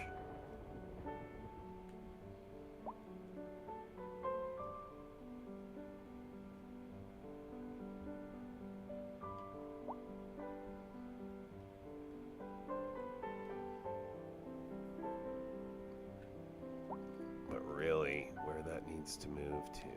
But really, where that needs to move to here.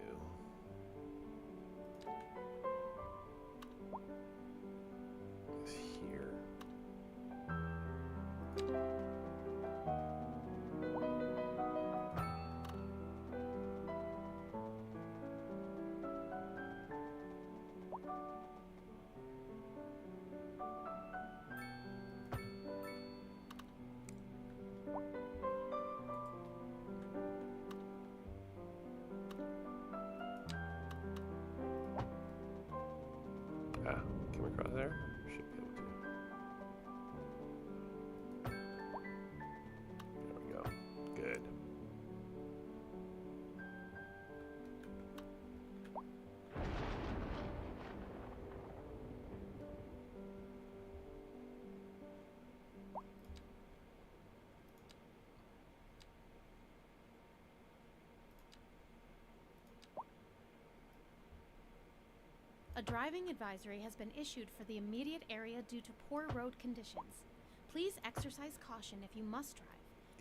A driving advisory has been issued for the immediate area due to poor road conditions. Please exercise caution if you must drive.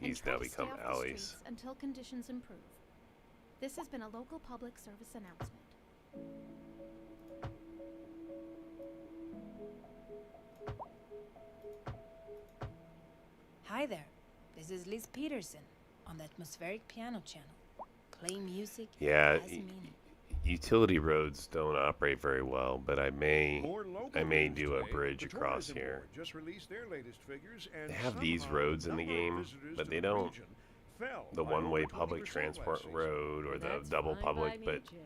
And These try now to stay become off the alleys. streets until conditions improve. This has been a local public service announcement. Hi there. This is Liz Peterson on the atmospheric piano channel. Play music Yeah, that has meaning. utility roads don't operate very well, but I may More local do news a today, bridge the across Tourism here. Board just released their latest figures, and They have these somehow roads in the number of game, visitors but to they the don't. region fell The by one-way over public 20% transport last season. road or the That's double fine public, by me, but Jim.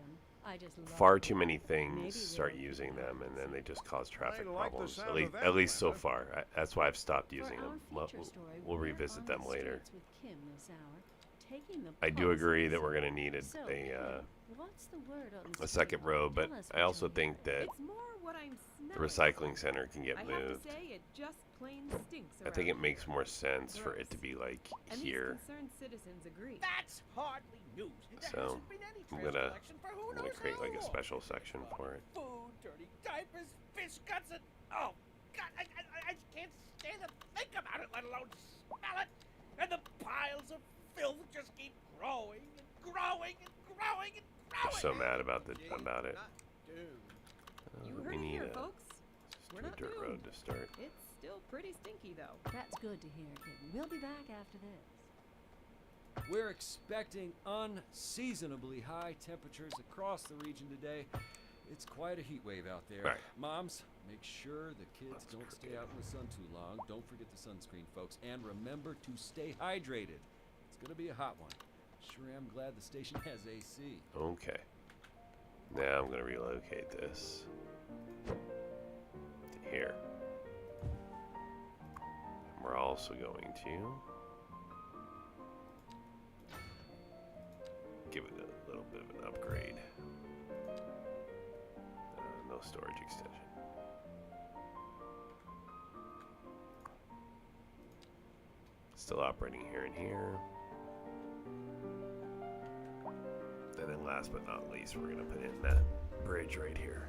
I just love far it. too many Maybe things start they'll using keep them, that and then they just cause traffic I like the problems. sound At of least, that, at least so Amanda. far. That's why I've stopped For using our them. feature story, We'll we're revisit on them the later. streets with Kim this hour, taking the I do pulse of agree the that we're city. going to need So, a Kim, what's the word on the a second street? road, but Tell us I what also you think hear. that It's more what I'm the smelling. recycling center can get I have to moved. say, it just plain stinks I think around it makes here. more sense for it to Gross. be like And here. these concerned citizens agree. That's hardly news. There So, hasn't been any I'm trash gonna- collection for who I'm gonna knows create how like a long. special section for it. Food, dirty diapers, fish guts, and oh god, I just can't stand to think about it, let alone smell it. And the piles of filth just keep growing and growing and growing and I'm growing. so mad about it. You We heard it need here, a, folks. just We're a not dirt doomed. road to start. It's still pretty stinky, though. That's good to hear, kitten. We'll be back after this. We're expecting unseasonably high temperatures across the region today. It's quite a heat wave out there. Right. Moms, make sure the kids That's don't stay great. out in the sun too long. Don't forget the sunscreen, folks. And remember to stay hydrated. It's going to be a hot one. Sure am glad the station has AC. Okay. Now I'm gonna relocate this to here. And we're also going to give it a little bit of an upgrade. No storage extension. Still operating here and here. And then last but not least, we're gonna put in that bridge right here.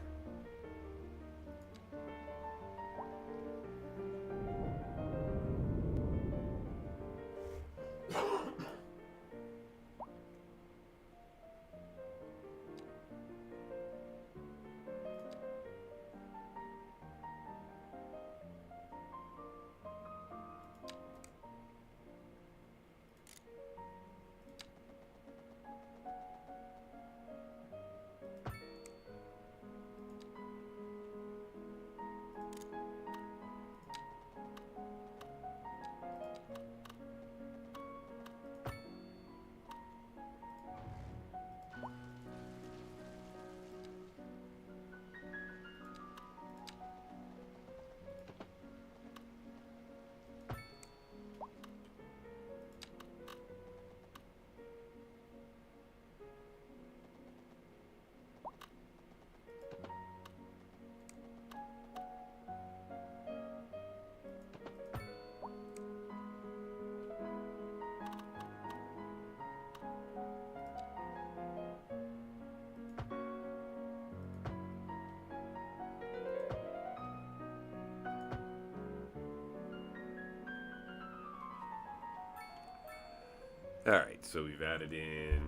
Alright, so we've added in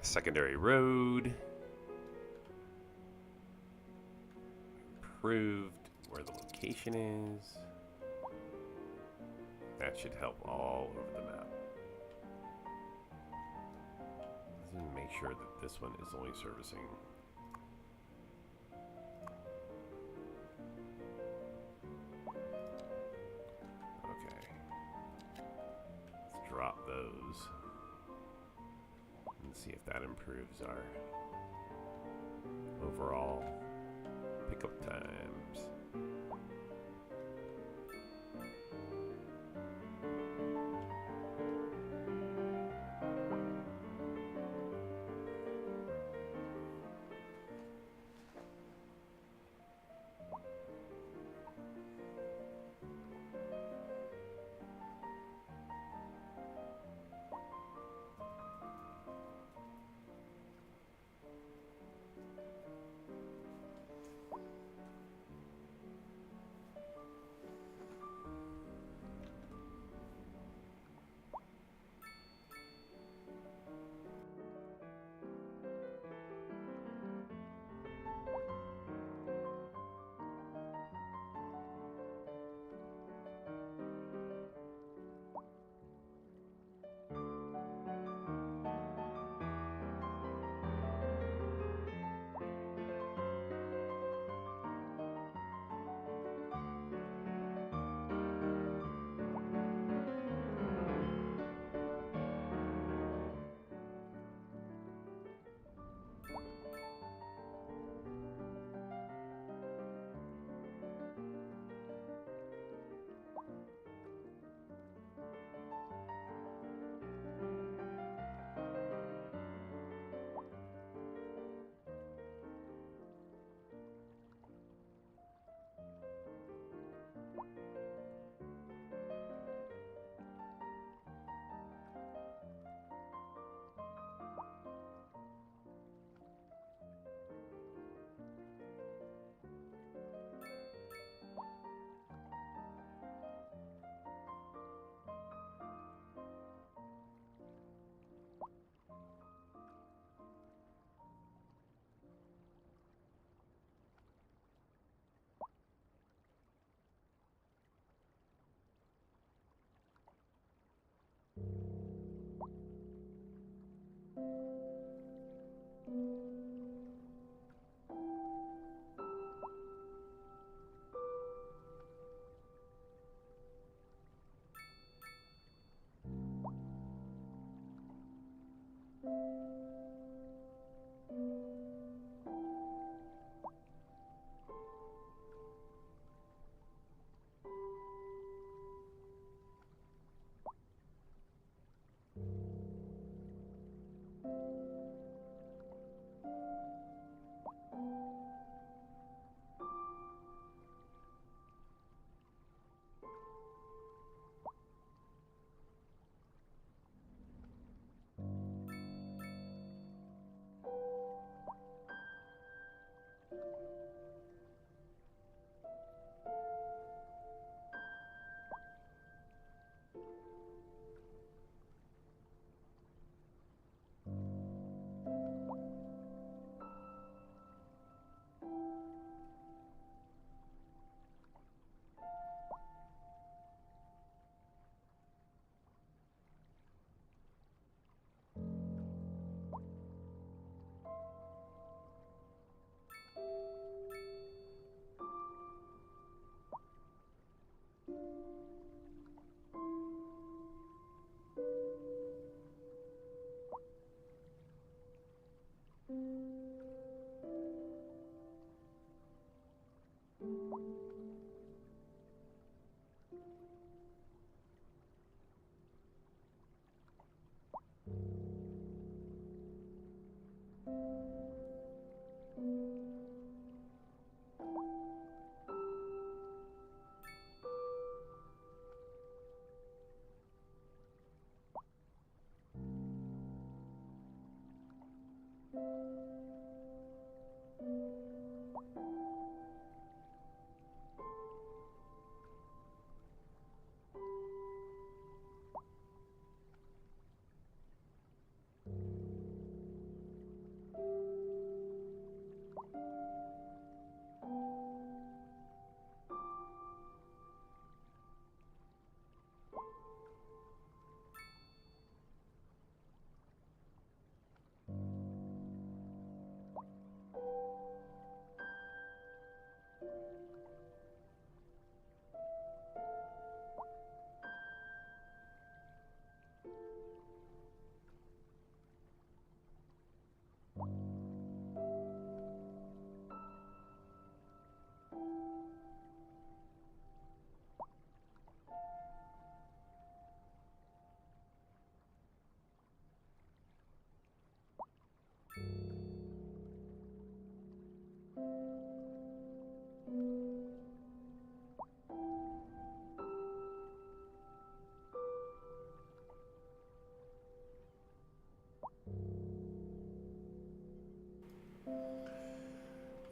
a secondary road. Improved where the location is. That should help all over the map. Let's make sure that this one is only servicing. Okay. Let's drop those and see if that improves our overall pickup times.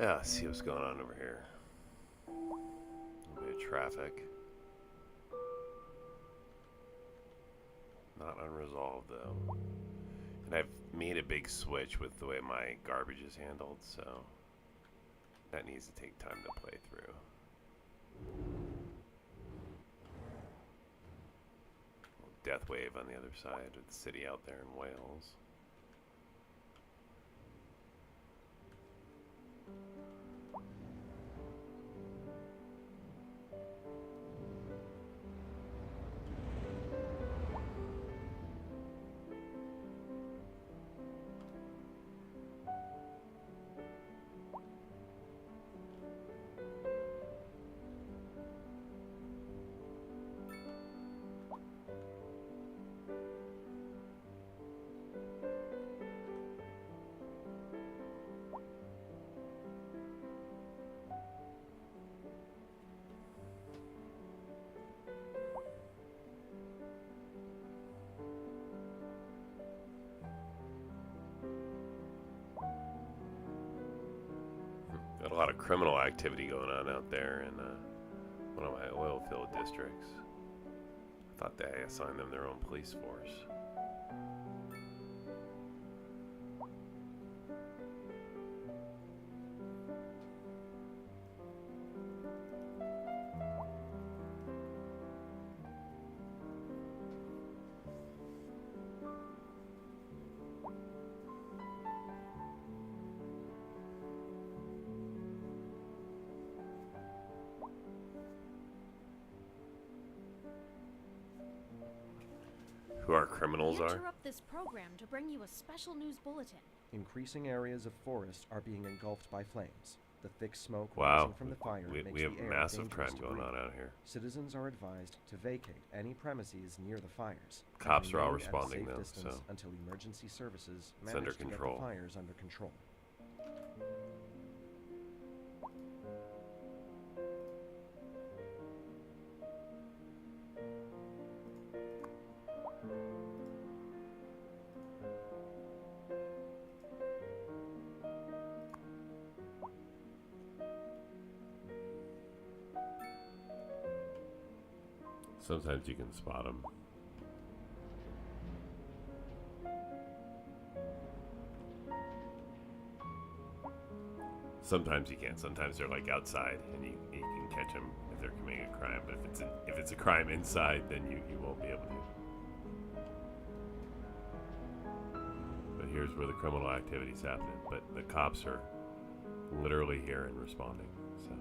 Yeah, let's see what's going on over here. A little bit of traffic. Not unresolved though. And I've made a big switch with the way my garbage is handled, so that needs to take time to play through. Death wave on the other side of the city out there in Wales. Got a lot of criminal activity going on out there in one of my oil field districts. I thought they assigned them their own police force. Who our criminals We are? interrupt this program to bring you a special news bulletin. Increasing areas of forest are being engulfed by flames. The thick smoke Wow, rising from the fire makes we have the air massive dangerous crime to going breathe. on out here. Citizens are advised to vacate any premises near the fires. and Cops are all remain at a responding safe though, distance so until emergency services it's manage under to get control. the fires under control. Sometimes you can spot them. Sometimes you can't. Sometimes they're like outside, and you can catch them if they're committing a crime. But if it's a crime inside, then you won't be able to. But here's where the criminal activity's happening. But the cops are literally here and responding. So.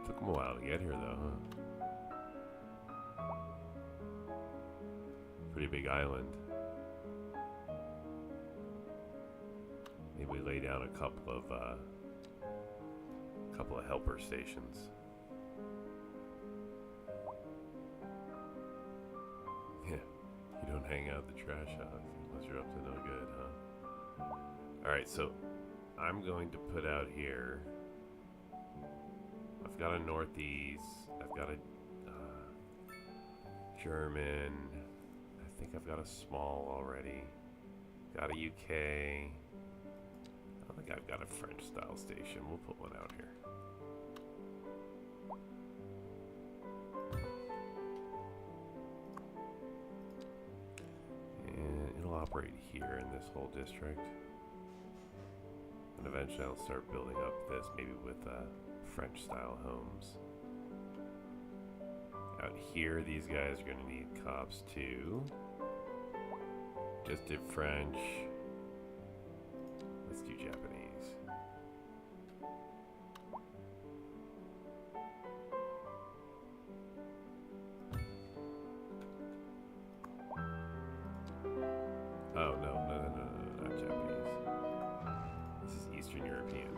Took them a while to get here, though, huh? Pretty big island. Maybe we lay down a couple of helper stations. Yeah, you don't hang out the trash house unless you're up to no good, huh? All right, so I'm going to put out here. I've got a northeast. I've got a German. I think I've got a small already. Got a UK. I don't think I've got a French style station. We'll put one out here. And it'll operate here in this whole district. And eventually I'll start building up this maybe with French style homes. Out here, these guys are going to need cops too. Just did French. Let's do Japanese. Oh, no, not Japanese. This is Eastern European.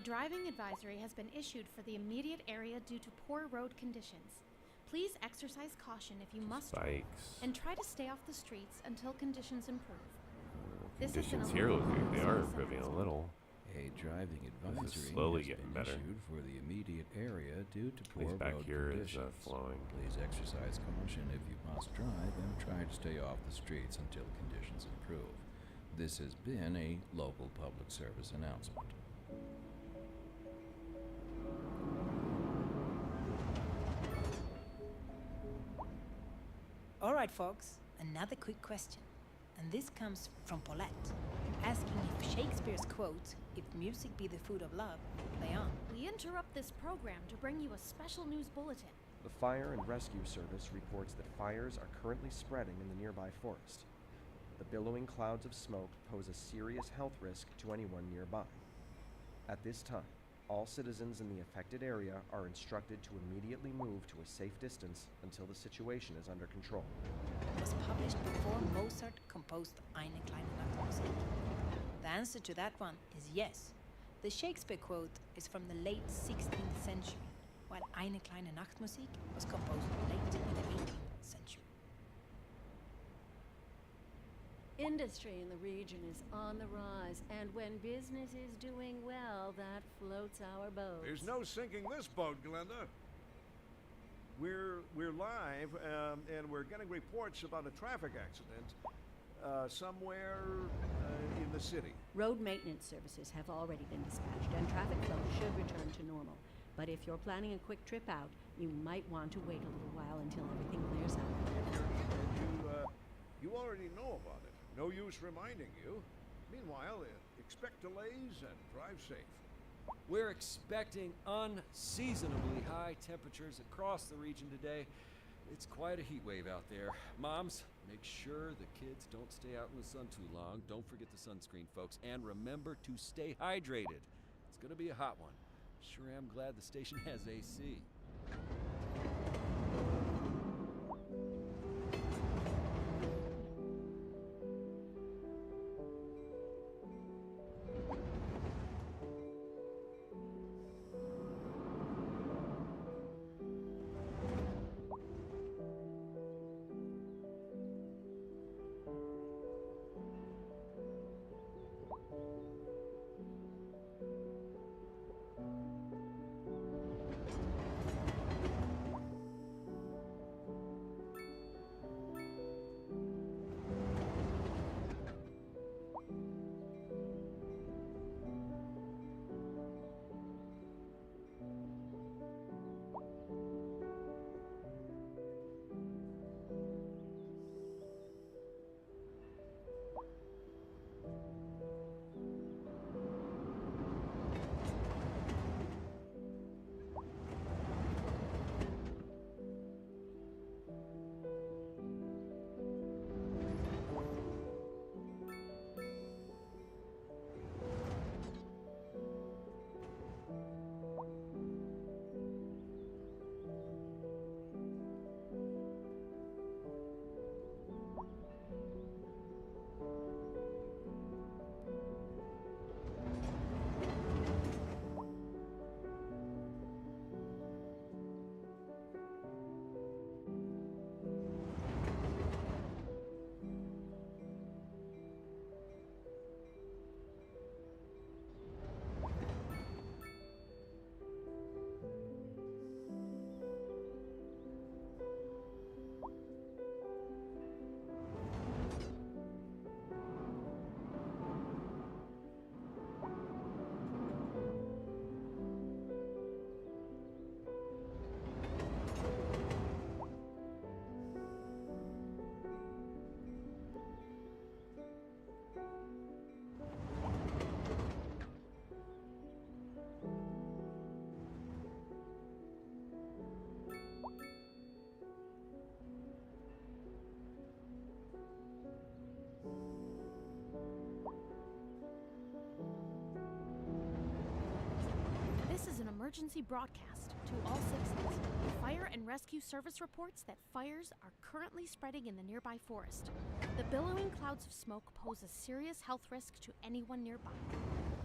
driving advisory has been issued for the immediate area due to poor road conditions. Please exercise caution if you must drive, Spikes. and try to stay off the streets until conditions improve. This has been Conditions a here local look like they public are service improving a announcement. little. A driving advisory slowly has getting been better. issued for the immediate area due to At poor least back road here is conditions. flowing. Please exercise caution if you must drive and try to stay off the streets until conditions improve. This has been a local public service announcement. All right, folks, another quick question. And this comes from Paulette, asking if Shakespeare's quote, "If music be the food of love," play on. We interrupt this program to bring you a special news bulletin. The Fire and Rescue Service reports that fires are currently spreading in the nearby forest. The billowing clouds of smoke pose a serious health risk to anyone nearby. At this time, all citizens in the affected area are instructed to immediately move to a safe distance until the situation is under control. Was published before Mozart composed Eine kleine Nachtmusik? The answer to that one is yes. The Shakespeare quote is from the late 16th century, while Eine kleine Nachtmusik was composed late in the 18th century. Industry in the region is on the rise, and when business is doing well, that floats our boat. There's no sinking this boat, Glenda. We're live, and we're getting reports about a traffic accident somewhere in the city. Road maintenance services have already been dispatched, and traffic flow should return to normal. But if you're planning a quick trip out, you might want to wait a little while until everything clears up. You already know about it. No use reminding you. Meanwhile, expect delays and drive safe. We're expecting unseasonably high temperatures across the region today. It's quite a heat wave out there. Moms, make sure the kids don't stay out in the sun too long. Don't forget the sunscreen, folks. And remember to stay hydrated. It's going to be a hot one. Sure am glad the station has AC. This is an emergency broadcast to all citizens. Fire and Rescue Service reports that fires are currently spreading in the nearby forest. The billowing clouds of smoke pose a serious health risk to anyone nearby.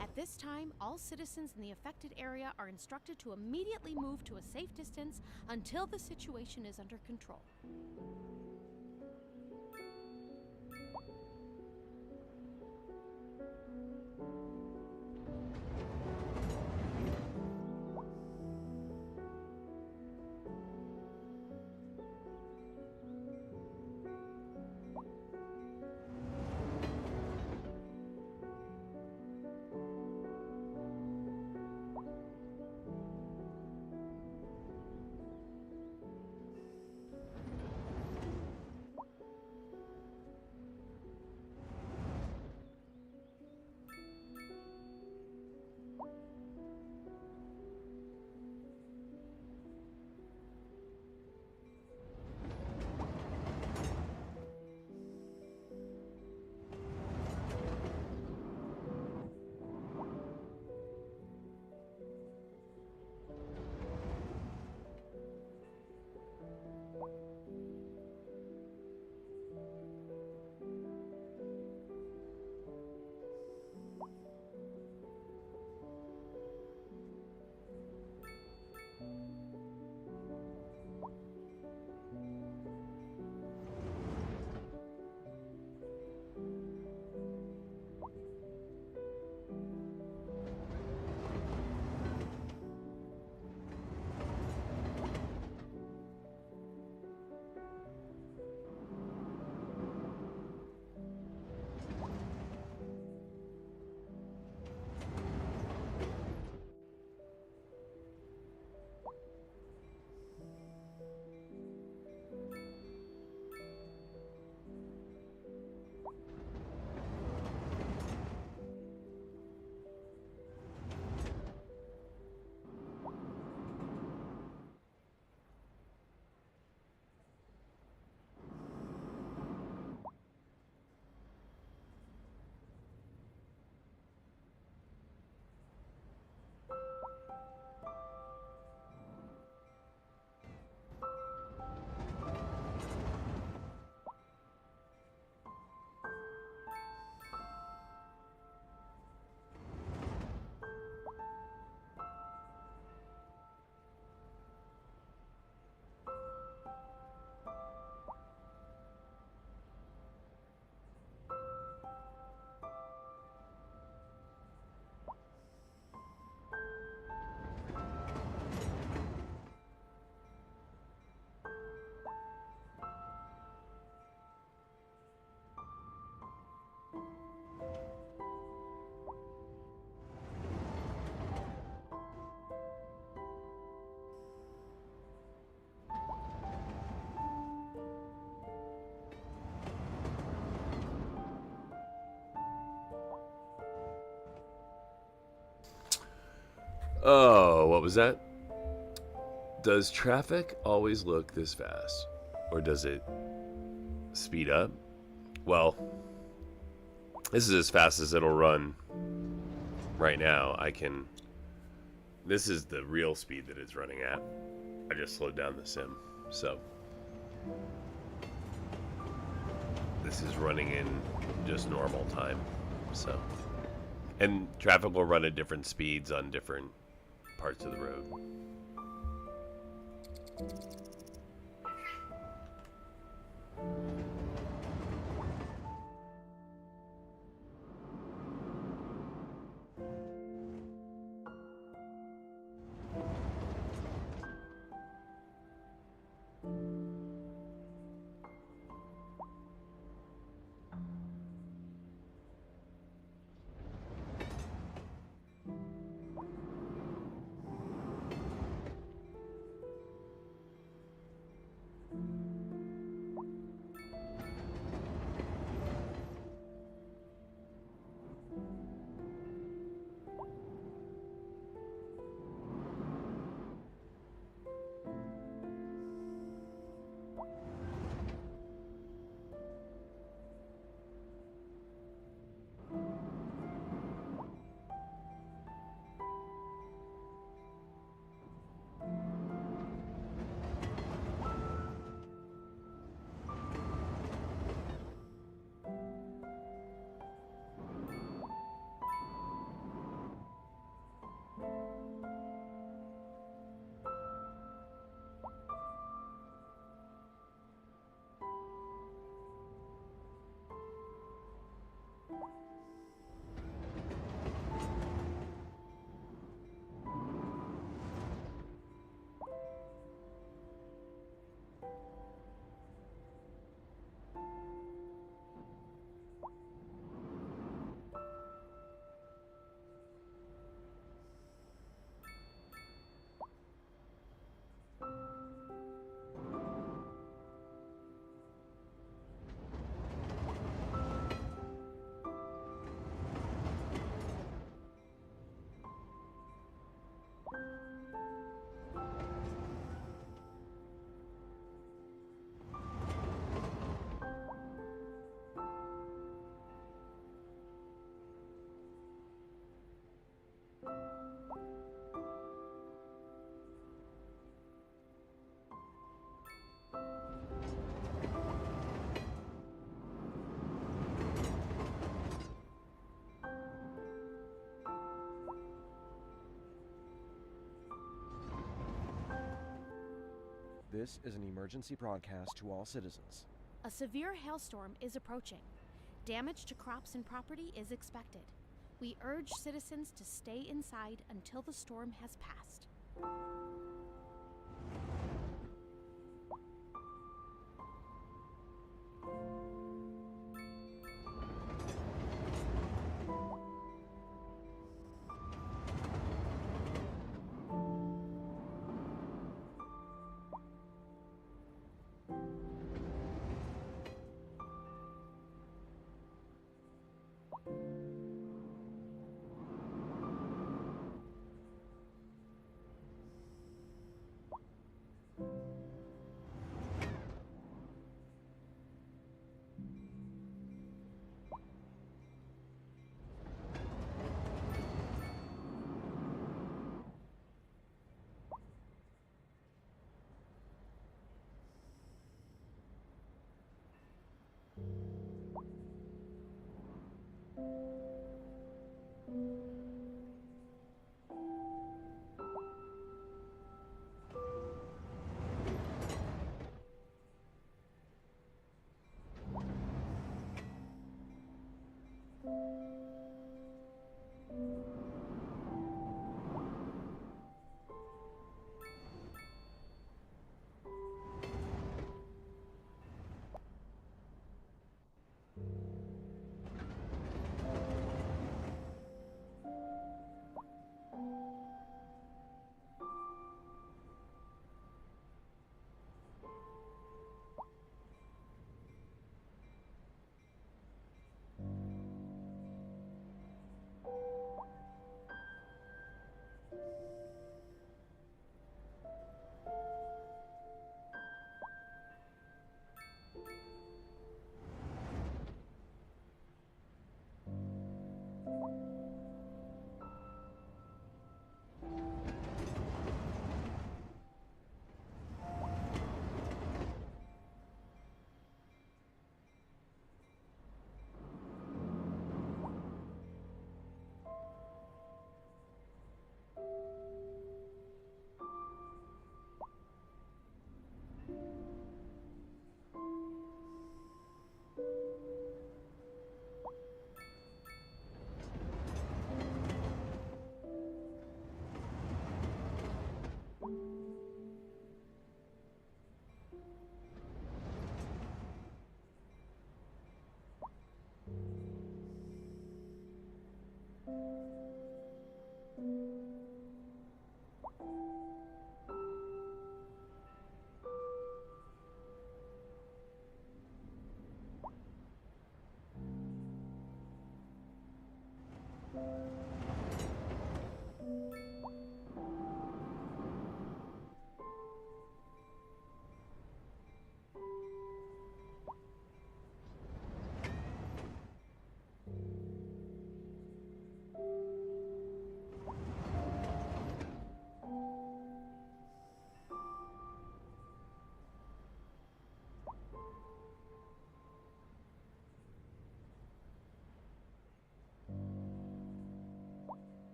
At this time, all citizens in the affected area are instructed to immediately move to a safe distance until the situation is under control. Oh, what was that? Does traffic always look this fast? Or does it speed up? Well, this is as fast as it'll run right now. This is the real speed that it's running at. I just slowed down the sim, so. This is running in just normal time, so. And traffic will run at different speeds on different parts of the road. This is an emergency broadcast to all citizens. A severe hailstorm is approaching. Damage to crops and property is expected. We urge citizens to stay inside until the storm has passed.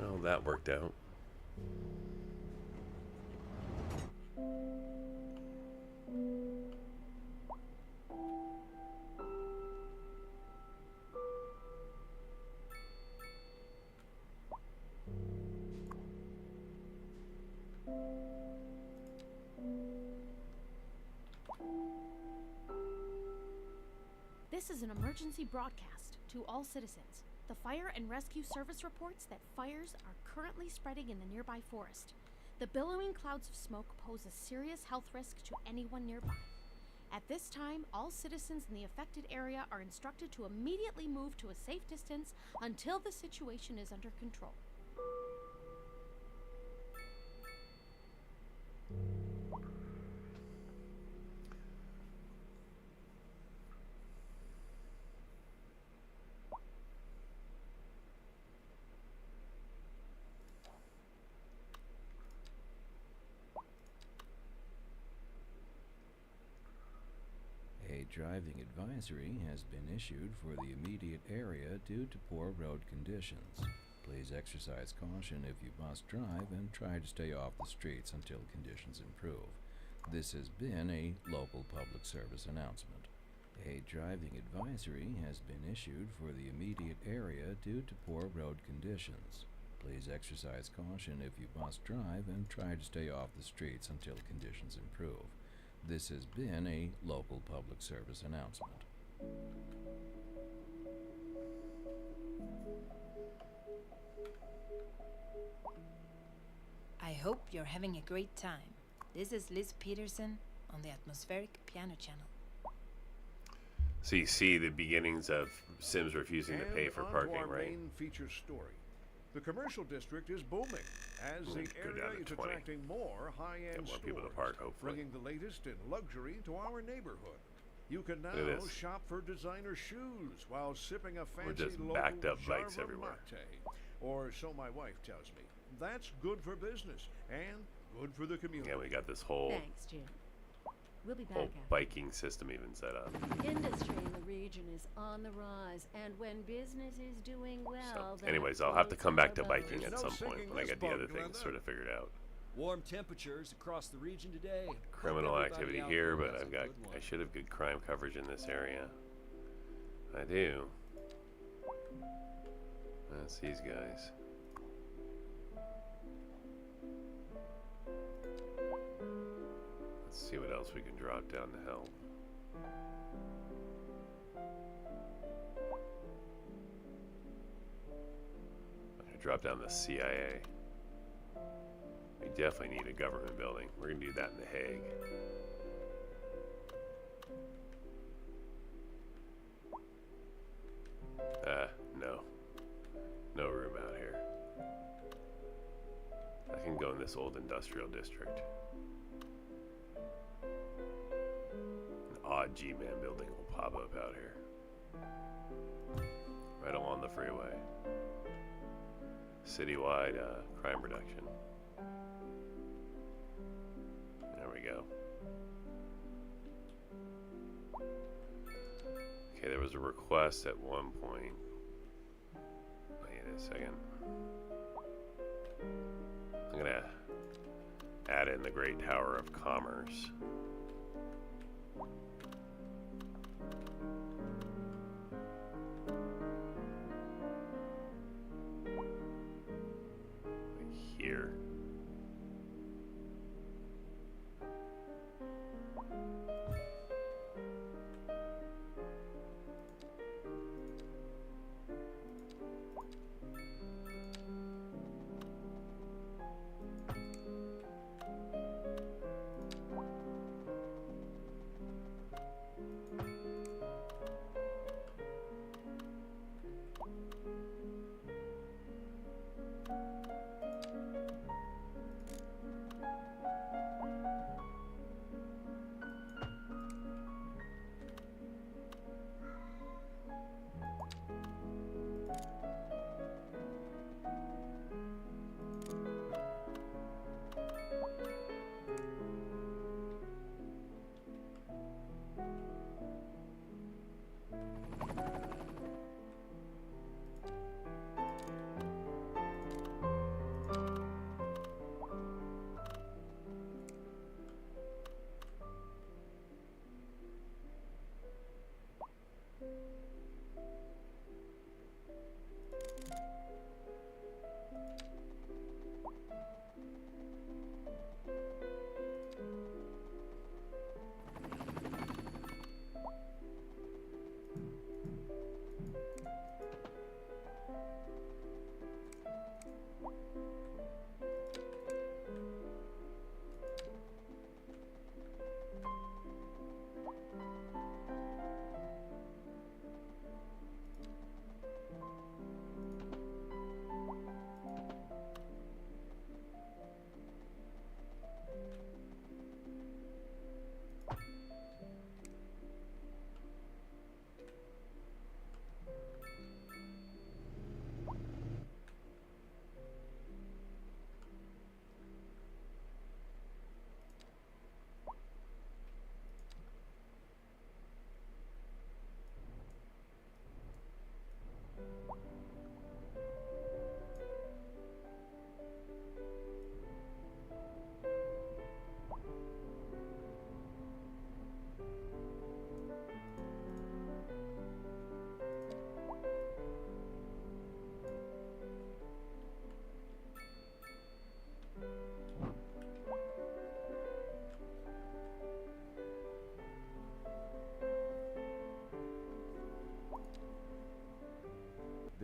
Oh, that worked out. This is an emergency broadcast to all citizens. The fire and rescue service reports that fires are currently spreading in the nearby forest. The billowing clouds of smoke pose a serious health risk to anyone nearby. At this time, all citizens in the affected area are instructed to immediately move to a safe distance until the situation is under control. driving advisory has been issued for the immediate area due to poor road conditions. Please exercise caution if you must drive and try to stay off the streets until conditions improve. This has been a local public service announcement. A driving advisory has been issued for the immediate area due to poor road conditions. Please exercise caution if you must drive and try to stay off the streets until conditions improve. This has been a local public service announcement. I hope you're having a great time. This is Liz Peterson on the Atmospheric Piano Channel. So you see the beginnings of Sims refusing to pay for And parking, onto our right? main feature story. The commercial district is booming as the Go area down to is 20. attracting more high-end Get more stores, people to park, hopefully. bringing the latest in luxury to our neighborhood. You can now at this. shop for designer shoes while sipping a fancy just local backed up bikes Java everywhere. Mate. Or so my wife tells me. That's good for business and good for the community. Yeah, we got this whole Thanks, Jim. We'll be back whole after. biking system even set up. Industry in the region is on the rise, and when business is doing well, So, anyways, I'll have to come back to biking There's at no some point sinking when I this get the other boat, things Glenda. sort of figured out. Warm temperatures across the region today. Hope Criminal everybody activity out here, there but has I've a got good one. I should have good crime coverage in this area. I do. That's these guys. Let's see what else we can drop down to help. I'm gonna drop down the CIA. We definitely need a government building. We're gonna do that in The Hague. No. No room out here. I can go in this old industrial district. An odd G-Man building will pop up out here. Right along the freeway. Citywide crime reduction. There we go. Okay, there was a request at one point. Wait a second. I'm gonna add in the Great Tower of Commerce. Here.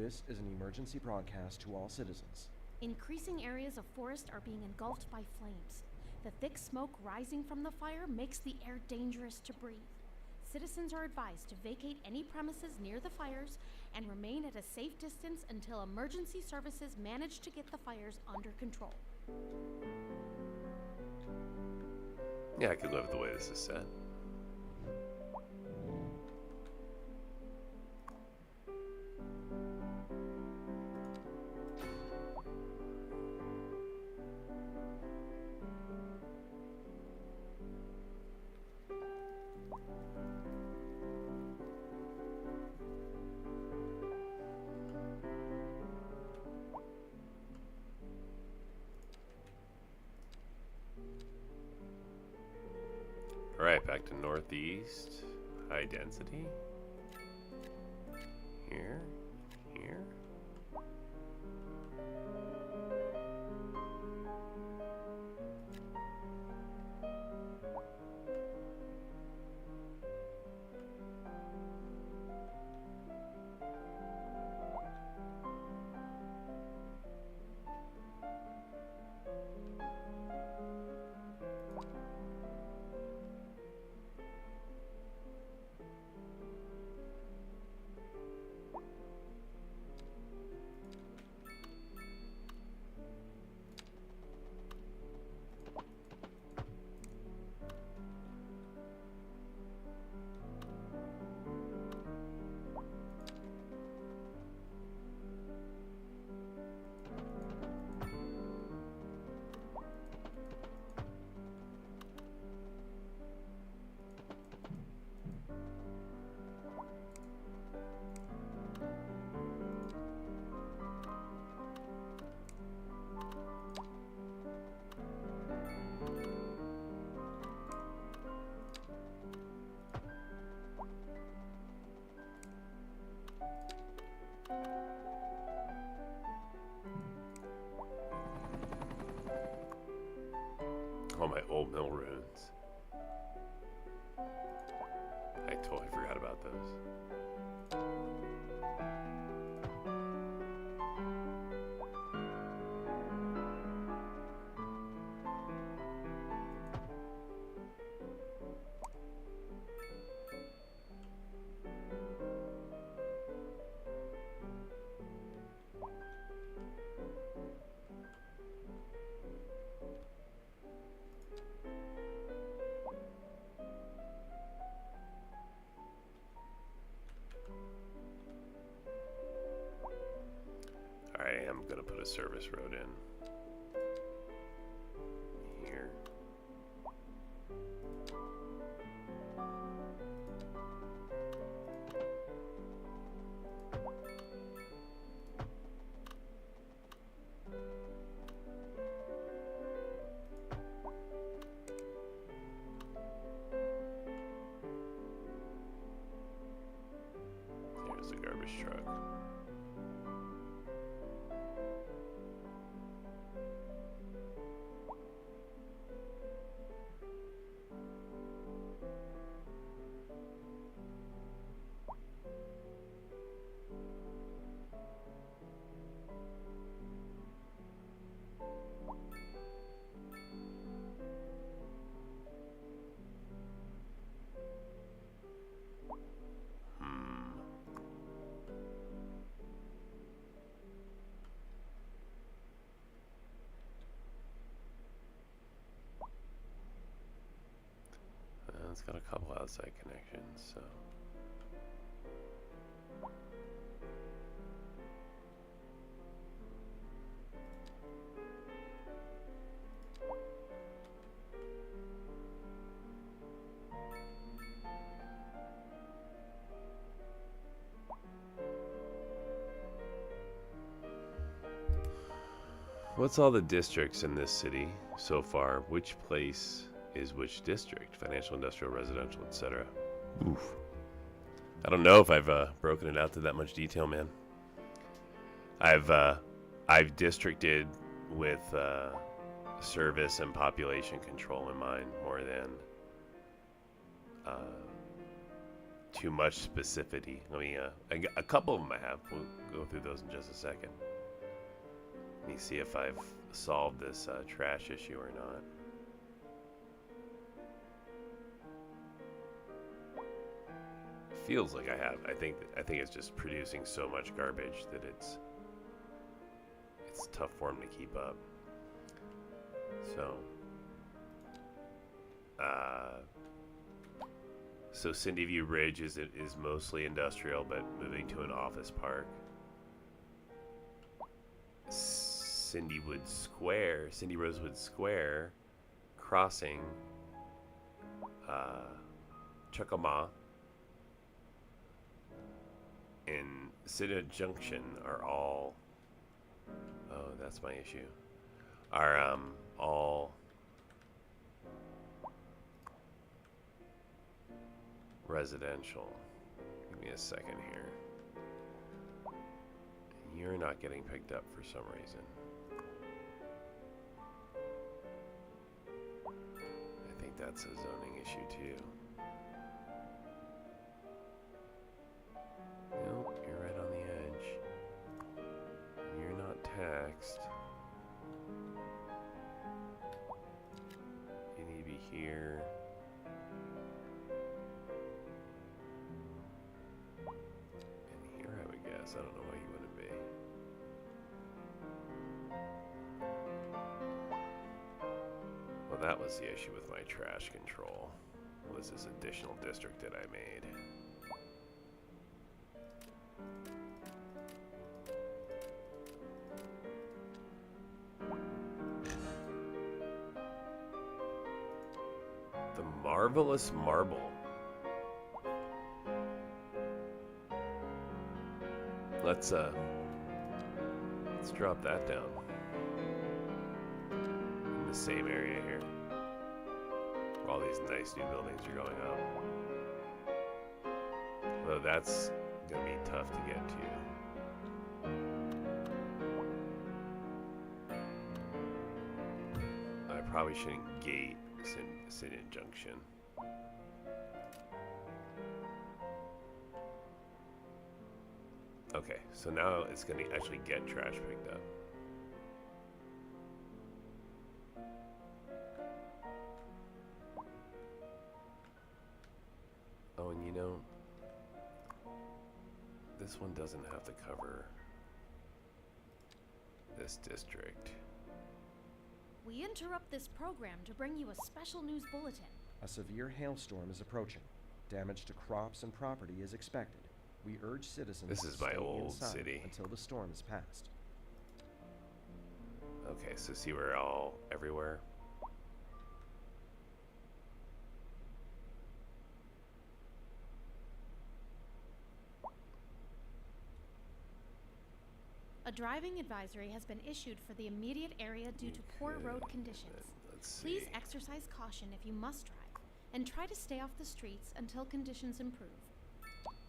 This is an emergency broadcast to all citizens. Increasing areas of forest are being engulfed by flames. The thick smoke rising from the fire makes the air dangerous to breathe. Citizens are advised to vacate any premises near the fires and remain at a safe distance until emergency services manage to get the fires under control. Yeah, I could live with the way this is set. Alright, back to northeast. High density. Here. Here. All my old mill runes. I totally forgot about those. I am gonna put a service road in here. Here's the garbage truck. It's got a couple outside connections, so. What's all the districts in this city so far? Which place is which district? Financial, industrial, residential, etc. Oof. I don't know if I've broken it out to that much detail, man. I've districted with service and population control in mind more than too much specificity. I mean, a couple of them I have. go through those in just a second. Let me see if I've solved this trash issue or not. Feels like I have. I think it's just producing so much garbage that it's tough for them to keep up. So Cindy View Ridge is mostly industrial, but moving to an office park. Cindy Rosewood Square, crossing Chuckama, and City Junction are all. Oh, that's my issue. Are all residential. Give me a second here. You're not getting picked up for some reason. I think that's a zoning issue too. Nope, you're right on the edge. You're not taxed. You need to be here. And here, I would guess. I don't know why you wouldn't be. Well, that was the issue with my trash control. Was this additional district that I made. The Marvelous Marble. Let's drop that down. In the same area here. Where all these nice new buildings are going up. Though that's gonna be tough to get to. I probably shouldn't gate City Junction. Okay, so now it's going to actually get trash picked up. Oh, and you know, this one doesn't have to cover this district. We interrupt this program to bring you a special news bulletin. A severe hailstorm is approaching. Damage to crops and property is expected. We urge citizens This to is my stay old inside city. until the storm is past. Okay, so see we're all everywhere. A driving advisory has been issued for the immediate area due to poor road conditions. Let's see. Please exercise caution if you must drive, and try to stay off the streets until conditions improve.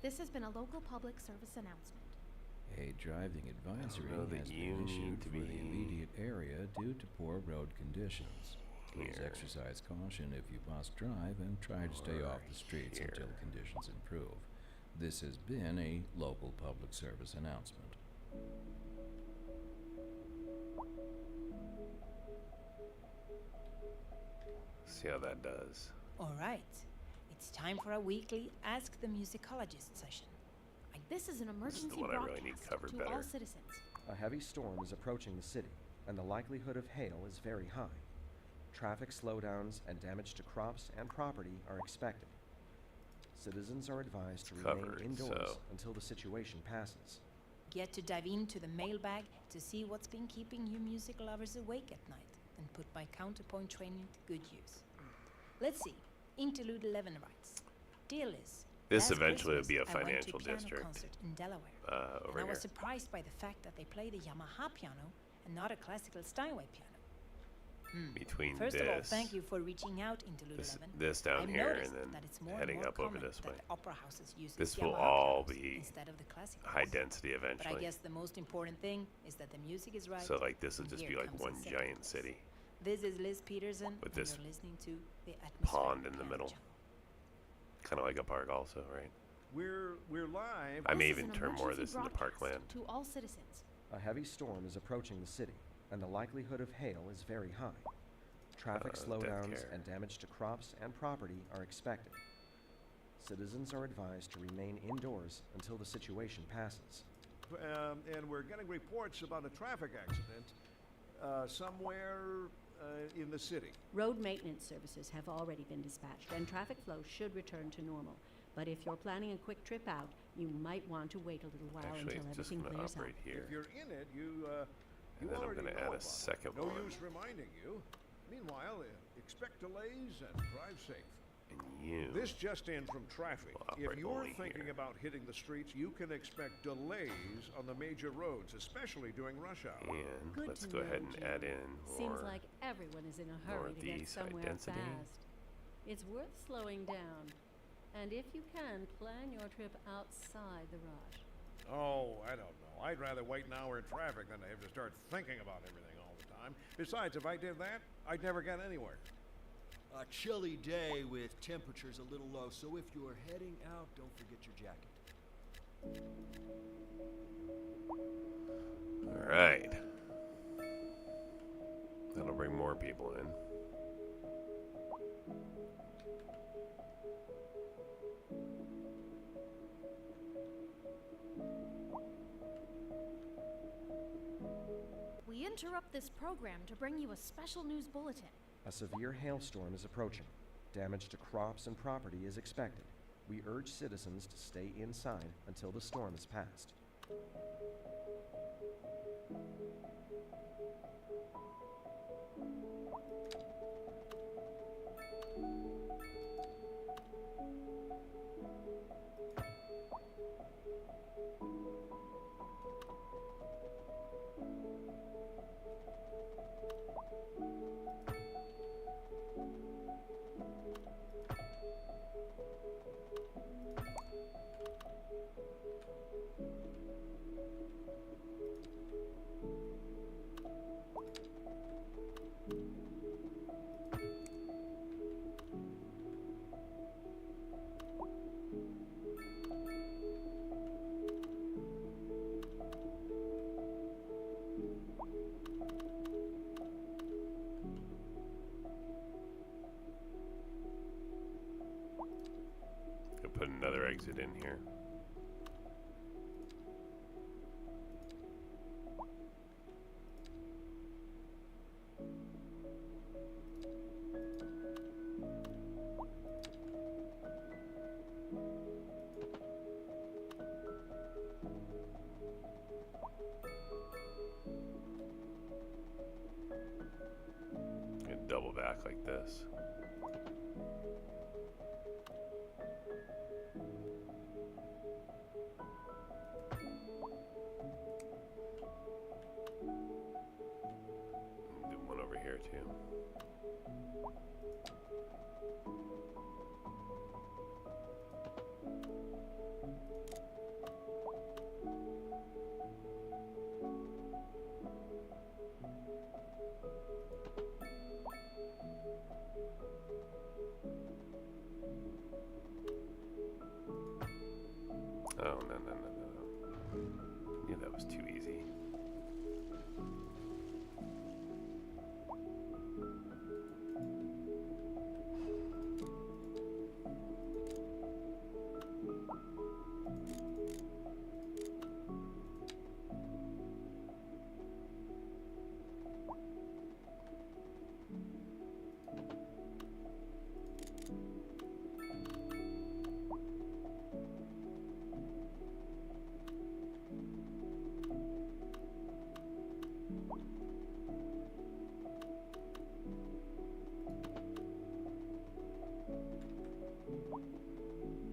This has been a local public service announcement. A driving advisory know that has you been need issued to for the be immediate area due to poor road conditions. Please here. exercise caution if you must drive and try to stay off the streets until here. conditions improve. This has been a local public service announcement. See how that does. All right. It's time for our weekly Ask the Musicologist session. This is an This is emergency the one I broadcast really need covered to better. all citizens. A heavy storm is approaching the city, and the likelihood of hail is very high. Traffic slowdowns and damage to crops and property are expected. Citizens are advised to remain covered, indoors so- until the situation passes. Get to dive into the mailbag to see what's been keeping you music lovers awake at night and put my counterpoint training to good use. Let's see. Interlude 11 writes, Dear Liz, This last eventually would Christmas, be a I went to financial piano district, concert in Delaware, over and I here. was surprised by the fact that they played a Yamaha piano and not a classical Steinway piano. Between First this, of all, thank you for reaching out, Interlude 11. this down I've here, noticed and then that it's more heading and more up over common this way. that opera houses use This Yamaha will all pianos be instead of the classical high ones. density But I eventually. guess the most important thing is that the music is right. So like this would and just here be like comes one in second giant place. city. This is Liz Peterson, With and this you're listening to the pond Atmospheric in the Piano middle. Channel. Kind of like a park also, right? We're live. I may This is even an turn more of emergency this into broadcast parkland. to all citizens. A heavy storm is approaching the city, and the likelihood of hail is very high. Traffic death slowdowns care. and damage to crops and property are expected. Citizens are advised to remain indoors until the situation passes. And we're getting reports about a traffic accident somewhere in the city. Road maintenance services have already been dispatched, and traffic flow should return to normal. But if you're planning a quick trip out, you might want to wait a little while Actually, until it's just everything going to clears up. operate here. If you're in it, you And then I'm already gonna know add a about it. second No one. use reminding you. Meanwhile, expect delays and drive safe. And you. This just in from traffic. Will If operate you're only thinking here. about hitting the streets, you can expect delays on the major roads, especially during rush hour. And Good let's to go ahead know, and Jim. add in Seems more. like everyone is in a hurry to get northeast high somewhere density. fast. It's worth slowing down. And if you can, plan your trip outside the rush. Oh, I don't know. I'd rather wait an hour in traffic than to have to start thinking about everything all the time. Besides, if I did that, I'd never get anywhere. A chilly day with temperatures a little low, so if you're heading out, don't forget your jacket. All right. That'll bring more people in. We interrupt this program to bring you a special news bulletin. A severe hailstorm is approaching. Damage to crops and property is expected. We urge citizens to stay inside until the storm is passed. Could put another exit in here. And double back like this. Do one over here too. Oh, no. Yeah, that was too easy.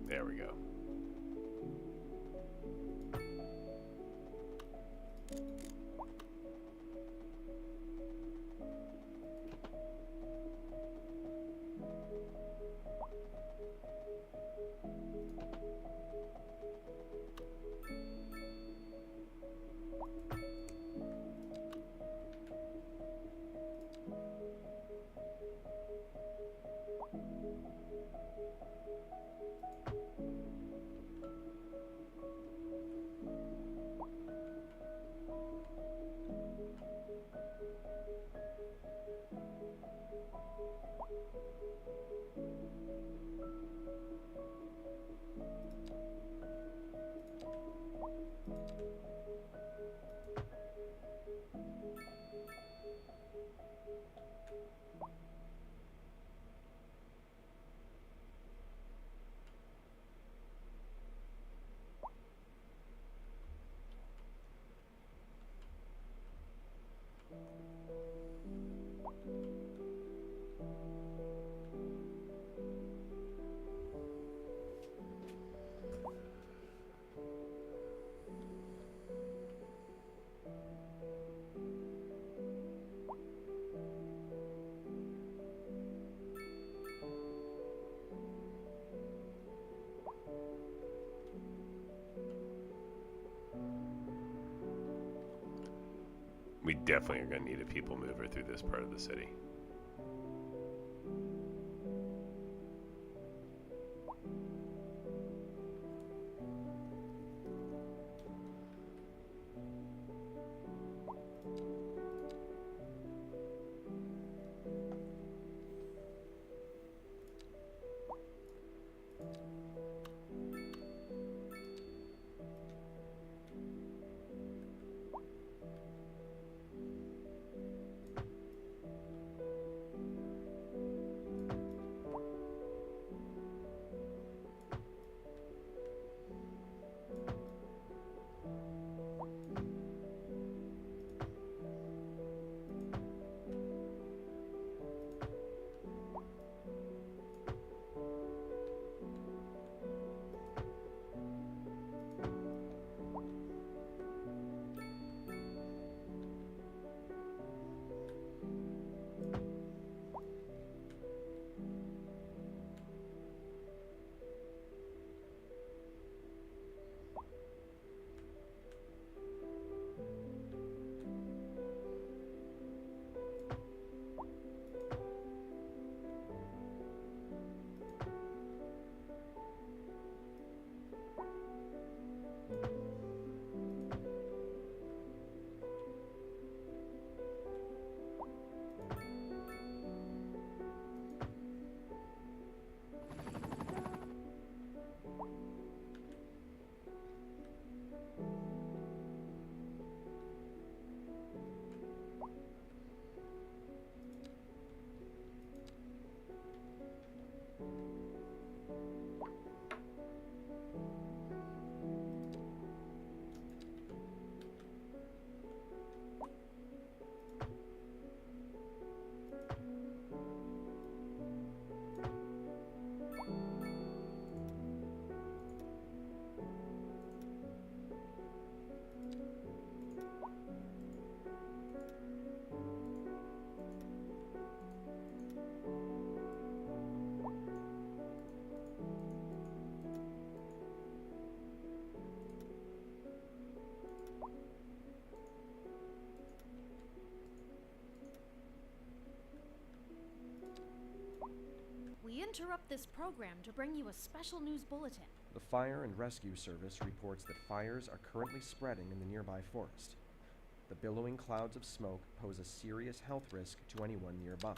There we go. definitely are going to need a people mover through this part of the city. We interrupt this program to bring you a special news bulletin. The Fire and Rescue Service reports that fires are currently spreading in the nearby forest. The billowing clouds of smoke pose a serious health risk to anyone nearby.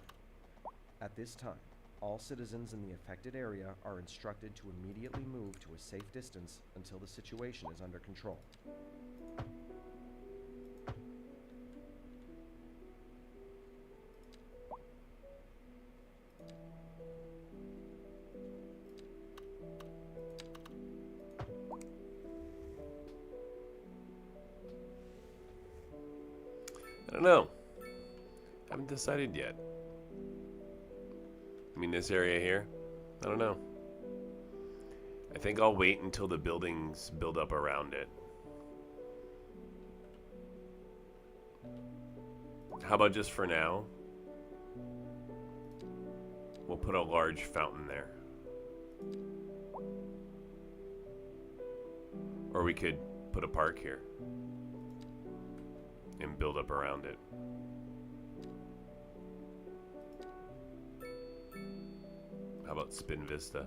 At this time, all citizens in the affected area are instructed to immediately move to a safe distance until the situation is under control. I don't know. Haven't decided yet. I mean, this area here, I don't know. I think I'll wait until the buildings build up around it. How about just for now? We'll put a large fountain there. Or we could put a park here and build up around it. How about Spin Vista?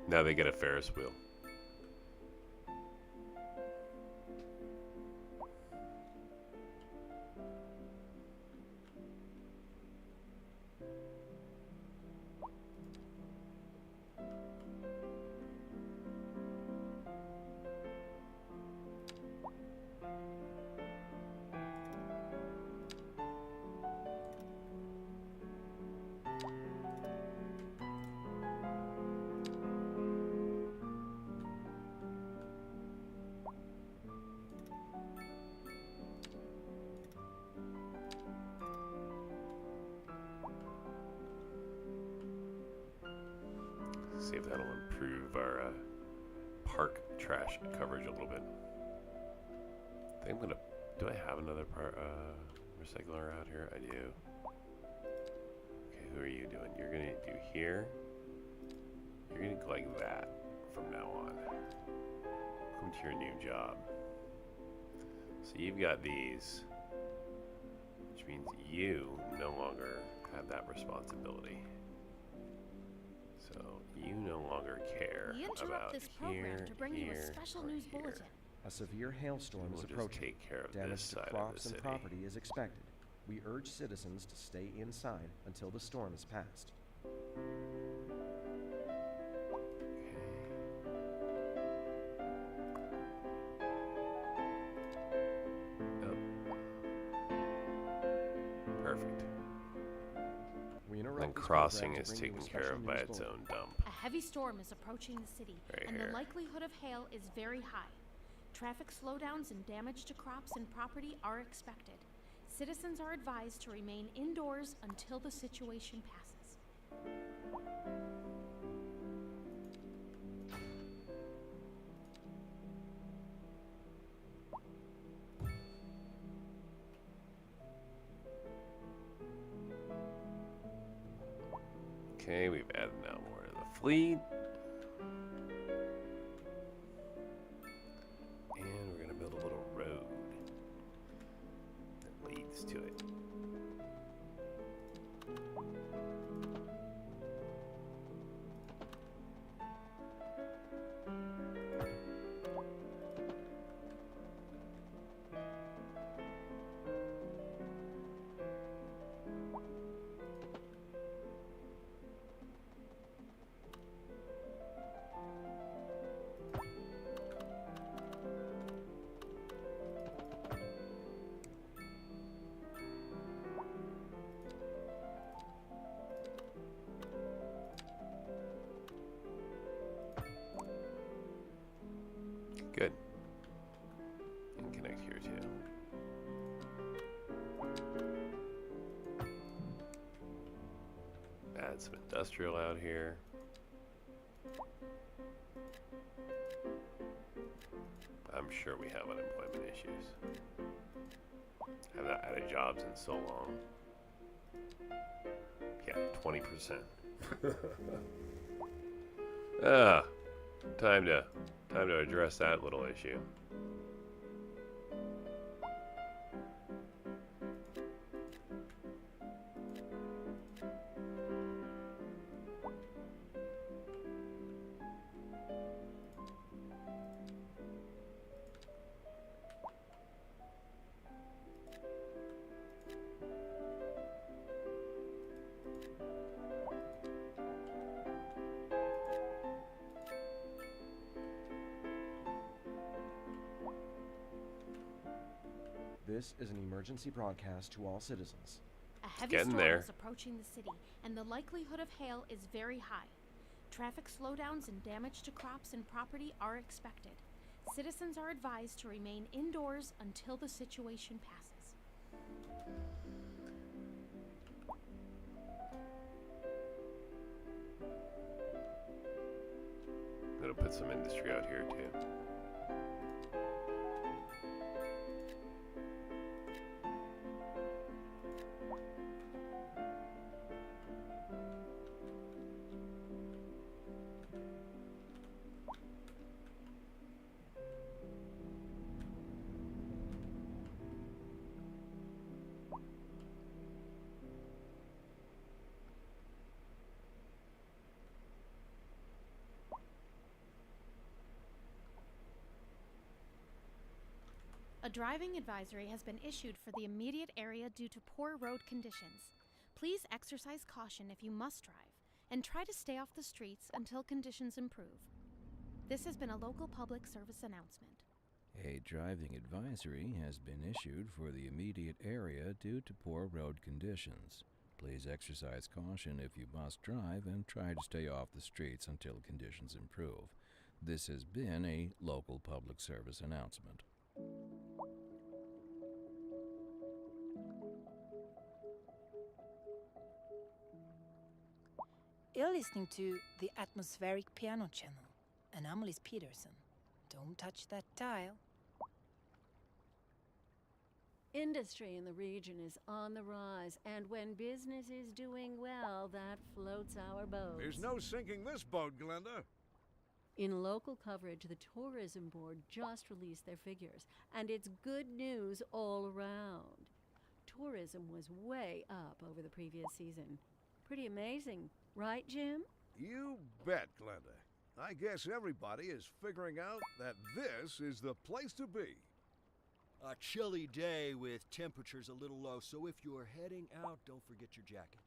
Now they get a Ferris wheel. See if that'll improve our park trash coverage a little bit. I think I'm gonna. Do I have another recycler out here? I do. Okay, who are you doing? You're gonna do here. You're gonna go like that from now on. Welcome to your new job. So you've got these, which means you no longer have that responsibility. So you no longer care We interrupt about this program here, to bring you here, a special or news here. bulletin. A severe hailstorm We'll is just approaching. take care of this Damage to side of crops the and city. property is expected. We urge citizens to stay inside until the storm is passed. Perfect. We interrupt And this crossing program is to bring you taken a care special of by news its bulletin. own dump. A heavy storm is approaching the city, Right and here. the likelihood of hail is very high. Traffic slowdowns and damage to crops and property are expected. Citizens are advised to remain indoors until the situation passes. Okay, we've added now more to the fleet. And we're gonna build a little road that leads to it. Good. And connect here too. Add some industrial out here. I'm sure we have unemployment issues. Have not added jobs in so long. Yeah, 20%. Ah, time to address that little issue. This is an emergency broadcast to all citizens. A heavy Getting storm there. is approaching the city, and the likelihood of hail is very high. Traffic slowdowns and damage to crops and property are expected. Citizens are advised to remain indoors until the situation passes. I'm gonna put some industry out here too. A driving advisory has been issued for the immediate area due to poor road conditions. Please exercise caution if you must drive, and try to stay off the streets until conditions improve. This has been a local public service announcement. A driving advisory has been issued for the immediate area due to poor road conditions. Please exercise caution if you must drive and try to stay off the streets until conditions improve. This has been a local public service announcement. You're listening to the Atmospheric Piano Channel, and I'm Liz Peterson. Don't touch that dial. Industry in the region is on the rise, and when business is doing well, that floats our boats. There's no sinking this boat, Glenda. In local coverage, the Tourism Board just released their figures, and it's good news all around. Tourism was way up over the previous season. Pretty amazing, right, Jim? You bet, Glenda. I guess everybody is figuring out that this is the place to be. A chilly day with temperatures a little low, so if you're heading out, don't forget your jacket.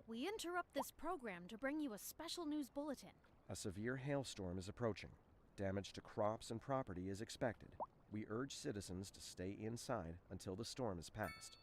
We interrupt this program to bring you a special news bulletin. A severe hailstorm is approaching. Damage to crops and property is expected. We urge citizens to stay inside until the storm is past.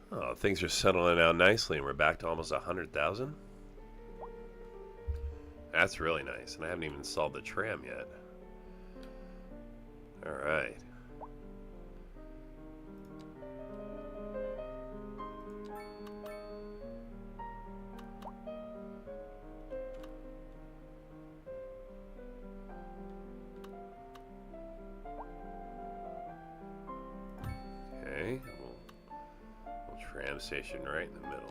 Oh, things are settling out nicely, and we're back to almost 100,000. That's really nice, and I haven't even installed the tram yet. All right. Okay, tram station right in the middle.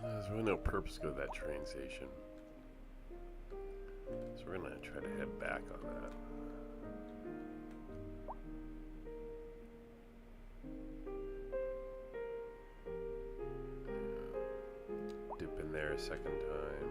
There's really no purpose to go to that train station. It's we're gonna try to head back on that. Dip in there a second time.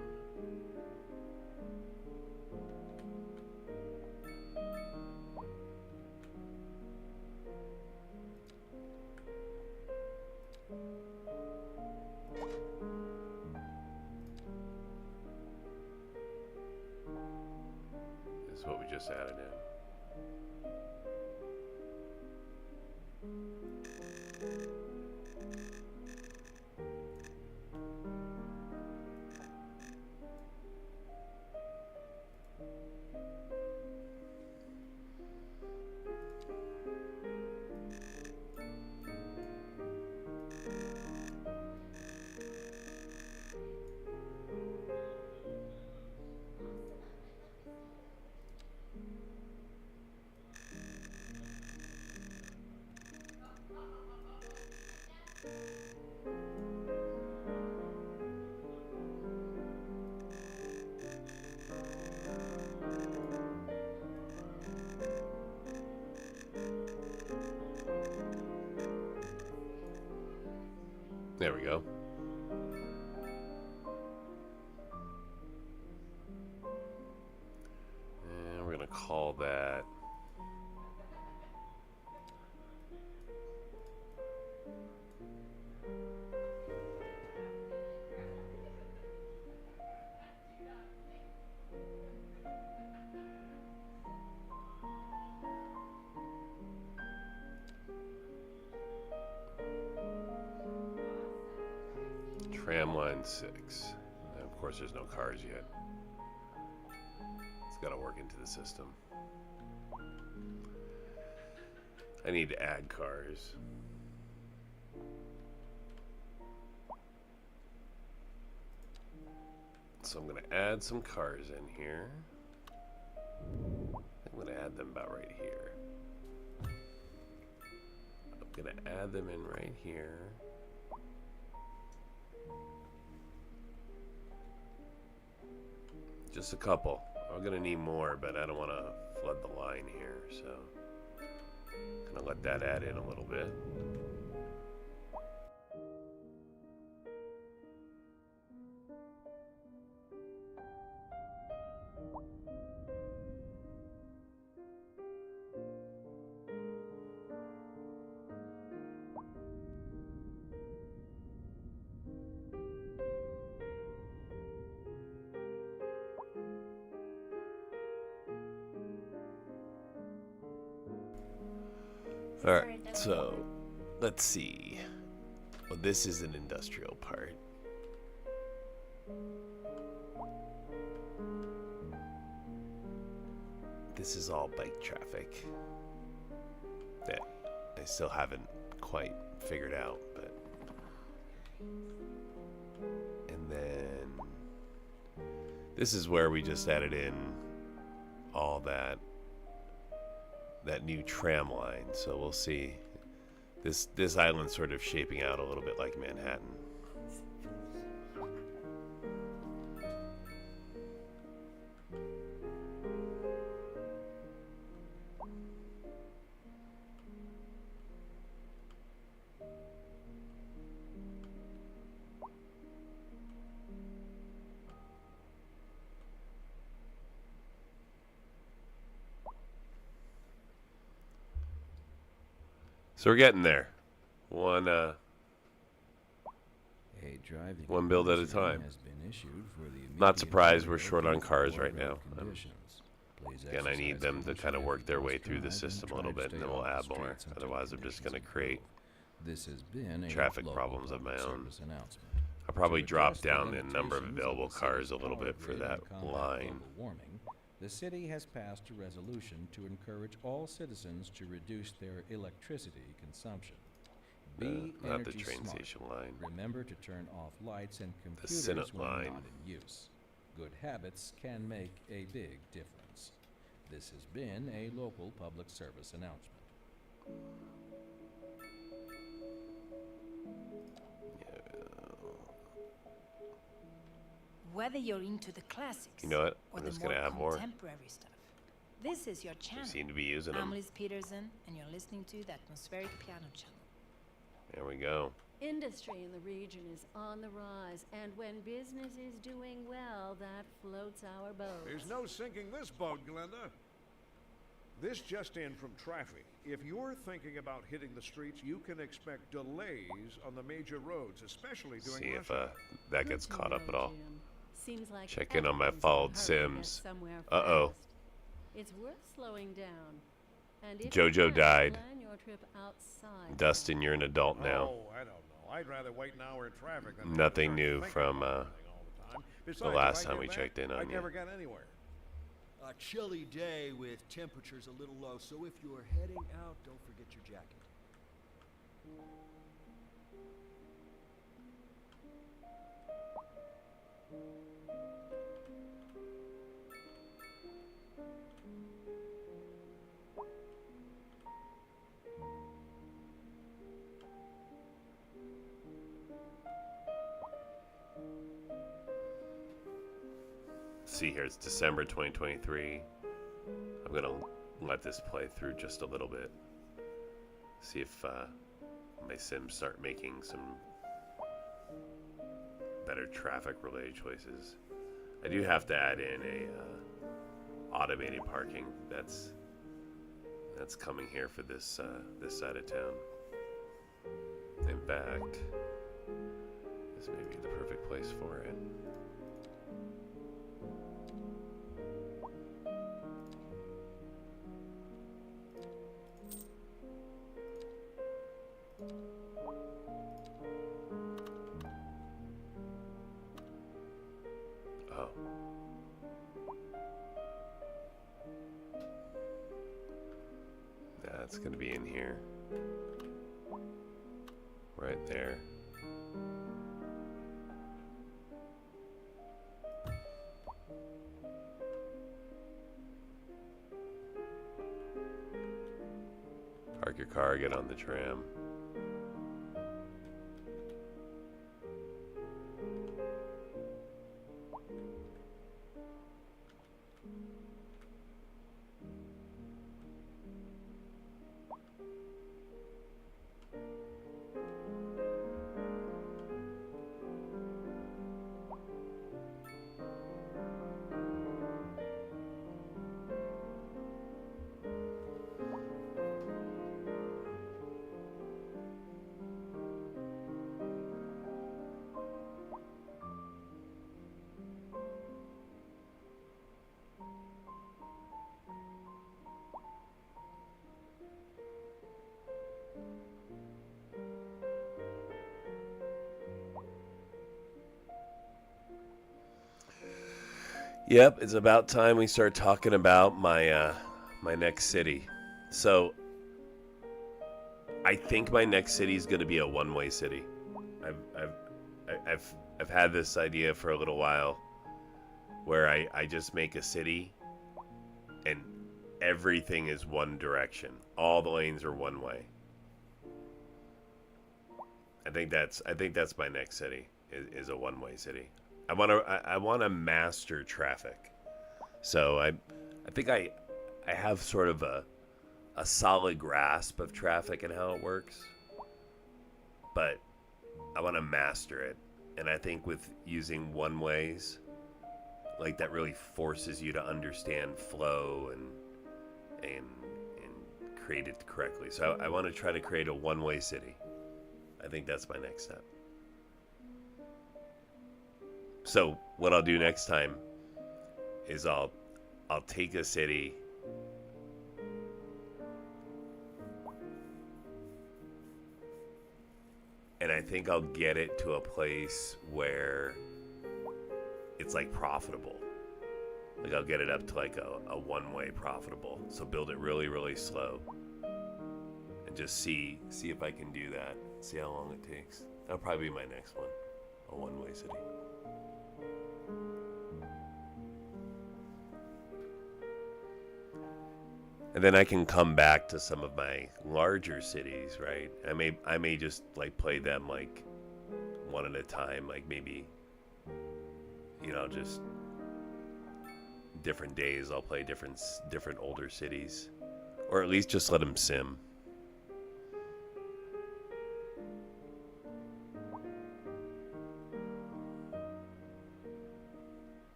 This is what we just added in. There we go. And we're going to call that Tramline 6. And of course, there's no cars yet. It's got to work into the system. I need to add cars. So I'm going to add some cars in here. I'm going to add them about right here. I'm going to add them in right here. Just a couple. I'm gonna need more, but I don't want to flood the line here, so gonna let that add in a little bit. Alright, so let's see. Well, this is an industrial part. This is all bike traffic that I still haven't quite figured out, but and then this is where we just added in all that new tram line, so we'll see. This island's sort of shaping out a little bit like Manhattan. So we're getting there. One build at a time. Not surprised we're short on cars right now. Again, I need them to kind of work their way through the system a little bit, and then we'll add more. Otherwise, I'm just going to create traffic problems of my own. I'll probably drop down the number of available cars a little bit for that line. The city has passed a resolution to encourage all citizens to reduce their electricity consumption. Be not the energy train smart. station line. Remember to turn off lights and The computers Senate when line. not in use. Good habits can make a big difference. This has been a local public service announcement. whether you're into the classics You know what? or I'm the just more gonna have more. contemporary stuff, this is your You channel. seem to be using I'm them. Liz Peterson, and you're listening to the Atmospheric Piano Channel. There we go. Industry in the region is on the rise, and when business is doing well, that floats our boat. There's no sinking this boat, Glenda. This just in from traffic. If you're thinking about hitting the streets, you can expect delays on the major roads, especially during See if rush hour. that Good gets to caught up know, at all. Jim. Seems like Check in on my everyone's in a followed hurry to get Sims. somewhere Uh-oh. fast. It's worth slowing down. And if Jojo you can, died. plan your trip outside the Dustin, house. you're an adult now. Oh, I don't know. I'd rather wait an hour in traffic than Nothing have to new start from, thinking about everything all the time. Besides, if last I time did we that, checked in on I'd you. never get anywhere. A chilly day with temperatures a little low, so if you're heading out, don't forget your jacket. See here, it's December 2023. I'm gonna let this play through just a little bit. See if my Sims start making some better traffic-related choices. I do have to add in a automated parking. That's coming here for this this side of town. In fact, this may be the perfect place for it. Oh. That's gonna be in here. Right there. Park your car, get on the tram. Yep, it's about time we start talking about my my next city. So I think my next city is going to be a one-way city. I've had this idea for a little while, where I just make a city, and everything is one direction. All the lanes are one way. I think that's my next city is a one-way city. I want to master traffic. So I think I have sort of a solid grasp of traffic and how it works, but I want to master it. And I think with using one ways, like, that really forces you to understand flow and create it correctly. So I want to try to create a one-way city. I think that's my next step. So what I'll do next time is I'll take a city and I think I'll get it to a place where it's like profitable. Like, I'll get it up to like a one-way profitable. So build it really, really slow and just see if I can do that. See how long it takes. That'll probably be my next one, a one-way city. And then I can come back to some of my larger cities, right? I may just like play them like one at a time, like maybe you know, just different days I'll play different older cities, or at least just let them sim.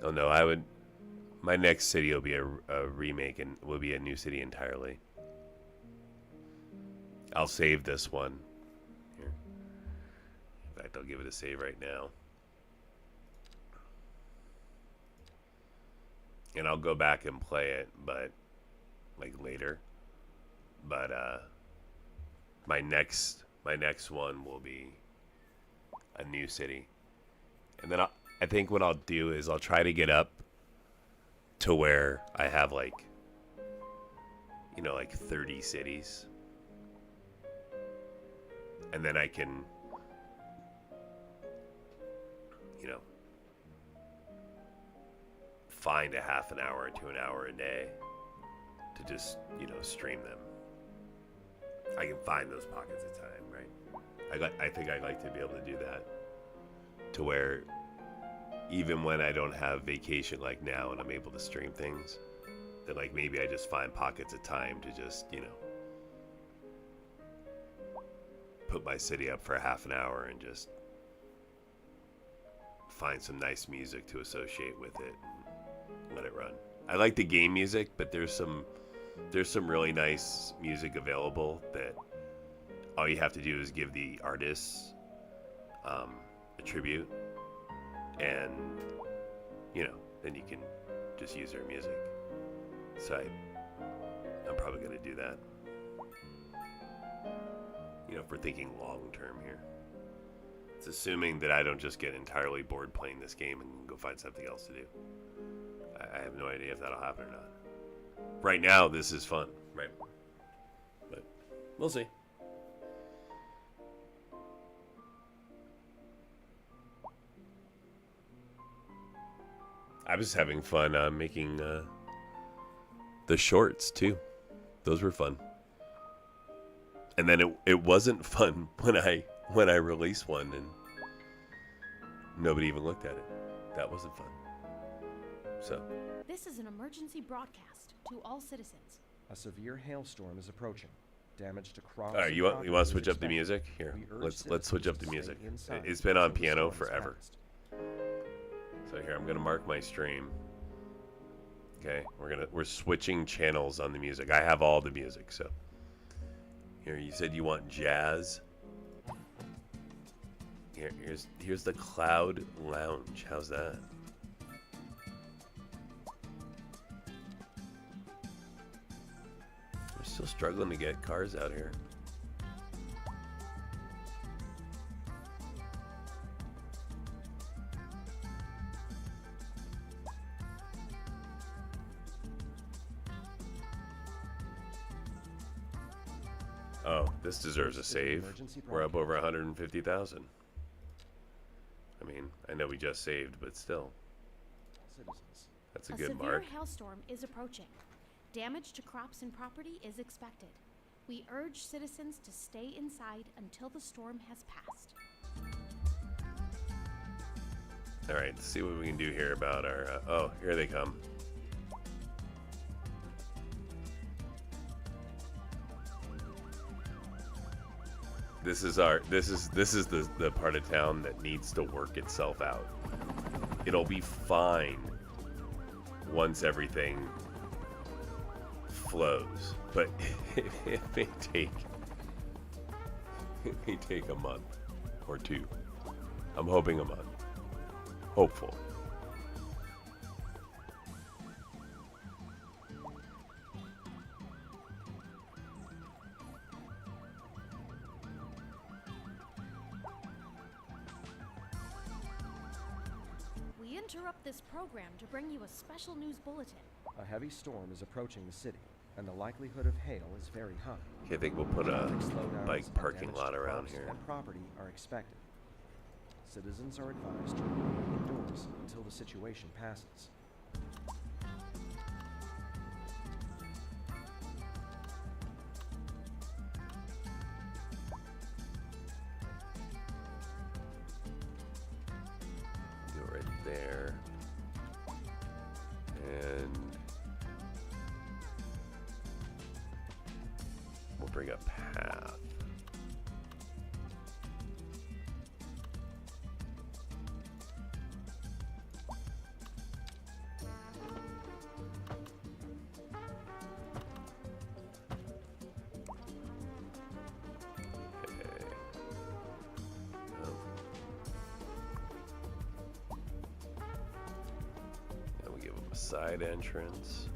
Oh no, my next city will be a remake and will be a new city entirely. I'll save this one. Here. In fact, I'll give it a save right now. And I'll go back and play it, but like later. But my next one will be a new city. And then I think what I'll do is I'll try to get up to where I have like, you know, like 30 cities. And then I can, you know, find a half an hour to an hour a day to just, you know, stream them. I can find those pockets of time, right? I think I'd like to be able to do that to where even when I don't have vacation like now and I'm able to stream things, that like maybe I just find pockets of time to just, you know, put my city up for a half an hour and just find some nice music to associate with it and let it run. I like the game music, but there's some really nice music available that all you have to do is give the artists a tribute, and you know, then you can just use their music. So I'm probably gonna do that. You know, if we're thinking long term here. It's assuming that I don't just get entirely bored playing this game and go find something else to do. I have no idea if that'll happen or not. Right now, this is fun, right? But we'll see. I was having fun making the shorts too. Those were fun. And then it wasn't fun when I released one and nobody even looked at it. That wasn't fun. So This is an emergency broadcast to all citizens. A severe hailstorm is approaching. Damage to crops. all right, you want to switch up the music? Here, let's switch up the music. It's been on piano forever. So here, I'm gonna mark my stream. Okay, we're switching channels on the music. I have all the music, so here, you said you want jazz. Here's the Cloud Lounge. How's that? We're still struggling to get cars out here. Oh, this deserves a save. We're up over 150,000. I mean, I know we just saved, but still. That's a good mark. A severe hailstorm is approaching. Damage to crops and property is expected. We urge citizens to stay inside until the storm has passed. All right, let's see what we can do here about our. Oh, here they come. This is the part of town that needs to work itself out. It'll be fine once everything flows, but it may take a month or two. I'm hoping a month. Hopeful. We interrupt this program to bring you a special news bulletin. A heavy storm is approaching the city, and the likelihood of hail is very high. Okay, I think we'll put a Traffic slowdowns bike and parking damage lot to around crops here. and property are expected. Citizens are advised to remain indoors until the situation passes. bring a path. Side entrance.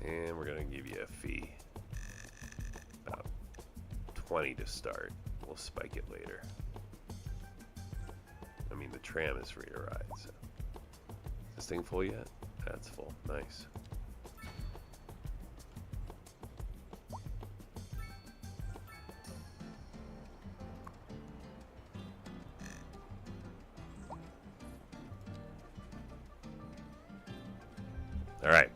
And we're gonna give you a fee. About 20 to start. We'll spike it later. I mean, the tram is free to ride, so. Is this thing full yet? That's full. Nice. All right.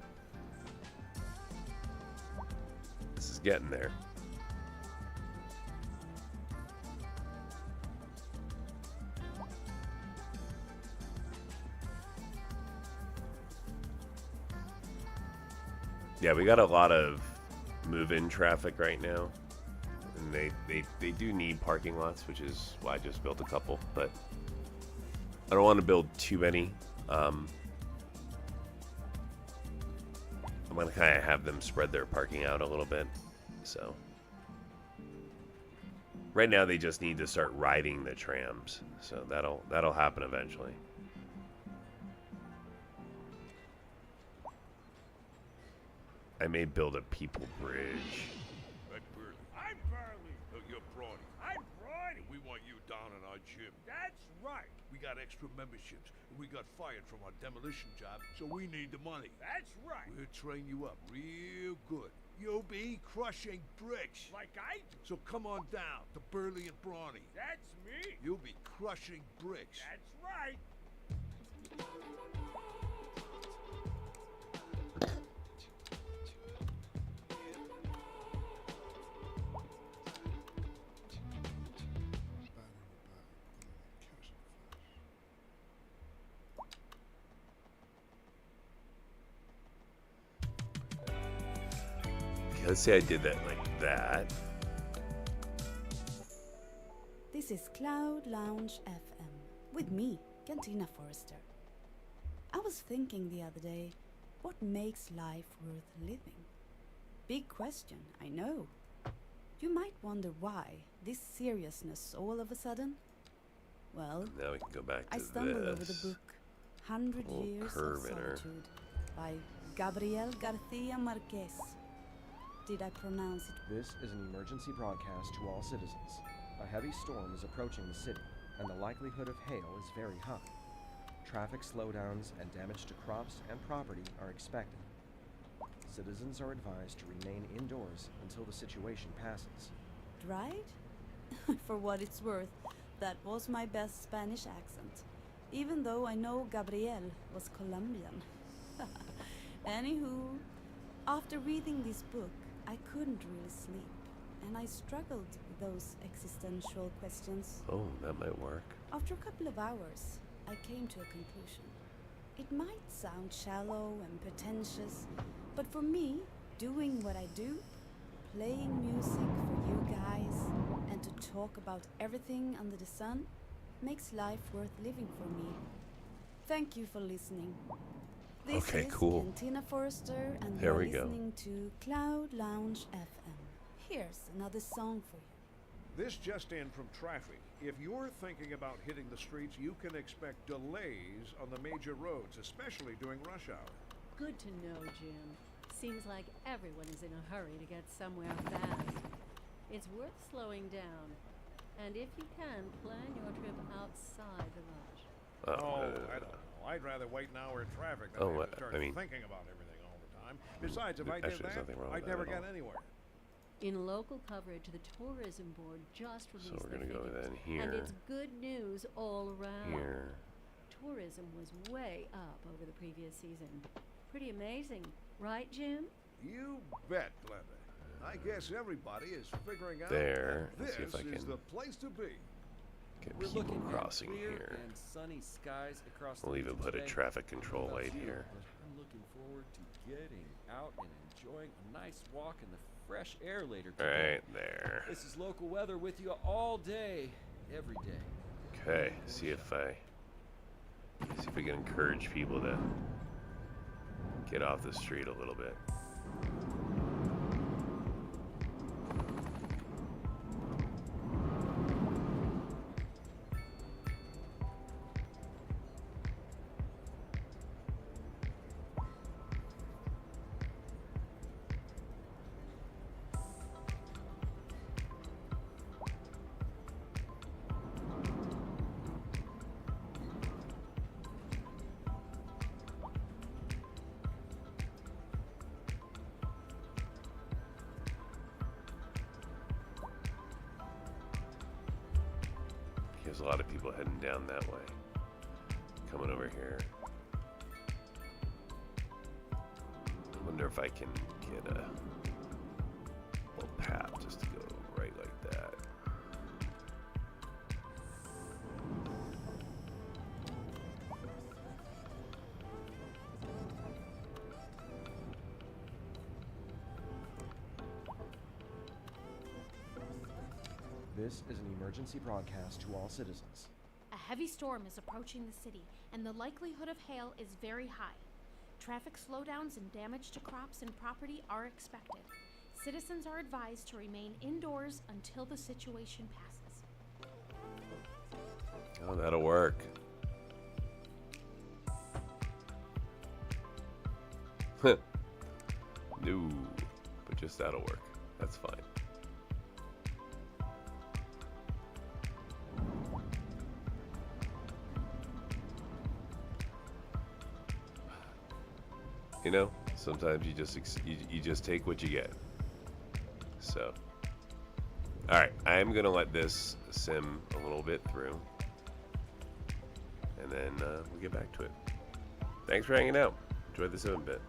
This is getting there. Yeah, we got a lot of move-in traffic right now. And they do need parking lots, which is why I just built a couple, but I don't want to build too many. I'm gonna kind of have them spread their parking out a little bit. So right now they just need to start riding the trams. So that'll happen eventually. I may build a people bridge. Right, Burley. I'm Burley. Oh, you're Brawny. I'm Brody. We want you down in our gym. That's right. We got extra memberships. We got fired from our demolition job, so we need the money. That's right. We'll train you up real good. You'll be crushing bricks. Like I do. So come on down to Burley and Brawny. That's me. You'll be crushing bricks. That's right. Let's say I did that like that. This is Cloud Lounge FM with me, Cantina Forrester. I was thinking the other day, what makes life worth living? Big question, I know. You might wonder why this seriousness all of a sudden. Well, Now we can go back to I stumbled over the this. book 100 Little Years of curve in her. Solitude by Gabriel Garcia Marquez. Did I pronounce it? This is an emergency broadcast to all citizens. A heavy storm is approaching the city, and the likelihood of hail is very high. Traffic slowdowns and damage to crops and property are expected. Citizens are advised to remain indoors until the situation passes. Right? For what it's worth, that was my best Spanish accent. Even though I know Gabriel was Colombian. Anywho, after reading this book, I couldn't really sleep, and I struggled with those existential questions. Oh, that might work. After a couple of hours, I came to a conclusion. It might sound shallow and pretentious, but for me, doing what I do, playing music for you guys, and to talk about everything under the sun, makes life worth living for me. Thank you for listening. This Okay, is cool. Cantina Forrester, and There you're we go. listening to Cloud Lounge FM. Here's another song for you. This just in from traffic. If you're thinking about hitting the streets, you can expect delays on the major roads, especially during rush hour. Good to know, Jim. Seems like everyone is in a hurry to get somewhere fast. It's worth slowing down. And if you can, plan your trip outside the rush. I don't know. I'd rather wait an hour in traffic than have to start thinking about everything all the time. Besides, if I did Actually, there's that, nothing wrong with I'd that never at get all. anywhere. In local coverage, the tourism board just released So we're their gonna go figures, then here, and it's good news all around. here. Tourism was way up over the previous season. Pretty amazing, right, Jim? You bet, Glenda. I guess everybody is figuring out There. that Let's see this if I is can- the place to be. Get We're people looking crossing at clear here. and sunny skies across the We'll even region put a today. traffic control About light you, here. but I'm looking forward to getting out and enjoying a nice walk in the fresh air later today. Right there. This is local weather with you all day, every day. Okay, see if we can encourage people to get off the street a little bit. There's a lot of people heading down that way. Coming over here. I wonder if I can get a little path just to go right like that. This is an emergency broadcast to all citizens. A heavy storm is approaching the city, and the likelihood of hail is very high. Traffic slowdowns and damage to crops and property are expected. Citizens are advised to remain indoors until the situation passes. Oh, that'll work. No, but just that'll work. That's fine. You know, sometimes you just take what you get. So, all right, I'm gonna let this sim a little bit through, and then we'll get back to it. Thanks for hanging out. Enjoy the sim a bit.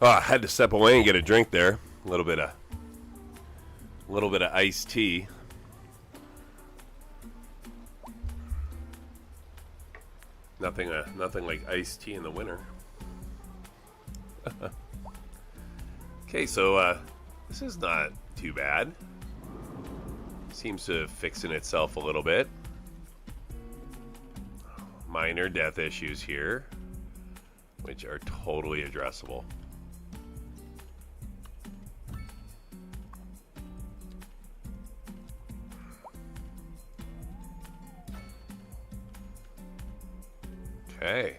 Oh, I had to step away and get a drink there. A little bit of iced tea. Nothing like iced tea in the winter. Okay, so this is not too bad. Seems to fixing itself a little bit. Minor death issues here, which are totally addressable. Okay.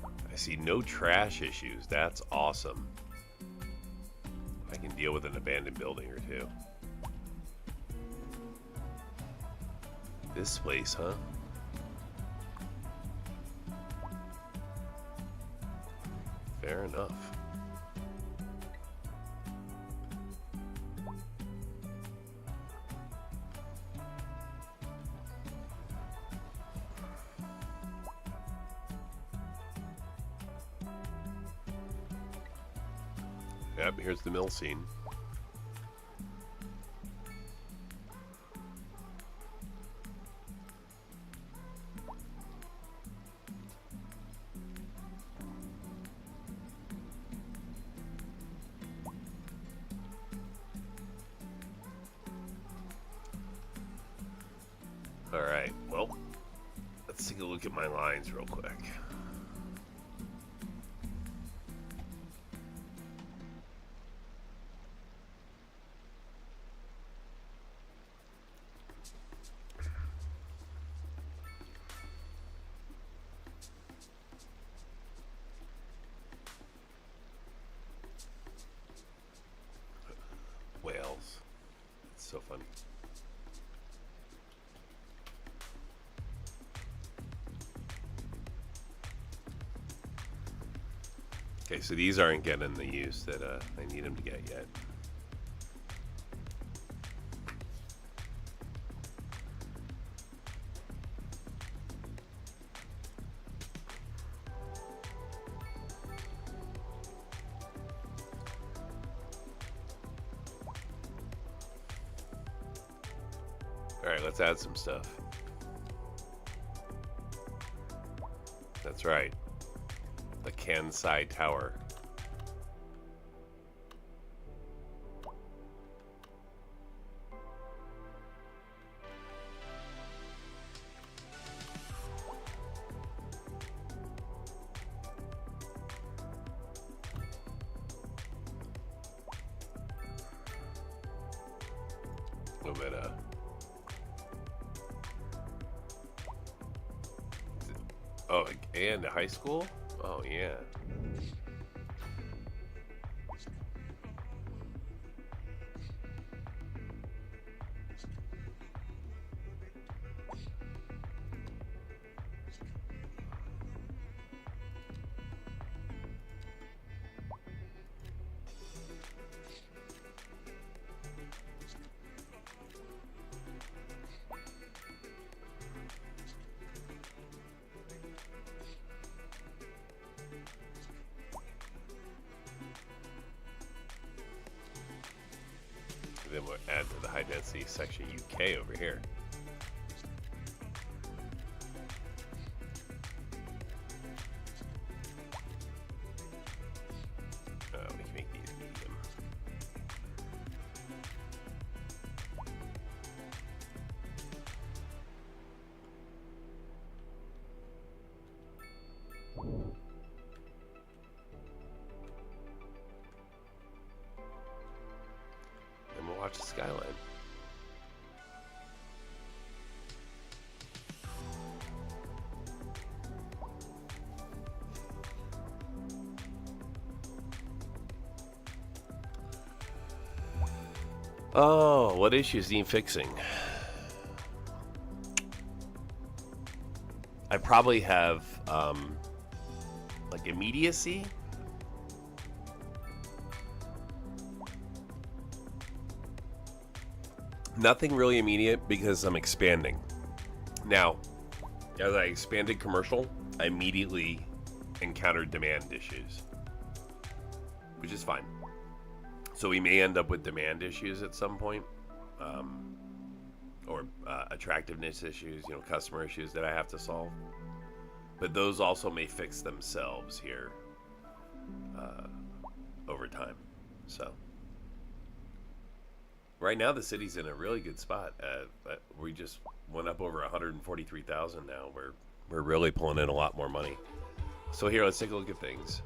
I see no trash issues. That's awesome. I can deal with an abandoned building or two. This place, huh? Fair enough. Yep, here's the mill scene. Alright, well, let's take a look at my lines real quick. Whales. It's so funny. Okay, so these aren't getting the use that I need them to get yet. Alright, let's add some stuff. That's right. The Kansai Tower. A little bit oh, and a high school? Oh, yeah. Then we'll add to the high density section UK over here. We can make these medium. Watch the skyline. Oh, what issues need fixing? I probably have like immediacy. Nothing really immediate because I'm expanding. Now, as I expanded commercial, I immediately encountered demand issues. which is fine. So we may end up with demand issues at some point, or attractiveness issues, you know, customer issues that I have to solve. But those also may fix themselves here over time. So right now the city's in a really good spot. We just went up over 143,000 now. We're really pulling in a lot more money. So here, let's take a look at things.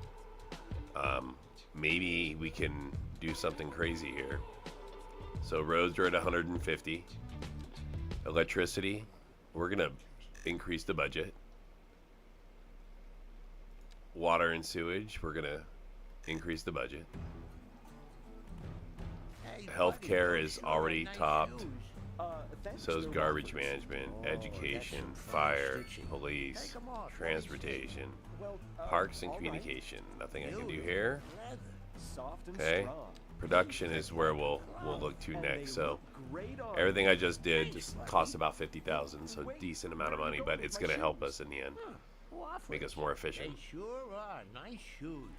Maybe we can do something crazy here. So roads are at 150. Electricity, we're gonna increase the budget. Water and sewage, we're gonna increase the budget. Healthcare is already topped. So is garbage management, education, fire, police, transportation, parks and communication. Nothing I can do here. Okay. Production is where we'll look to next. So everything I just did just cost about 50,000, so decent amount of money, but it's gonna help us in the end, make us more efficient. They sure are nice shoes.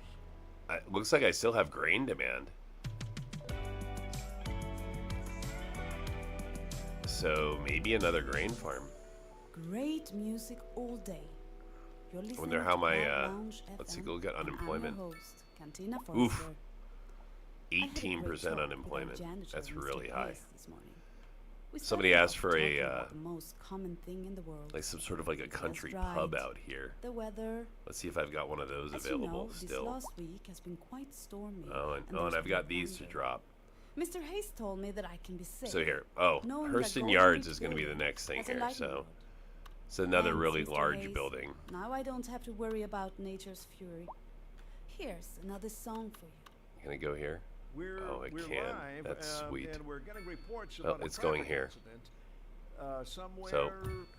Looks like I still have grain demand. So maybe another grain farm. Great music all day. You're I listening wonder how to my Cloud Lounge let's see, FM, go get and I'm your unemployment. host, Cantina Oof. Forrester. I had a great 18% talk with our unemployment. janitor, That's Mr. really high. Hayes, this morning. We Somebody started asked off for talking a about the most common thing in the world. like some sort of like a country Just pub right. out here. The weather. Let's see if I've got one of those As available you know, this still. last week has been quite stormy. And there's I've been got these to thunder. drop. Mr. Hayes told me that I can be safe. So here, oh, knowing that Hurston Golden Yards Ridge is going to be the Building next thing has a here. lightning So rod. it's another Thanks, really Mr. large Hayes. building. Now I don't have to worry about nature's fury. Here's another song for you. Can I go here? Oh, I We're can. live, That's sweet. And we're getting reports Oh, about a it's going traffic here. accident, somewhere, So,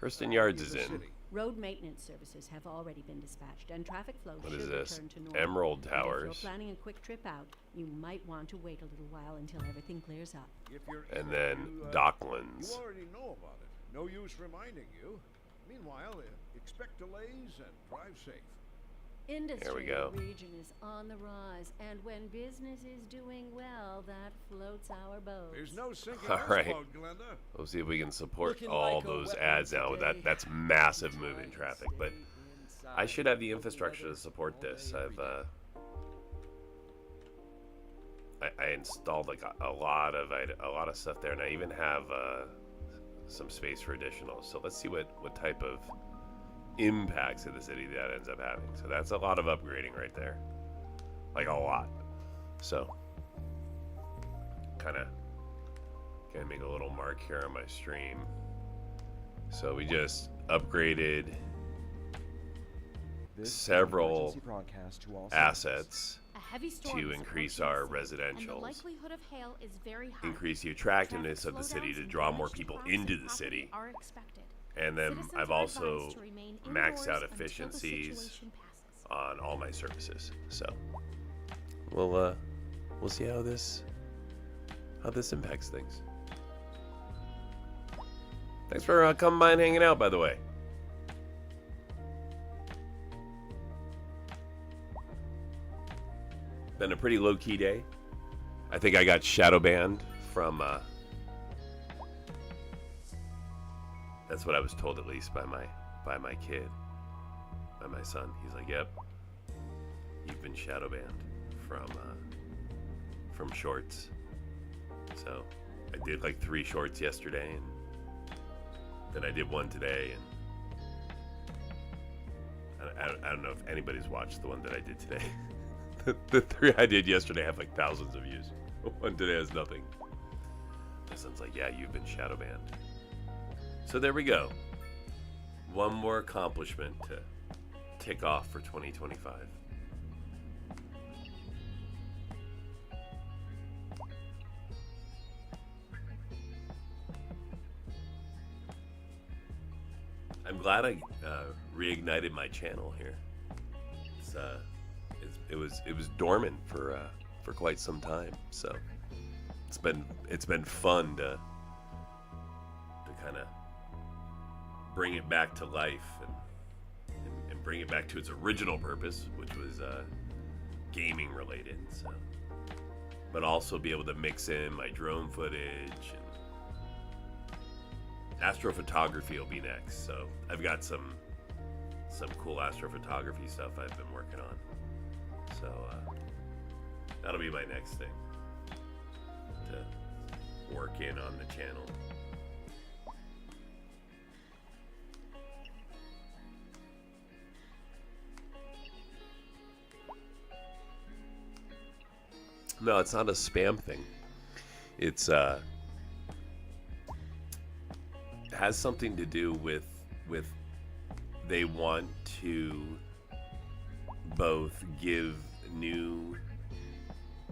Hurston Yards in is the in. city. Road maintenance services have already been dispatched, and traffic flow What should is this? return to normal. Emerald But Towers. If you're planning a quick trip out, you might want to wait a little while until everything clears up. If you're And able then to, Docklands. You already know about it. No use reminding you. Meanwhile, expect delays and drive safe. Industry go. in the region is on the rise, and when business is doing well, that floats our boat. There's no sinking All this right. boat, Glenda. We'll see if we can support Looking all like a those wet ads one now. today. That's massive moving Time to traffic, but stay I inside. should have the Lovely infrastructure weather to support all this. day, every I've day. I installed like a lot of stuff there, and I even have some space for additional. So let's see what type of impacts to the city that ends up having. So that's a lot of upgrading right there, like a lot. So kind of gonna make a little mark here on my stream. So we just upgraded This several emergency broadcast to all assets A heavy storm to is increase approaching our the city, and the residentials, likelihood of hail is very high. increase the attractiveness of the Traffic city to slowdowns draw and more damage to people crops into and the property city. are expected. And then Citizens I've are also advised to remain maxed out indoors until the efficiencies situation passes. on all my services. So we'll see how this impacts things. Thanks for coming by and hanging out, by the way. Been a pretty low-key day. I think I got shadow banned from that's what I was told, at least by my kid, by my son. He's like, "Yep, you've been shadow banned from shorts." So I did like 3 shorts yesterday, and then I did one today, and I don't know if anybody's watched the one that I did today. The 3 I did yesterday have like thousands of views. The one today has nothing. My son's like, "Yeah, you've been shadow banned." So there we go. One more accomplishment to tick off for 2025. I'm glad I reignited my channel here. It was dormant for quite some time, so it's been fun to kind of bring it back to life and bring it back to its original purpose, which was gaming related. So, but also be able to mix in my drone footage and astrophotography will be next. So I've got some cool astrophotography stuff I've been working on. So that'll be my next thing to work in on the channel. No, it's not a spam thing. It's it has something to do with they want to both give new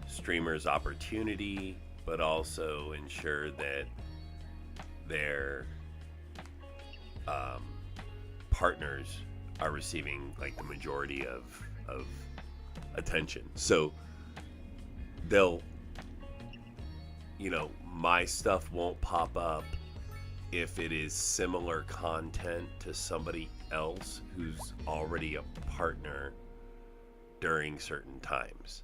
streamers opportunity, but also ensure that their partners are receiving like the majority of attention. So they'll, you know, my stuff won't pop up if it is similar content to somebody else who's already a partner during certain times.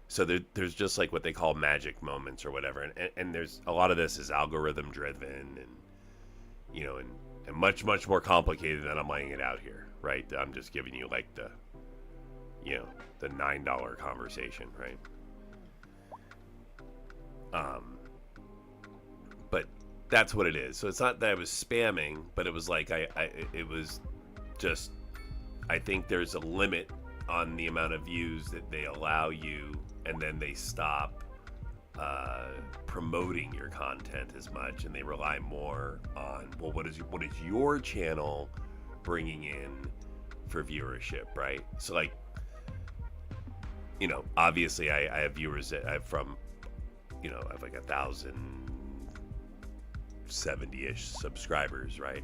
So there's just like what they call magic moments or whatever, and there's a lot of this is algorithm driven, and you know, and much more complicated than I'm laying it out here, right? I'm just giving you like the, you know, the $9 conversation, right? But that's what it is. So it's not that I was spamming, but it was like it was just, I think there's a limit on the amount of views that they allow you, and then they stop promoting your content as much, and they rely more on, well, what is your channel bringing in for viewership, right? So like, you know, obviously I have viewers that I have from, you know, I have like 1,070-ish subscribers, right?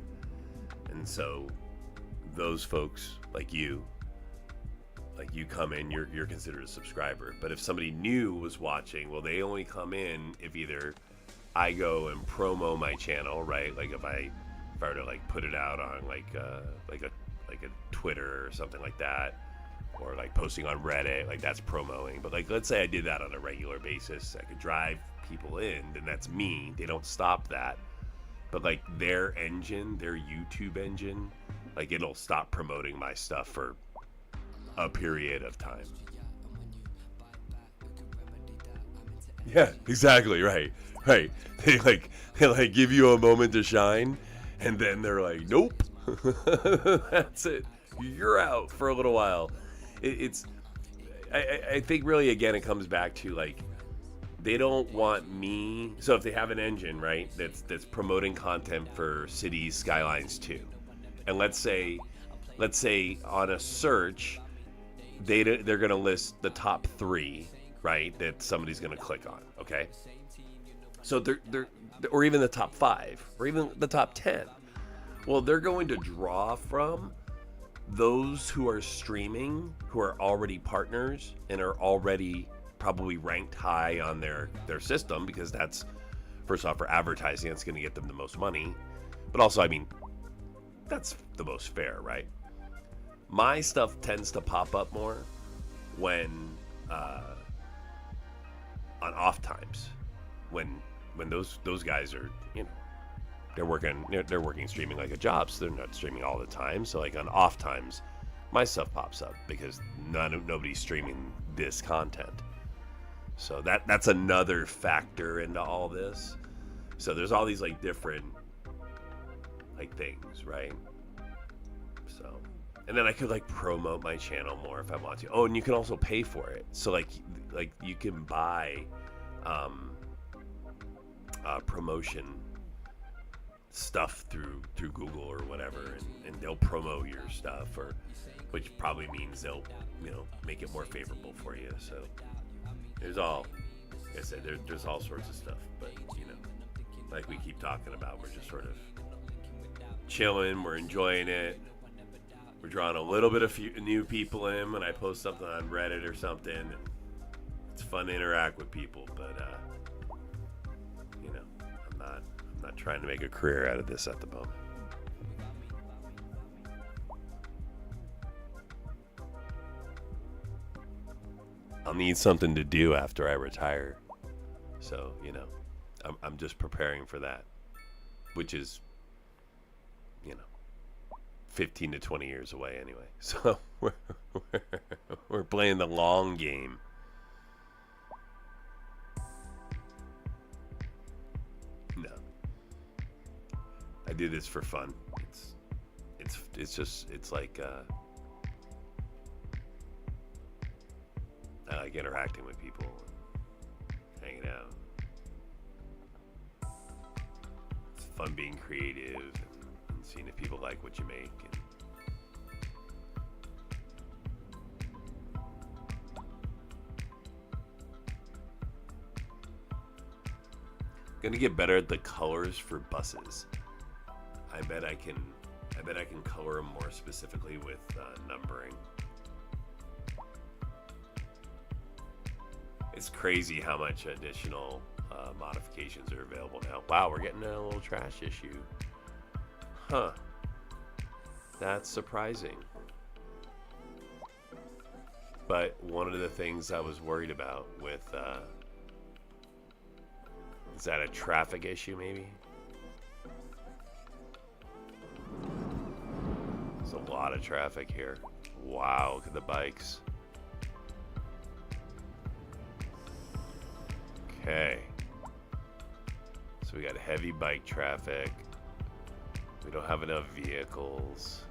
And so those folks like you come in, you're considered a subscriber. But if somebody new was watching, well, they only come in if either I go and promo my channel, right? Like if I were to like put it out on like a Twitter or something like that, or like posting on Reddit, like that's promoting. But like, let's say I did that on a regular basis, I could drive people in, then that's me. They don't stop that. But like their engine, their YouTube engine, like it'll stop promoting my stuff for a period of time. Yeah, exactly, right. They like give you a moment to shine, and then they're like, nope. That's it. You're out for a little while. I think really, again, it comes back to like, they don't want me. So if they have an engine, right, that's promoting content for Cities Skylines II, and let's say on a search, they're going to list the top 3, right, that somebody's going to click on. Okay, so they're or even the top 5, or even the top 10. Well, they're going to draw from those who are streaming, who are already partners and are already probably ranked high on their system, because that's, first off, for advertising, it's going to get them the most money. But also, I mean, that's the most fair, right? My stuff tends to pop up more when on off times, when those guys are, you know, they're working streaming like a job, so they're not streaming all the time. So like on off times, my stuff pops up because nobody's streaming this content. So that's another factor into all this. So there's all these like different like things, right? So, and then I could like promote my channel more if I want to. Oh, and you can also pay for it. So like you can buy promotion stuff through Google or whatever, and they'll promote your stuff, or which probably means they'll, you know, make it more favorable for you. So there's all, like I said, there's all sorts of stuff. But you know, like we keep talking about, we're just sort of chilling, we're enjoying it, we're drawing a little bit of new people in when I post something on Reddit or something, and it's fun to interact with people. But you know, I'm not trying to make a career out of this at the moment. I'll need something to do after I retire. So, you know, I'm just preparing for that, which is, you know, 15 to 20 years away anyway. So we're playing the long game. No, I do this for fun. It's like I like interacting with people, and hanging out. It's fun being creative and seeing if people like what you make. Gonna get better at the colors for buses. I bet I can color them more specifically with numbering. It's crazy how much additional modifications are available now. Wow, we're getting a little trash issue. Huh. That's surprising. But one of the things I was worried about with is that a traffic issue maybe? There's a lot of traffic here. Wow, look at the bikes. Okay. So we got heavy bike traffic. We don't have enough vehicles.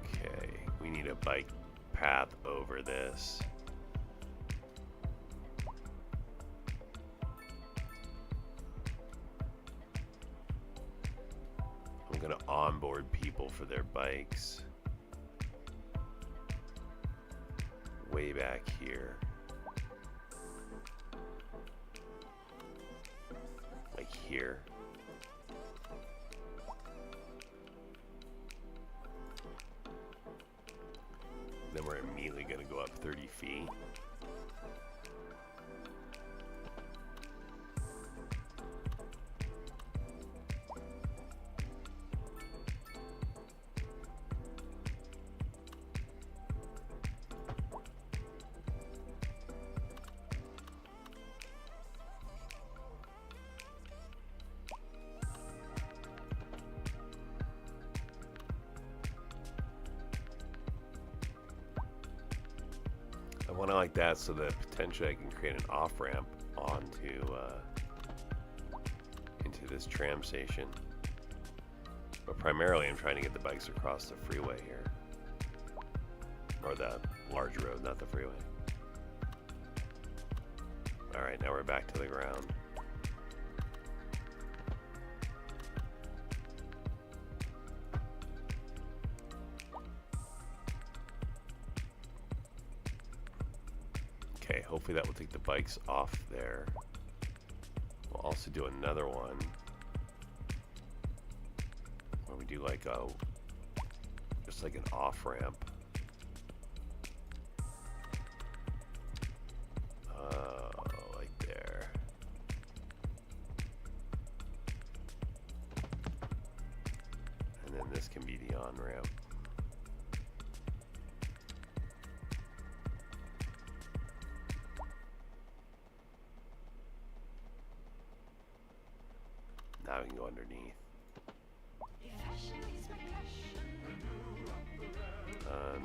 Okay, we need a bike path over this. I'm gonna onboard people for their bikes. Way back here. Like here. Then we're immediately gonna go up 30 feet. I want it like that so that potentially I can create an off-ramp onto into this tram station. But primarily I'm trying to get the bikes across the freeway here. Or the large road, not the freeway. Alright, now we're back to the ground. Okay, hopefully that will take the bikes off there. We'll also do another one where we do like a, just like an off-ramp. Like there. And then this can be the on-ramp. Now we can go underneath.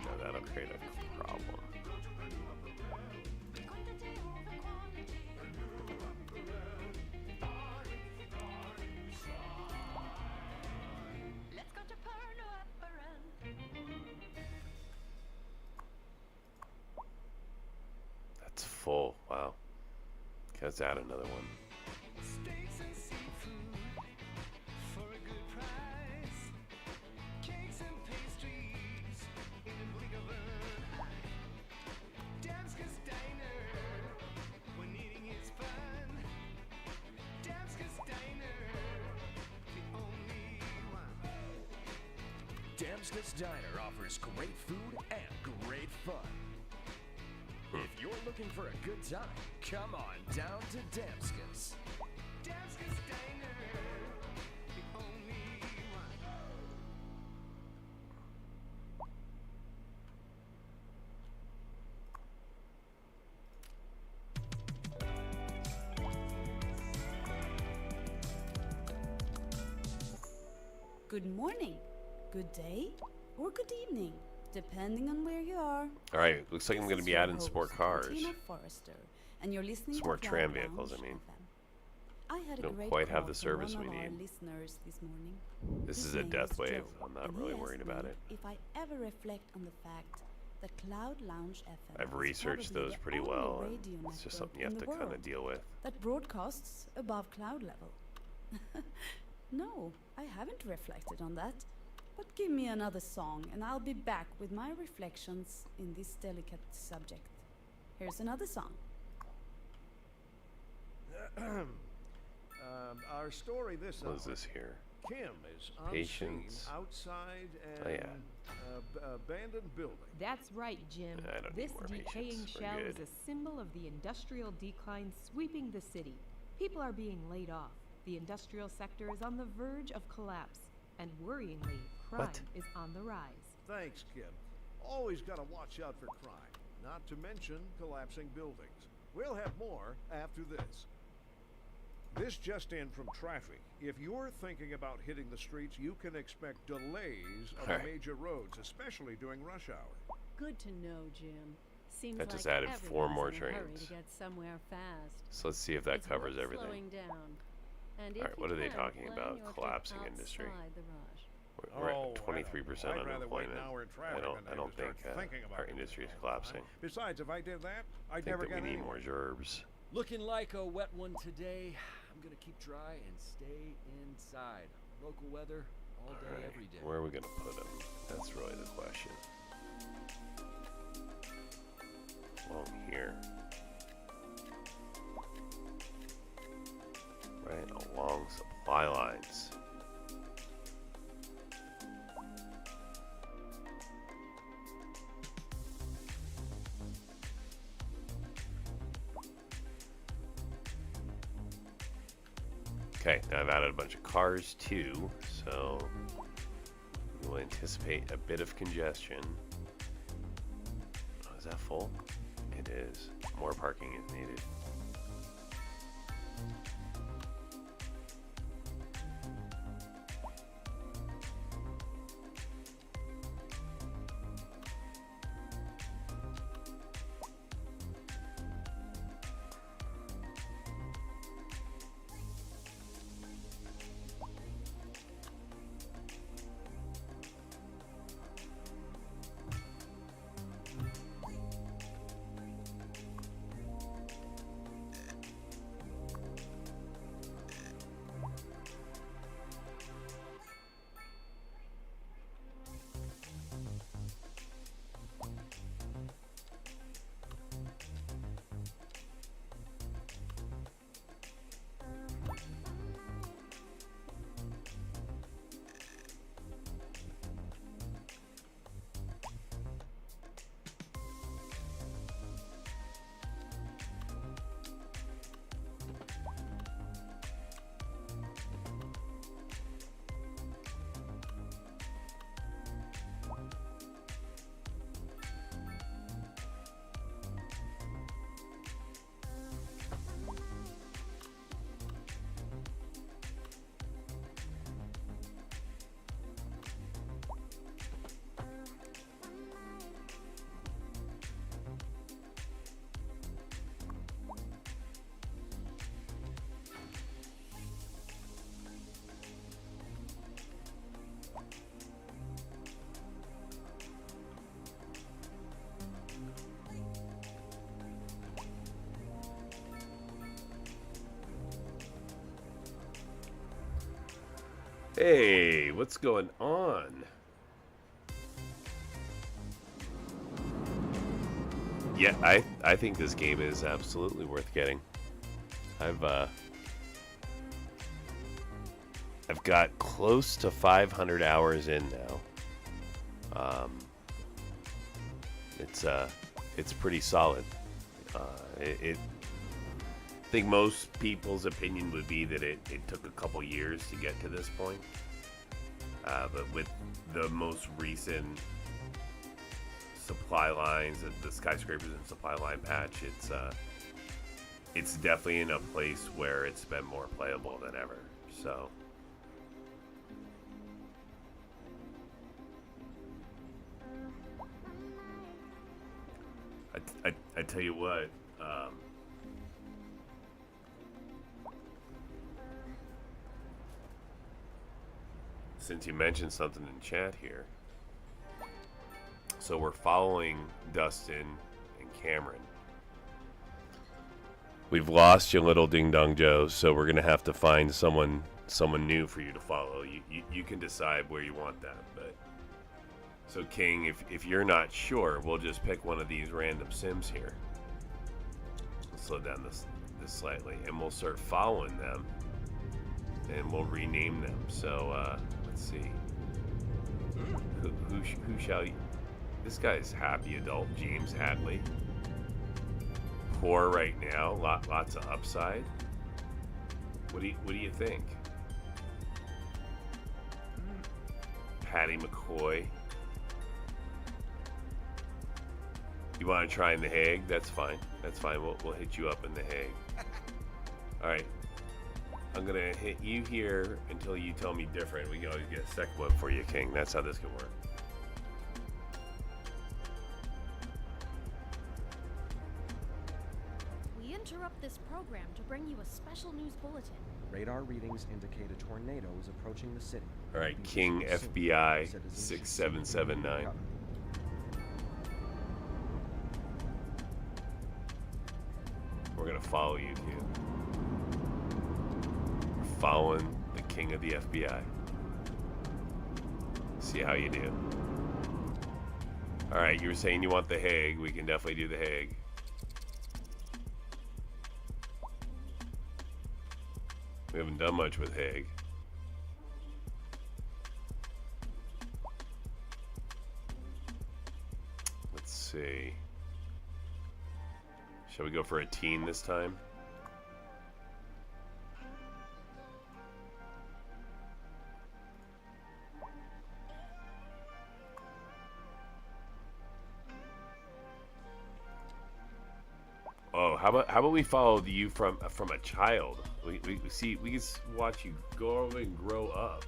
No, that'll create a problem. That's full. Wow. Okay, let's add another one. Damska's Diner offers great food and great fun. If you're looking for a good time, come on down to Damska's. Damska's Diner, the only one. good morning, good day, or good evening, depending on where you are. All right, looks like I'm going to be adding sport cars. Tina Forrester, and you're listening to Sport Cloud tram vehicles, Lounge I mean. FM. I had a Don't great quite have call the from service one we of our need. listeners this morning. This His is a name death was wave. Joe, I'm not and really he worried asked about me it. If I ever reflect on the fact that Cloud Lounge FM I've is researched probably those the pretty only well, and radio it's just network something you have in to the kind of world deal with. that broadcasts above cloud level. No, I haven't reflected on that. But give me another song and I'll be back with my reflections in this delicate subject. Here's another song. Our story this What is hour. this here? Kim is on Patience. scene outside an Oh, yeah. abandoned building. That's right, Jim. I don't need This more decaying patience. We're shell good. is a symbol of the industrial decline sweeping the city. People are being laid off. The industrial sector is on the verge of collapse. And worryingly, crime What? is on the rise. Thanks, Kim. Always gotta watch out for crime, not to mention collapsing buildings. We'll have more after this. This just in from traffic. If you're thinking about hitting the streets, you can expect delays on the Alright. major roads, especially during rush hour. Good to know, Jim. Seems That like just added 4 everyone's more in a hurry trains. to get somewhere fast. So let's see if that It's covers worth everything. slowing down. And if Alright, you what are they can, talking plan about? your trip Collapsing industry. outside the rush. We're Oh, at 23% I'd rather wait unemployment. an hour in traffic I than don't have to think start thinking about our it industry is all the collapsing. time. Besides, if I did that, I I'd think never that we get need anywhere. more gerbs. Looking like a wet one today. I'm gonna keep dry and stay inside. Local weather all day, Alright, every day. where are we going to put them? That's really the question. Along here. Right along supply lines. Okay, now I've added a bunch of cars too, so we will anticipate a bit of congestion. Oh, is that full? It is. More parking is needed. Hey, what's going on? Yeah, I think this game is absolutely worth getting. I've got close to 500 hours in now. It's pretty solid. I think most people's opinion would be that it took a couple years to get to this point. But with the most recent supply lines, the skyscrapers and supply line patch, it's definitely in a place where it's been more playable than ever. So tell you what. Since you mentioned something in chat here, so we're following Dustin and Cameron. We've lost you, little Ding Dong Joe, so we're gonna have to find someone new for you to follow. You can decide where you want that, but so King, if you're not sure, we'll just pick one of these random Sims here. Let's slow down this slightly, and we'll start following them, and we'll rename them. So let's see. Who shall you? This guy's happy adult, James Hadley. Poor right now, lots of upside. What do you think? Patty McCoy. You want to try in The Hague? That's fine. That's fine. We'll hit you up in The Hague. All right. I'm gonna hit you here until you tell me different. We can always get a second one for you, King. That's how this can work. We interrupt this program to bring you a special news bulletin. Radar readings indicate a tornado is approaching the city. All right, King FBI 6779. We're gonna follow you, too. We're following the king of the FBI. See how you do. All right, you were saying you want The Hague. We can definitely do The Hague. We haven't done much with Hague. Let's see. Shall we go for a teen this time? Oh, how about we follow you from a child? We can watch you go over and grow up.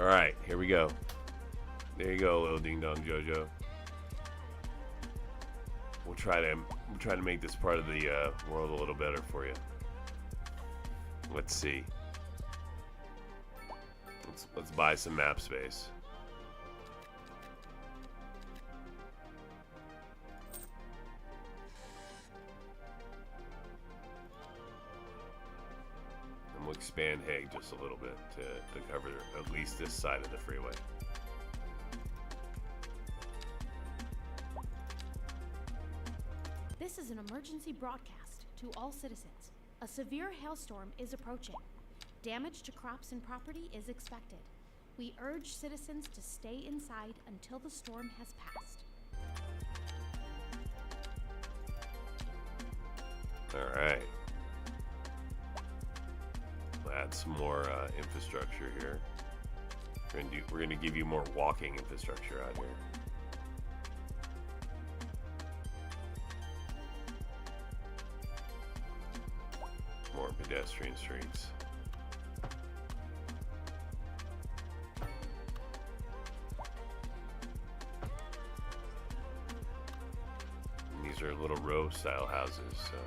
All right, here we go. There you go, little Ding Dong Jojo. We'll try to make this part of the world a little better for you. Let's see. Let's buy some map space. And we'll expand Hague just a little bit to cover at least this side of the freeway. This is an emergency broadcast to all citizens. A severe hailstorm is approaching. Damage to crops and property is expected. We urge citizens to stay inside until the storm has passed. All right. We'll add some more infrastructure here. We're gonna give you more walking infrastructure out here. More pedestrian streets. And these are little row style houses, so.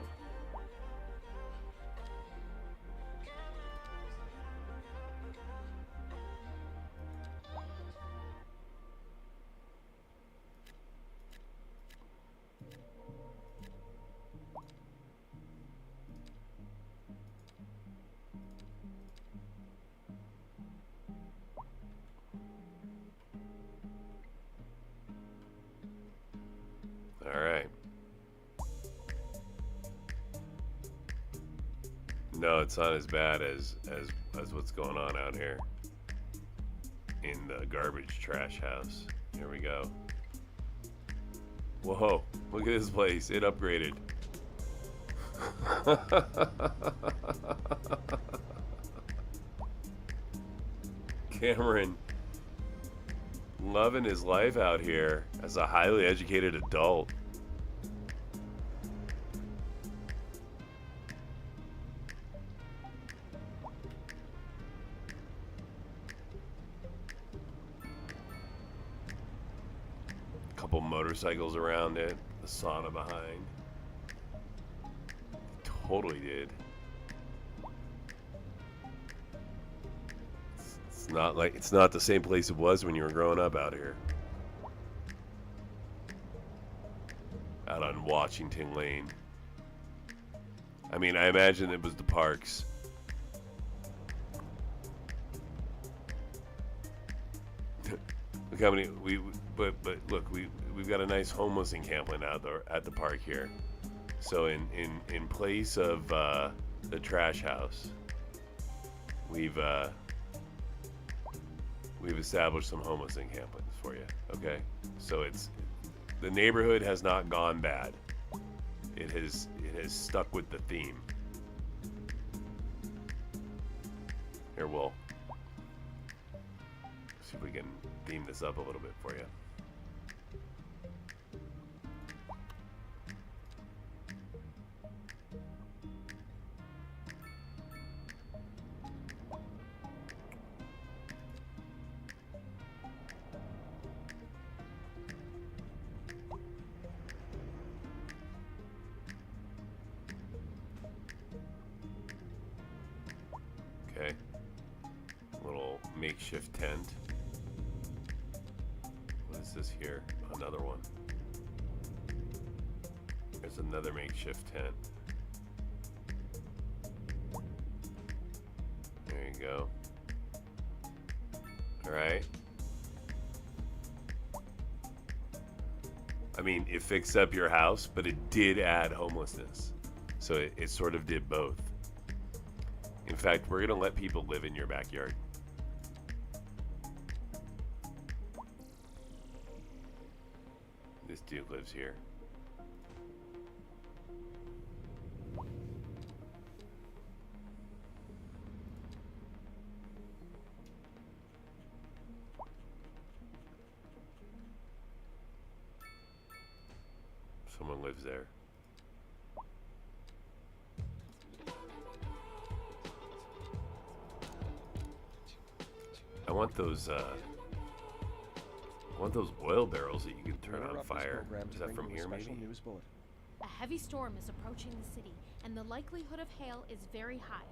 No, it's not as bad as what's going on out here in the garbage trash house. Here we go. Whoa, look at this place. It upgraded. Cameron loving his life out here as a highly educated adult. couple motorcycles around it. The sauna behind. Totally did. It's not the same place it was when you were growing up out here. Out on Washington Lane. I mean, I imagine it was the parks. Look how many but look, we've got a nice homeless encampment out there at the park here. So in place of the trash house, we've established some homeless encampments for you. Okay, so the neighborhood has not gone bad. It has stuck with the theme. Here, we'll see if we can theme this up a little bit for you. Okay, little makeshift tent. What is this here? Another one. There's another makeshift tent. There you go. Alright. I mean, it fixed up your house, but it did add homelessness. So it sort of did both. In fact, we're going to let people live in your backyard. This dude lives here. Someone lives there. I want those oil barrels that you can turn on fire. Is that from here, maybe? A heavy storm is approaching the city, and the likelihood of hail is very high.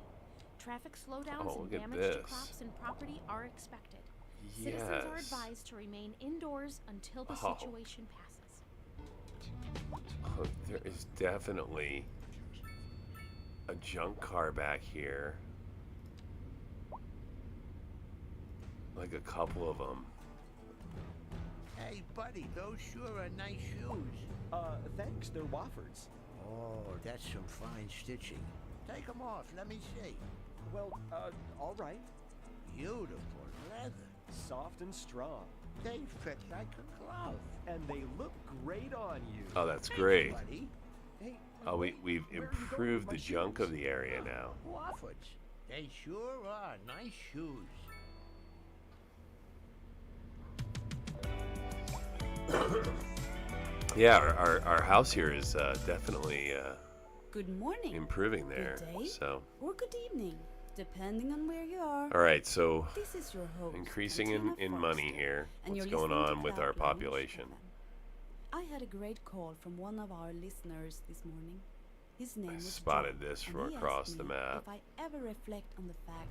Traffic slowdowns and damage to crops and property are expected. Citizens are advised to remain indoors until the situation passes. Oh, there is definitely a junk car back here. Like a couple of them. Hey, buddy, those sure are nice shoes. Thanks, they're Wofford's. Oh, that's some fine stitching. Take them off, let me see. Well, all right. Beautiful leather. Soft and strong. They fit like a glove. And they look great on you. Oh, that's great. Buddy. Hey, Oh, we've improved the junk of the area now. Wofford's. They sure are nice shoes. Yeah, our house here is definitely Good morning. improving there. Good day. So, Or good evening, depending on where you are. all right, so This is your host, increasing Katrina in money Forrester, here. and What's you're going listening to on with Cloud our Lounge population? FM. I had a great call from one of our listeners this morning. His name I was spotted John, this and from he across asked the me map. If I ever reflect on the fact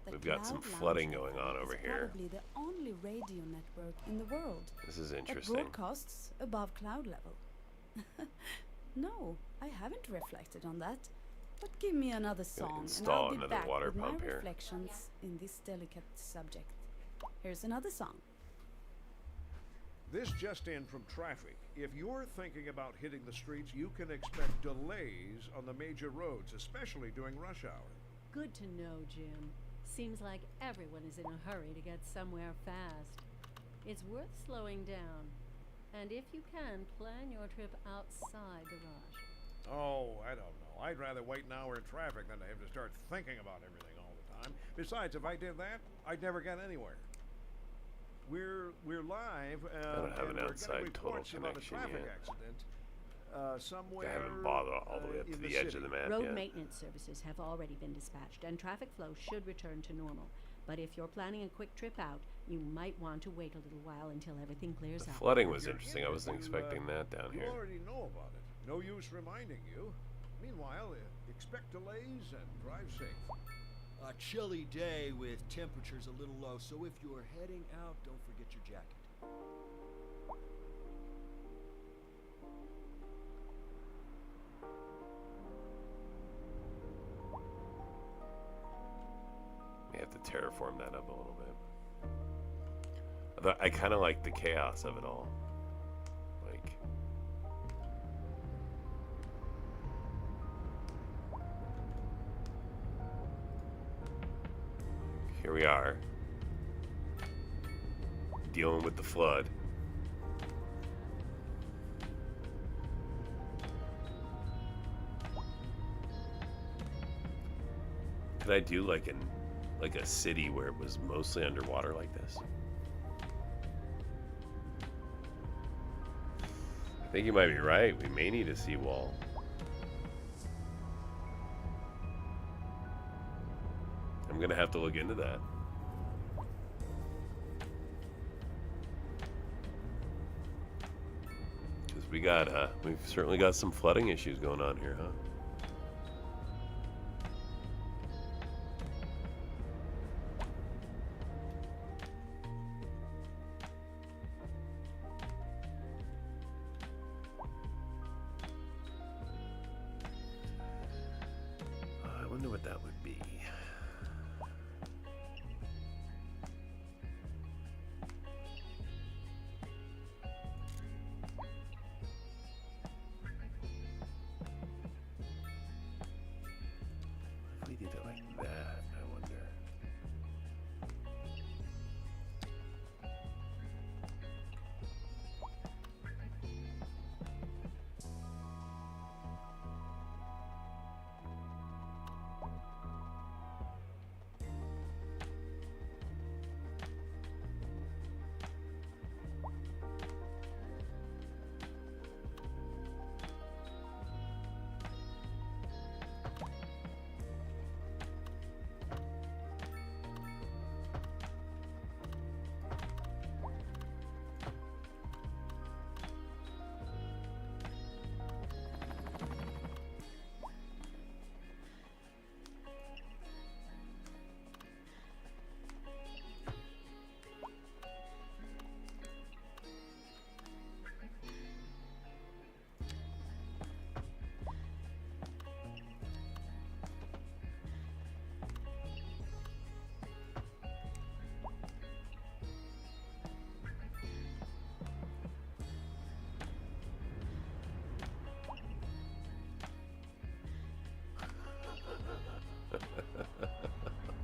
that We've got some Cloud Lounge flooding FM going on over is here. Probably the only radio network in the world This is that interesting. broadcasts above cloud level. No, I haven't reflected on that. But give me another song, and install I'll be another back water with my pump here. reflections in this delicate subject. Here's another song. This just in from traffic. If you're thinking about hitting the streets, you can expect delays on the major roads, especially during rush hour. Good to know, Jim. Seems like everyone is in a hurry to get somewhere fast. It's worth slowing down. And if you can, plan your trip outside the rush. Oh, I don't know. I'd rather wait an hour in traffic than to have to start thinking about everything all the time. Besides, if I did that, I'd never get anywhere. We're live, I don't have and an we're outside gonna total report about a connection traffic yet. accident somewhere. I haven't bothered all the way up to in the edge of city. the map Road yet. maintenance services have already been dispatched, and traffic flow should return to normal. But if you're planning a quick trip out, You might want to wait a little while until everything clears The up. flooding was interesting. I wasn't expecting that down You here. already know about it. No use reminding you. Meanwhile, expect delays and drive safe. A chilly day with temperatures a little low, so if you're heading out, don't forget your jacket. We have to terraform that up a little bit. Although I kind of like the chaos of it all. Like, here we are, dealing with the flood. Could I do like a city where it was mostly underwater like this? I think you might be right. We may need a seawall. I'm gonna have to look into that. Because we've certainly got some flooding issues going on here, huh? I wonder what that would be. If we did it like that, I wonder.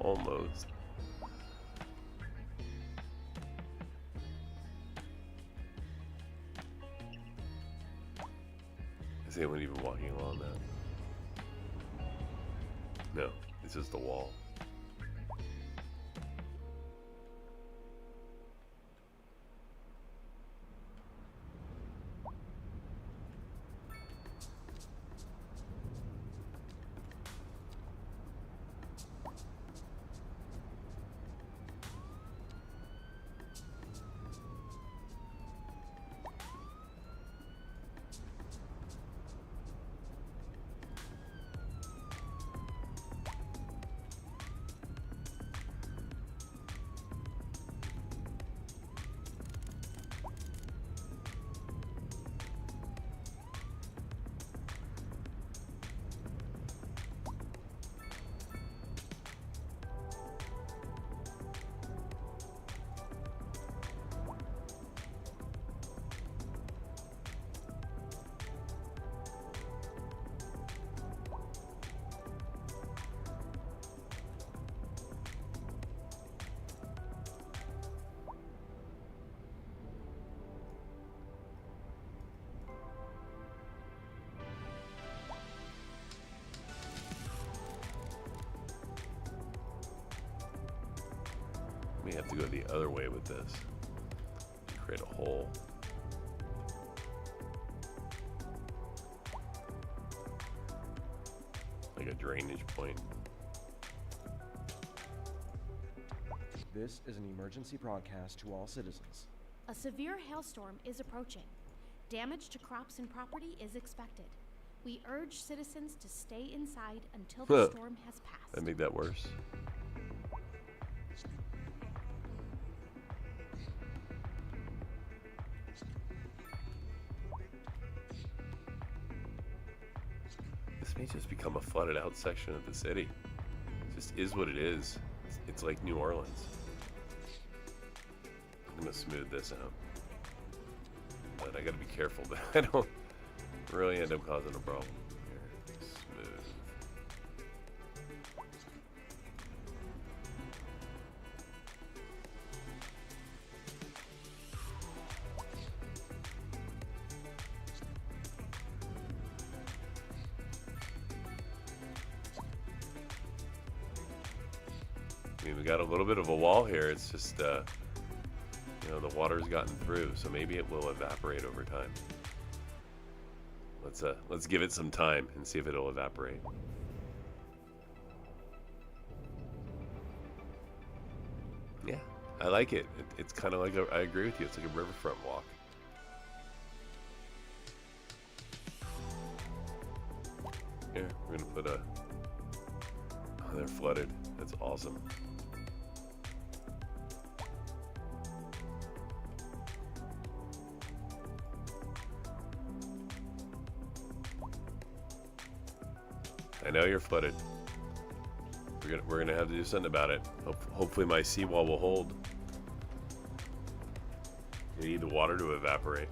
Almost. Is anyone even walking along that? No, it's just a wall. We have to go the other way with this. Create a hole. Like a drainage point. This is an emergency broadcast to all citizens. A severe hailstorm is approaching. Damage to crops and property is expected. We urge citizens to stay inside until the storm has passed. I made that worse. This may just become a flooded out section of the city. It just is what it is. It's like New Orleans. I'm gonna smooth this out. But I gotta be careful that I don't really end up causing a problem. Here, smooth. I mean, we got a little bit of a wall here. It's just, you know, the water's gotten through, so maybe it will evaporate over time. Let's give it some time and see if it'll evaporate. Yeah, I like it. It's kind of like I agree with you. It's like a riverfront walk. Here, we're gonna put a. Oh, they're flooded. That's awesome. I know you're flooded. We're gonna have to do something about it. Hopefully my seawall will hold. You need the water to evaporate.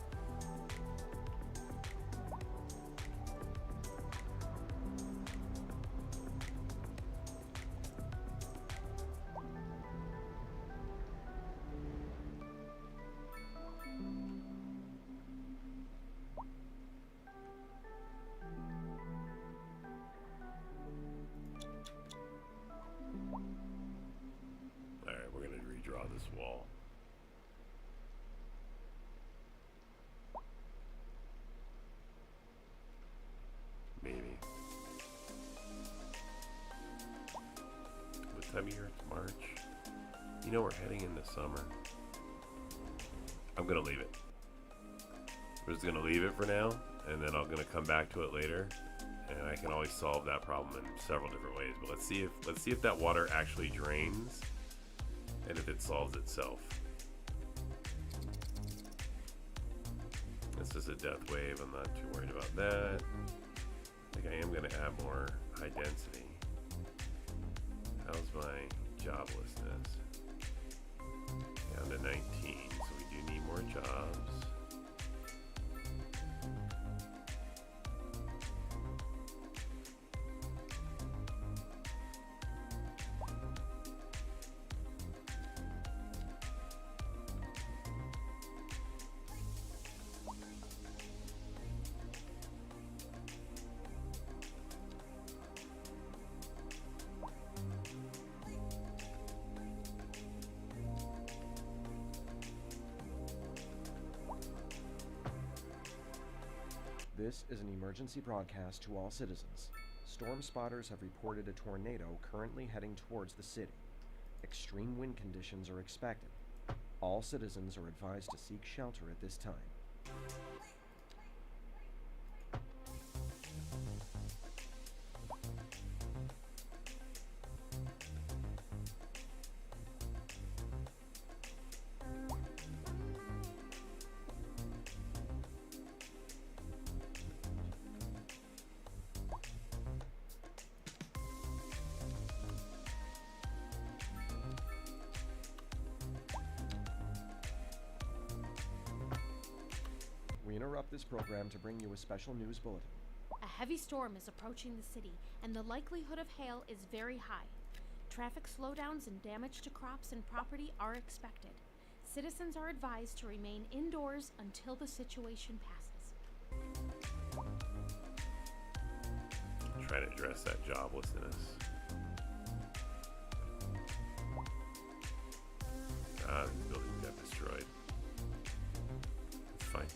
Wall. Maybe. What time of year? It's March. You know we're heading into summer. I'm gonna leave it. We're just gonna leave it for now, and then I'm gonna come back to it later, and I can always solve that problem in several different ways. But let's see if that water actually drains. And if it solves itself. It's just a death wave. I'm not too worried about that. I think I am going to add more high density. How's my joblessness? Down to 19, so we do need more jobs. This is an emergency broadcast to all citizens. Storm spotters have reported a tornado currently heading towards the city. Extreme wind conditions are expected. All citizens are advised to seek shelter at this time. We interrupt this program to bring you a special news bulletin. A heavy storm is approaching the city, and the likelihood of hail is very high. Traffic slowdowns and damage to crops and property are expected. Citizens are advised to remain indoors until the situation passes. Try to address that joblessness. This building got destroyed. It's fine.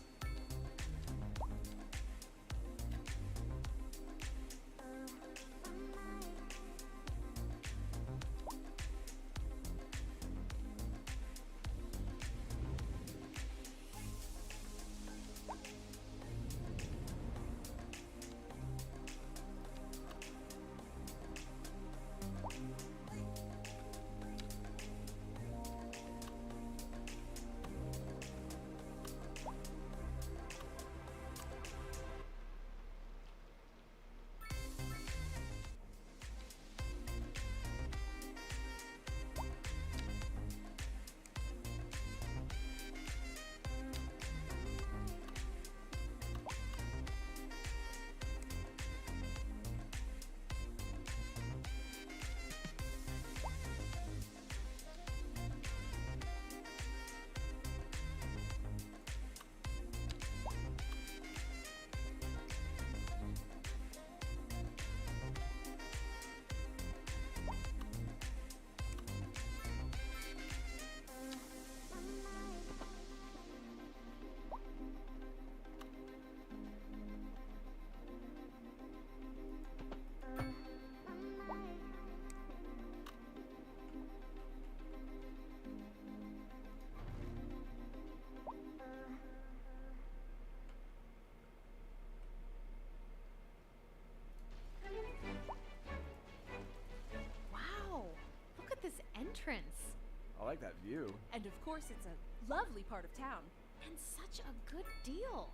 course, it's a lovely part of town. And such a good deal.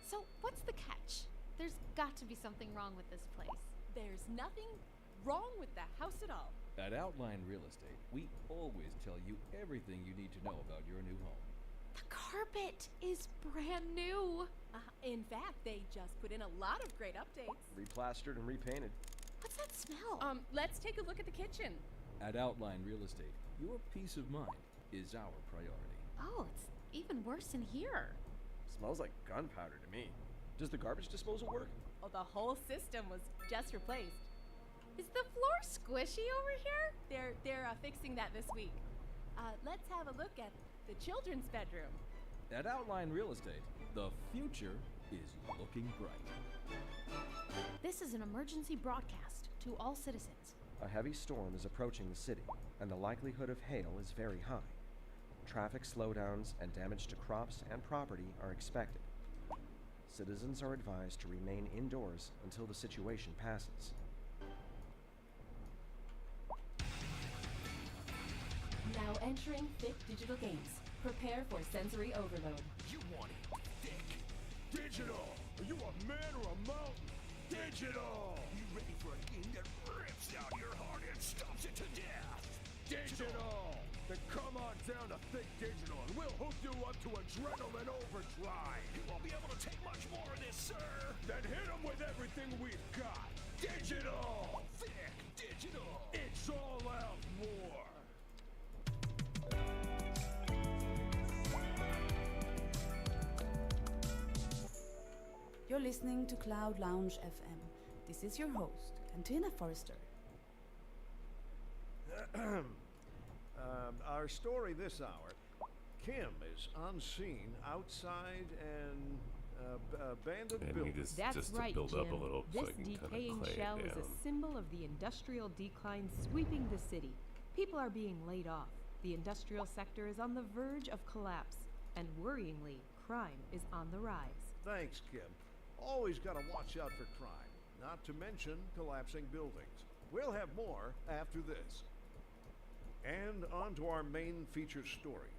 So, what's the catch? There's got to be something wrong with this place. There's nothing wrong with the house at all. At Outline Real Estate, we always tell you everything you need to know about your new home. The carpet is brand new. In fact, they just put in a lot of great updates. Replastered and repainted. What's that smell? Let's take a look at the kitchen. At Outline Real Estate, your peace of mind is our priority. Oh, it's even worse in here. Smells like gunpowder to me. Does the garbage disposal work? Oh, the whole system was just replaced. Is the floor squishy over here? They're fixing that this week. Let's have a look at the children's bedroom. At Outline Real Estate, the future is looking bright. This is an emergency broadcast to all citizens. A heavy storm is approaching the city, and the likelihood of hail is very high. Traffic slowdowns and damage to crops and property are expected. Citizens are advised to remain indoors until the situation passes. Now entering thick digital games. Prepare for sensory overload. You want it thick. Digital! Are you a man or a mountain? Digital! You ready for a game that rips out your heart and stomps it to death? Digital! Then come on down to Thick Digital and we'll hook you up to adrenaline overdrive. You won't be able to take much more of this, sir. Then hit them with everything we've got. Digital! Thick Digital! It's all out war! You're listening to Cloud Lounge FM. This is your host, Cantina Forrester. Our story this hour, Kim is on scene outside an abandoned And building. That's just right, to build Jim. up a little so This I can kind of decaying clay it shell is down. a symbol of the industrial decline sweeping the city. People are being laid off. The industrial sector is on the verge of collapse. And worryingly, crime is on the rise. Thanks, Kim. Always got to watch out for crime, not to mention collapsing buildings. We'll have more after this. And on to our main featured story.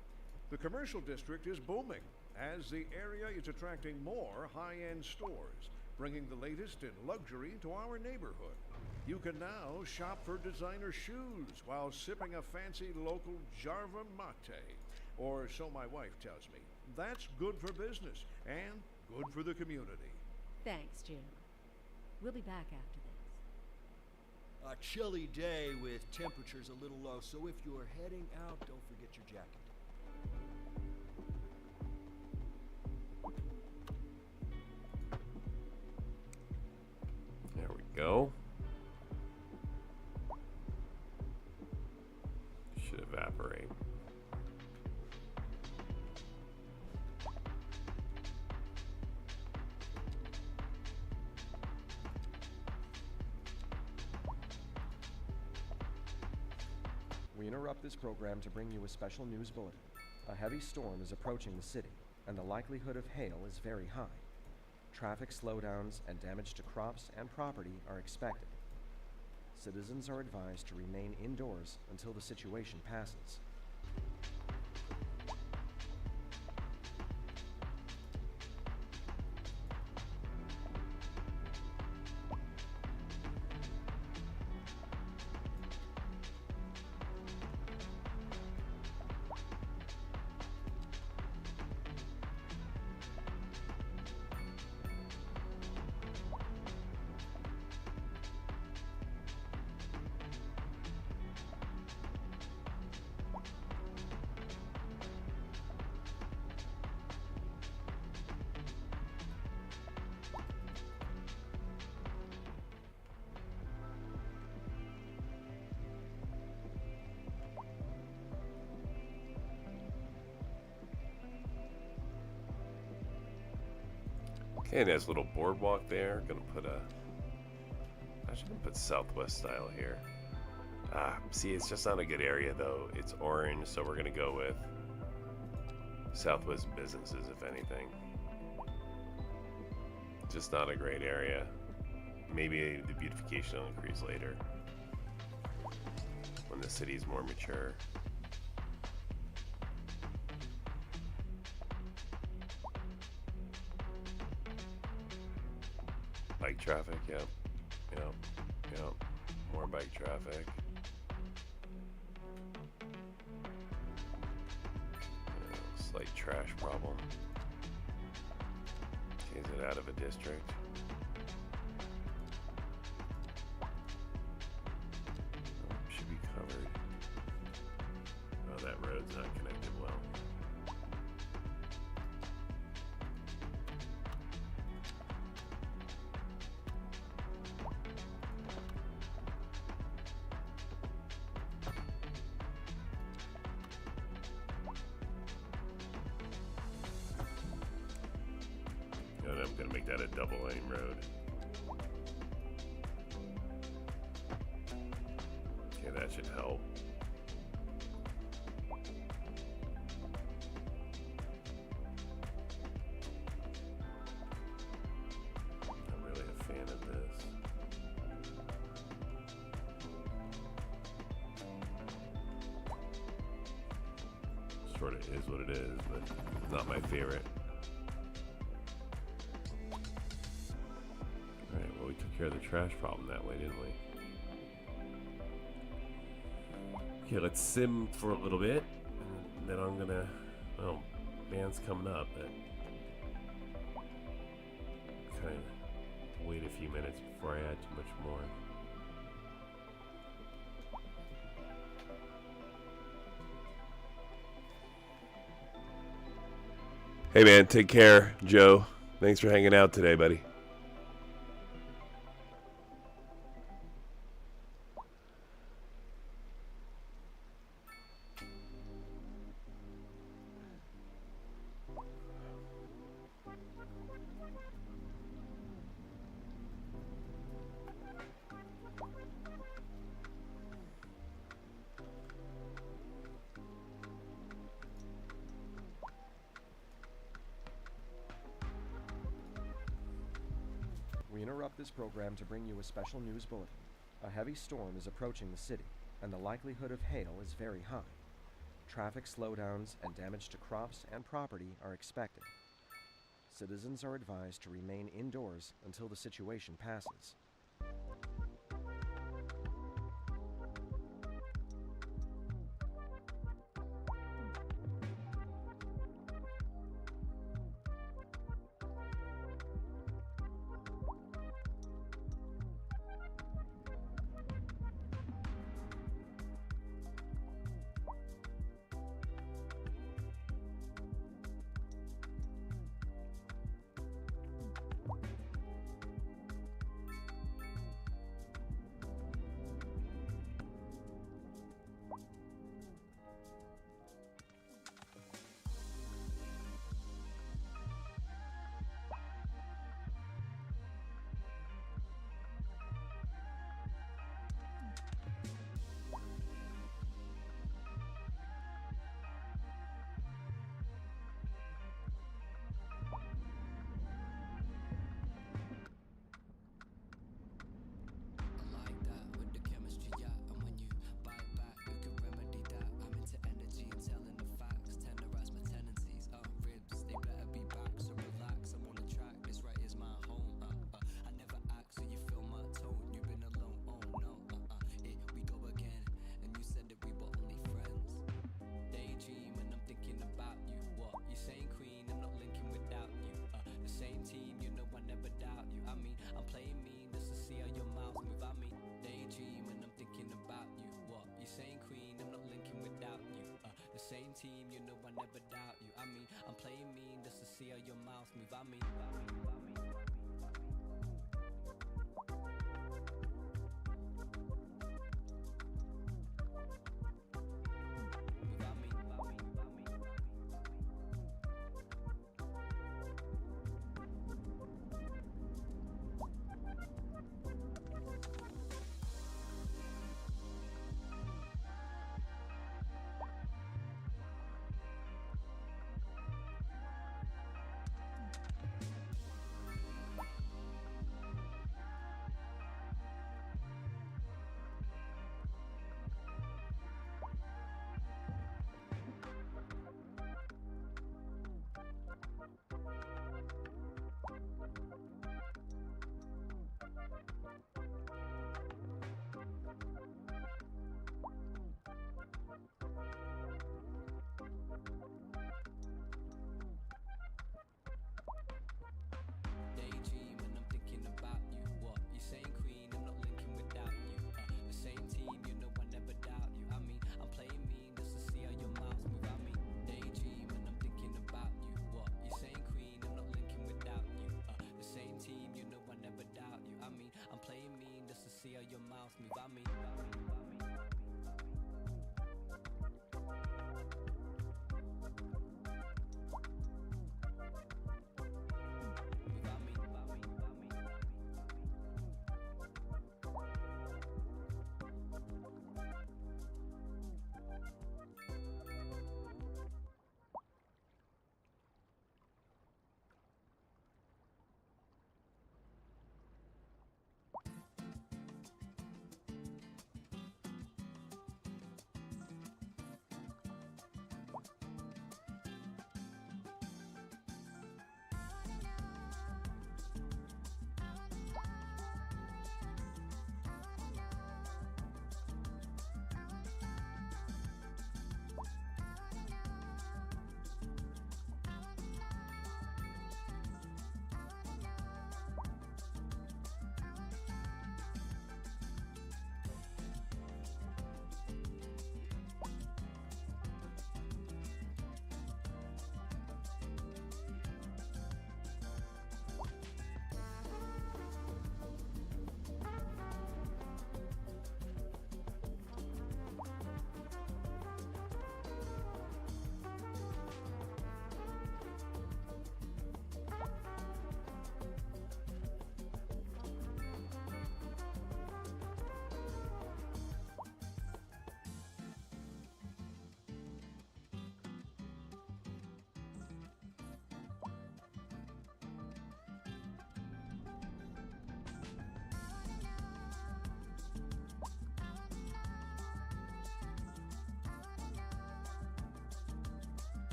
The commercial district is booming as the area is attracting more high-end stores, bringing the latest in luxury to our neighborhood. You can now shop for designer shoes while sipping a fancy local Jarva mate, or so my wife tells me. That's good for business and good for the community. Thanks, Jim. We'll be back after this. A chilly day with temperatures a little low, so if you're heading out, don't forget your jacket. There we go. Should evaporate. We interrupt this program to bring you a special news bulletin. A heavy storm is approaching the city, and the likelihood of hail is very high. Traffic slowdowns and damage to crops and property are expected. Citizens are advised to remain indoors until the situation passes. Okay, there's a little boardwalk there. Gonna put actually gonna put Southwest style here. See, it's just not a good area though. It's orange, so we're gonna go with Southwest businesses, if anything. Just not a great area. Maybe the beautification will increase later when the city's more mature. Bike traffic, yep. Yep. Yep. More bike traffic. Slight trash problem. Is it out of a district? Should be covered. Oh, that road's not connected well. And I'm gonna make that a double lane road. Okay, that should help. I'm really a fan of this. Sort of is what it is, but not my favorite. Alright, well, we took care of the trash problem that way, didn't we? Okay, let's sim for a little bit, and then I'm gonna, well, band's coming up, but kind of wait a few minutes before I add too much more. Hey man, take care, Joe. Thanks for hanging out today, buddy. We interrupt this program to bring you a special news bulletin. A heavy storm is approaching the city, and the likelihood of hail is very high. Traffic slowdowns and damage to crops and property are expected. Citizens are advised to remain indoors until the situation passes. Team, you know I never doubt you. I mean, I'm playing mean just to see how your mouth move. I mean,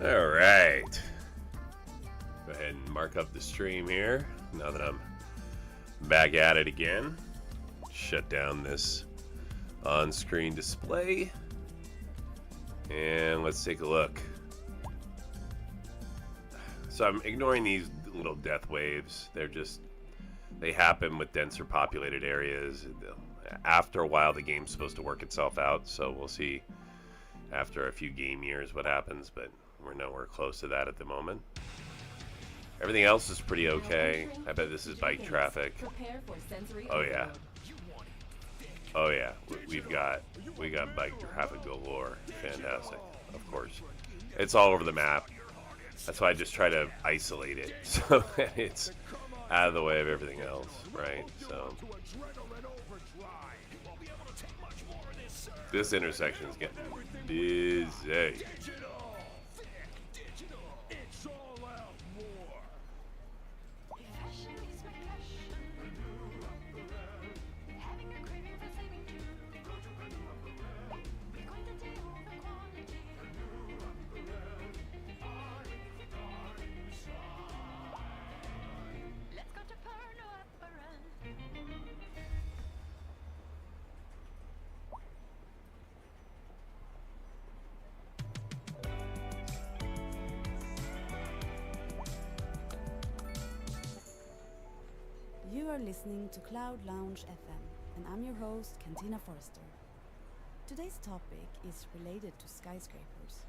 All right. Go ahead and mark up the stream here. Now that I'm back at it again. Shut down this on-screen display. And let's take a look. So I'm ignoring these little death waves. They happen with denser populated areas. After a while, the game's supposed to work itself out. So we'll see after a few game years what happens, but we're nowhere close to that at the moment. Everything else is pretty okay. I bet this is bike traffic. Oh yeah. Oh yeah. We got bike traffic galore. Fantastic. Of course. It's all over the map. That's why I just try to isolate it so that it's out of the way of everything else, right? So this intersection is getting busy. You are listening to Cloud Lounge FM, and I'm your host, Cantina Forrester. Today's topic is related to skyscrapers.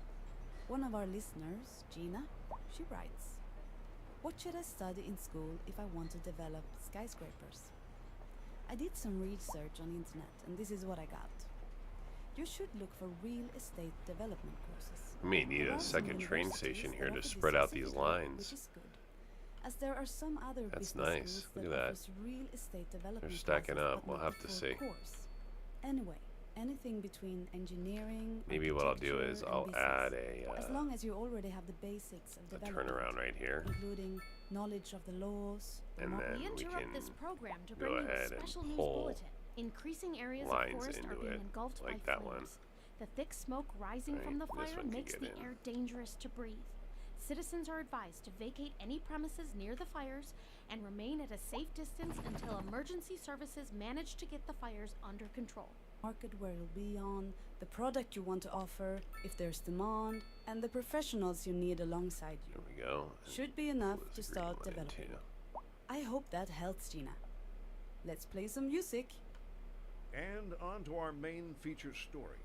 One of our listeners, Gina, she writes, "What should I study in school if I want to develop skyscrapers?" I did some research on the internet, and this is what I got. You should look for real estate development courses. We may need a second train station here to spread out these lines. Which is good, as there are some other That's business nice. schools Look at that that. offers real estate development They're stacking classes, up. but We'll not have to the full see. course. Anyway, anything between engineering, Maybe what I'll do is architecture, I'll and add business, as long as you already have the basics of a development, turnaround right here, including knowledge of the laws, the and market. then We we interrupt can this program to go bring you a ahead and special news pull bulletin. Increasing areas of lines forest are into being it, engulfed like by that one. flames. The thick smoke rising from the Right, this fire one can makes get the in. air dangerous to breathe. Citizens are advised to vacate any premises near the fires and remain at a safe distance until emergency services manage to get the fires under control. Market where you'll be on, the product you want to offer, if there's demand, and the professionals you need alongside you. There we go. Should be enough Pull to this start green line developing. too. I hope that helps, Gina. Let's play some music. And on to our main feature story.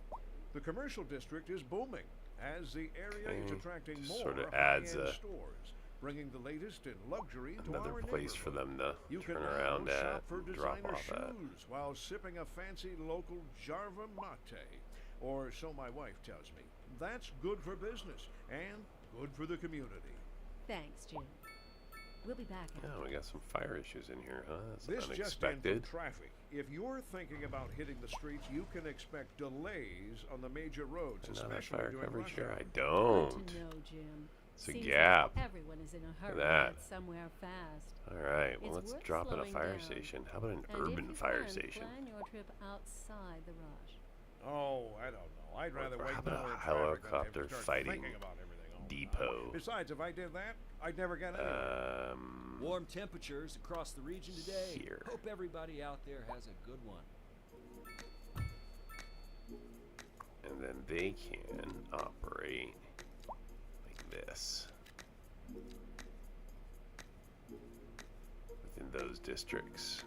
The commercial district is booming as the area is Okay, attracting just more sort of adds high-end a- stores, bringing the latest in luxury to Another our place for neighborhood. them to You can turn now around shop at, for and drop designer off at. shoes while sipping a fancy local Jarva mate, or so my wife tells me. That's good for business and good for the community. Thanks, Jim. We'll be back. Yeah, we got some fire issues in here, huh? That's This just in unexpected. from traffic. If you're thinking about hitting the streets, you can expect delays on the major roads, And not a especially fire during coverage rush here. hour. I Good don't. to know, Jim. It's a Seems gap. Like everyone is in a hurry that. to get somewhere fast. All right, well, It's let's worth drop in a slowing fire down. station. How about an And urban if you fire can, station? Plan your trip outside the rush. Oh, I don't know. I'd rather Or wait how an about hour a in traffic than have to helicopter start fighting thinking about everything all the time. depot? Besides, if I did that, I'd never get anywhere. Warm temperatures across the region today. Here. Hope everybody out there has a good one. And then they can operate like this within those districts.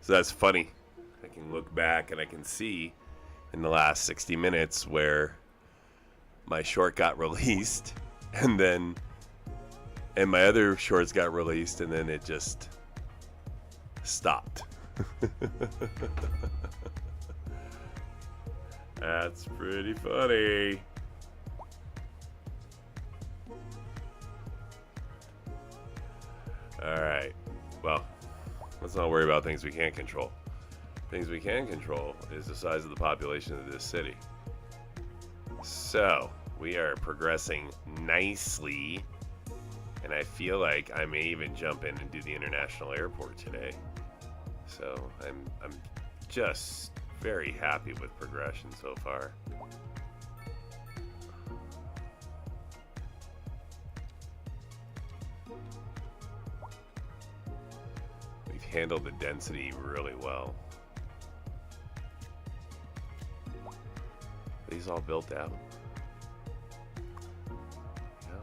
So that's funny. I can look back and I can see in the last 60 minutes where my short got released and my other shorts got released and then it just stopped. That's pretty funny. Alright. Well, let's not worry about things we can't control. Things we can control is the size of the population of this city. So, we are progressing nicely. And I feel like I may even jump in and do the international airport today. So, I'm just very happy with progression so far. We've handled the density really well. These all built out. Yeah.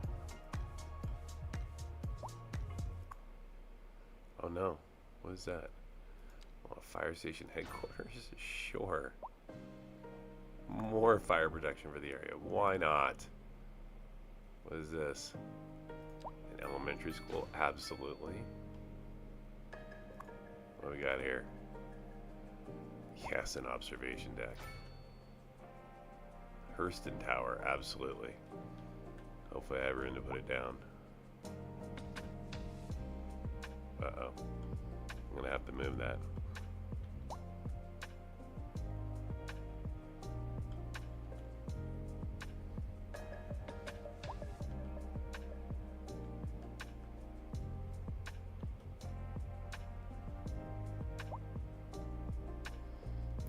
Oh no, what is that? Oh, fire station headquarters? Sure. More fire protection for the area. Why not? What is this? An elementary school? Absolutely. What do we got here? Yes, an observation deck. Hurston Tower, absolutely. Hopefully I have room to put it down. Uh-oh. I'm gonna have to move that.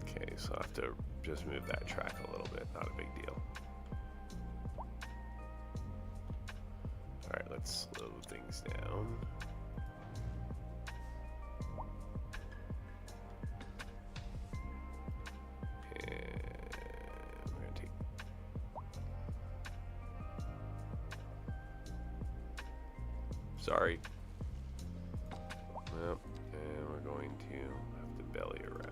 Okay, so I'll have to just move that track a little bit, not a big deal. Alright, let's slow things down. And we're gonna take... Sorry. Well, and we're going to have to belly around.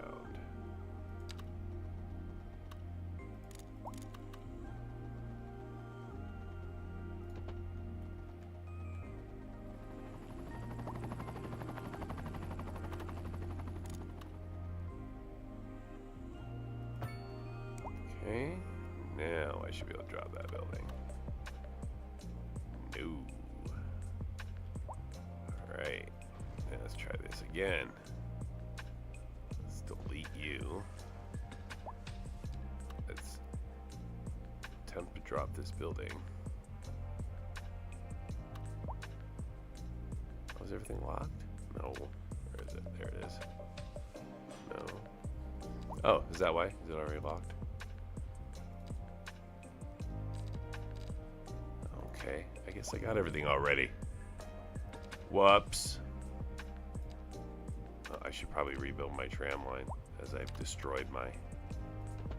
Okay, now I should be able to drop that building. No. Alright, now let's try this again. Let's delete you. Let's attempt to drop this building. Oh, is everything locked? No. Where is it? There it is. No. Oh, is that why? Is it already locked? Okay, I guess I got everything already. Whoops. I should probably rebuild my tram line, as I've destroyed my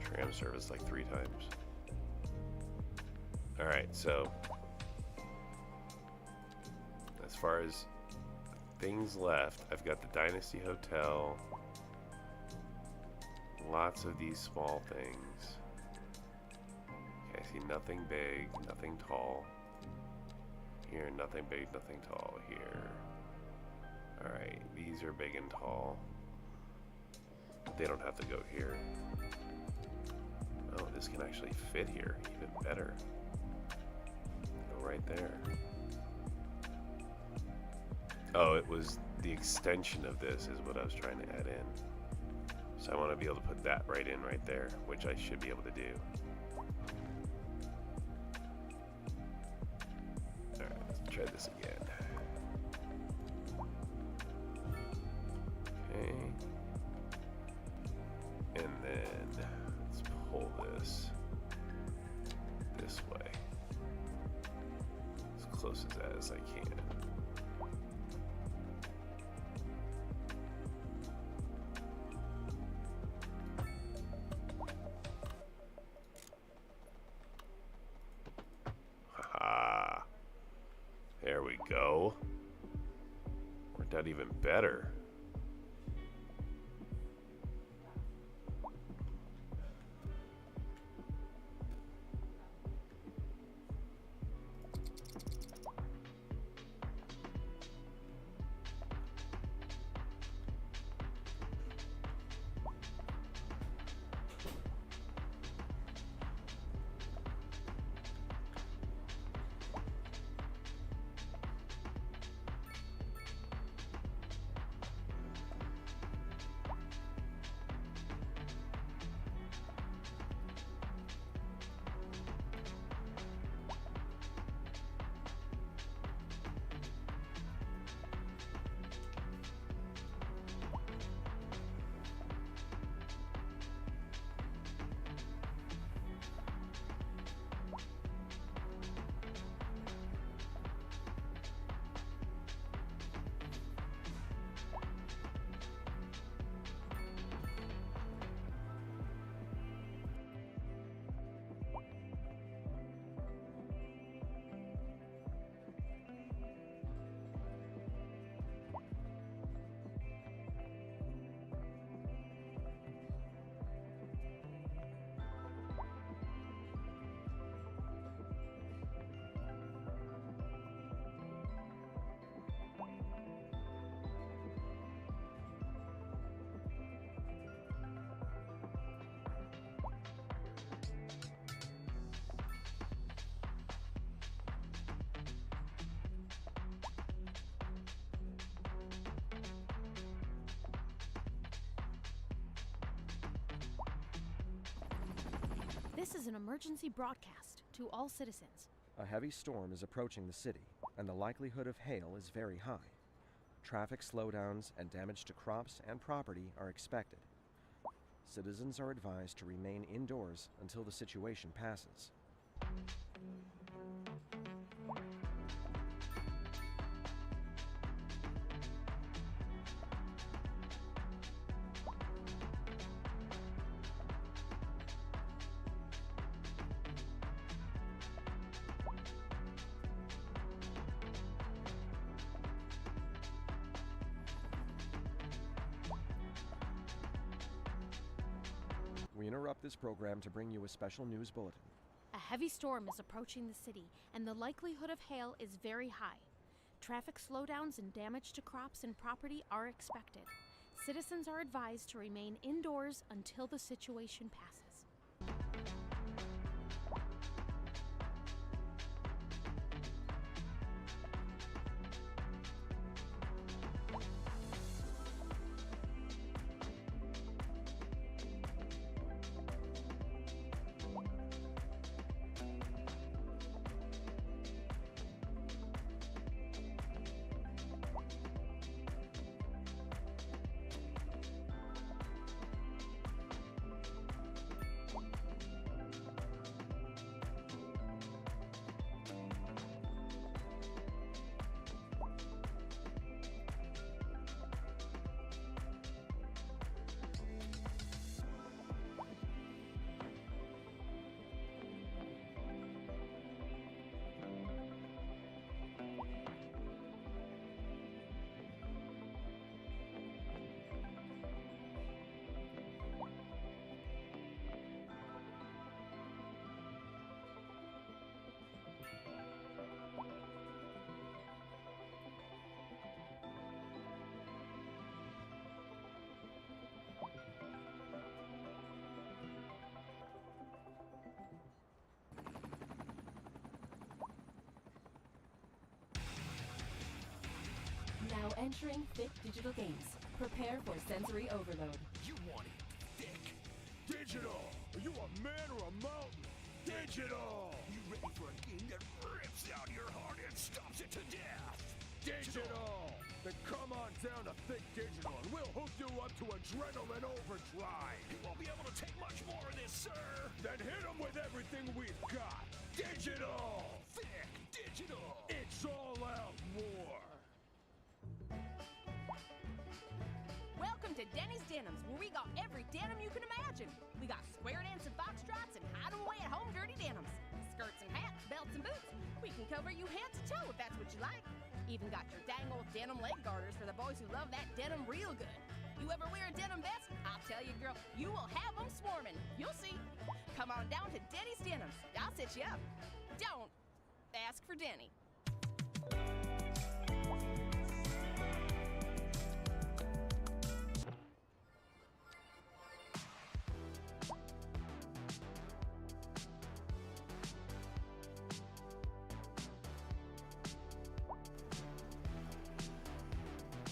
tram service like 3 times. Alright, so as far as things left, I've got the Dynasty Hotel, lots of these small things. Okay, I see nothing big, nothing tall. Here, nothing big, nothing tall. Here. Alright, these are big and tall. They don't have to go here. Oh, this can actually fit here. Even better. Go right there. Oh, it was the extension of this is what I was trying to add in. So I want to be able to put that right in right there, which I should be able to do. Try this again. Okay. And then let's pull this way. As close as that as I can. There we go. Worked out even better. This is an emergency broadcast to all citizens. A heavy storm is approaching the city, and the likelihood of hail is very high. Traffic slowdowns and damage to crops and property are expected. Citizens are advised to remain indoors until the situation passes. We interrupt this program to bring you a special news bulletin. A heavy storm is approaching the city, and the likelihood of hail is very high. Traffic slowdowns and damage to crops and property are expected. Citizens are advised to remain indoors until the situation passes. Now entering thick digital games. Prepare for sensory overload. You want it thick. Digital! Are you a man or a mountain? Digital! You ready for a game that rips out your heart and stops it to death? Digital! Then come on down to Thick Digital and we'll hook you up to adrenaline overdrive. You won't be able to take much more of this, sir. Then hit them with everything we've got. Digital! Thick Digital! It's all out war. Welcome to Denny's Denims, where we got every denim you can imagine. We got square dancing foxtrots and hide 'em away at home dirty denims. Skirts and hats, belts and boots. We can cover you head to toe if that's what you like. Even got your dang old denim leg garters for the boys who love that denim real good. You ever wear a denim vest? I'll tell you, girl, you will have 'em swarming. You'll see. Come on down to Denny's Denims. I'll set you up. Don't ask for Denny.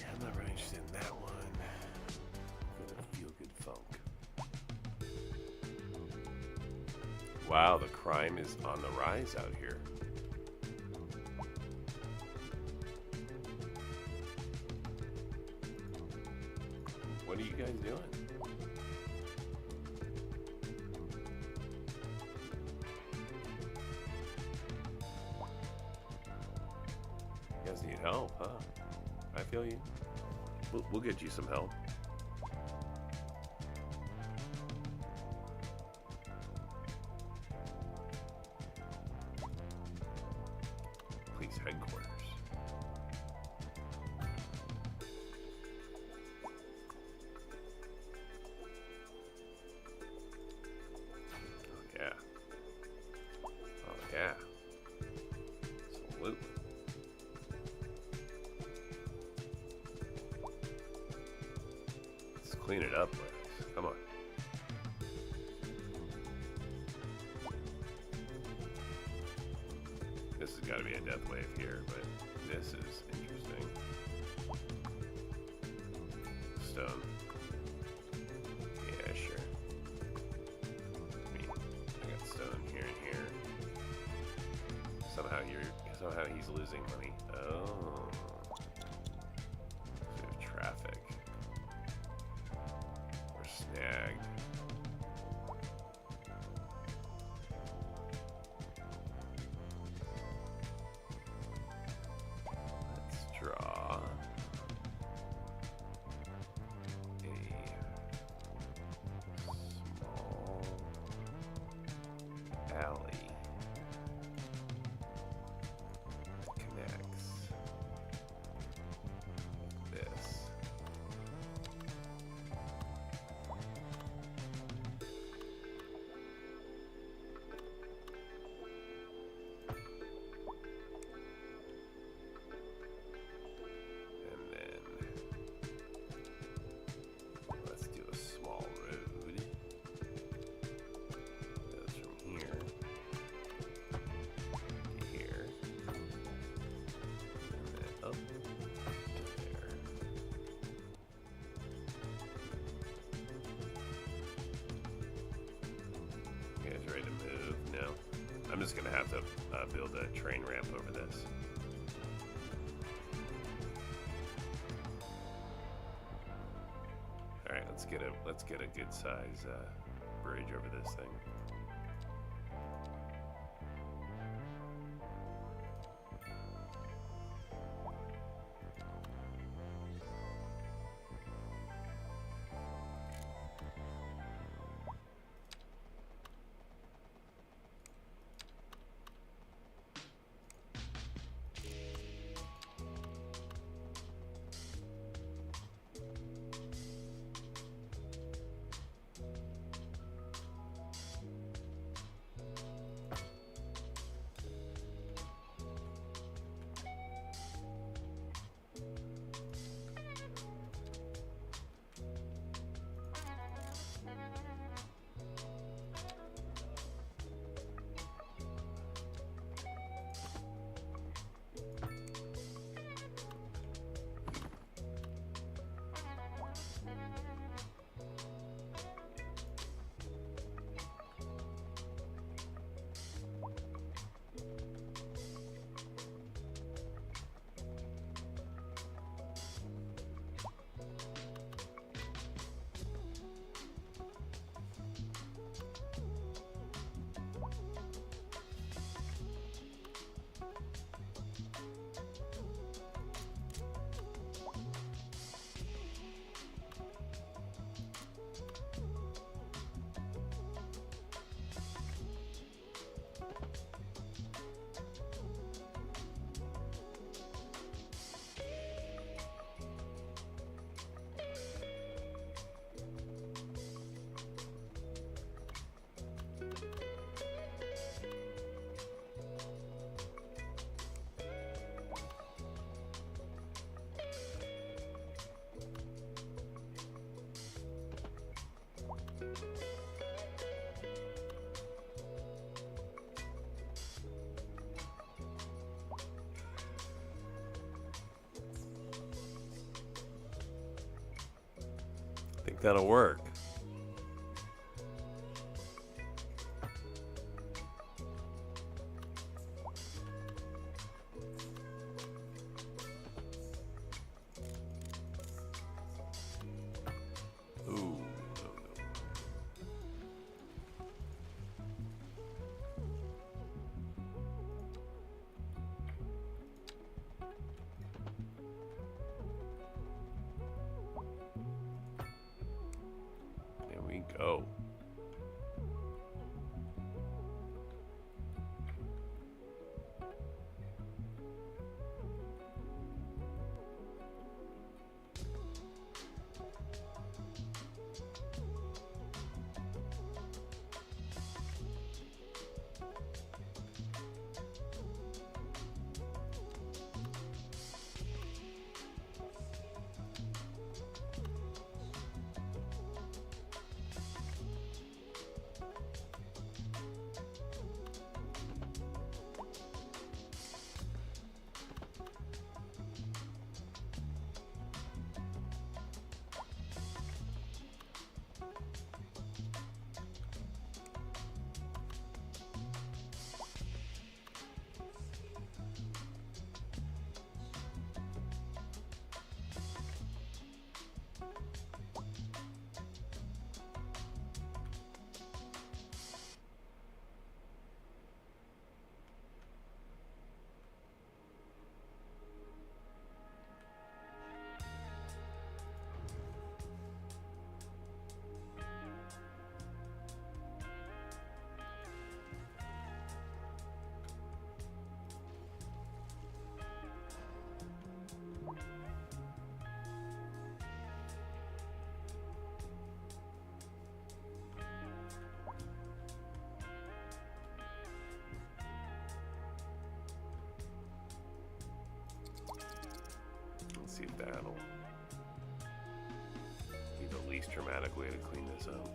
I'm not really interested in that one. For the feel-good funk. Wow, the crime is on the rise out here. What are you guys doing? You guys need help, huh? I feel you. We'll get you some help. Police headquarters. Oh yeah. Oh yeah. Absolutely. Clean it up, please. Come on. This has got to be a death wave here, but this is interesting. Stone. Yeah, sure. I got stone. zone here and here. Somehow he's losing money. Oh. So we have traffic. We're snagged. Let's draw a small alley. Connects this. And then let's do a small road. Goes from here to here. And then up to there. You guys ready to move? No. I'm just gonna have to build a train ramp over this. All right, let's get a good size bridge over this thing. I think that'll work. Ooh. There we go. Let's see if that'll be the least dramatic way to clean this up.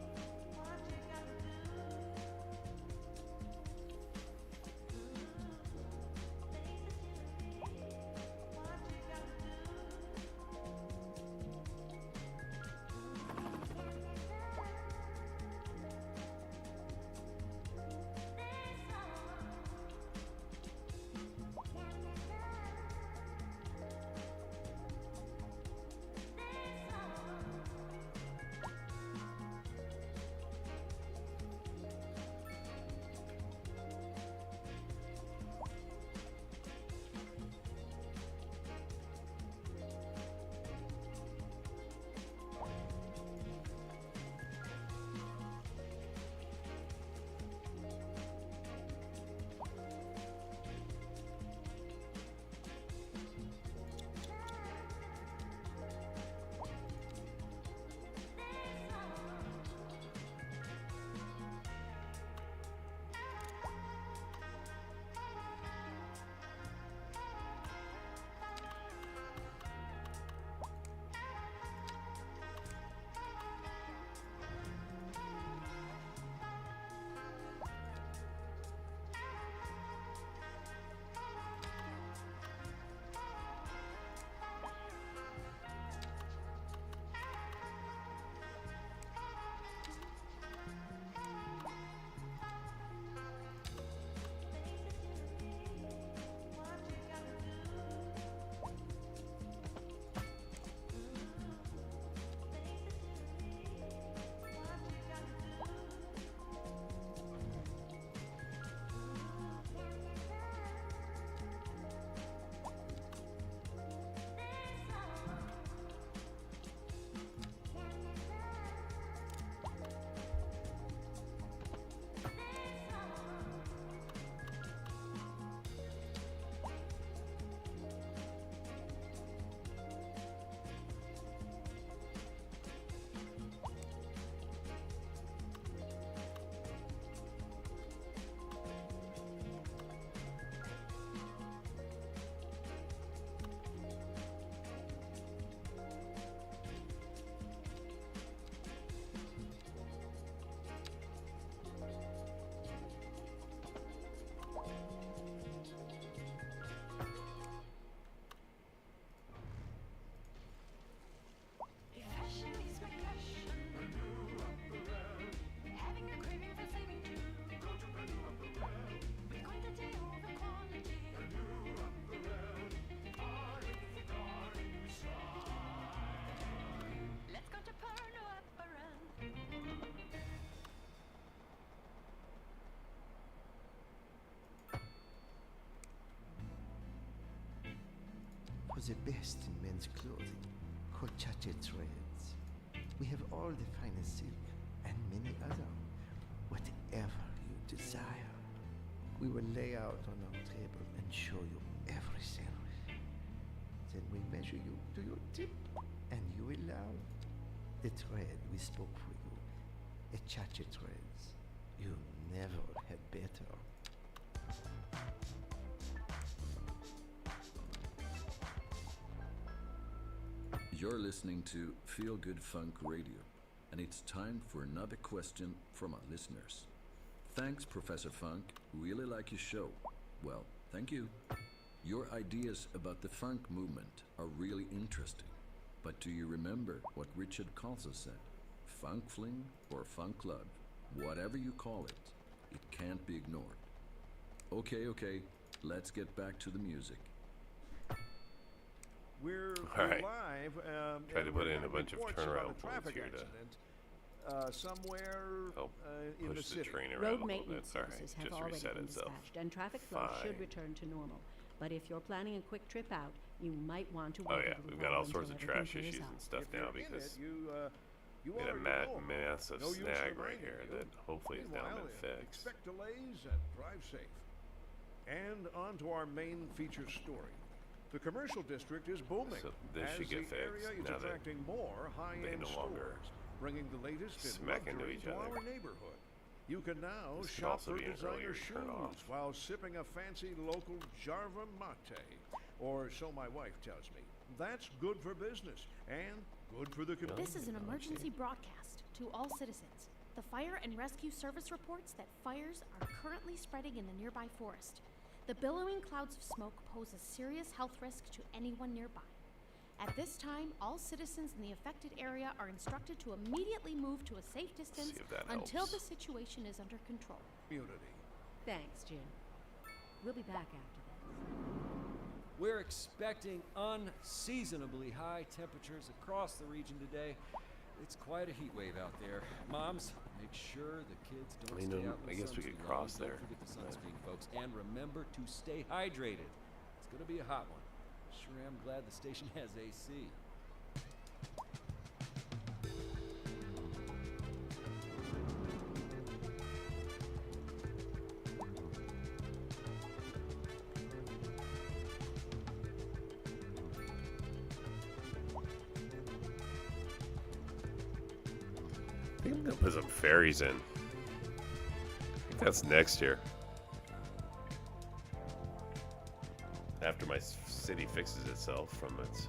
For the best in men's clothing, Kochache Trades. We have all the finest silk and many other, whatever you desire. We will lay out on our table and show you everything. Then we measure you to your tip, and you allow. The thread we spoke for you, a Chache Threads. You never had better. You're listening to Feel Good Funk Radio, and it's time for another question from our listeners. Thanks, Professor Funk. Really like your show. Well, thank you. Your ideas about the funk movement are really interesting. But do you remember what Richard Colson said? Funk fling or funk club, whatever you call it, it can't be ignored. Okay, let's get back to the music. We're All right. live. Try to and put we're in a getting bunch of reports about turnaround a traffic points here to accident, somewhere in the push the city. train around Road a little bit. maintenance All right, services have just already reset been itself. dispatched, and traffic flow should Fine. return to normal. But if you're planning a quick trip out, you might want to Oh wait yeah, a little we've got all while sorts of until everything trash clears issues up. and stuff If now you're in because it, you we had a already know. massive No use snag right reminding here you. that hopefully has now Meanwhile, been fixed. expect delays and drive safe. And on to our main feature story. The commercial district is booming So this as should get the area fixed is now that attracting more high-end no longer stores, bringing the latest in smack into luxury each to other. our neighborhood. You can now This could shop also for be an earlier designer turn off. shoes while sipping a fancy local Jarva mate, or so my wife tells me. That's good for business and good for the community. This is an emergency broadcast to all citizens. The Fire and Rescue Service reports that fires are currently spreading in the nearby forest. The billowing clouds of smoke pose a serious health risk to anyone nearby. At this time, all citizens in the affected area are instructed to immediately move to a safe distance See if that until helps. the situation is under control. Community. Thanks, Jim. We'll be back after this. We're expecting unseasonably high temperatures across the region today. It's quite a heat wave out there. Moms, make sure the kids don't I mean, stay out in I the guess sun we too could long. cross Don't there. forget the sunscreen, folks, and remember to stay hydrated. It's gonna be a hot one. Sure am glad the station has AC. I think I'm gonna put some ferries in. I think that's next year. After my city fixes itself from its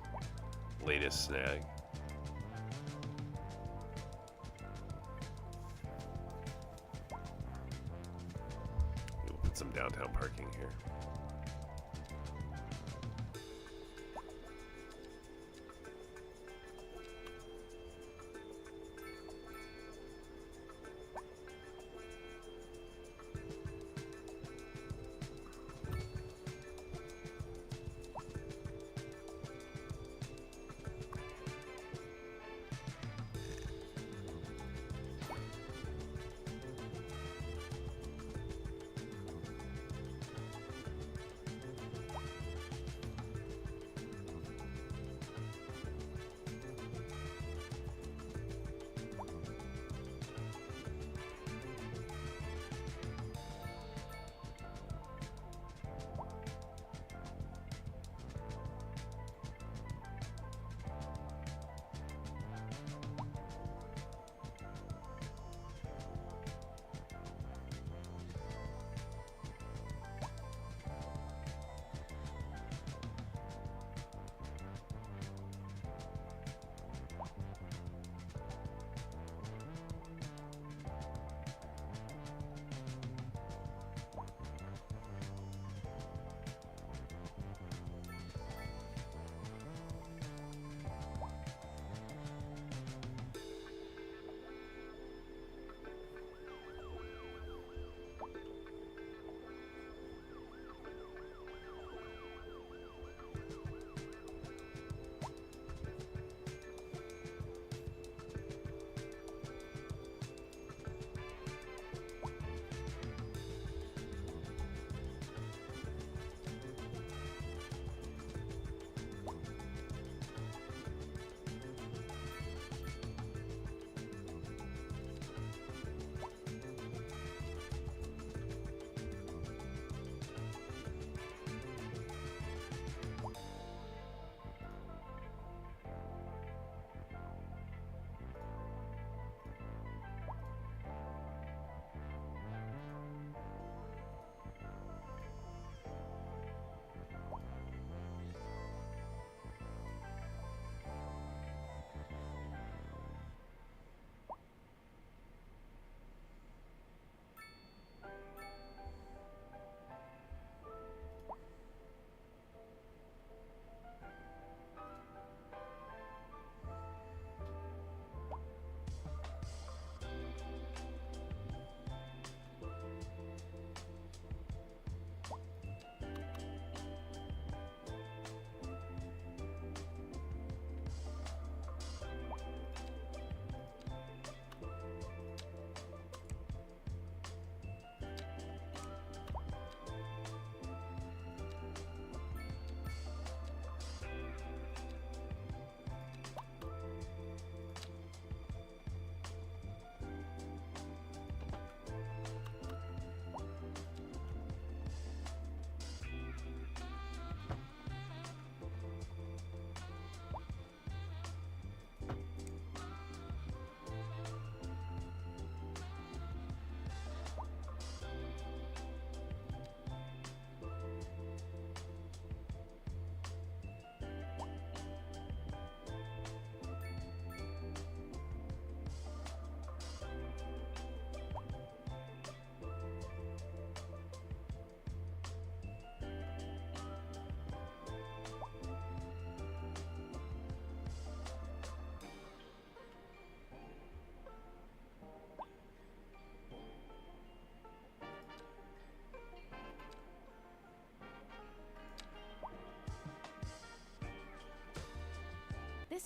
latest snag. We'll put some downtown parking here.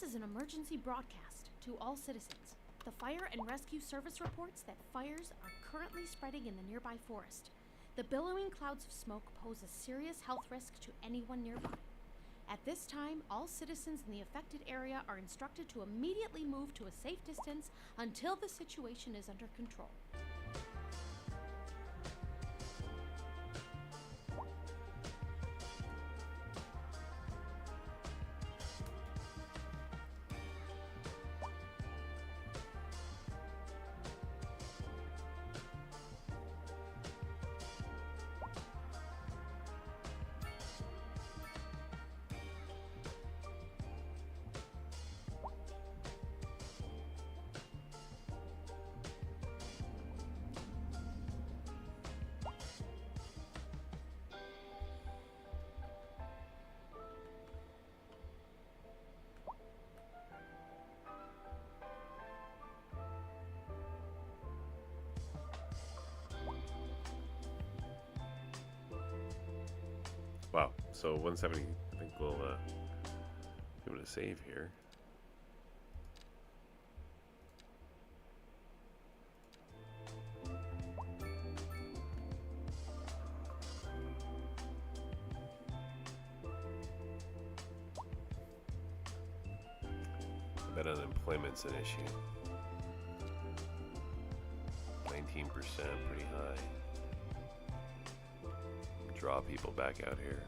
This is an emergency broadcast to all citizens. The Fire and Rescue Service reports that fires are currently spreading in the nearby forest. The billowing clouds of smoke pose a serious health risk to anyone nearby. At this time, all citizens in the affected area are instructed to immediately move to a safe distance until the situation is under control. Wow, so 170, I think we'll be able to save here. I bet unemployment's an issue. 19%, pretty high. Draw people back out here.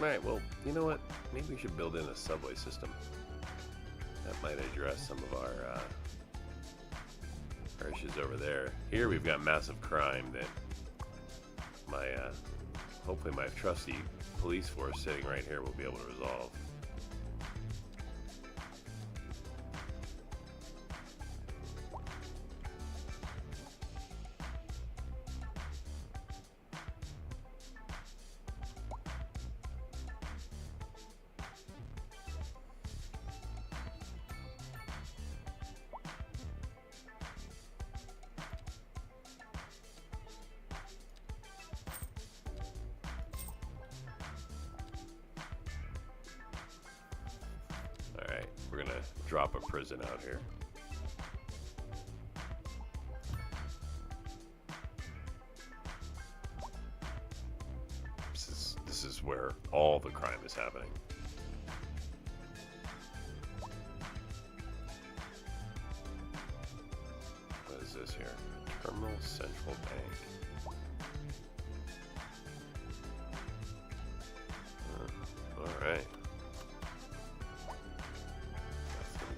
Alright, well, you know what? Maybe we should build in a subway system. That might address some of our issues over there. Here we've got massive crime that my, hopefully my trusty police force sitting right here will be able to resolve. We're gonna drop a prison out here. This is where all the crime is happening. What is this here? Terminal Central Bank. All right.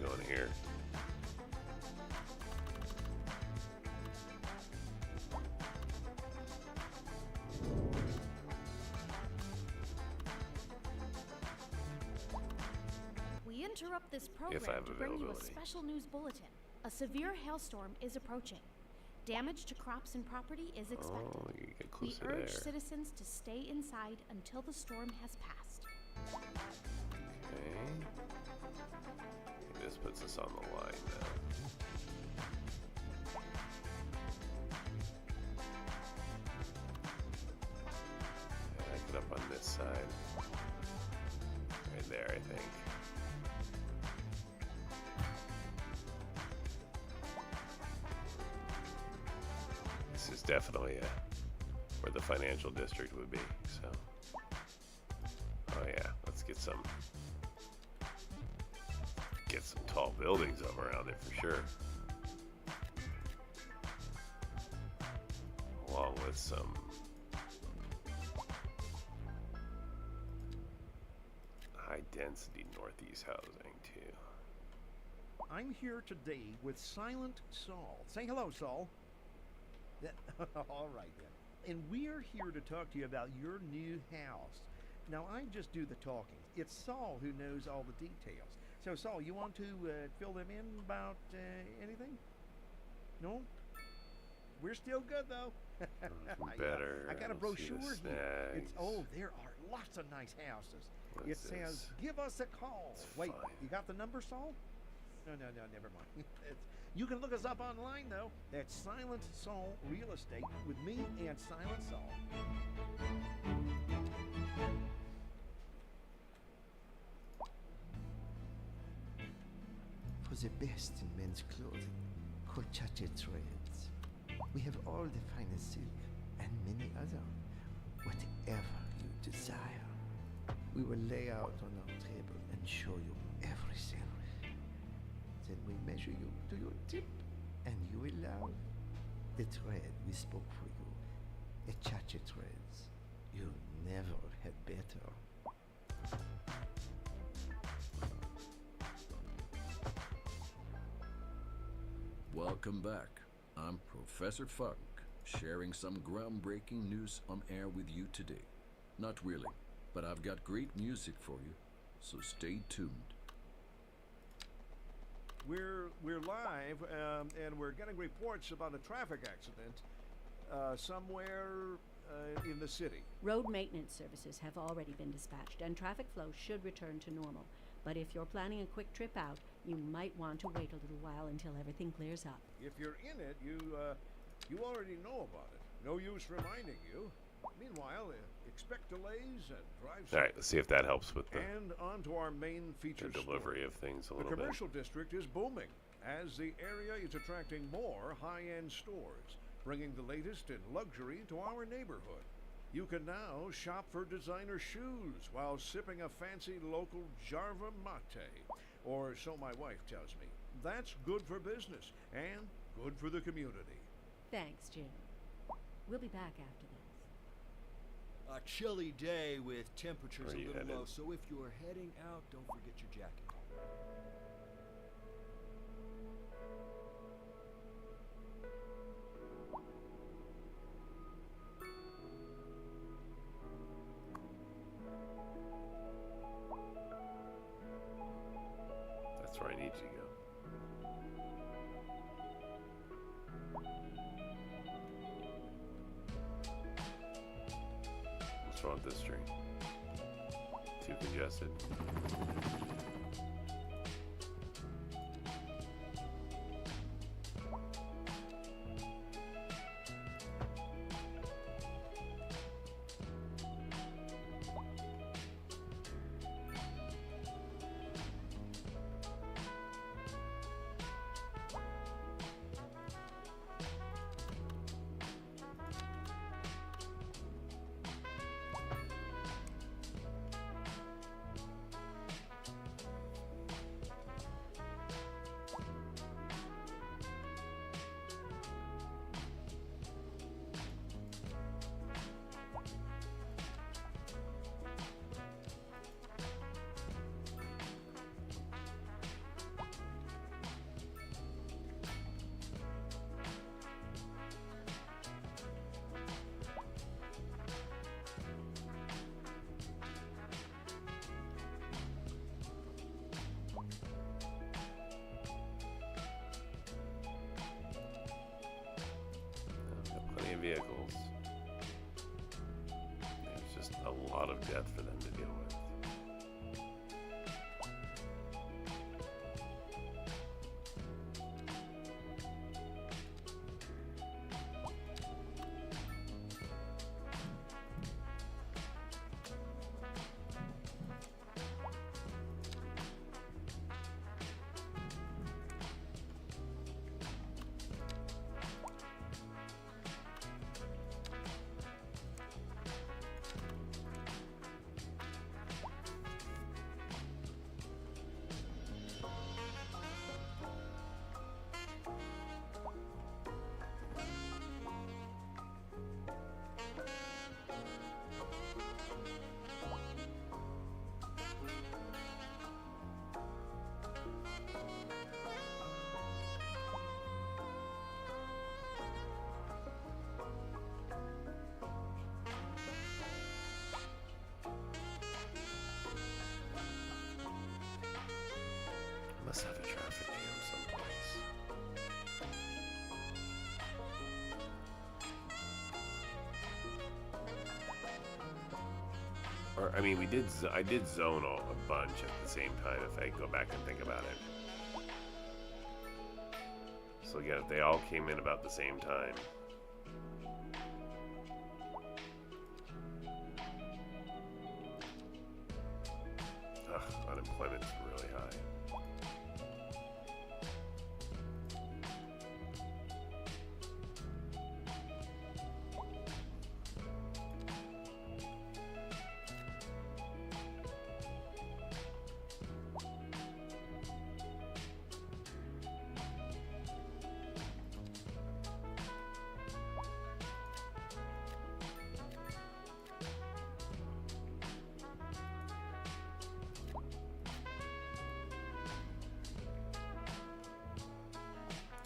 Go in interrupt this If I program have to bring you a availability. special news bulletin. A severe hailstorm is approaching. Damage to crops and property is expected. Oh, you get We closer urge there. citizens to stay inside until the storm has passed. Okay. This puts us on the line now. Back it up on this side. Right there, I think. This is definitely where the financial district would be, so. Oh yeah, let's get some tall buildings up around it for sure. Along with some high density northeast housing too. I'm here today with Silent Saul. Say hello, Saul. All right then. And we're here to talk to you about your new house. Now, I just do the talking. It's Saul who knows all the details. So, Saul, you want to fill them in about anything? No? We're still good, though. Better. I got a Let's see the brochure here. It's, snags. there are lots of nice houses. What's It says, this? give us a call. It's Wait, fine. you got the number, Saul? No, never mind. You can look us up online, though. That's Silent Saul Real Estate with me and Silent Saul. For the best in men's clothing, Kochache Trades. We have all the finest silk and many other, whatever you desire. We will lay out on our table and show you everything. Then we measure you to your tip, and you will love the thread we spoke for you. Echache Threads. You never had better. Welcome back. I'm Professor Funk, sharing some groundbreaking news on air with you today. Not really, but I've got great music for you, so stay tuned. We're live, and we're getting reports about a traffic accident somewhere in the city. Road maintenance services have already been dispatched, and traffic flow should return to normal. But if you're planning a quick trip out, you might want to wait a little while until everything clears up. If you're in it, you already know about it. No use reminding you. Meanwhile, expect delays and drive. All right, let's see if that helps with the And on to our main feature delivery story. of things a The little bit. commercial district is booming as the area is attracting more high-end stores, bringing the latest in luxury to our neighborhood. You can now shop for designer shoes while sipping a fancy local Jarva mate, or so my wife tells me. That's good for business and good for the community. Thanks, Jim. We'll be back after this. A chilly day with temperatures Where a you little headed? low, so if you're heading out, don't forget your jacket. That's where I need you to go. What's wrong with this tree? Too congested? vehicles. There's just a lot of death for them to deal with. Must have a traffic jam someplace. Or, I mean, I did zone a bunch at the same time if I go back and think about it. So again, if they all came in about the same time. Ugh, unemployment's really high.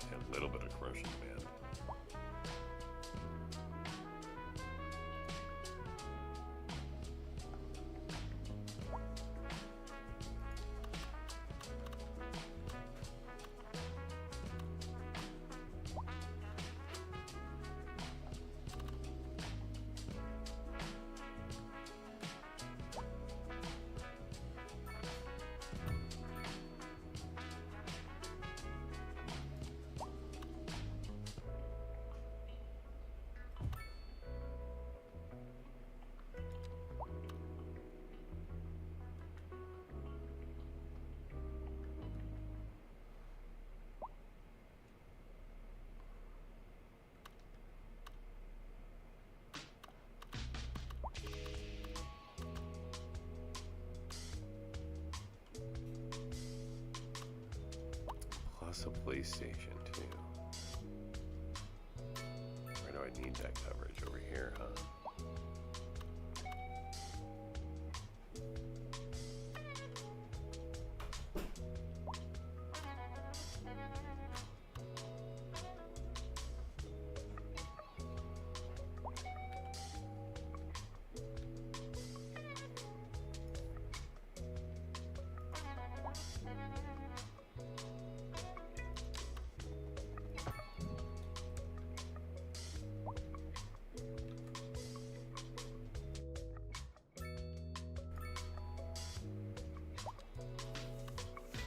A little bit of commercial demand. Plus a PlayStation 2. Where do I need that coverage? Over here, huh?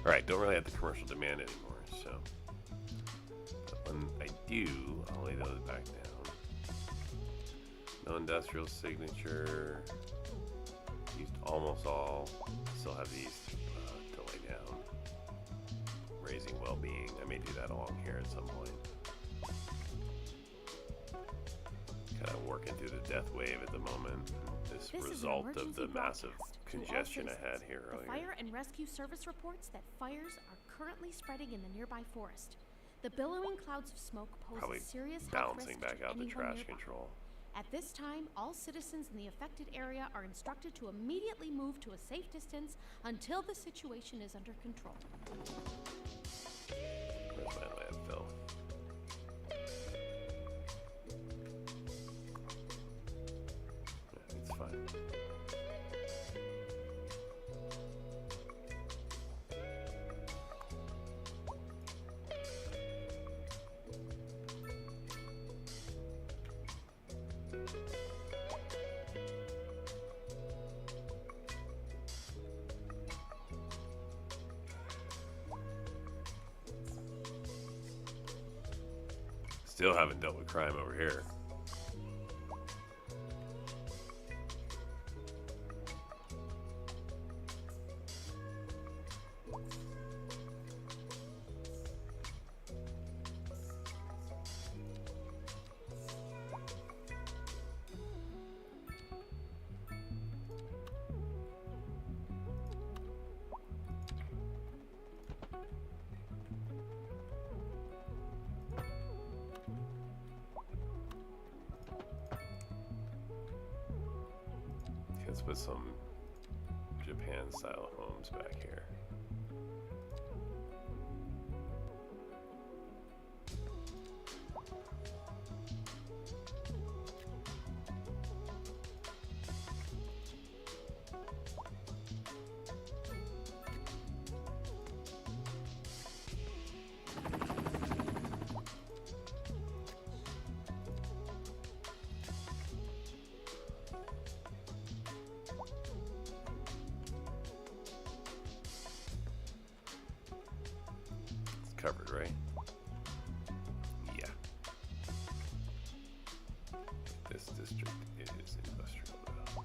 Alright, don't really have the commercial demand anymore, so but when I do, I'll lay those back down. No industrial signature. Used almost all. Still have these to lay down. Raising well-being. I may do that along here at some point. Kind of working through the death wave at the moment. This result of the massive congestion I had here earlier. The fire and rescue service reports that fires are currently spreading in the nearby forest. The billowing clouds of smoke pose a serious health risk bouncing back out the trash control. At this time, all citizens in the affected area are instructed to immediately move to a safe distance until the situation is under control. Where's my landfill? Yeah, it's fine. Still haven't dealt with crime over here. Let's put some Japan-style homes back here. Covered, right? Yeah. This district is industrial though.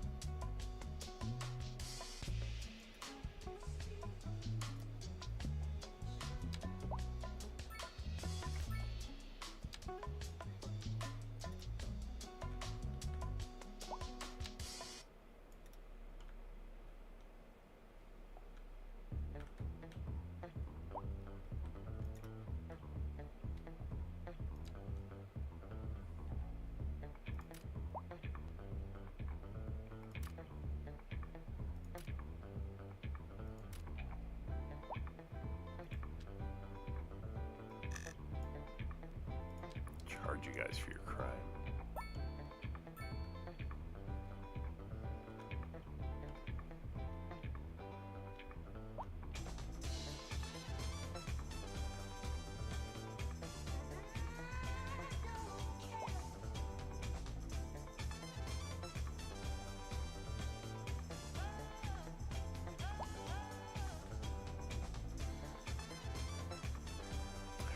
Charge you guys for your crime.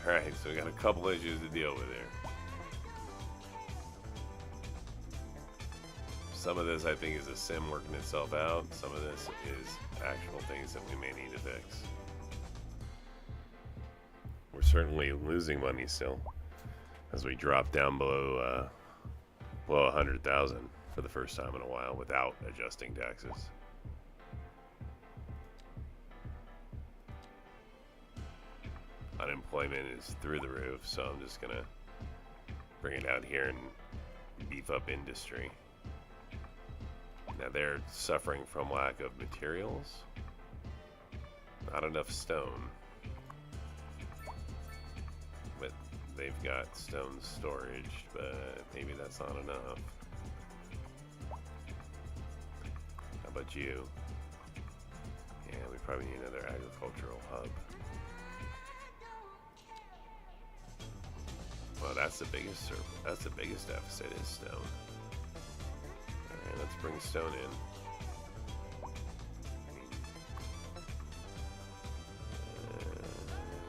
Alright, so we got a couple issues to deal with here. Some of this I think is a sim working itself out. Some of this is actual things that we may need to fix. We're certainly losing money still as we drop down below 100,000 for the first time in a while without adjusting taxes. Unemployment is through the roof, so I'm just gonna bring it out here and beef up industry. Now they're suffering from lack of materials. Not enough stone. But they've got stone storage, but maybe that's not enough. How about you? Yeah, we probably need another agricultural hub. Well, that's the biggest deficit is stone. Alright, let's bring stone in.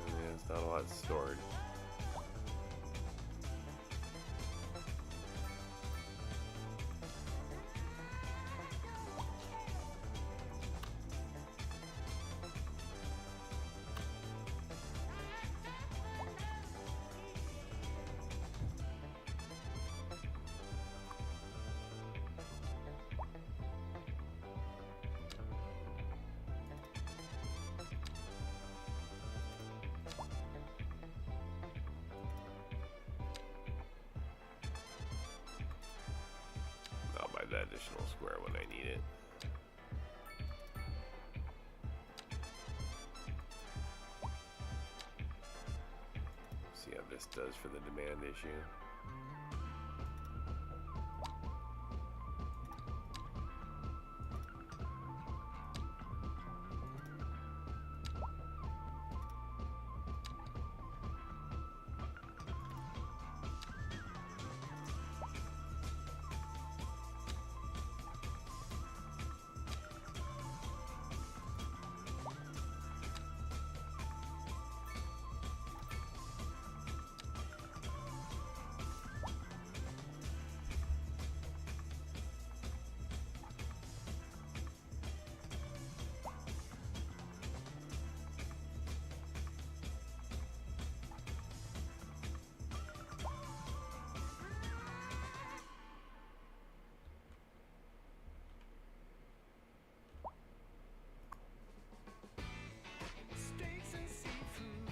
Yeah, it's not a lot stored. That additional square when I need it. See how this does for the demand issue.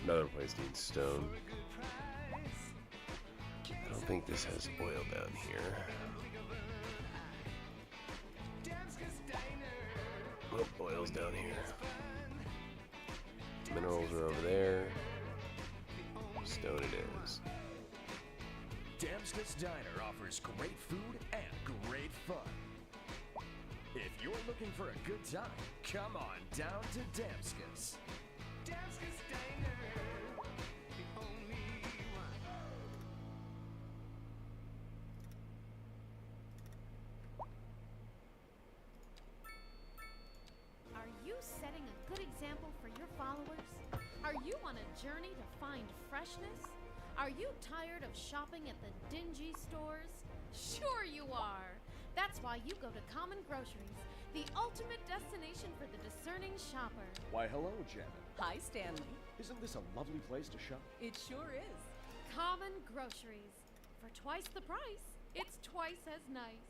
Another place needs stone. I don't think this has oil down here. Oh, oil's down here. Minerals are over there. Stone it is. Damskus Diner offers great food and great fun. If you're looking for a good time, come on down to Damskus. Damskus Diner, the only one. Are you setting a good example for your followers? Are you on a journey to find freshness? Are you tired of shopping at the dingy stores? Sure you are! That's why you go to Common Groceries, the ultimate destination for the discerning shopper. Why, hello, Janet. Hi, Stanley. Isn't this a lovely place to shop? It sure is. Common Groceries. For twice the price, it's twice as nice.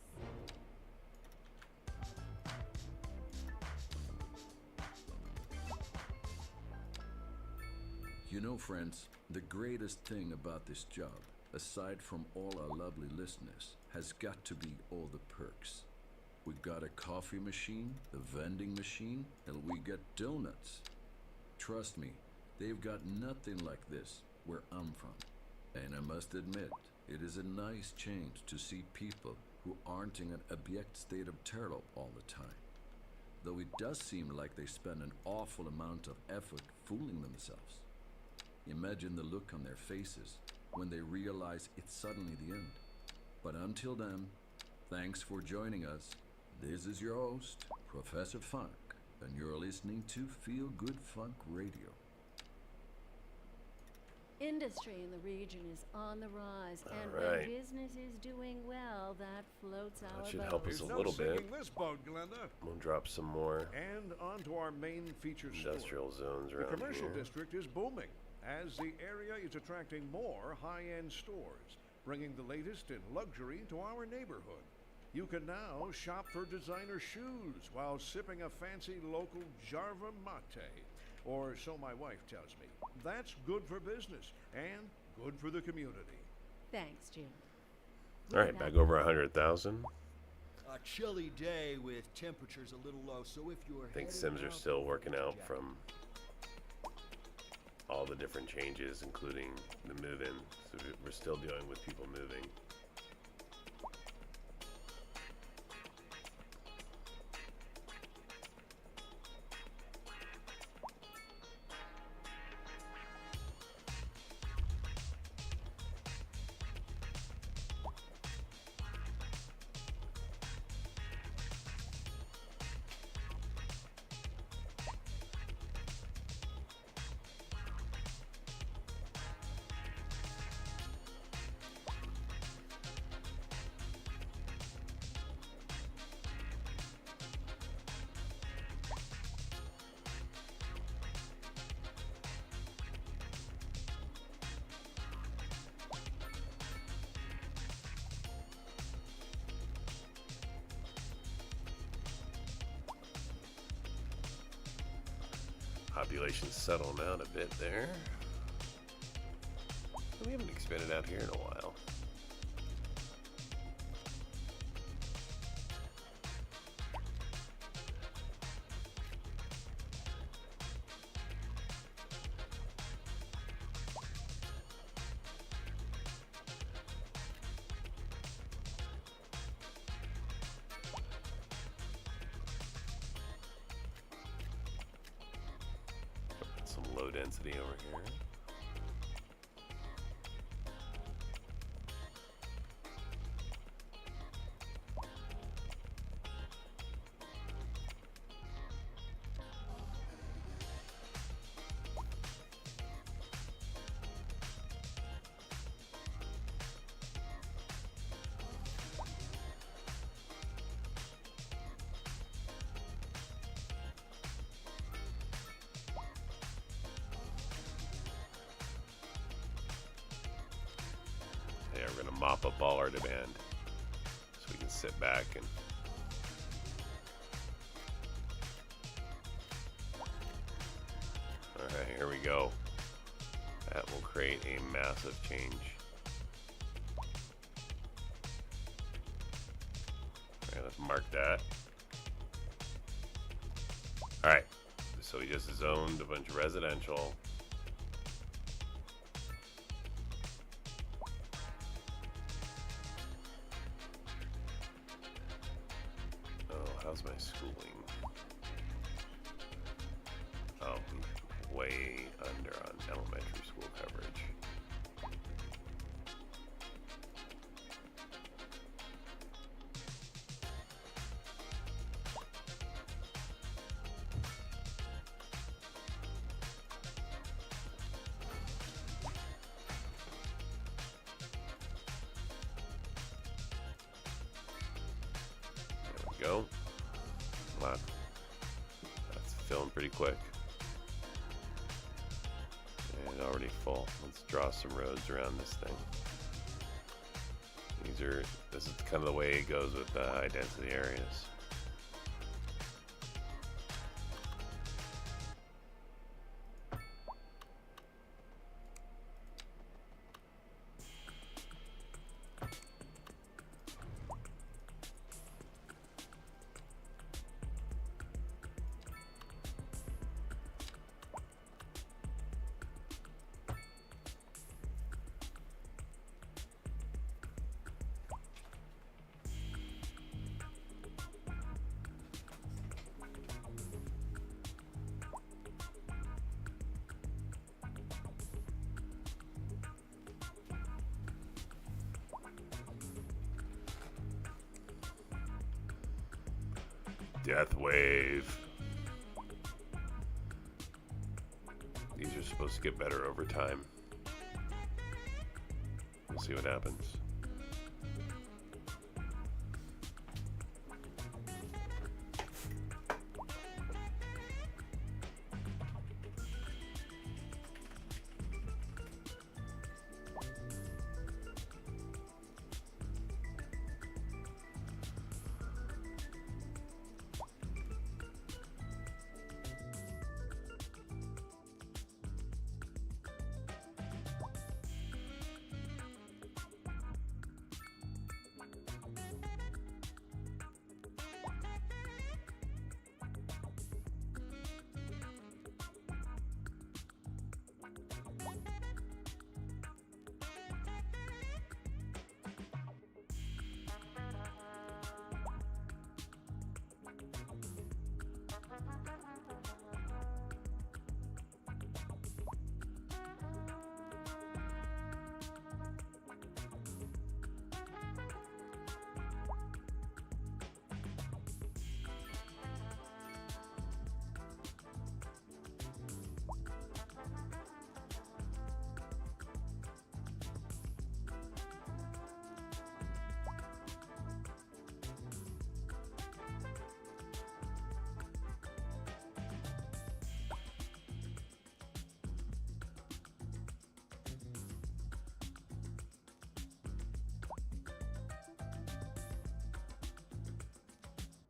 You know, friends, the greatest thing about this job, aside from all our lovely listeners, has got to be all the perks. We got a coffee machine, a vending machine, and we get donuts. Trust me, they've got nothing like this where I'm from. And I must admit, it is a nice change to see people who aren't in an abject state of terror all the time. Though it does seem like they spend an awful amount of effort fooling themselves. Imagine the look on their faces when they realize it's suddenly the end. But until then, thanks for joining us. This is your host, Professor Funk, and you're listening to Feel Good Funk Radio. Industry in the region is on the rise, and right. when business is doing well, that floats our That should boat. help us a There's no little bit. sinking this boat, Glenda. We'll drop some more And onto our main feature industrial zones The around commercial here. district is booming as the area is attracting more high-end stores, bringing the latest in luxury to our neighborhood. You can now shop for designer shoes while sipping a fancy local Jarva mate, or so my wife tells me. That's good for business and good for the community. Thanks, Jim. All right, back over 100,000. A chilly day with temperatures a little low, so if you're I think heading Sims are out, still working out jacket. from all the different changes, including the move-in. So we're still dealing with people moving. Population's settling out a bit there. We haven't expanded out here in a while. Some low density over here. Yeah, we're gonna mop up all our demand so we can sit back and all right, here we go. That will create a massive change. Alright, let's mark that. Alright, so he just zoned a bunch of residential. Oh, how's my schooling? Oh, I'm way under on elementary school coverage. There we go. Wow. That's filling pretty quick. And already full. Let's draw some roads around this thing. This is kind of the way it goes with high density areas. Death wave. These are supposed to get better over time. We'll see what happens.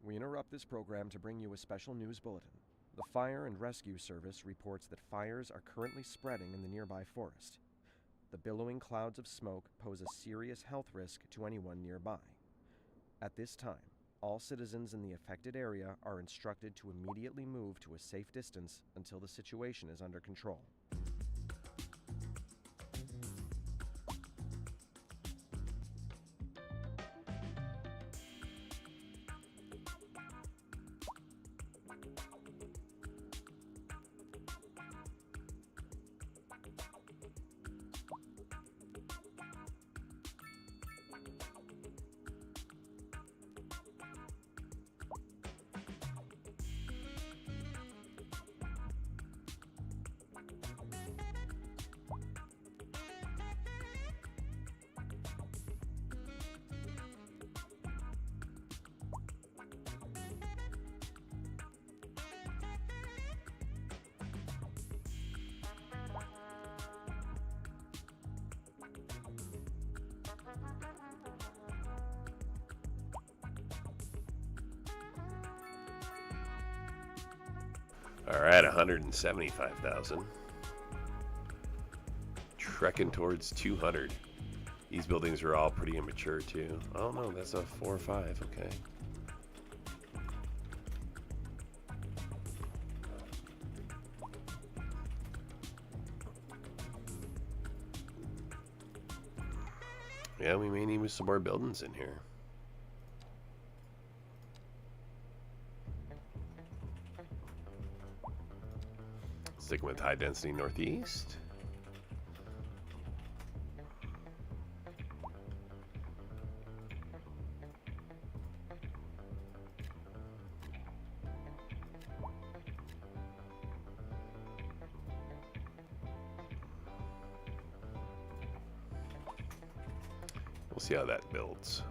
We interrupt this program to bring you a special news bulletin. The Fire and Rescue Service reports that fires are currently spreading in the nearby forest. The billowing clouds of smoke pose a serious health risk to anyone nearby. At this time, all citizens in the affected area are instructed to immediately move to a safe distance until the situation is under control. All right, 175,000. trekking towards 200. These buildings are all pretty immature too. Oh no, that's a 4 or 5. Okay. Yeah, we may need some more buildings in here. Sticking with high density northeast. We'll see how that builds.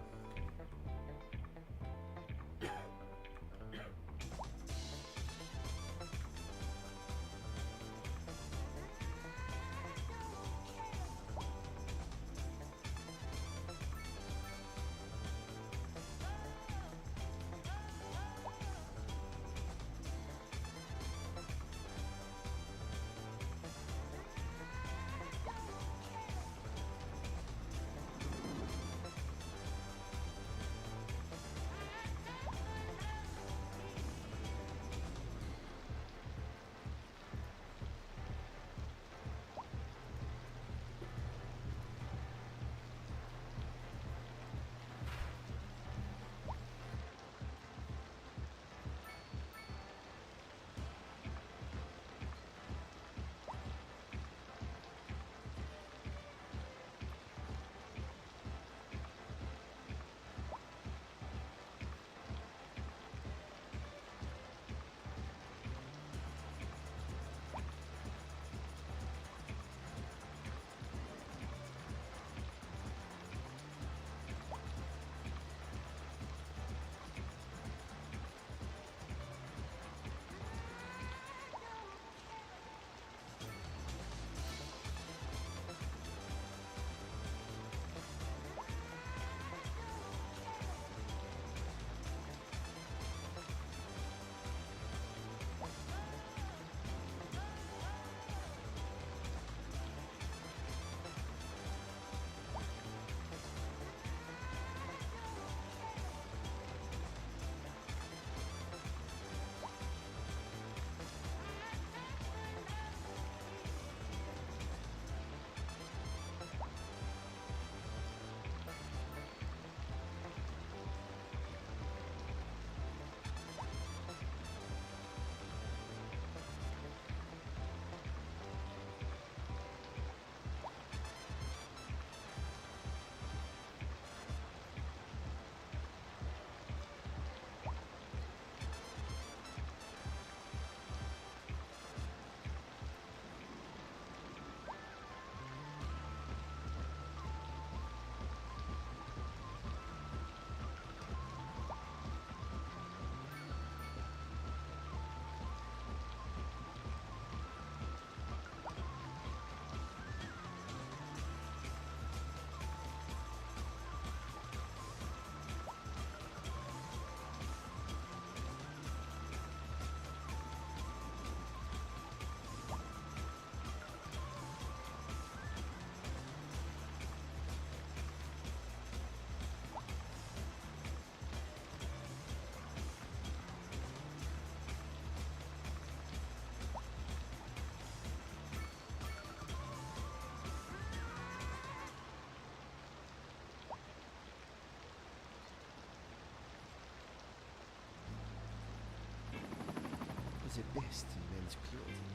The best in men's clothing,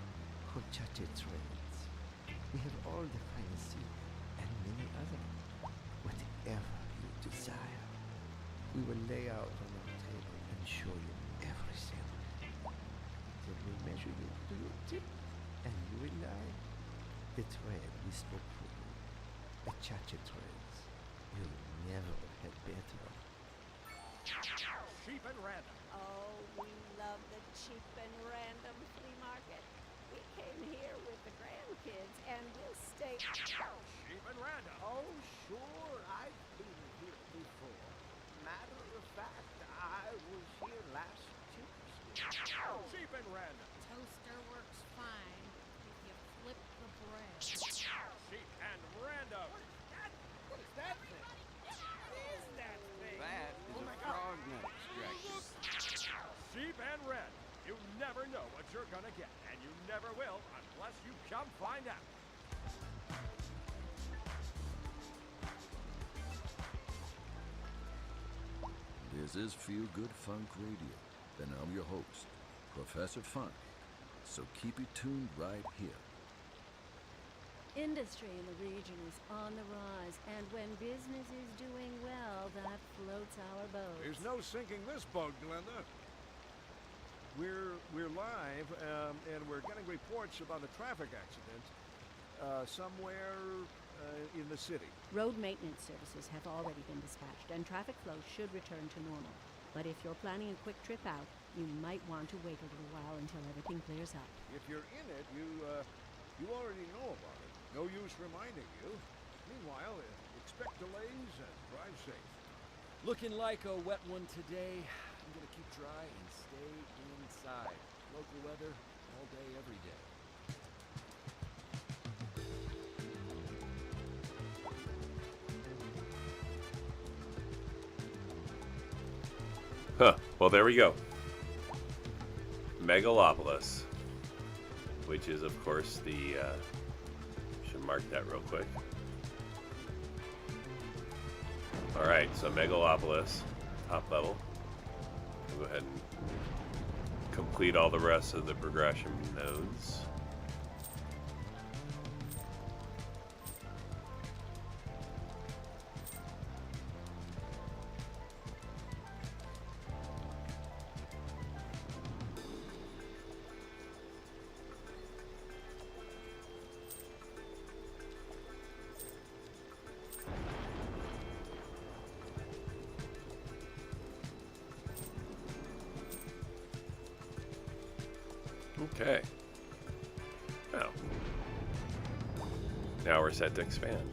crochet trades. We have all the finest silk and many other. Whatever you desire, we will lay out on our table and show you everything. Then we measure you to your tip, and you will lie. The thread we spoke for you, the chacha threads. You'll never have better. Cheap and random. Oh, we love the cheap and random flea market. We came here with the grandkids and we'll stay Cheap and random. Oh, sure, I've been here before. Matter of fact, I was here last Tuesday. Cheap and random. Toaster works fine if you flip the bread. Cheap and unless you come find out. This is Feel Good Funk Radio, and I'm your host, Professor Funk. So keep it tuned right here. Industry in the region is on the rise, and when business is doing well, that floats our boat. There's no sinking this boat, Glenda. We're live, and we're getting reports about a traffic accident somewhere in the city. Road maintenance services have already been dispatched, and traffic flow should return to normal. But if you're planning a quick trip out, you might want to wait a little while until everything clears up. If you're in it, you already know about it. No use reminding you. Meanwhile, expect delays and drive safe. Looking like a wet one today. I'm gonna keep dry and stay inside. Local weather all day, every day. Huh. Well, there we go. Megalopolis, which is, of course, the... should mark that real quick. Alright, so Megalopolis, top level. We'll go ahead and complete all the rest of the progression nodes. Okay. Now we're set to expand.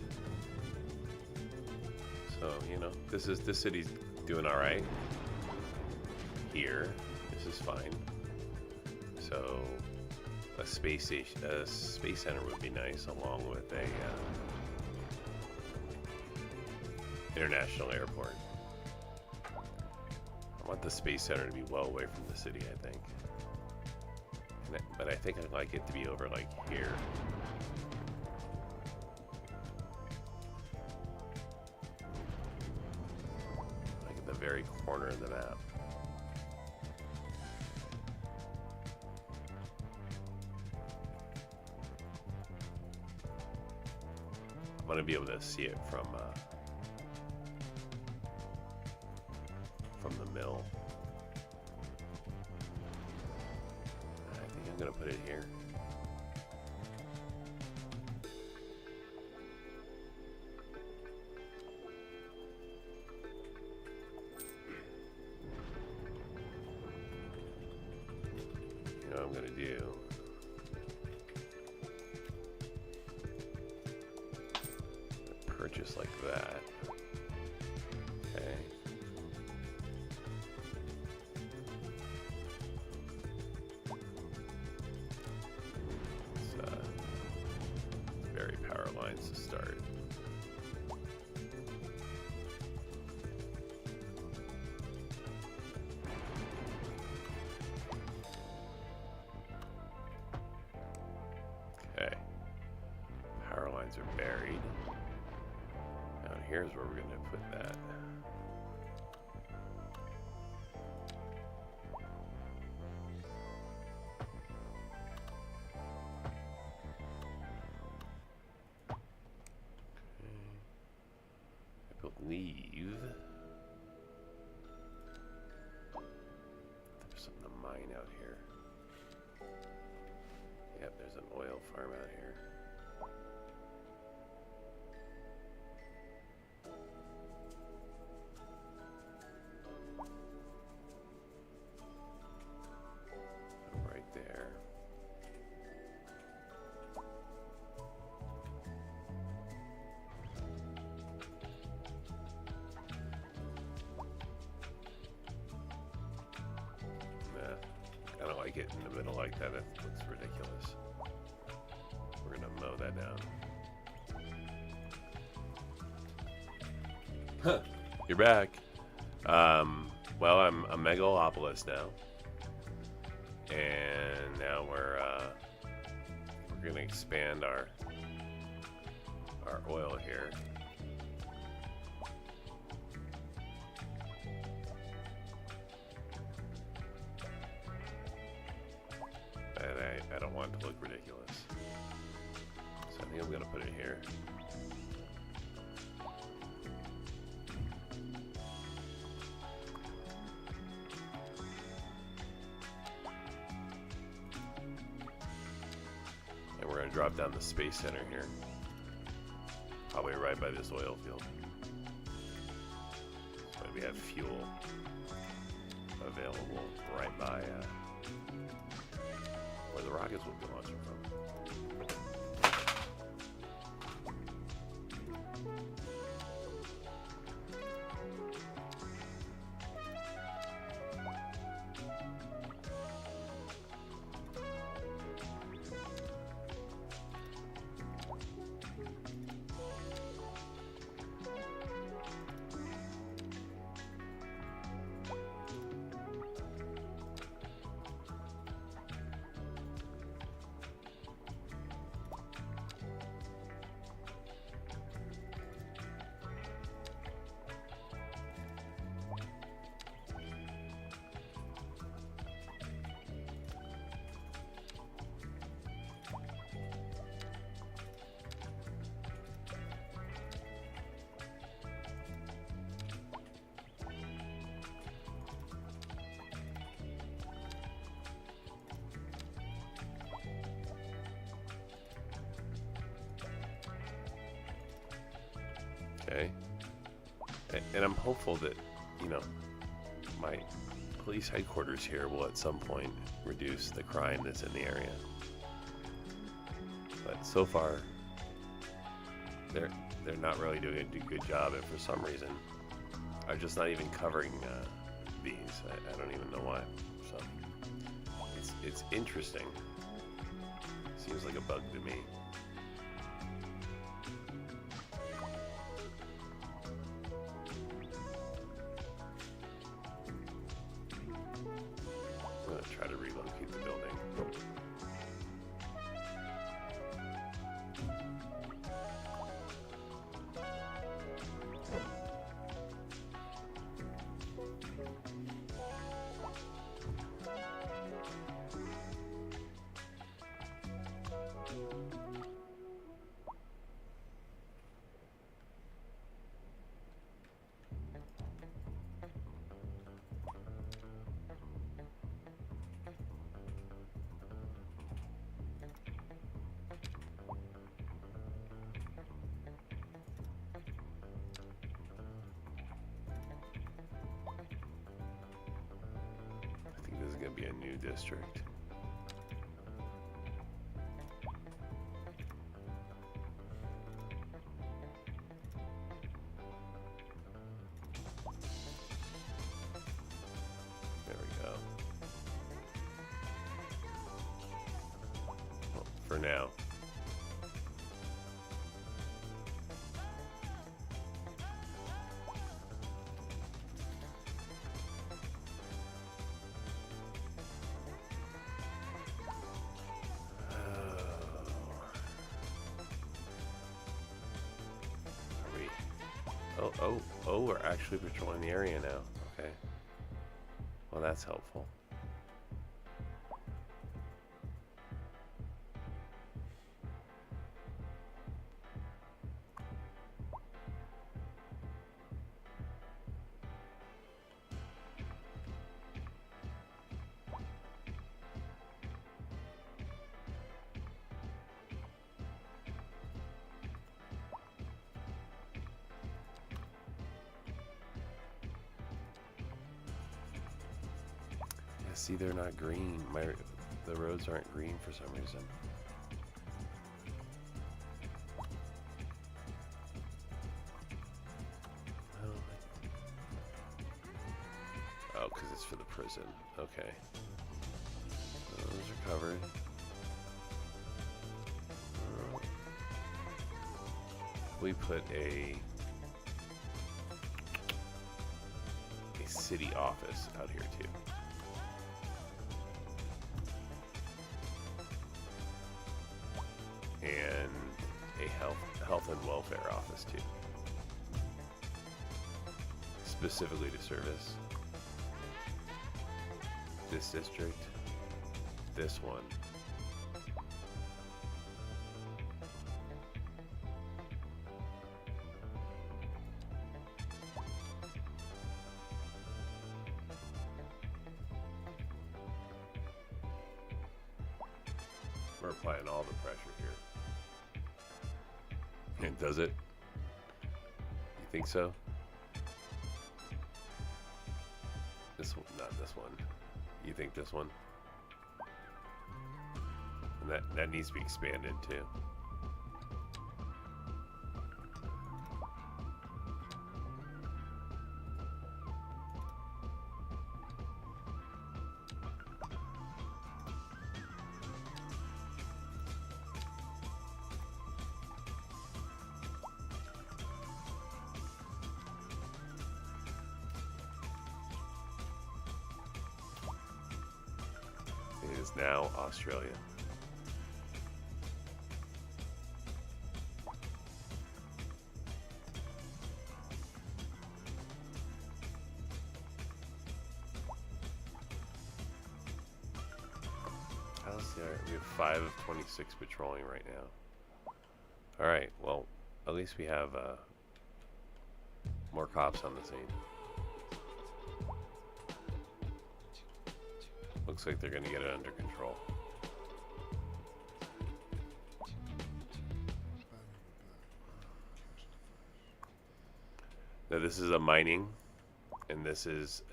So, you know, this city's doing all right. Here, this is fine. So, a space station, a space center would be nice, along with a international airport. I want the space center to be well away from the city, I think. But I think I'd like it to be over like here. Like at the very corner of the map. I want to be able to see it from the mill. I'm gonna put it here. You know what I'm gonna do? Purchase like that. Okay. To start. Okay. Power lines are buried. Now here's where we're going to put that. Believe there's something to mine out here. Yep, there's an oil farm out here. Right there. It in the middle like that, it looks ridiculous. We're gonna mow that down. Huh, you're back. Well, I'm a Megalopolis now, and now we're we're gonna expand our oil here. And I don't want it to look ridiculous. So I think I'm gonna put it here. And we're gonna drop down the space center here. Probably right by this oil field. So we have fuel available right by where the rockets will be launching from. Okay. And I'm hopeful that, you know, my police headquarters here will at some point reduce the crime that's in the area. But so far, they're not really doing a good job, and for some reason, are just not even covering these. I don't even know why. So it's interesting. Seems like a bug to me. Try to relocate the building. This is going to be a new district. There we go. Well, for now. Oh, we're actually patrolling the area now. Okay. Well, that's helpful. See, they're not green. The roads aren't green for some reason. Oh, because it's for the prison. Okay. Those are covered. We put a city office out here too. and a health and welfare office too, specifically to service this district, this one, we're applying all the pressure here. And does it? You think so? This one, not this one. You think this one? And that needs to be expanded too. It is now Australia. We have 5 of 26 patrolling right now. Alright, well, at least we have more cops on the scene. Looks like they're going to get it under control. Now this is a mining, and this is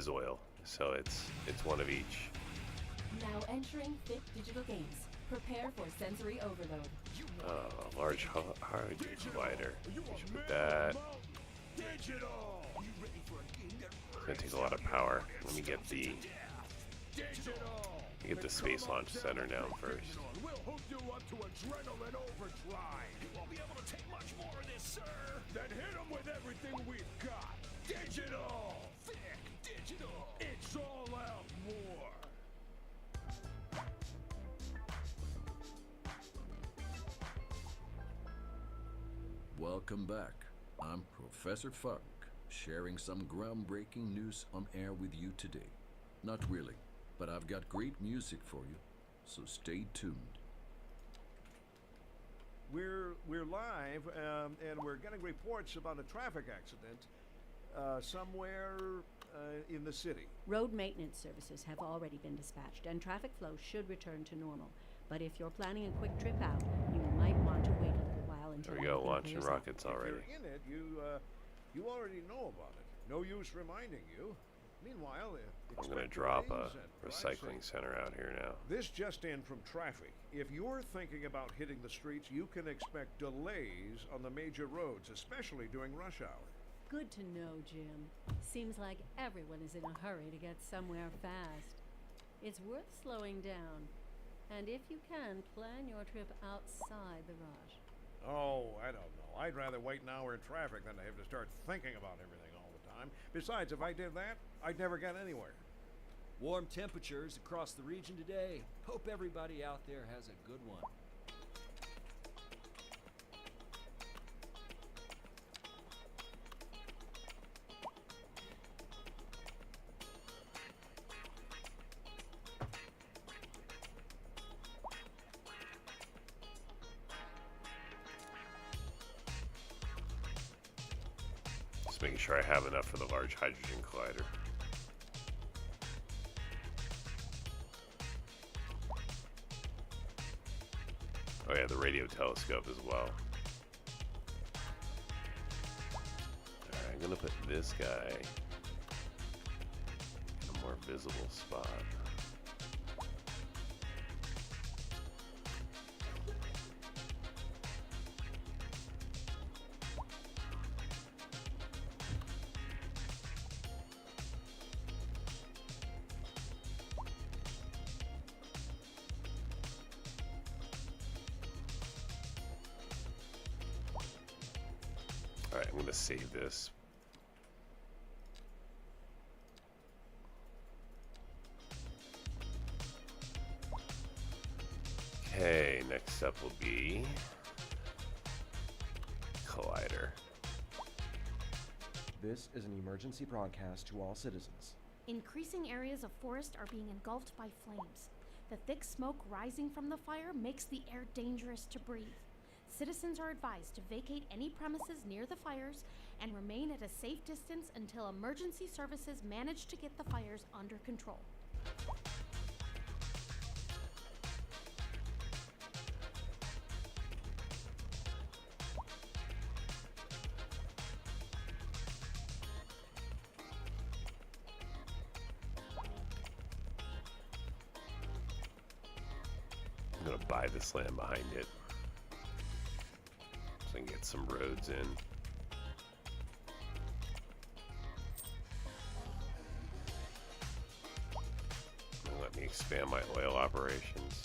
oil, so it's one of each. Now entering 5th Digital Games. Prepare for sensory overload. Large hard collider. We should put that. It's gonna take a lot of power. Let me get the space launch center down first. We'll hook you up to adrenaline overdrive. You won't be able to take much more of this, sir. Then hit them with everything we've got. Digital! Thick digital! It's all out war! Welcome back. I'm Professor Funk, sharing some groundbreaking news on air with you today. Not really, but I've got great music for you, so stay tuned. We're live, and we're getting reports about a traffic accident somewhere in the city. Road maintenance services have already been dispatched, and traffic flow should return to normal. But if you're planning a quick trip out, you might want to wait a little while until There we go, everything launching clears up. rockets already. If you're in it, you already know about it. No use reminding you. Meanwhile, I'm going to drop a recycling center out here now. This just in from traffic. If you're thinking about hitting the streets, you can expect delays on the major roads, especially during rush hour. Good to know, Jim. Seems like everyone is in a hurry to get somewhere fast. It's worth slowing down. And if you can, plan your trip outside the rush. Oh, I don't know. I'd rather wait an hour in traffic than to have to start thinking about everything all the time. Besides, if I did that, I'd never get anywhere. Warm temperatures across the region today. Hope everybody out there has a good one. Just making sure I have enough for the Large Hydrogen Collider. Oh yeah, the radio telescope as well. Alright, I'm gonna put this guy in a more visible spot. Alright, I'm gonna save this. Okay, next Next step will be Collider. This is an emergency broadcast to all citizens. Increasing areas of forest are being engulfed by flames. The thick smoke rising from the fire makes the air dangerous to breathe. Citizens are advised to vacate any premises near the fires and remain at a safe distance until emergency services manage to get the fires under control. I'm gonna buy this land behind it so I can get some roads in. And let me expand my oil operations.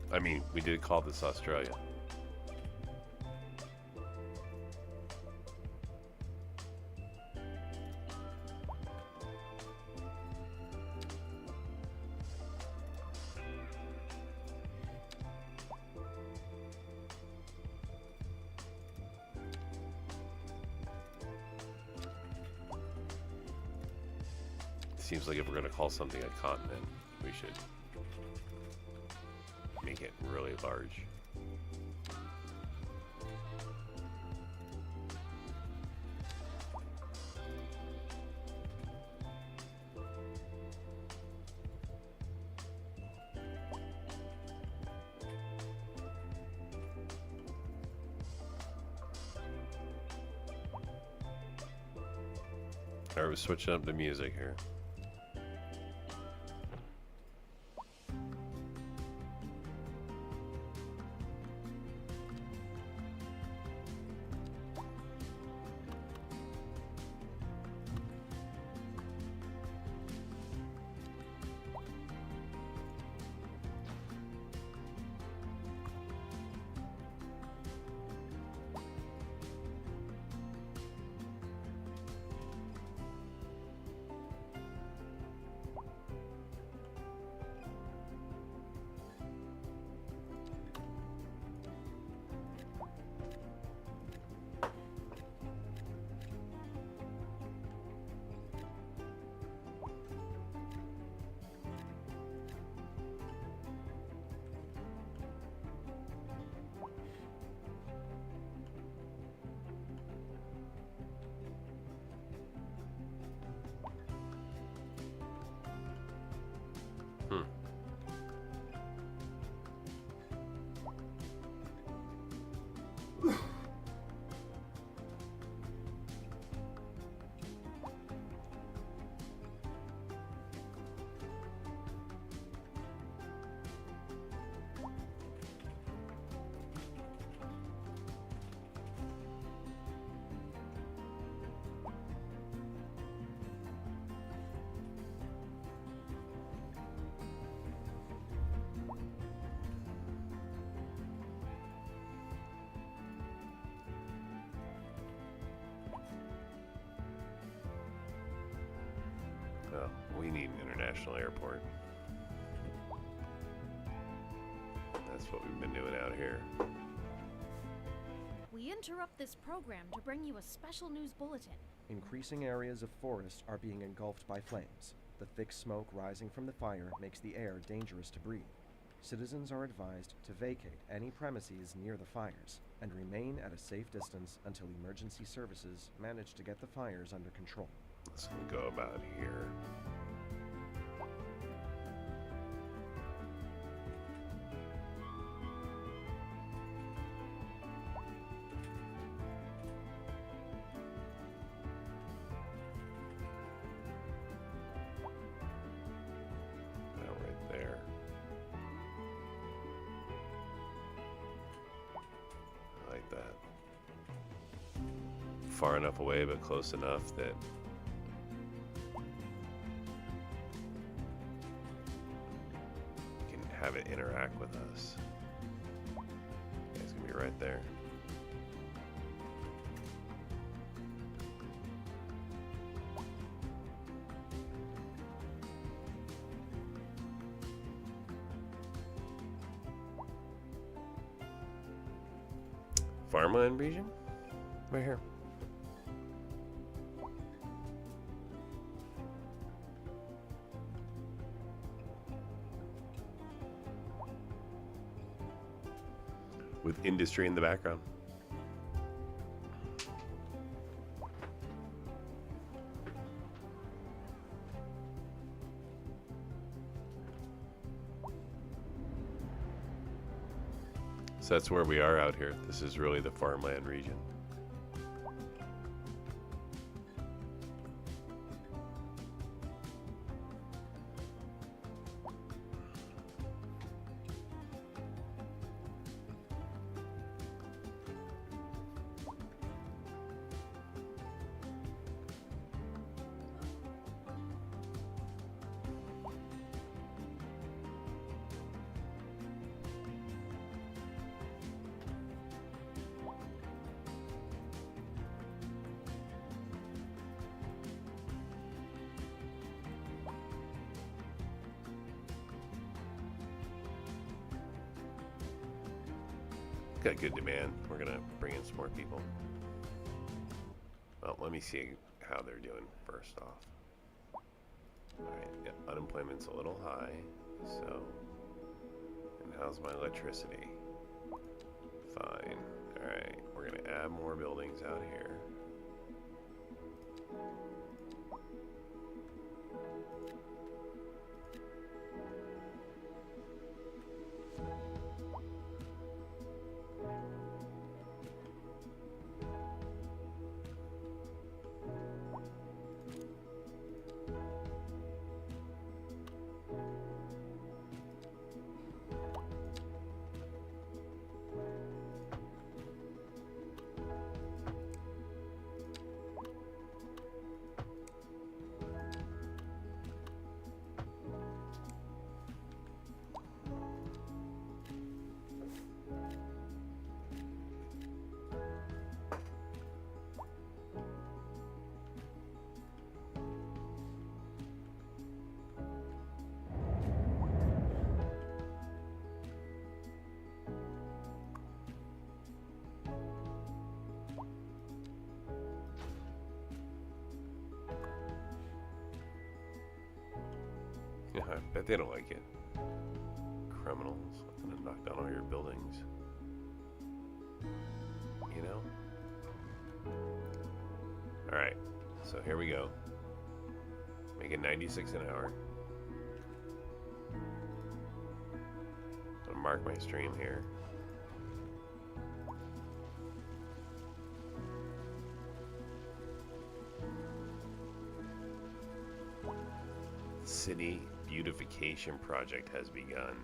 I mean, we did call this Australia. Seems like if we're going to call something a continent, we should make it really large. Alright, we're switching up the music here. Hmm. Oh, we need an international airport. That's what we've been doing out here. We interrupt this program to bring you a special news bulletin. Increasing areas of forest are being engulfed by flames. The thick smoke rising from the fire makes the air dangerous to breathe. Citizens are advised to vacate any premises near the fires and remain at a safe distance until emergency services manage to get the fires under control. Let's go about here. Far enough away, but close enough that we can have it interact with us. It's gonna be right there. Farmland region? Right here. With industry in the background. So that's where we are out here. This is really the farmland region. Got good demand. We're gonna bring in some more people. Well, let me see how they're doing first off. Alright, yeah, unemployment's a little high, so. And how's my electricity? Fine. Alright, we're gonna add more buildings out here. Yeah, I bet they don't like it. Criminals. I'm gonna knock down all your buildings. You know? Alright, so here we go. Make it 96 an hour. mark my stream here. City beautification project has begun.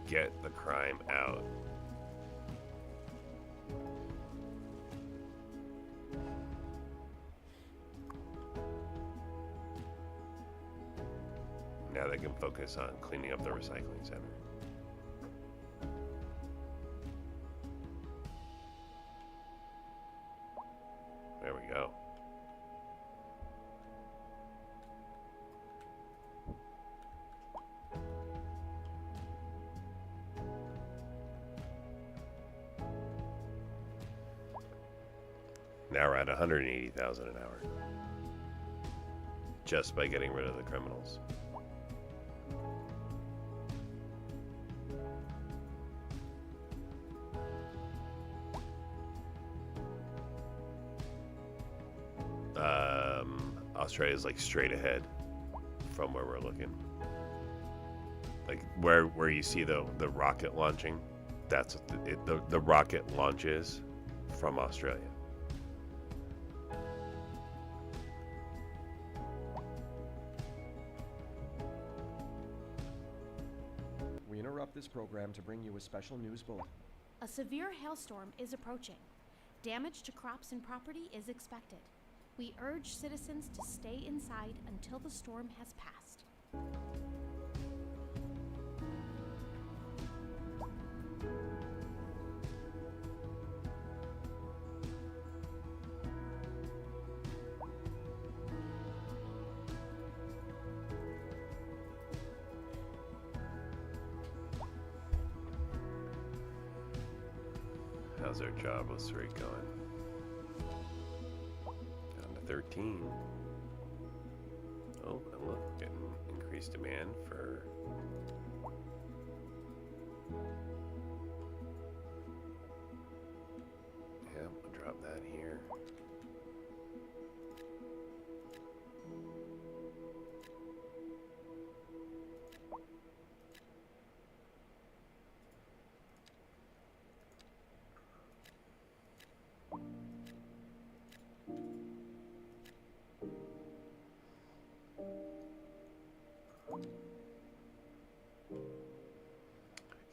Get the crime out. Now they can focus on cleaning up the recycling center. There we go. Now we're at 180,000 an hour. Just by getting rid of the criminals. Australia is like straight ahead from where we're looking. Like where you see the rocket launching, that's the rocket launches from Australia. We interrupt this program to bring you a special news bulletin. A severe hailstorm is approaching. Damage to crops and property is expected. We urge citizens to stay inside until the storm has passed. How's our jobless rate going? 13. Oh, and look, getting increased demand for yeah, we'll drop that here.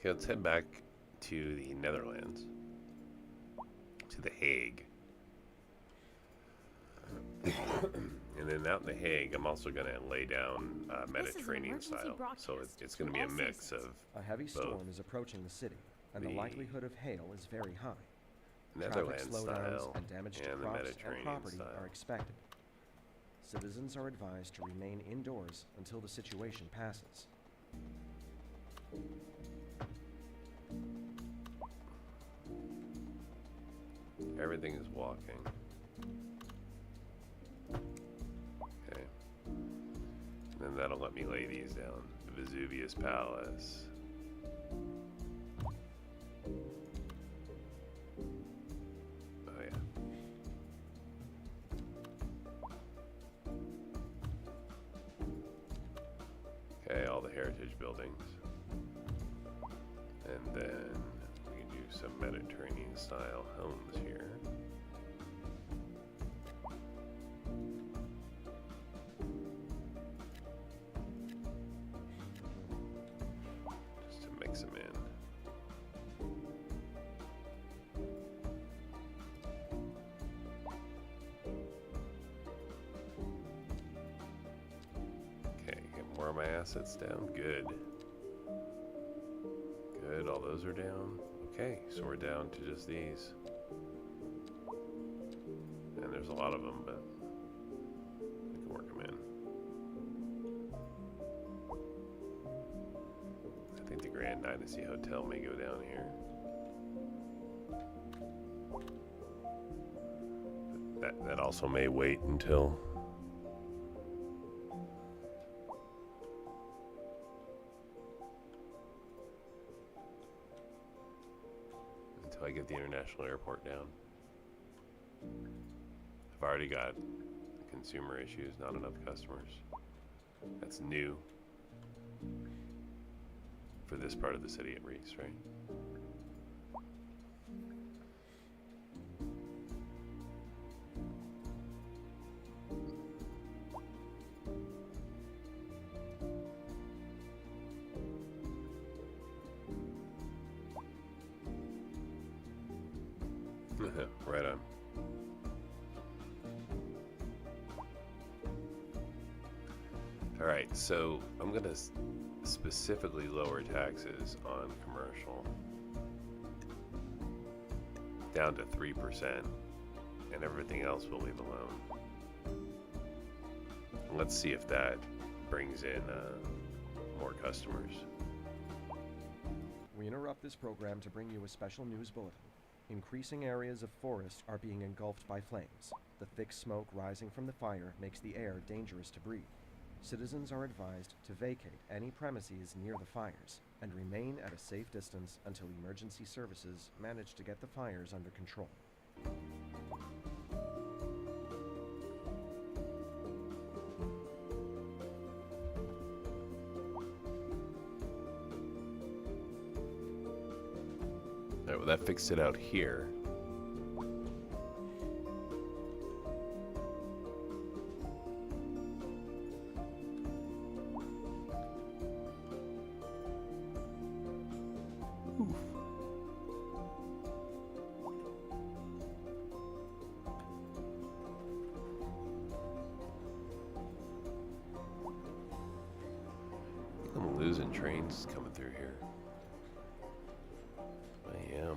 Okay, let's head back to the Netherlands, to The Hague. And then out in The Hague, I'm also going to lay down Mediterranean style. So it's going to be a mix of a heavy both. storm is approaching the city, and the likelihood of hail is very high. Netherlands Traffic slowdowns style and damage to and the crops and Mediterranean property style. are expected. Citizens are advised to remain indoors until the situation passes. Everything is walking. Okay. And then that'll let me lay these down. The Vesuvius Palace. Oh yeah. Okay, all the heritage buildings. And then we can do some Mediterranean style homes here. Just to mix them in. Okay, get more of my assets down. Good. Good, all those are down. Okay, so we're down to just these. And there's a lot of them, but we can work them in. I think the Grand Dynasty Hotel may go down here. But that also may wait until I get the international airport down. I've already got consumer issues, not enough customers. That's new For this part of the city at least, right? Right on. All right, so I'm going to specifically lower taxes on commercial down to 3%, and everything else we'll leave alone. Let's see if that brings in more customers. We interrupt this program to bring you a special news bulletin. Increasing areas of forest are being engulfed by flames. The thick smoke rising from the fire makes the air dangerous to breathe. Citizens are advised to vacate any premises near the fires and remain at a safe distance until emergency services manage to get the fires under control. All right, well, that fixed it out here. I'm losing trains coming through here. I am.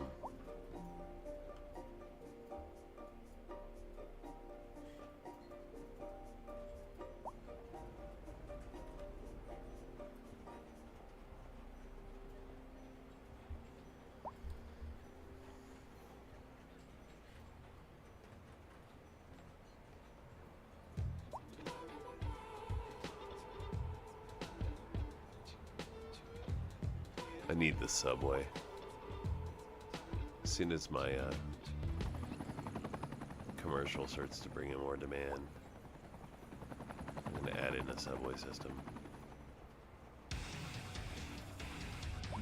I need the subway. As soon as my commercial starts to bring in more demand, I'm going to add in a subway system.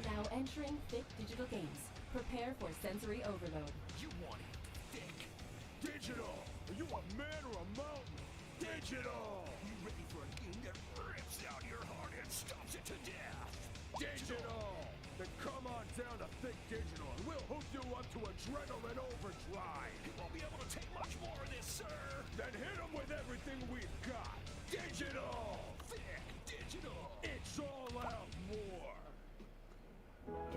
Now entering thick digital games. Prepare for sensory overload. You want it thick. Digital! Are you a man or a mountain? Digital! You ready for a game that rips out your heart and stomps it to death? Digital! Then come on down to Thick Digital and we'll hook you up to adrenaline overdrive. You won't be able to take much more of this, sir. Then hit them with everything we've got. Digital! Thick Digital! It's all out more.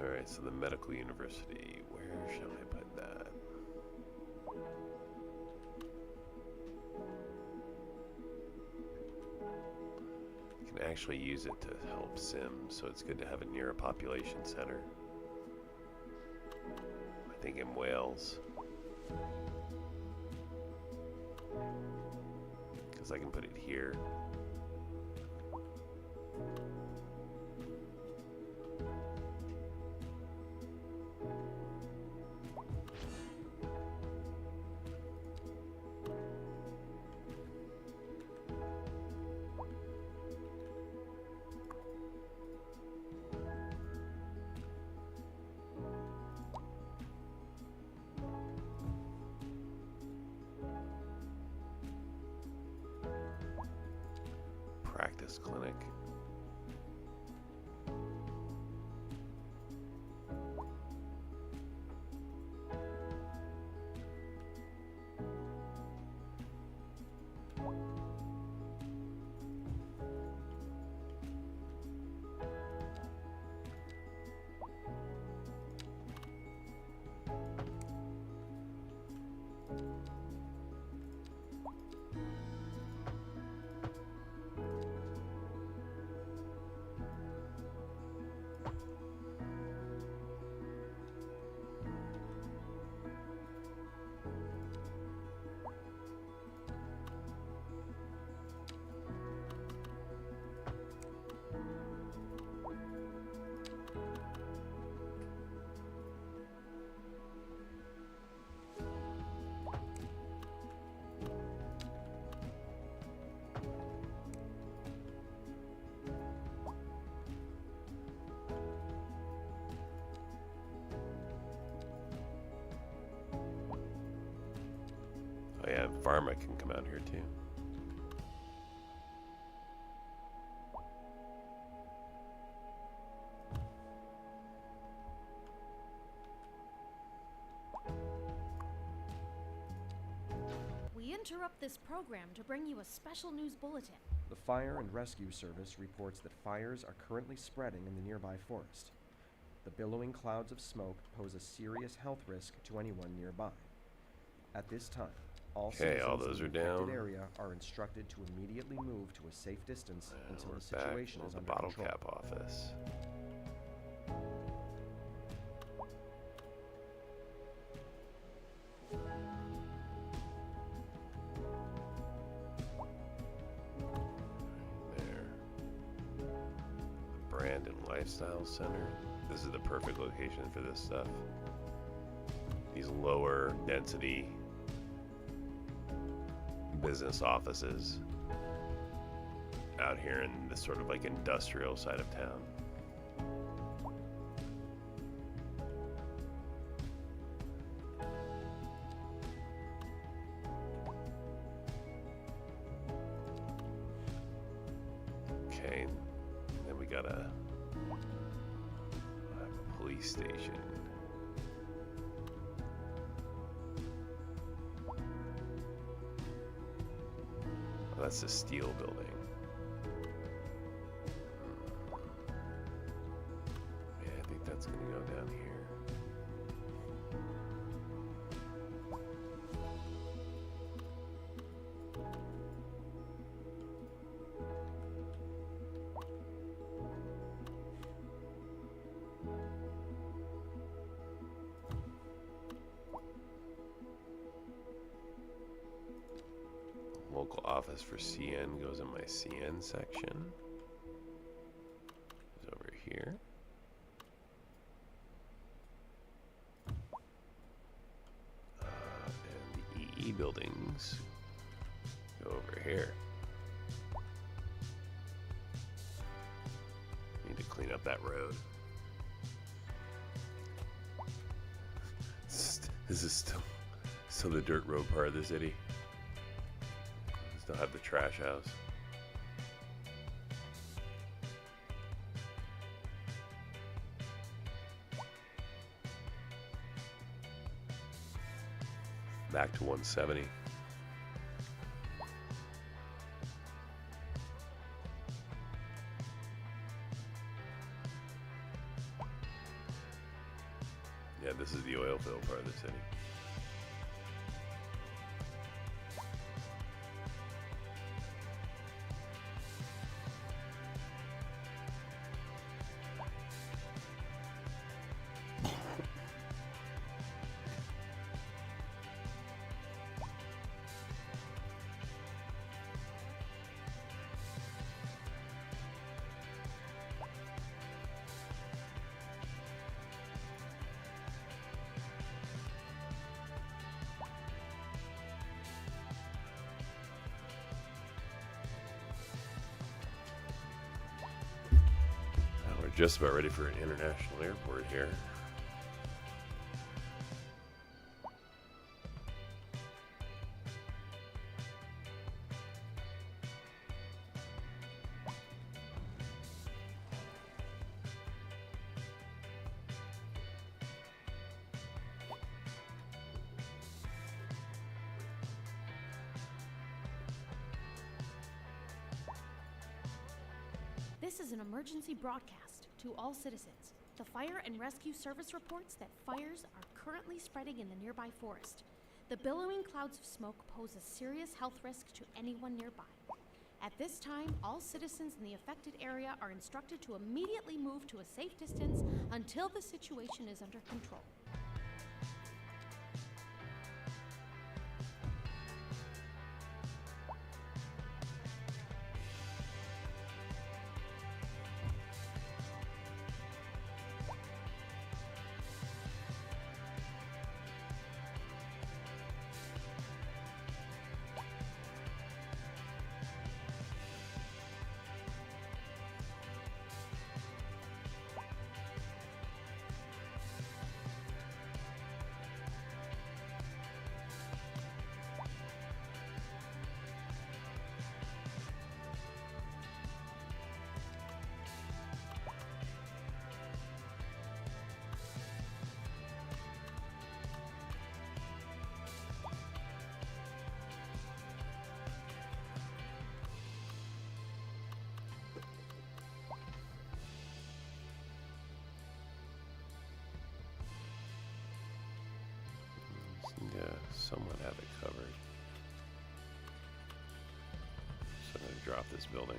Alright, so the medical university. Where shall I put that? You can actually use it to help sim, so it's good to have it near a population center. I think in Wales. Because I can put it here. Practice clinic. Pharma can come out here too. We interrupt this program to bring you a special news bulletin. The Fire and Rescue Service reports that fires are currently spreading in the nearby forest. The billowing clouds of smoke pose a serious health risk to anyone nearby. At this time, all citizens all those in are the affected down. area are instructed to immediately move to a safe distance until We're the situation back is to the under bottle control. cap office. There. The Brand and Lifestyle Center. This is the perfect location for this stuff. These lower density business offices out here in this sort of like industrial side of town. Okay, then we got a police station. Oh, that's the steel building. Yeah, I think that's gonna go down here. Local office for CN goes in my CN section. It's over here. And the EE buildings go over here. Need to clean up that road. This is still the dirt road part of the city. Still have the trash house. Back to 170. Yeah, this is the oil field part of the city. Just about ready for an international airport here. This is an emergency broadcast to all citizens. The Fire and Rescue Service reports that fires are currently spreading in the nearby forest. The billowing clouds of smoke pose a serious health risk to anyone nearby. At this time, all citizens in the affected area are instructed to immediately move to a safe distance until the situation is under control. somewhat have it covered. So I'm going to drop this building.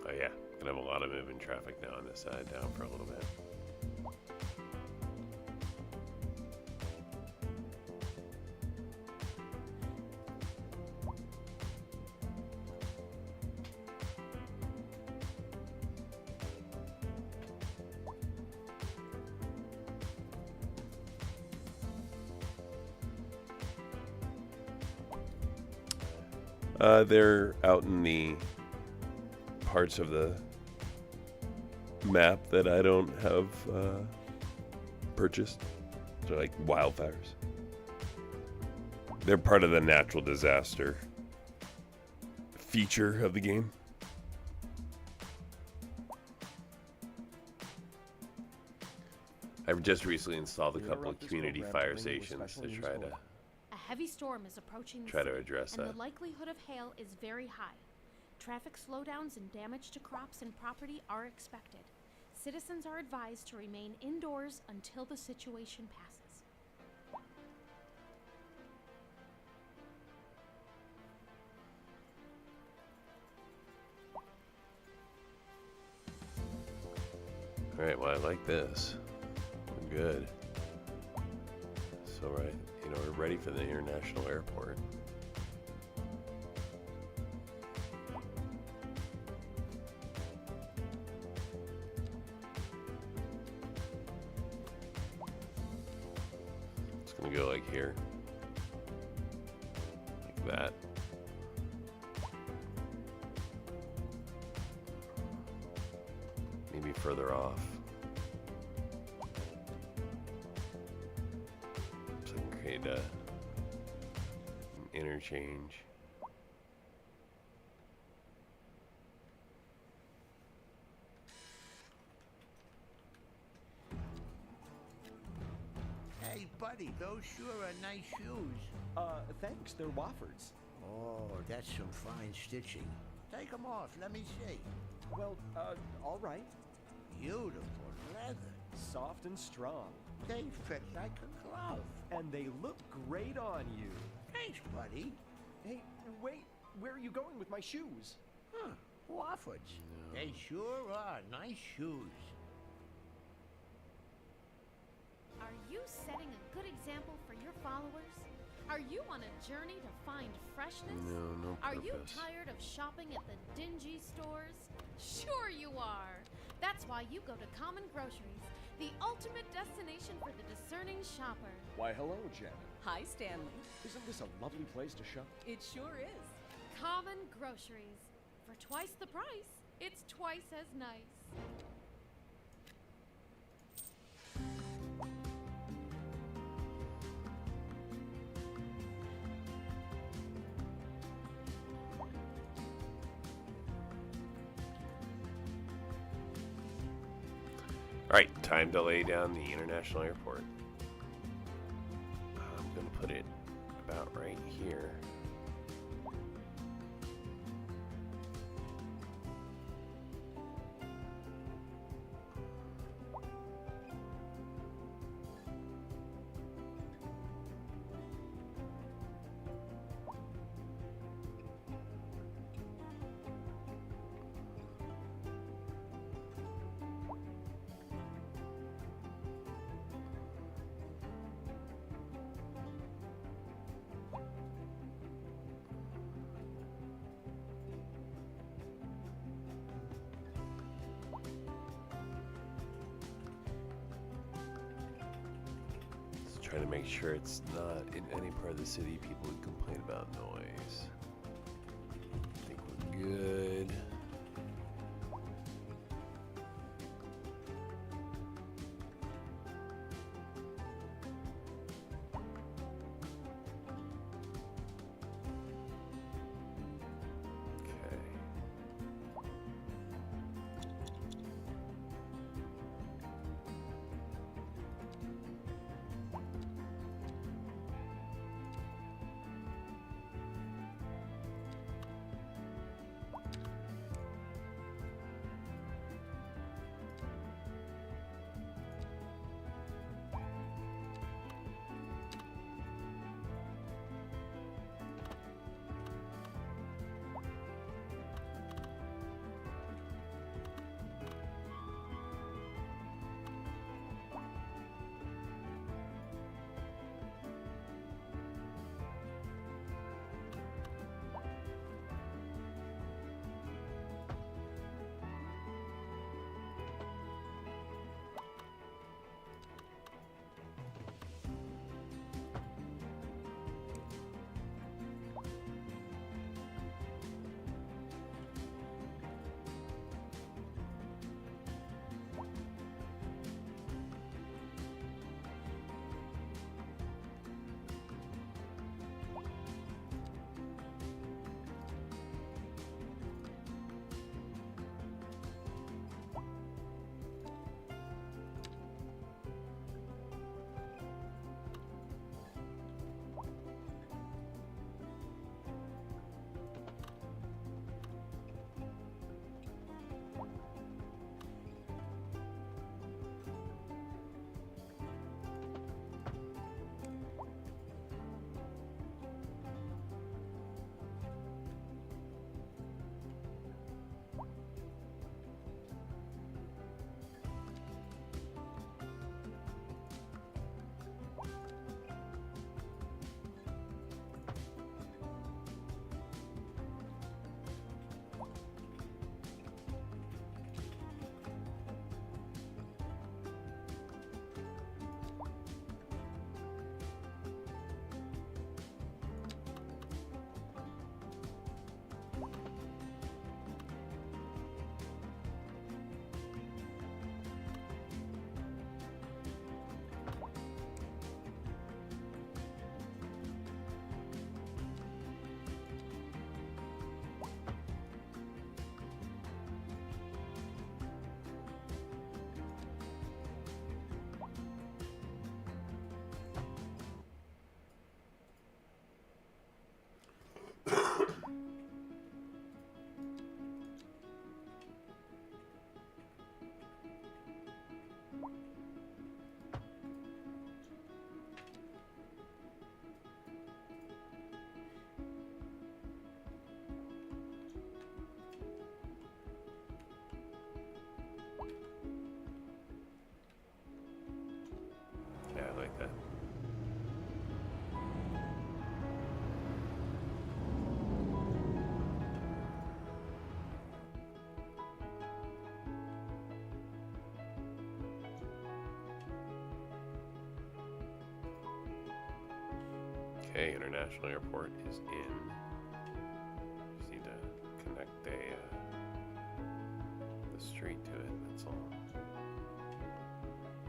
Oh yeah, gonna have a lot of moving traffic now on this side, down for a little bit. They're out in the parts of the map that I don't have purchased. They're like wildfires. They're part of the natural disaster feature of the game. I've just recently installed a couple of community fire stations to try to A heavy storm is approaching the try to city, address and that. the likelihood of hail is very high. Traffic slowdowns and damage to crops and property are expected. Citizens are advised to remain indoors until the situation passes. Alright, well I like this. We're good. So right, you know, we're ready for the international airport. It's gonna go like here. Like that. maybe further off. So I can create an interchange. Hey, buddy, those sure are nice shoes. Thanks, they're Wofford's. Oh, that's some fine stitching. Take them off, let me see. Well, all right. Beautiful leather. Soft and strong. They fit like a glove. And they look great on you. Thanks, buddy. Hey, wait, where are you going with my shoes? Huh, Wofford's. They sure are nice shoes. Are you setting a good example for your followers? Are you on a journey to find freshness? No Are you purpose. tired of shopping at the dingy stores? Sure you are. That's why you go to Common Groceries, the ultimate destination for the discerning shopper. Why, hello, Janet. Hi, Stanley. Isn't this a lovely place to shop? It sure is. Common Groceries. For twice the price, it's twice as nice. Alright, time to lay down the international airport. I'm going to put it about right here. Trying to make sure it's not in any part of the city people would complain about noise. I think we're good. Okay, International Airport is in. Just need to connect the street to it, that's all.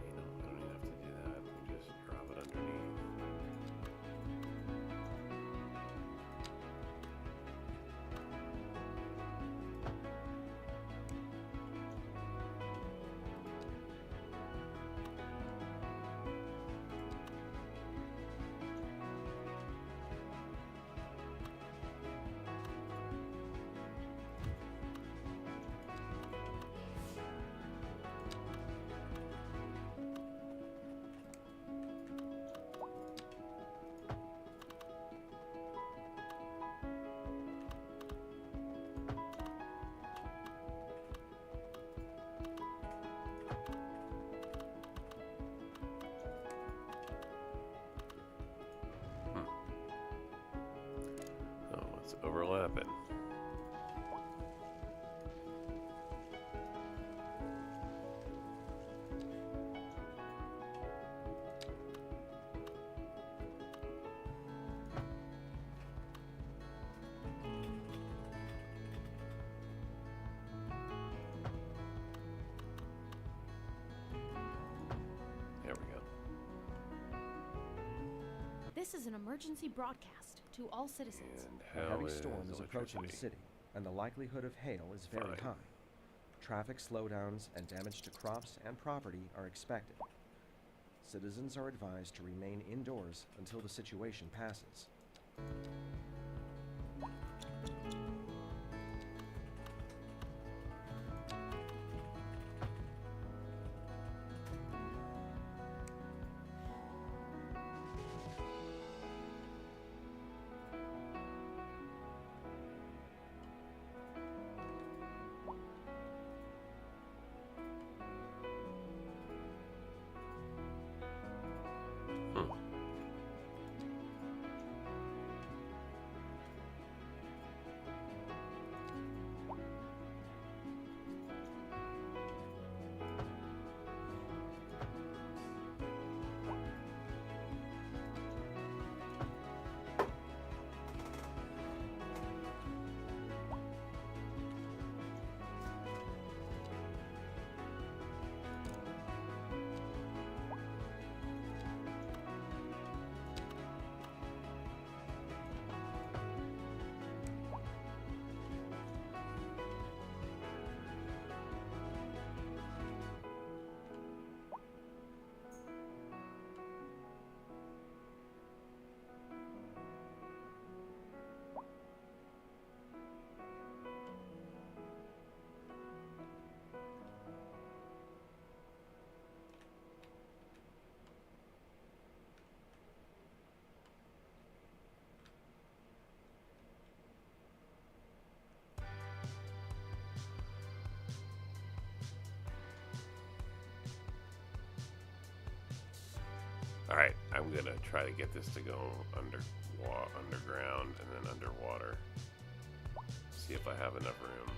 You know, I don't even have to do that. We just drop it underneath. It's overlapping. There we go. This is an emergency broadcast to all citizens. A heavy storm is approaching the city, and the likelihood of hail is very high. Traffic slowdowns and damage to crops and property are expected. Citizens are advised to remain indoors until the situation passes. Alright, I'm gonna try to get this to go underground and then underwater. See if I have enough room.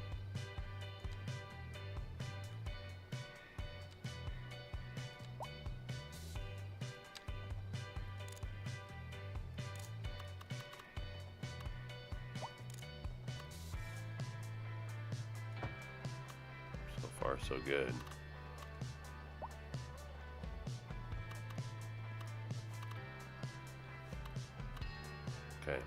So far, so good. Okay.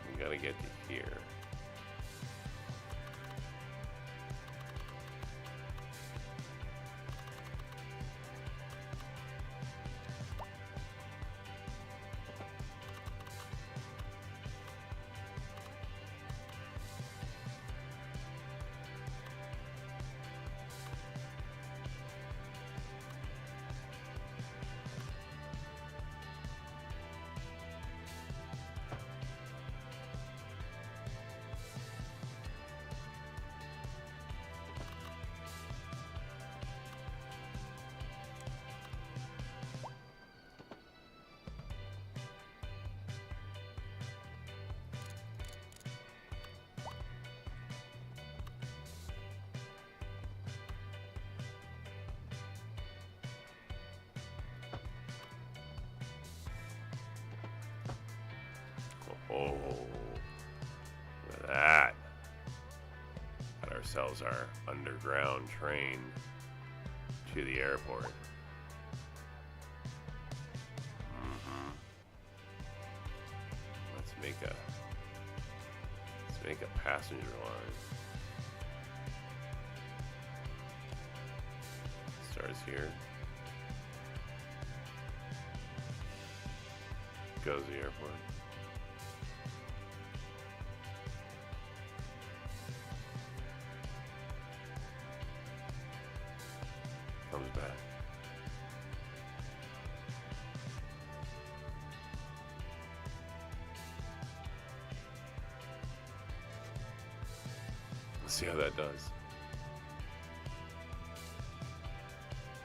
We gotta get to here. Oh, look at that. Got ourselves our underground train to the airport. Let's make a passenger line. Starts here. Goes to the airport. Comes back. Let's see how that does.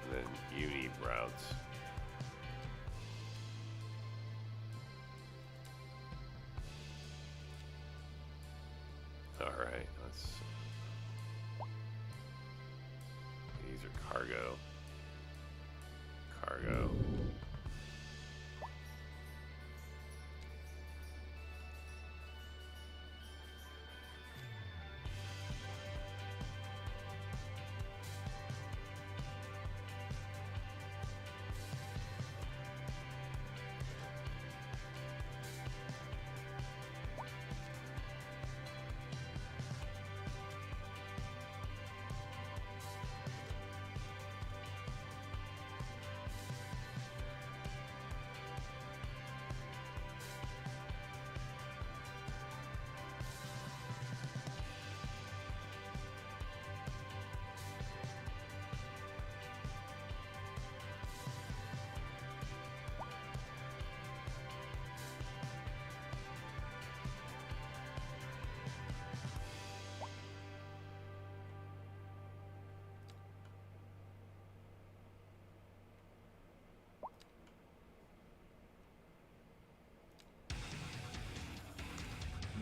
And then uni routes. All right, these are cargo. Cargo.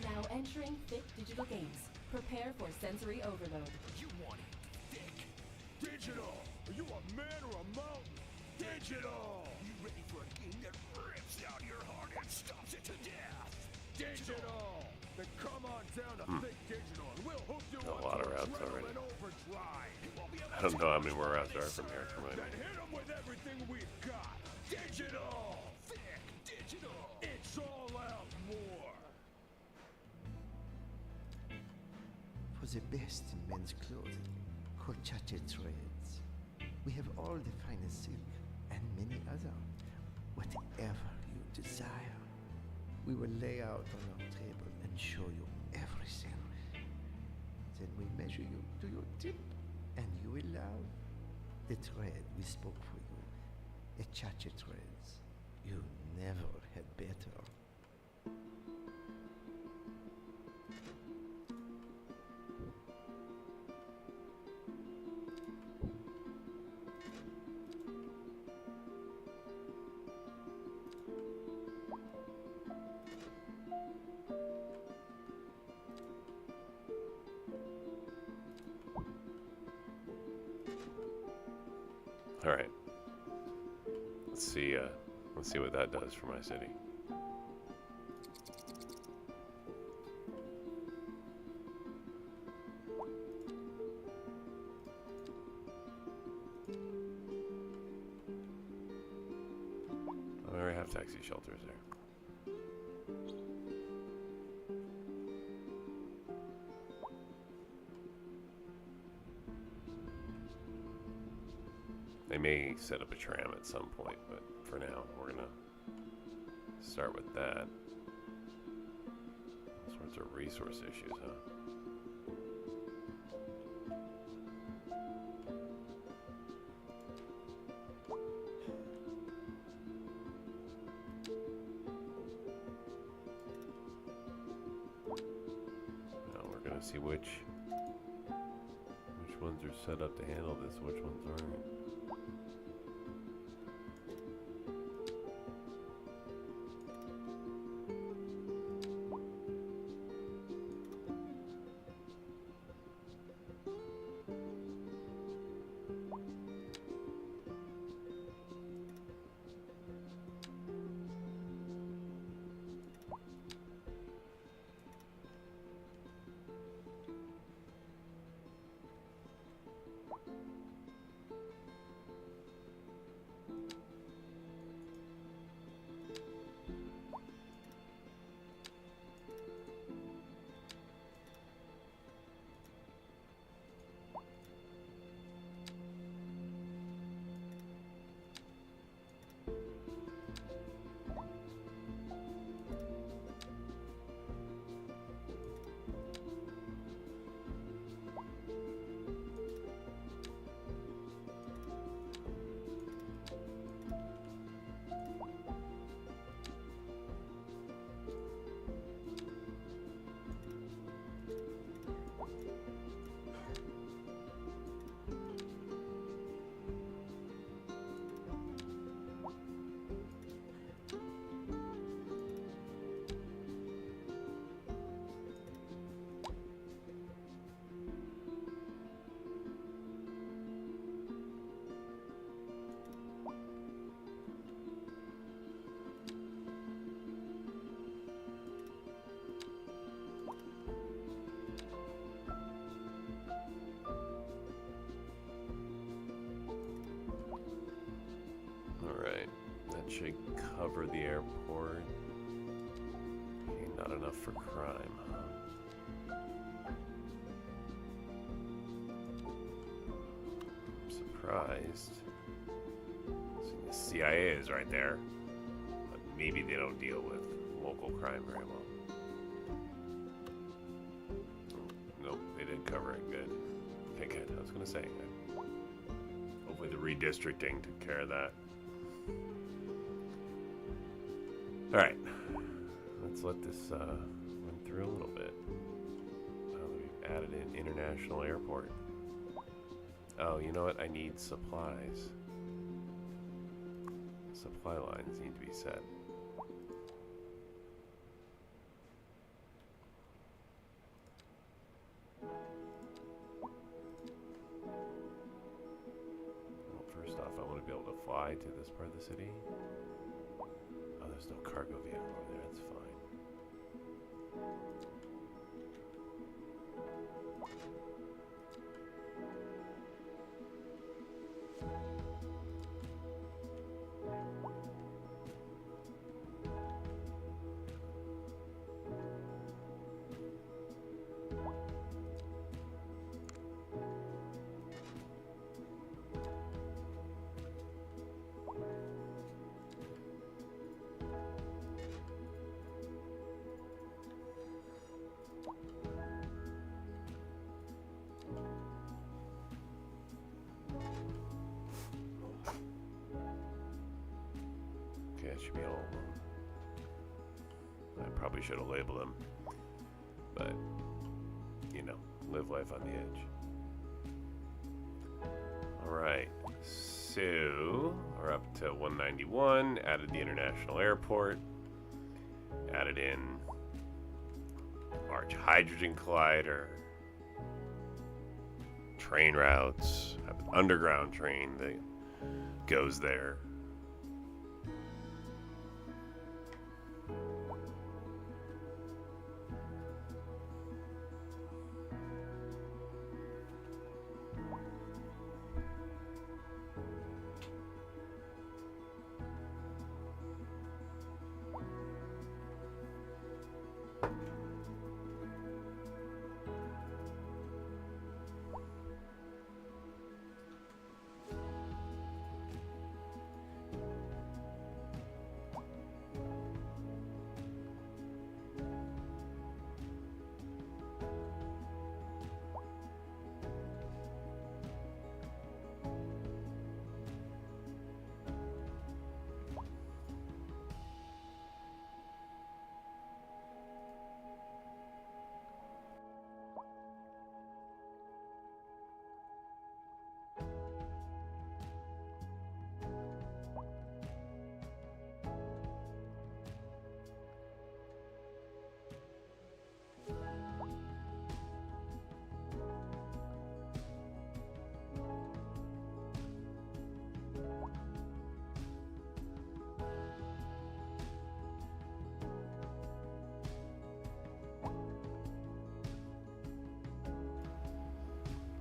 Now entering thick digital games. Prepare for sensory overload. You want it thick. Digital! Are you a man or a mountain? Digital! You ready for a game that rips out your heart and stops it to death? Digital! Then come on down to Thick Digital and we'll hook you A lot of routes already. overdrive. I don't know how many more routes there are from here. Then hit them with everything we've got. Digital! Thick Digital! It's all out more! For the best in men's clothing, Kochache Trades. We have all the finest silk and many other, whatever you desire. We will lay out on our table and show you everything. Then we measure you to your tip, and you will love the thread we spoke for you. Echache Threads. You never had better. All right. Let's see what that does for my city. I already have taxi shelters there. They may set up a tram at some point, but for now, we're gonna start with that. All sorts of resource issues, huh? Now we're gonna see which ones are set up to handle this, which ones aren't. should cover the airport. Okay, not enough for crime, huh? I'm surprised. So the CIA is right there. But maybe they don't deal with local crime very well. Nope, they did cover it good. Okay, good. I was gonna say. Hopefully the redistricting took care of that. Alright. Let's let this run through a little bit. We've added in international airport. Oh, you know what? I need supplies. Supply lines need to be set. To this part of the city. Oh, there's no cargo vehicle over there. That's fine. It should be all of them. I probably should have labeled them, but you know, live life on the edge. Alright, so we're up to 191, added the international airport, added in Large Hydrogen Collider, train routes, have an underground train that goes there.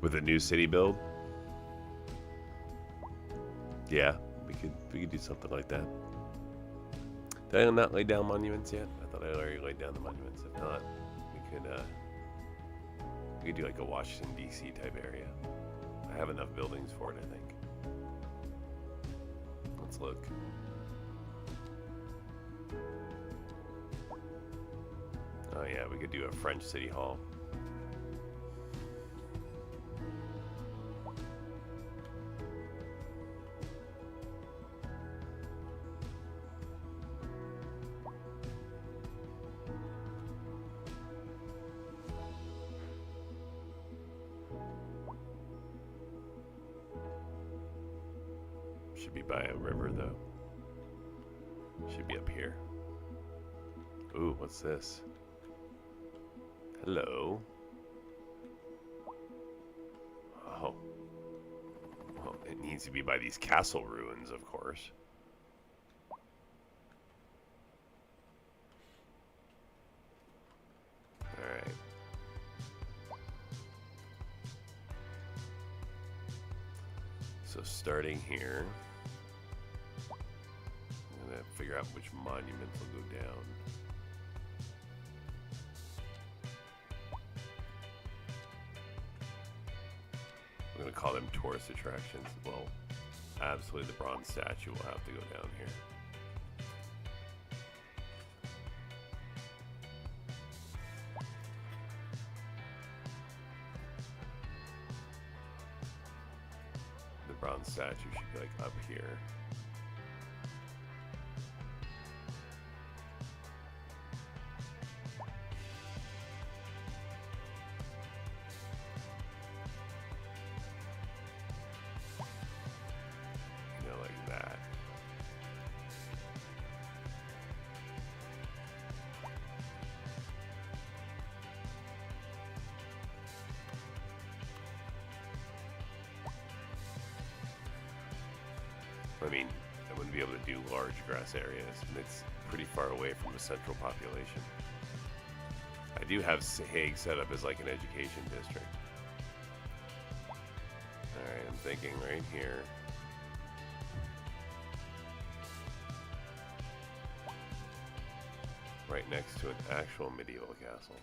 With a new city build? Yeah, we could do something like that. Did I not lay down monuments yet? I thought I already laid down the monuments. If not, we could do like a Washington DC type area. I have enough buildings for it, I think. Let's look. Oh yeah, we could do a French City Hall. Should be by a river, though. Should be up here. Ooh, what's this? Hello. Oh. Well, it needs to be by these castle ruins, of course. Alright. So starting here. figure out which monuments will go down. I'm gonna call them tourist attractions. Well, absolutely the bronze statue will have to go down here. The bronze statue should be like up here. I mean, I wouldn't be able to do large grass areas, and it's pretty far away from the central population. I do have Hague set up as like an education district. Alright, I'm thinking right here. Right next to an actual medieval castle.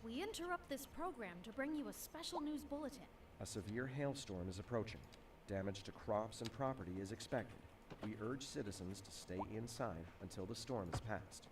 We interrupt this program to bring you a special news bulletin. A severe hailstorm is approaching. Damage to crops and property is expected. We urge citizens to stay inside until the storm is past.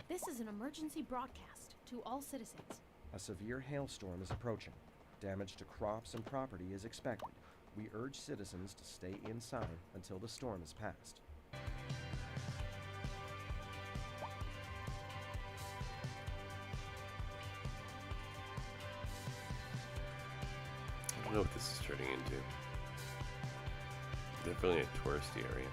This is an emergency broadcast to all citizens. A severe hailstorm is approaching. Damage to crops and property is expected. We urge citizens to stay inside until the storm is past. I don't know what this is turning into. Definitely a touristy area.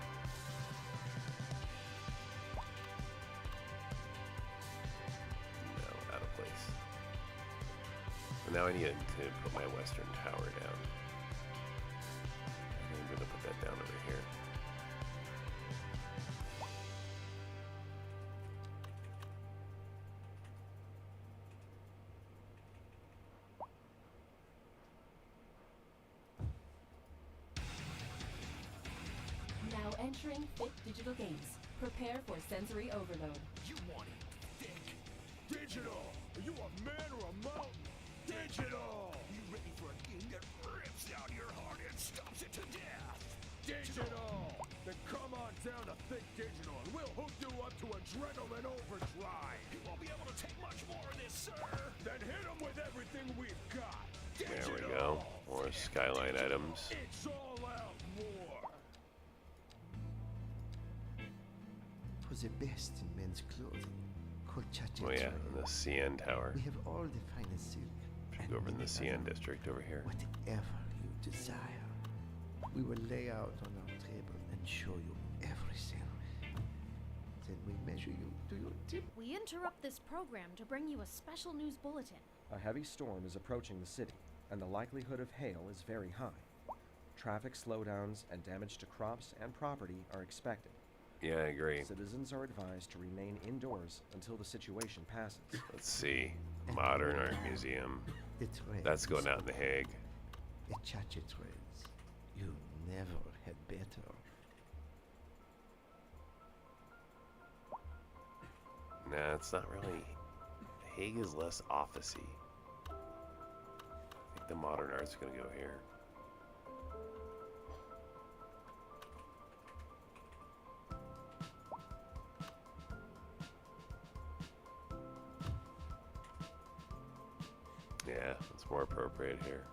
No, out of place. But now I need to put my western tower down. I'm going to put that down over here. Now entering Fit Digital Games. Prepare for sensory overload. You want it thick? Digital! Are you a man or a mountain? Digital! You ready for a game that rips out your heart and stops it to death? Digital! Then come on down to Thick Digital and we'll hook you up to adrenaline overdrive. You won't be able to take much more of this, sir. Then hit them with everything we've got. There we go. More Skyline items. It's all out war. For the best in men's clothing. Oh yeah, and the CN Tower. We have all the finest silk. Should go over in the CN district over here. Whatever you desire. We will lay out on our table and show you everything. Then we measure you to your tip. We interrupt this program to bring you a special news bulletin. A heavy storm is approaching the city, and the likelihood of hail is very high. Traffic slowdowns and damage to crops and property are expected. Yeah, I agree. Citizens are advised to remain indoors until the situation passes. Let's see. Modern Art Museum. That's going out in The Hague. The Chacha threads. You never had better. Nah, it's not really. The Hague is less officey. I think the modern art's gonna go here. Yeah, it's more appropriate here.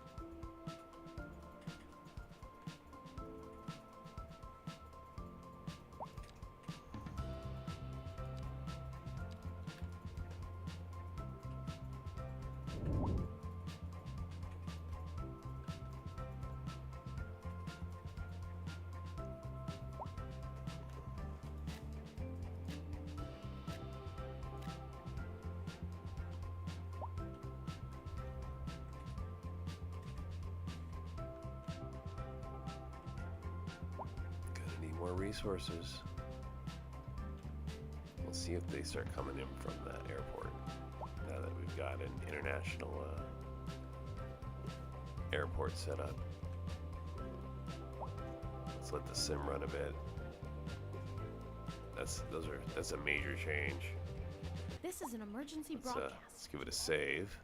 More resources. We'll see if they start coming in from that airport now that we've got an international airport set up. Let's let the sim run a bit. That's a major change. This is an emergency broadcast. Let's give it a save.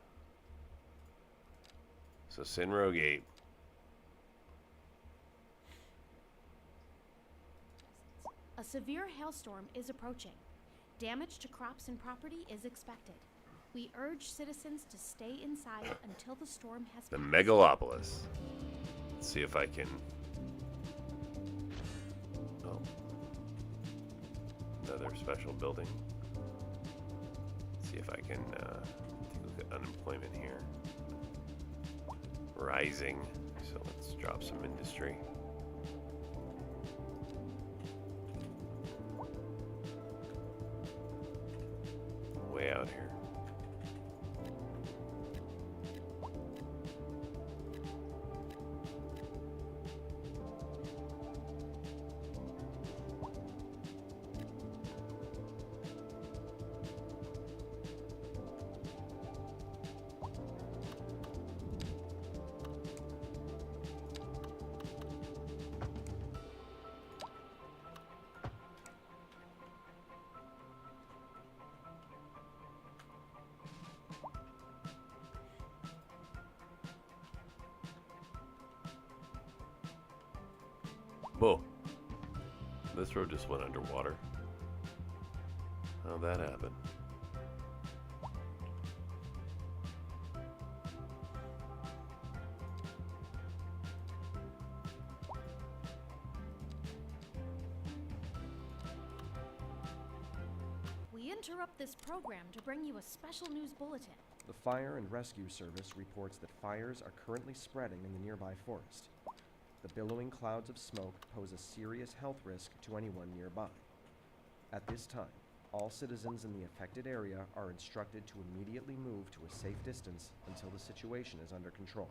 So Cinrogate. A severe hailstorm is approaching. Damage to crops and property is expected. We urge citizens to stay inside until the storm has The passed. Megalopolis. Let's see if I can. Oh. Another special building. See if I can take a look at unemployment here. Rising. So let's drop some industry. Way out here. Whoa. This road just went underwater. How'd that happen? We interrupt this program to bring you a special news bulletin. The Fire and Rescue Service reports that fires are currently spreading in the nearby forest. The billowing clouds of smoke pose a serious health risk to anyone nearby. At this time, all citizens in the affected area are instructed to immediately move to a safe distance until the situation is under control.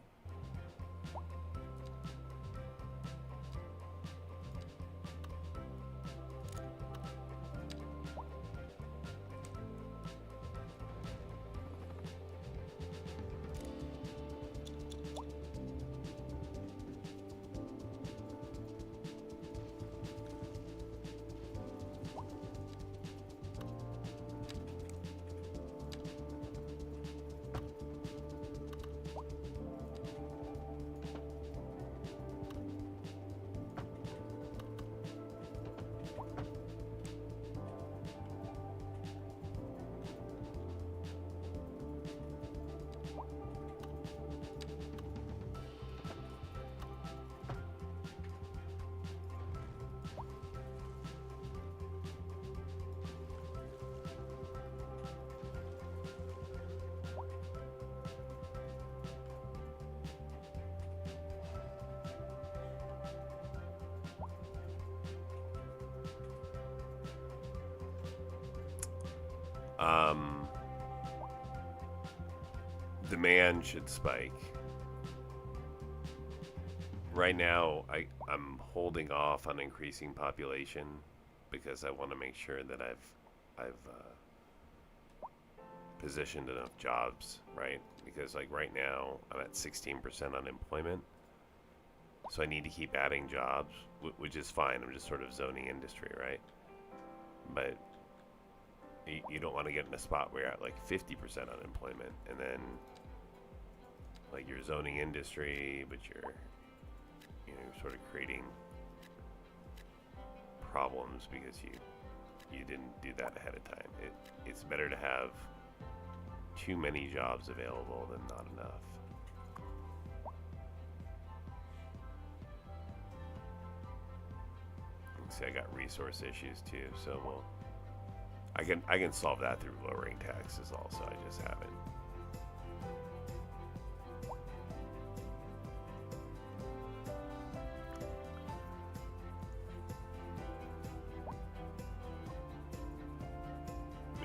Demand should spike. Right now, I'm holding off on increasing population because I want to make sure that I've positioned enough jobs, right? Because like right now, I'm at 16% unemployment, so I need to keep adding jobs, which is fine. I'm just sort of zoning industry, right? But you don't want to get in a spot where you're at like 50% unemployment, and then like you're zoning industry, but you're sort of creating problems because you didn't do that ahead of time. It's better to have too many jobs available than not enough. See, I got resource issues too, so well, I can solve that through lowering taxes also. I just haven't.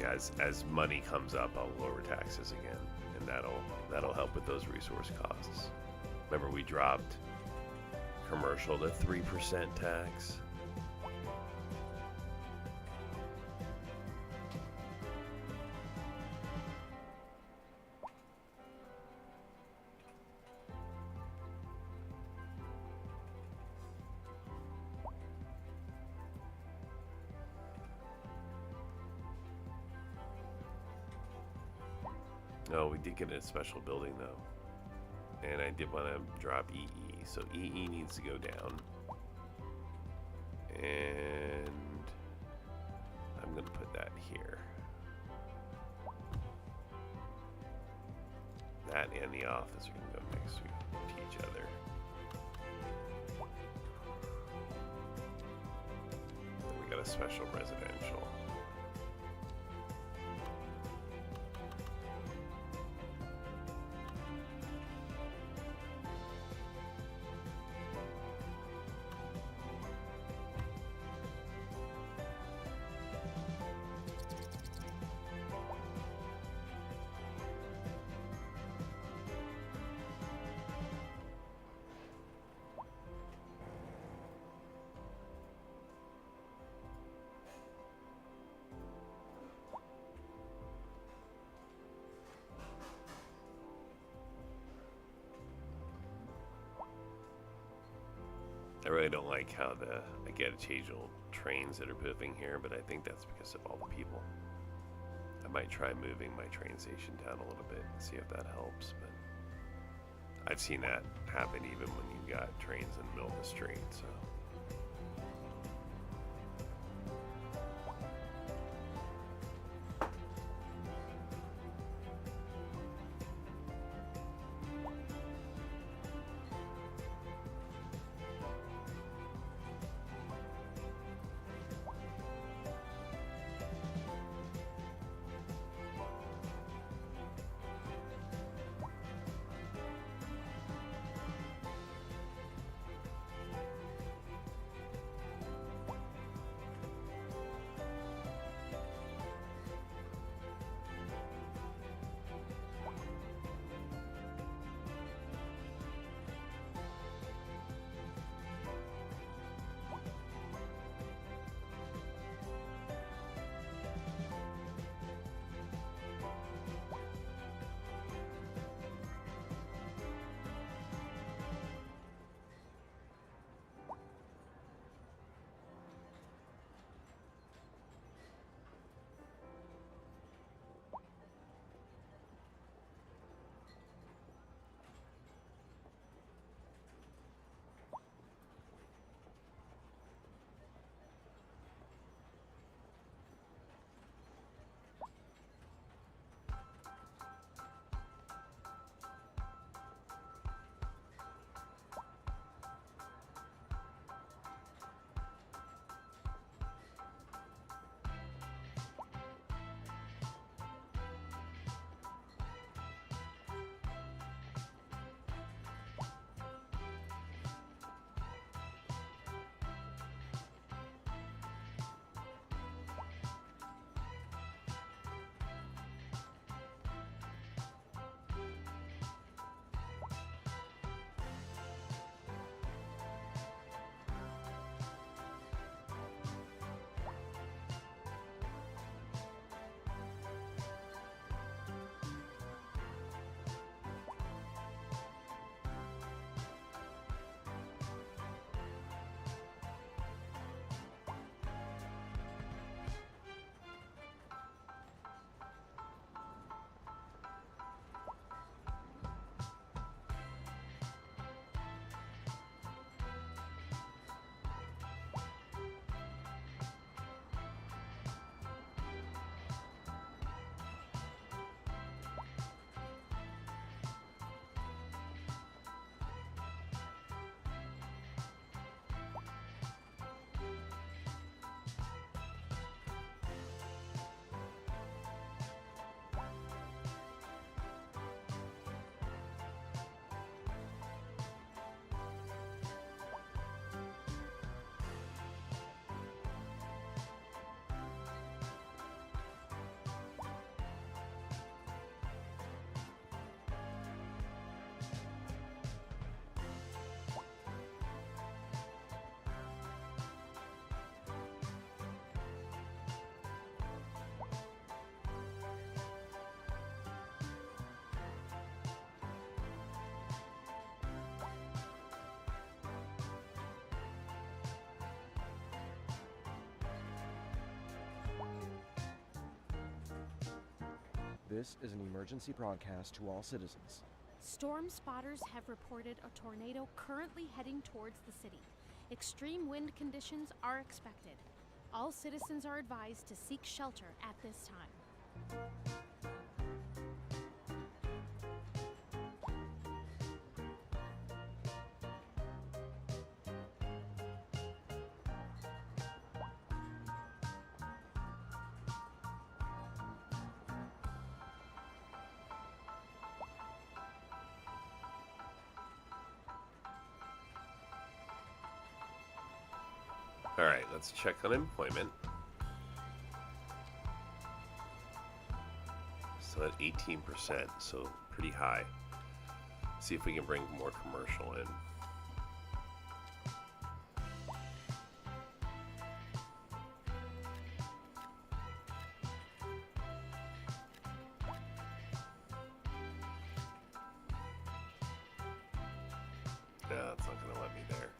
Yeah, as money comes up, I'll lower taxes again, and that'll help with those resource costs. Remember, we dropped commercial to 3% tax. No, we did get a special building though, and I did want to drop EE, so EE needs to go down, and I'm going to put that here. That and the office are going to go next to each other. Then we got a special residential. I really don't like how I get occasional trains that are moving here, but I think that's because of all the people. I might try moving my train station down a little bit and see if that helps, but I've seen that happen even when you got trains in the middle of the street, so. This is an emergency broadcast to all citizens. Storm spotters have reported a tornado currently heading towards the city. Extreme wind conditions are expected. All citizens are advised to seek shelter at this time. All right, let's check unemployment. Still at 18%, so pretty high. See if we can bring more commercial in. No, it's not going to let me there.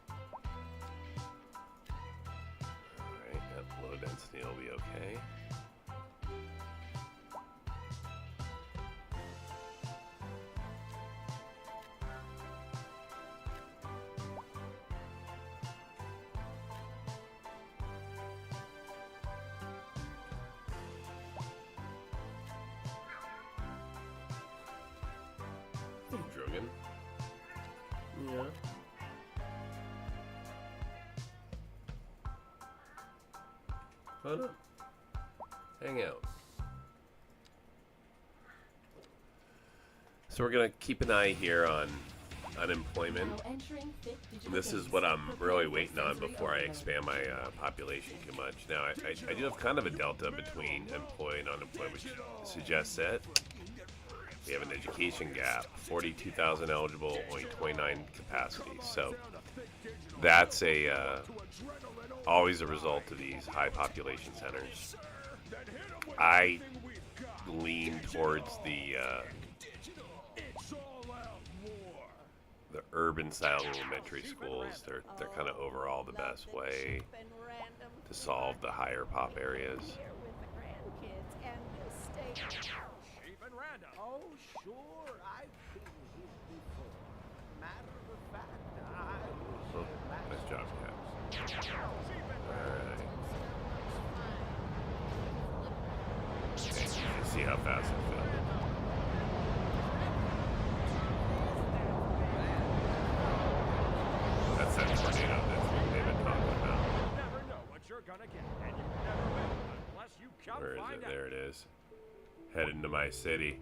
Alright, yep, low density will be okay. Drogon. Yeah. Hold on. Hang out. So we're gonna keep an eye here on unemployment. This is what I'm really waiting on before I expand my population too much. Now I do have kind of a delta between employed and unemployed, which suggests that we have an education gap, 42,000 eligible, only 29 capacity. So that's always a result of these high population centers. I lean towards the urban style elementary schools. They're kind of overall the best way to solve the higher pop areas. Oh, sure, I've been here before. Matter of fact, I was here last Nice job, Caps. Alright. Let's see how fast it fills. That's that tornado that's what they've been talking about. You never know what you're gonna get, and you never will unless you come Where is find it? out. There it is. Heading to my city.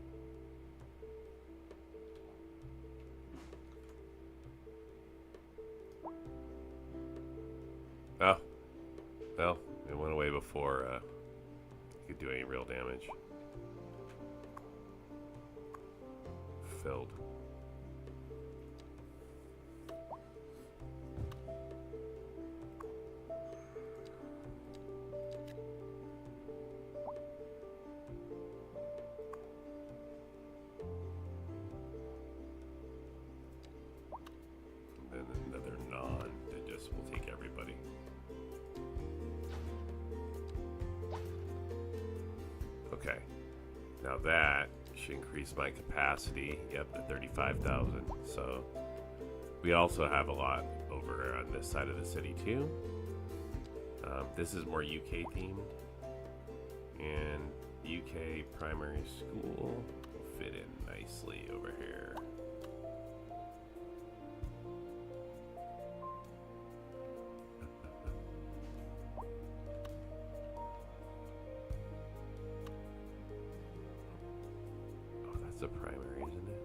Oh. Well, it went away before it could do any real damage. Filled. And then another non that just will take everybody. Okay, now that should increase my capacity, yep, to 35,000. So we also have a lot over on this side of the city too. This is more UK themed, and UK primary school will fit in nicely over here. The primary, isn't it?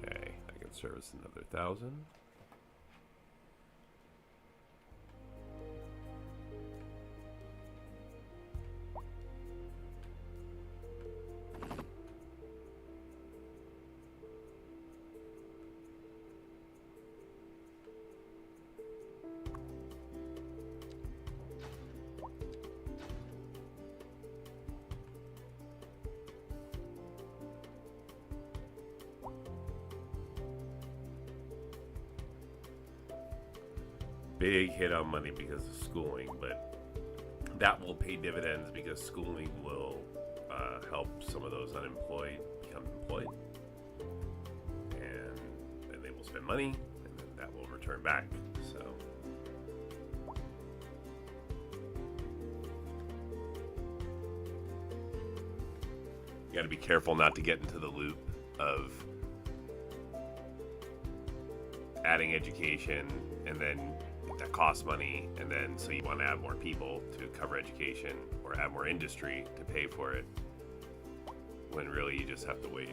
Okay, I can service another 1,000. big hit on money because of schooling, but that will pay dividends because schooling will help some of those unemployed become employed, and then they will spend money, and then that will return back. So you got to be careful not to get into the loop of adding education, and then that costs money, and then so you want to add more people to cover education or add more industry to pay for it, when really you just have to wait.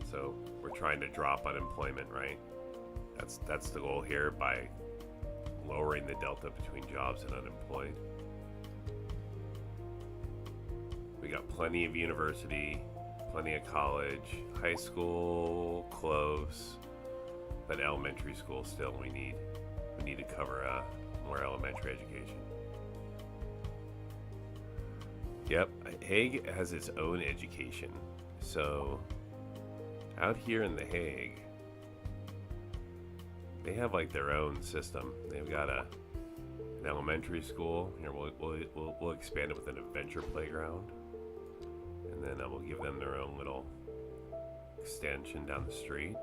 So we're trying to drop unemployment, right? That's the goal here, by lowering the delta between jobs and unemployed. We got plenty of university, plenty of college, high school close, but elementary school still we need to cover more elementary education. Yep, Hague has its own education. So out here in The Hague, they have like their own system. They've got an elementary school. Here we'll expand it with an adventure playground, and then we'll give them their own little extension down the street.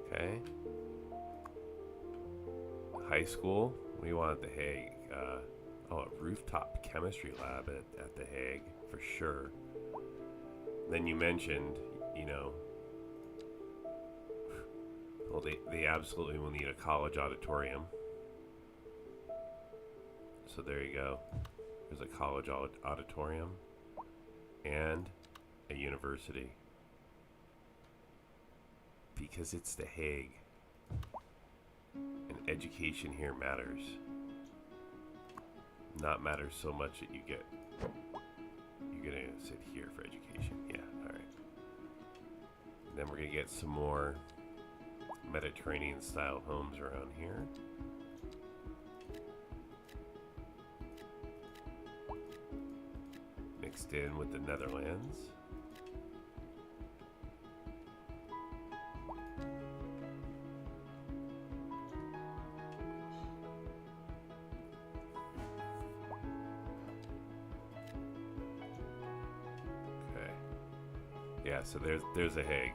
Okay. High school, we want The Hague. A rooftop chemistry lab at The Hague for sure. Then you mentioned, well, they absolutely will need a college auditorium. So there you go. There's a college auditorium and a university. Because it's The Hague. And education here matters. Not matters so much that you're gonna sit here for education. Yeah, alright. Then we're gonna get some more Mediterranean style homes around here. Mixed in with the Netherlands. Yeah, so there's a Hague,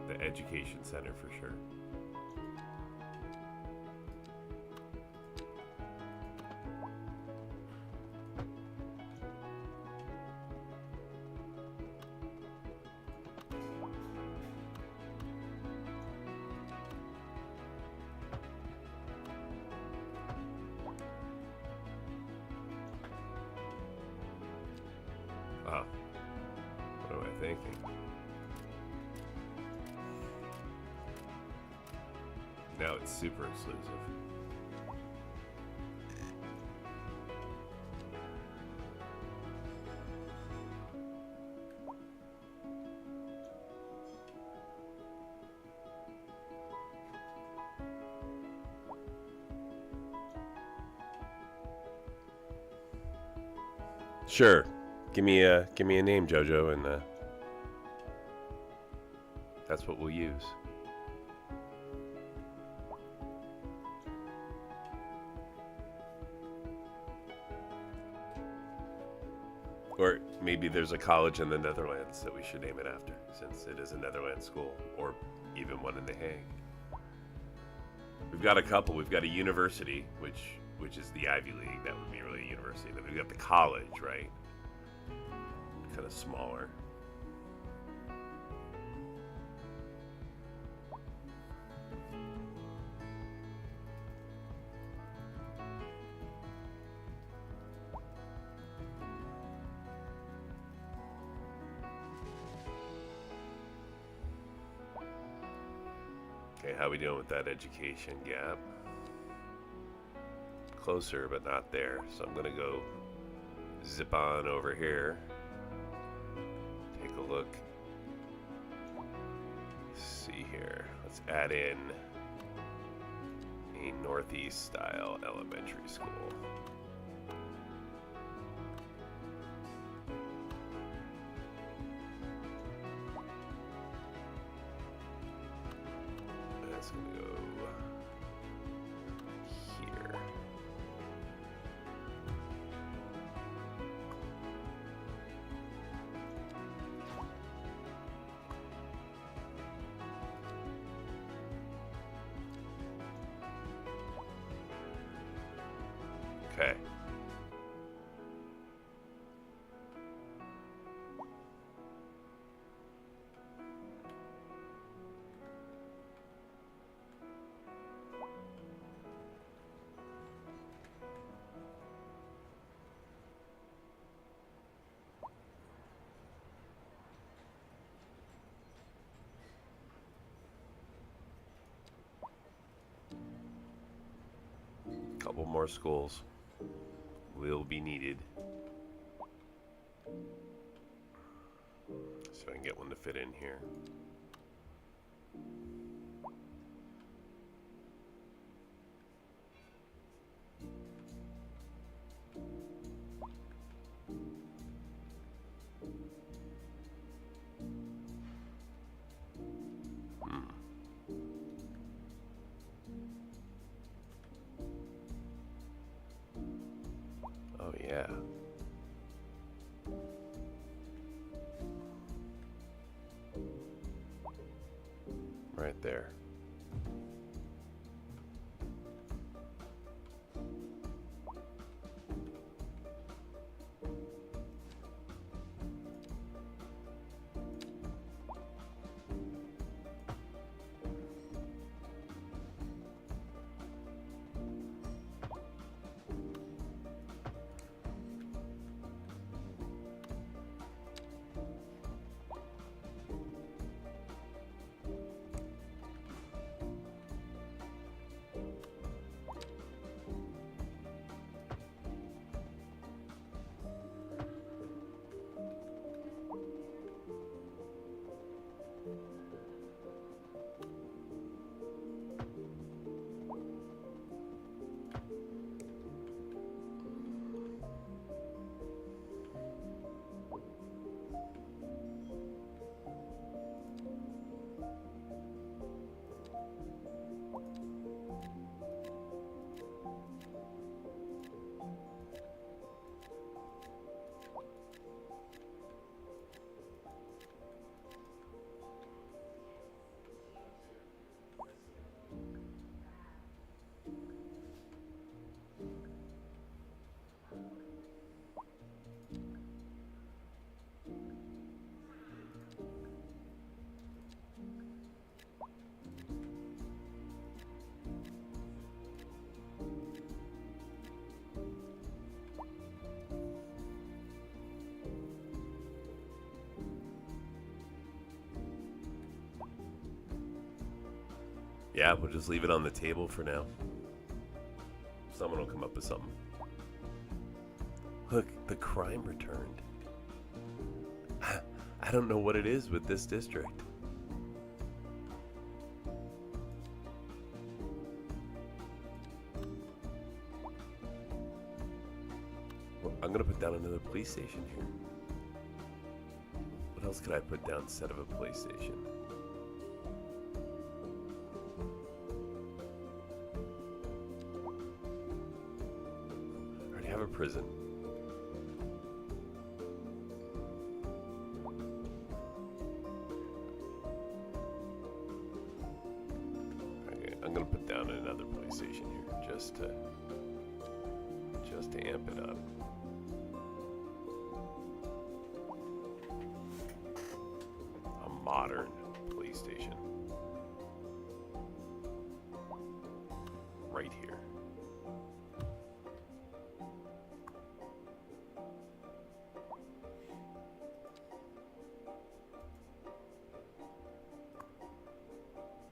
the education center for sure. Wow. What am I thinking? Now it's super exclusive. Sure. Give me a name, Jojo, and that's what we'll use. Or maybe there's a college in the Netherlands that we should name it after, since it is a Netherlands school, or even one in The Hague. We've got a couple. We've got a university, which is the Ivy League. That would be really a university. Then we've got the college, right? Kind of smaller. Okay, how we doing with that education gap? Closer, but not there. So I'm gonna go zip on over here. Take a look. Let's see here. Let's add in a Northeast style elementary school. Okay. Couple more schools will be needed. So I can get one to fit in here. Oh yeah. Right there. Yeah, we'll just leave it on the table for now. Someone will come up with something. Look, the crime returned. I don't know what it is with this district. Well, I'm gonna put down another police station here. What else could I put down instead of a police station? I already have a prison. Okay, I'm gonna put down another police station here just to amp it up. A modern police station. Right here.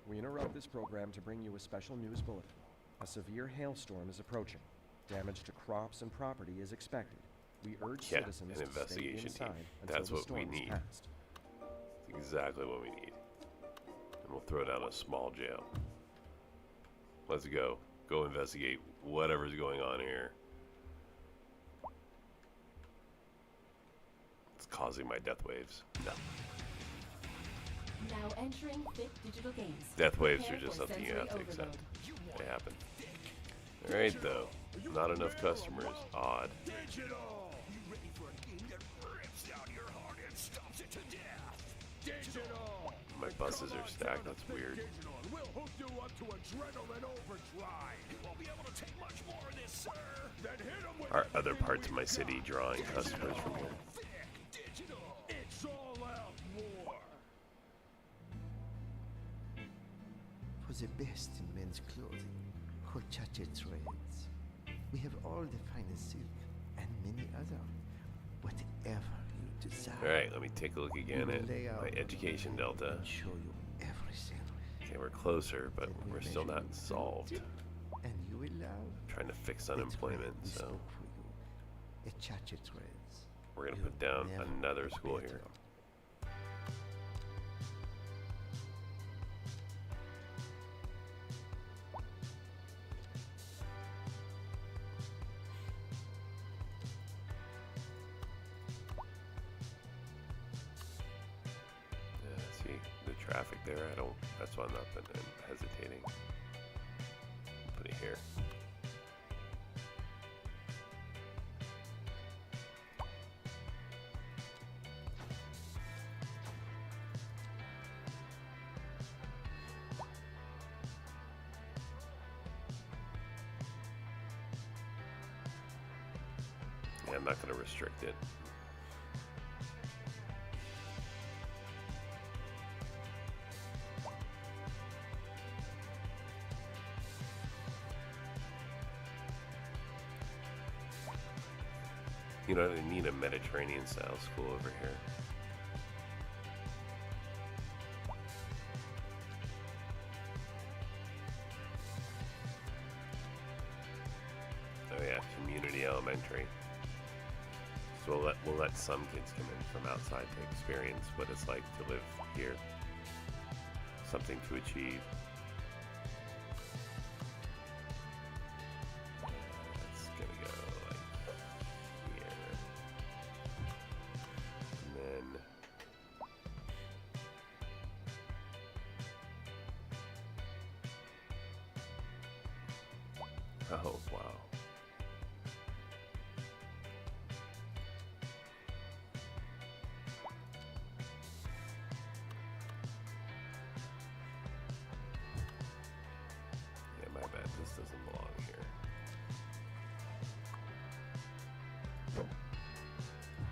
We interrupt this program to bring you a special news bulletin. A severe hailstorm is approaching. Damage to crops and property is expected. We urge citizens to stay inside until the storm is passed. That's exactly what we need. And we'll throw down a small jail. Let's go. Go investigate whatever's going on here. It's causing my death waves. No. Now entering Fit Digital Games. Death waves are just something you have to accept. They happen. Alright though. Not enough customers. Odd. Digital! You ready for a game that rips down your heart and stomps it to death? Digital! My buses are stacked. That's weird. Digital, and we'll hook you up to adrenaline overdrive. You won't be able to take much more of this, sir. Then hit are other parts of my city drawing customers from here. It's all out war. For the best in men's clothing, horchata trades. We have all the finest silk and many other, whatever you desire. Alright, let me take a look again We at lay out my education delta. and show you everything. Okay, we're closer, but we're still not solved. And you will love Trying to fix the unemployment, thread we so spoke for you. Horchata trades. we're gonna You put down never another school here. better. Yeah, see the traffic there. That's why I'm not been hesitating. Put it here. Yeah, I'm not going to restrict it. You know, they need a Mediterranean style school over here. Oh yeah, community elementary. So we'll let some kids come in from outside to experience what it's like to live here. Something to achieve. It's gonna go like here. And then oh wow. Yeah, my bad. This doesn't belong here.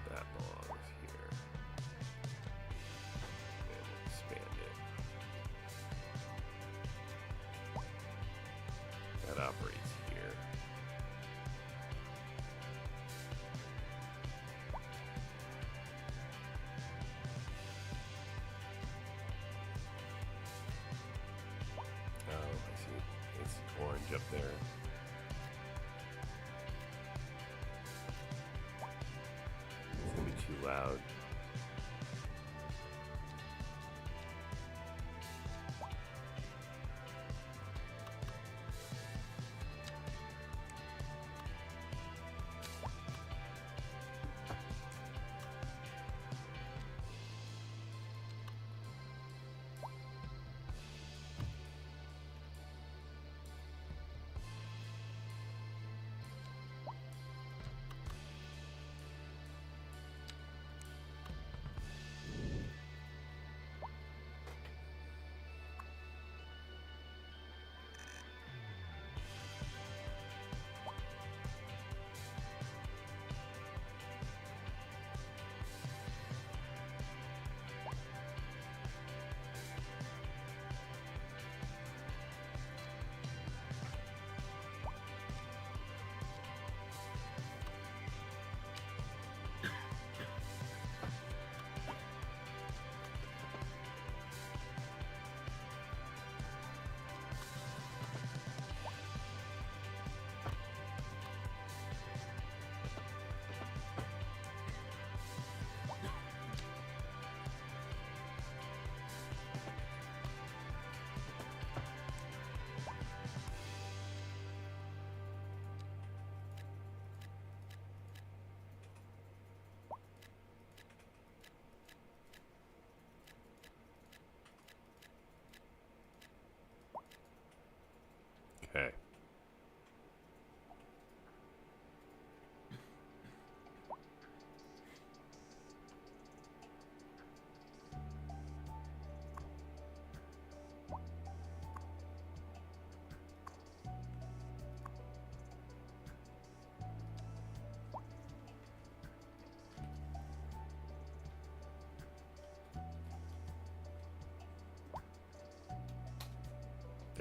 That belongs here. And expand it. That operates here. Oh, I see. It's orange up there. It's gonna be too loud.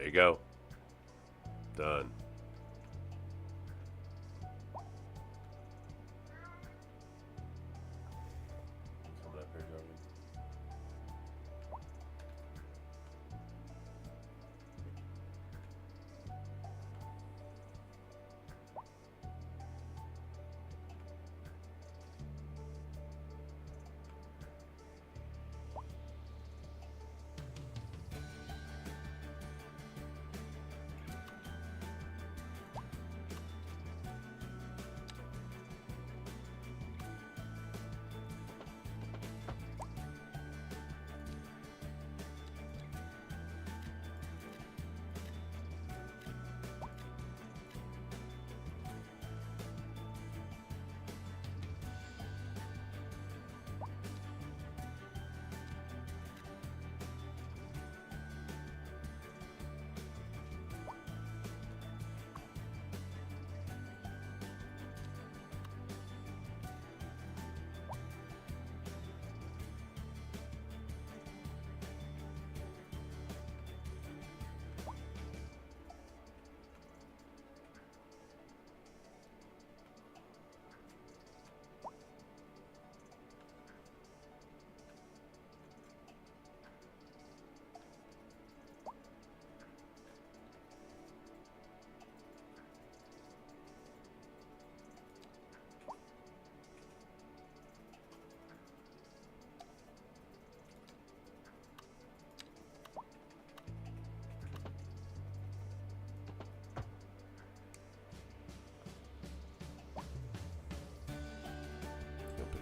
There you go. Done.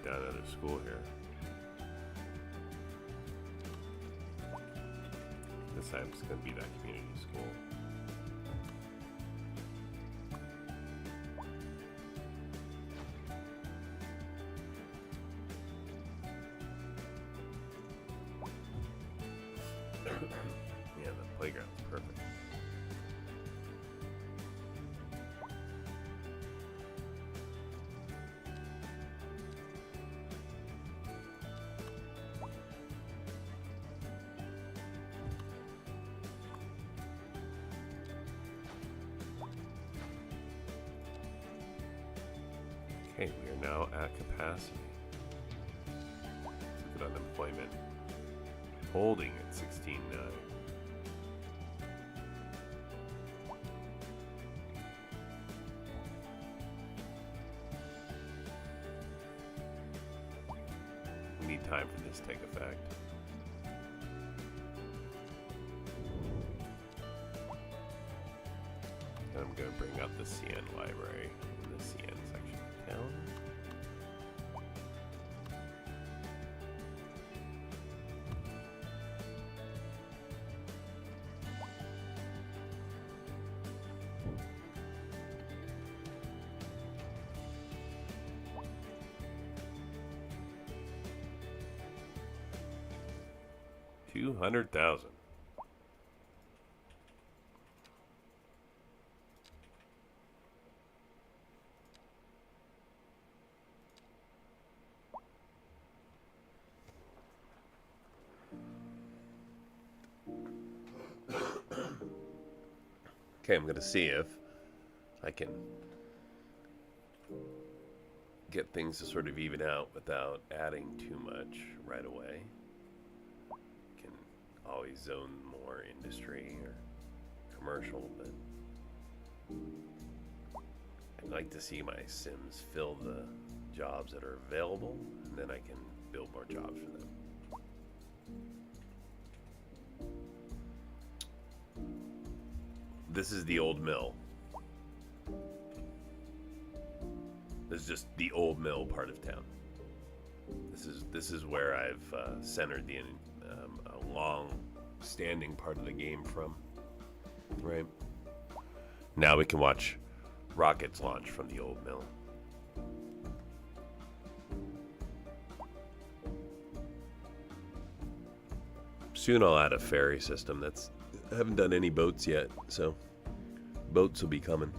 Down out of school here. This time it's going to be that community school. Yeah, the playground's perfect. Okay, we are now at capacity. Look at unemployment. Holding at 16.9. We need time for this to take effect. And I'm going to bring up the CN library in the CN section of town. $200,000. Okay, I'm going to see if I can get things to sort of even out without adding too much right away. Can always zone more industry or commercial, but I'd like to see my Sims fill the jobs that are available, and then I can build more jobs for them. This is the old mill. This is just the old mill part of town. This is where I've centered the a long-standing part of the game from. Right. Now we can watch rockets launch from the old mill. Soon I'll add a ferry system. I haven't done any boats yet, so boats will be coming.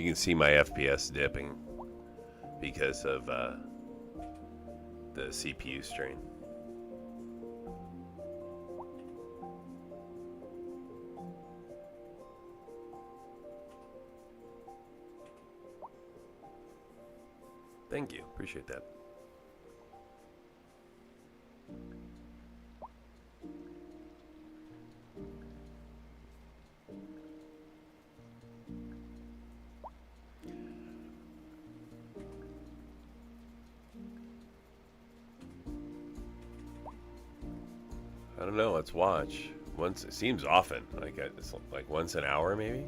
You can see my FPS dipping because of the CPU strain. Thank you. Appreciate that. I don't know. Let's watch. Once it seems often, like it's like once an hour, maybe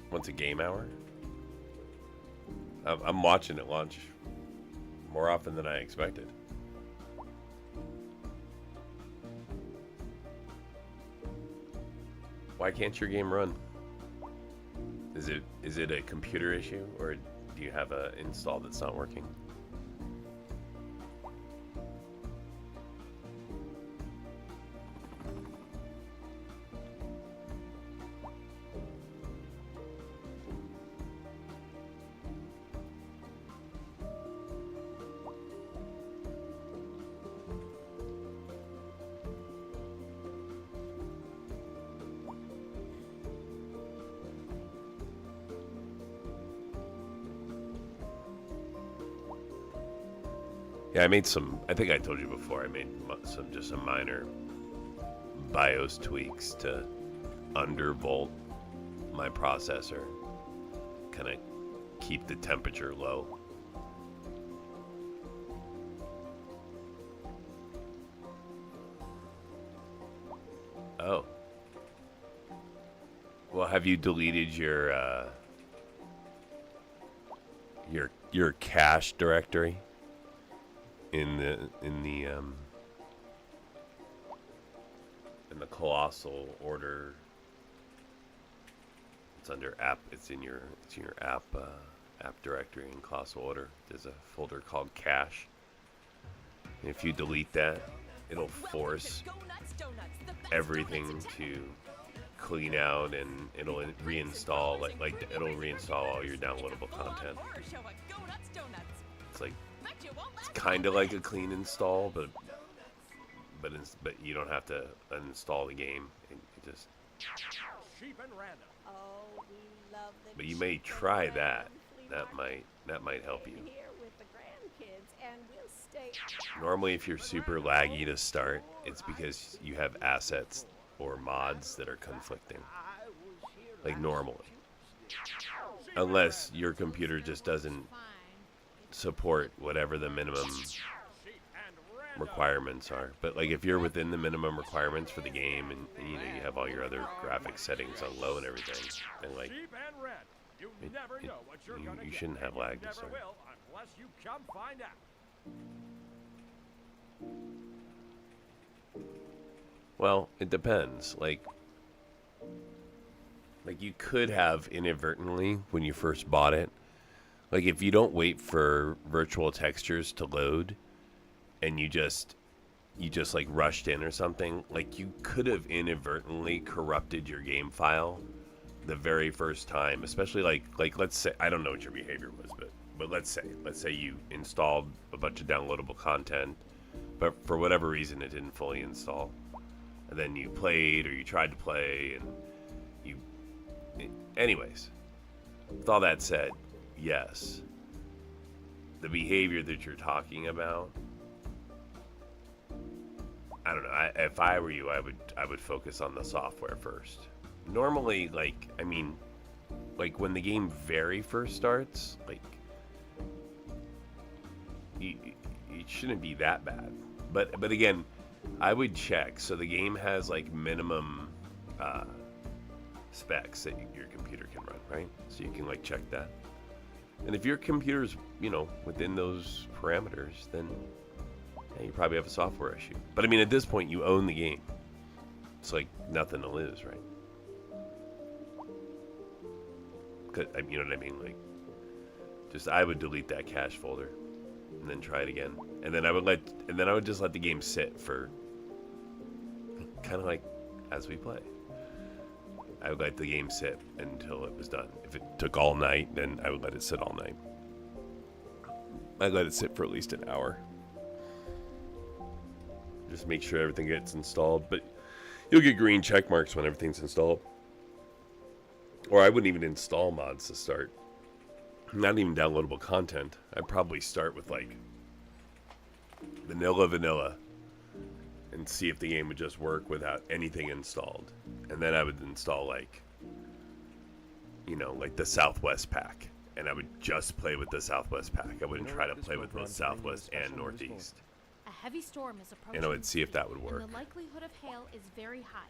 once a game hour. I'm watching it launch more often than I expected. Why can't your game run? Is it a computer issue, or do you have a install that's not working? Yeah, I made some, I think I told you before, I made some minor BIOS tweaks to undervolt my processor, kind of keep the temperature low. Oh. Well, have you deleted your cache directory? In the colossal order, it's under app. It's in your app directory in colossal order. There's a folder called cache. And if you delete that, it'll force everything to clean out, and it'll reinstall like it'll reinstall all your downloadable content. It's like. It's kind of like a clean install, but you don't have to uninstall the game. It just. But you may try that. That might help you. Normally, if you're super laggy to start, it's because you have assets or mods that are conflicting. Like normally, unless your computer just doesn't support whatever the minimum requirements are. But like if you're within the minimum requirements for the game, and you know you have all your other graphic settings on low and everything, then like you shouldn't have lag to start. Well, it depends. Like you could have inadvertently when you first bought it. Like if you don't wait for virtual textures to load and you just like rushed in or something, like you could have inadvertently corrupted your game file the very first time, especially like let's say, I don't know what your behavior was, but let's say you installed a bunch of downloadable content, but for whatever reason it didn't fully install. And then you played, or you tried to play, and anyways, with all that said, yes, the behavior that you're talking about, I don't know. If I were you, I would focus on the software first. Normally, like when the game very first starts, like it shouldn't be that bad. But again, I would check. So the game has like minimum specs that your computer can run, right? So you can like check that. And if your computer's, within those parameters, then you probably have a software issue. But I mean, at this point, you own the game. It's like nothing to lose, right? 'Cause, you know what I mean? Like, I would delete that cache folder, and then try it again. And then I would just let the game sit for kind of like as we play. I would let the game sit until it was done. If it took all night, then I would let it sit all night. I'd let it sit for at least an hour. Just make sure everything gets installed. But you'll get green check marks when everything's installed. Or I wouldn't even install mods to start. Not even downloadable content. I'd probably start with like vanilla and see if the game would just work without anything installed. And then I would install like, you know, like the Southwest pack. And I would just play with the Southwest pack. I wouldn't try to play with both Southwest and Northeast. A heavy storm is approaching. And I would see if that would work. And the likelihood of hail is very high.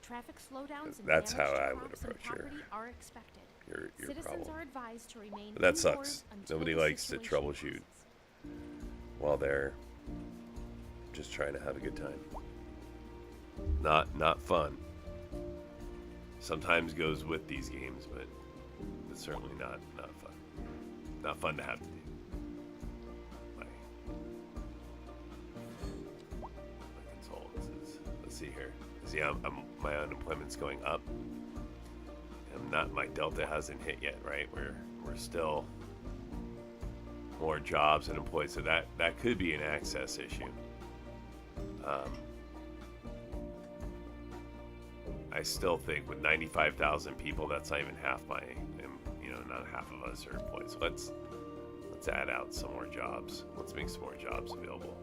Traffic slowdowns and That's damage how to I would crops and approach your property are expected. Citizens problem. are advised to remain But that indoors sucks. until Nobody the likes to situation troubleshoot while they're just trying to have a good time. Not fun. Sometimes goes with these games, but it's certainly not fun. Not fun to have to do. My consultants. Let's see here. See, my unemployment's going up. My delta hasn't hit yet, right? We're still more jobs and employed, so that could be an access issue. I still think with 95,000 people, that's not even half my, not half of us are employed. So let's add out some more jobs. Let's make some more jobs available.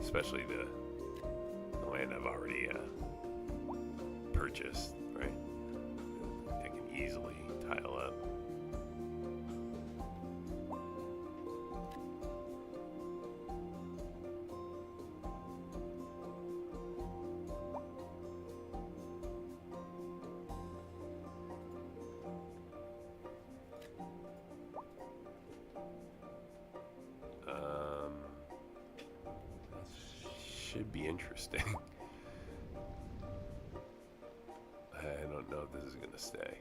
Especially the land I've already purchased, right? I can easily tile up. Should be interesting. I don't know if this is gonna stay.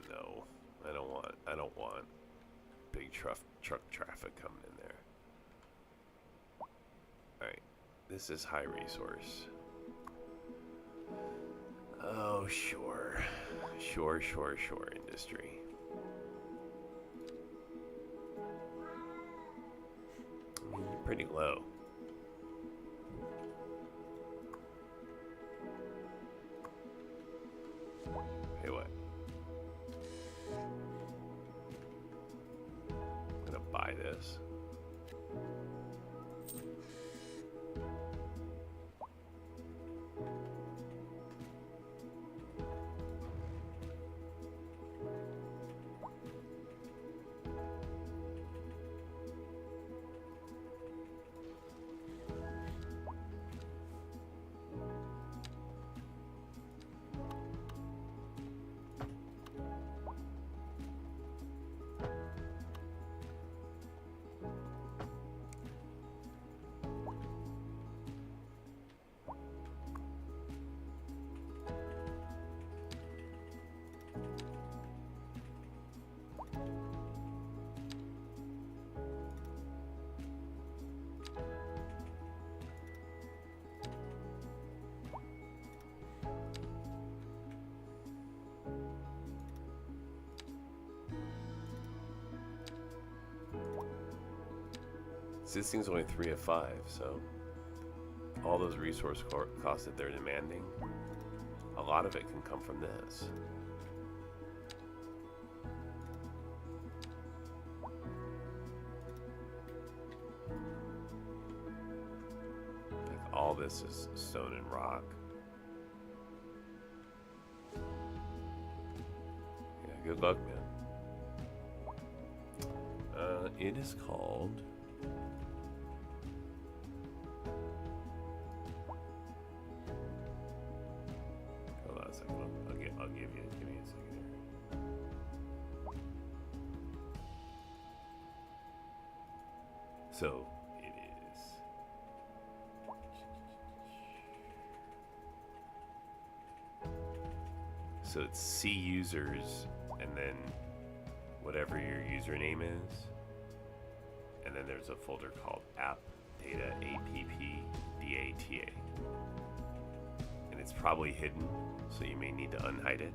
No, I don't want big truck traffic coming in there. All right, this is high resource. Oh, sure, industry. Pretty low. Hey, what? I'm gonna buy this. This thing's only 3 of 5, so all those resource costs that they're demanding, a lot of it can come from this. Like all this is stone and rock. Yeah, good luck, man. It is called... I'll give you. Give me a second here. So it is. So it's C users, and then whatever your username is. And then there's a folder called app data, APPDATA. And it's probably hidden, so you may need to unhide it.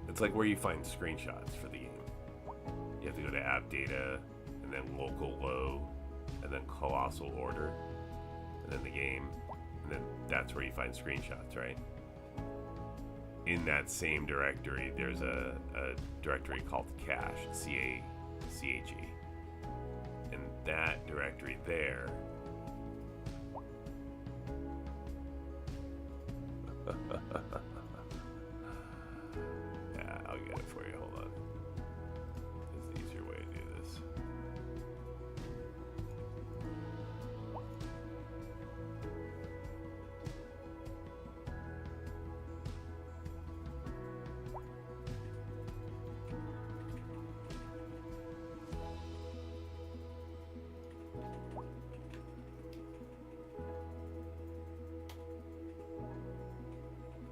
It's like where you find screenshots for the game. You have to go to app data, and then local low, and then colossal order, and then the game, and then that's where you find screenshots, right? In that same directory, there's a directory called cache, C-A-C-H-E. And that directory there yeah, I'll get it for you. Hold on. There's an easier way to do this.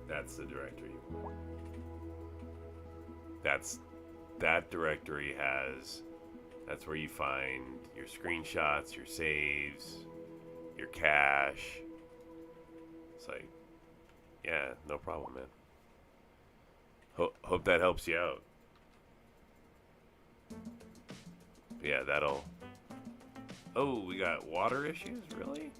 That's the directory. That directory has, that's where you find your screenshots, your saves, your cache. It's like, yeah, no problem, man. Hope that helps you out. Yeah, that'll... Oh, we got water issues? Really?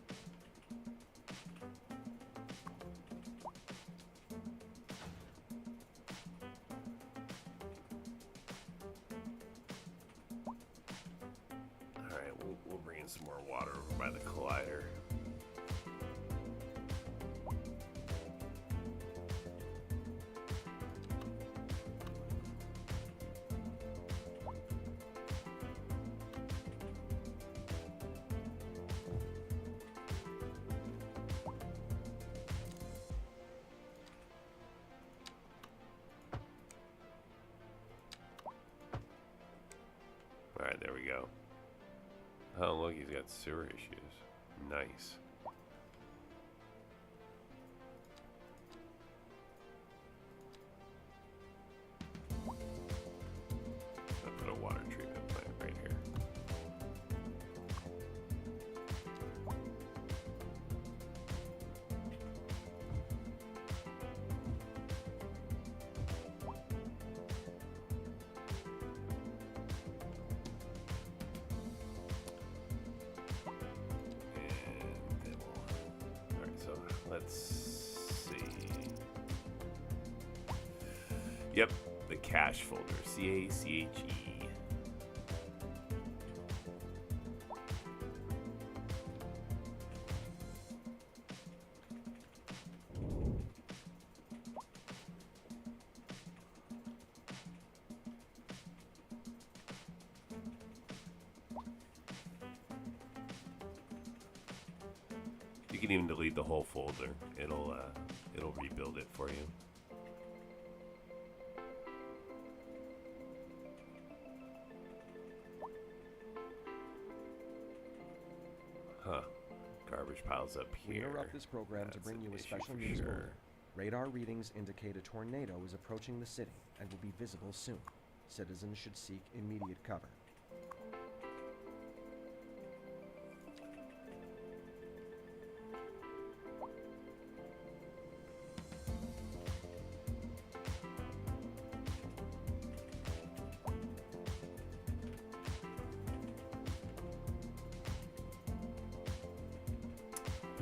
We'll bring in some more water over by the collider. All right, there we go. Oh, look, he's got sewer issues. Nice. I'll put a water treatment plant right here. Let's see. Yep, the cache folder, C-A-C-H-E. You can even delete the whole folder. It'll rebuild it for you. Huh. Garbage piles up here. We interrupt this program to bring you a special news bulletin. Radar readings indicate a tornado is approaching the city and will be visible soon. Citizens should seek immediate cover.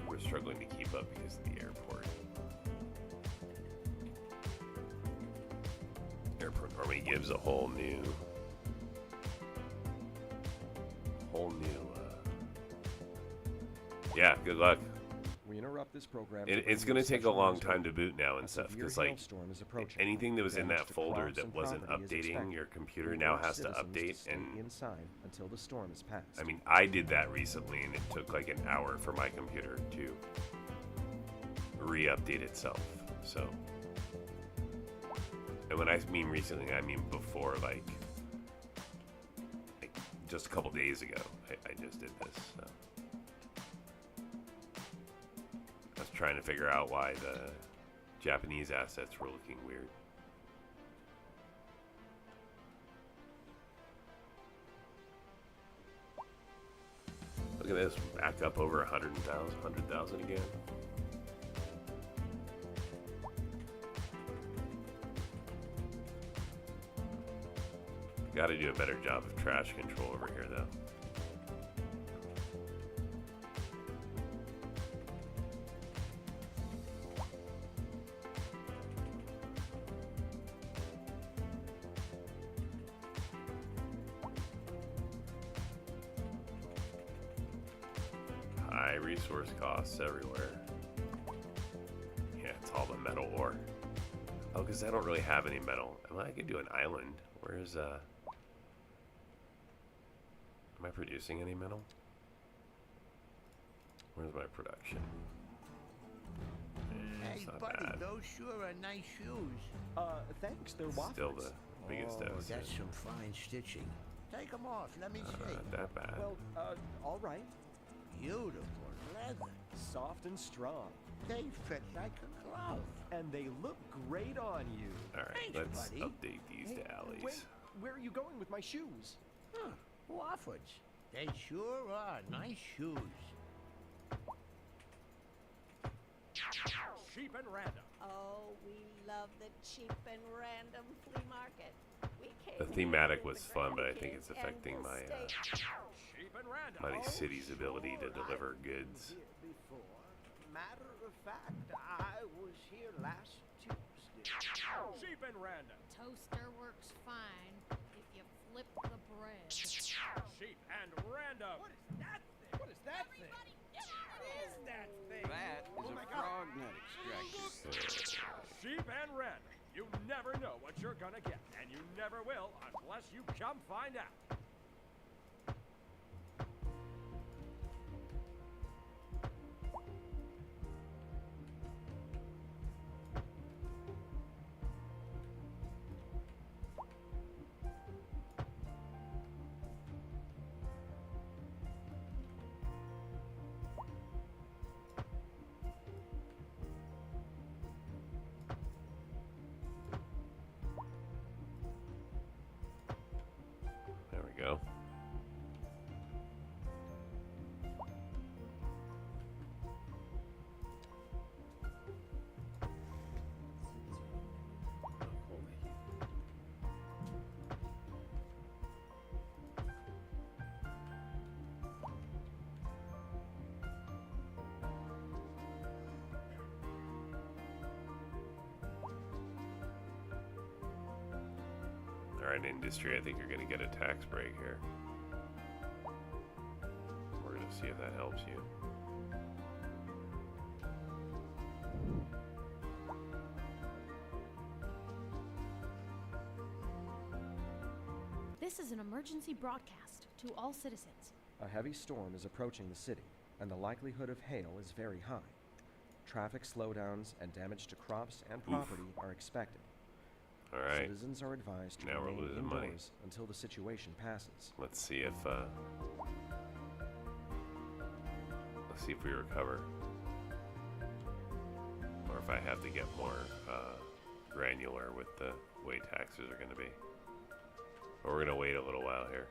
We're struggling to keep up because of the airport. Airport normally gives a whole new yeah, good luck. We interrupt this program. It's going to take a long time to boot now and stuff, because like anything that was in that folder that wasn't updating your computer now has to update, and inside until the storm is past. I mean, I did that recently and it took like an hour for my computer to re-update itself. So, and when I mean recently, I mean before, like just a couple days ago. I just did this. So. I was trying to figure out why the Japanese assets were looking weird. Look at this, back up over 100,000 again. Got to do a better job of trash control over here, though. High resource costs everywhere. Yeah, it's all the metal ore. Oh, because I don't really have any metal. Well, I could do an island. Where's, am I producing any metal? Where's my production? Hey, buddy, bad. those sure are nice shoes. Thanks, they're waffles. Still the biggest deficit. That's some fine stitching. Take them off, let me see. Not that bad. Well, all right. Beautiful leather. Soft and strong. They fit like a glove. And they look great on you. Alright, Thanks, let's buddy. update these to alleys. Where are you going with my shoes? Huh, Wofford's. They sure are nice shoes. Cheap and random. Oh, we love the cheap and random flea market. We came The here thematic with was the fun, but I think grandkids it's affecting and my we'll stay- Cheap and random. my city's ability to deliver goods. Here before. Matter of fact, I was here last Tuesday. Cheap and random. Toaster works fine if you flip the bread. Cheap and random. What is that thing? What is that thing? What is that thing? That is a frog nut extractor. Cheap and random. You never know what you're gonna get, and you never will unless you come find out. There we go. Alright, industry, I think you're going to get a tax break here. We're going to see if that helps you. This is an emergency broadcast to all citizens. A heavy storm is approaching the city, and the likelihood of hail is very high. Traffic slowdowns and damage to crops and property are expected. Alright. Citizens are advised to Now we're remain losing indoors money. until the situation passes. Let's see if we recover. Or if I have to get more granular with the way taxes are going to be. But we're going to wait a little while here.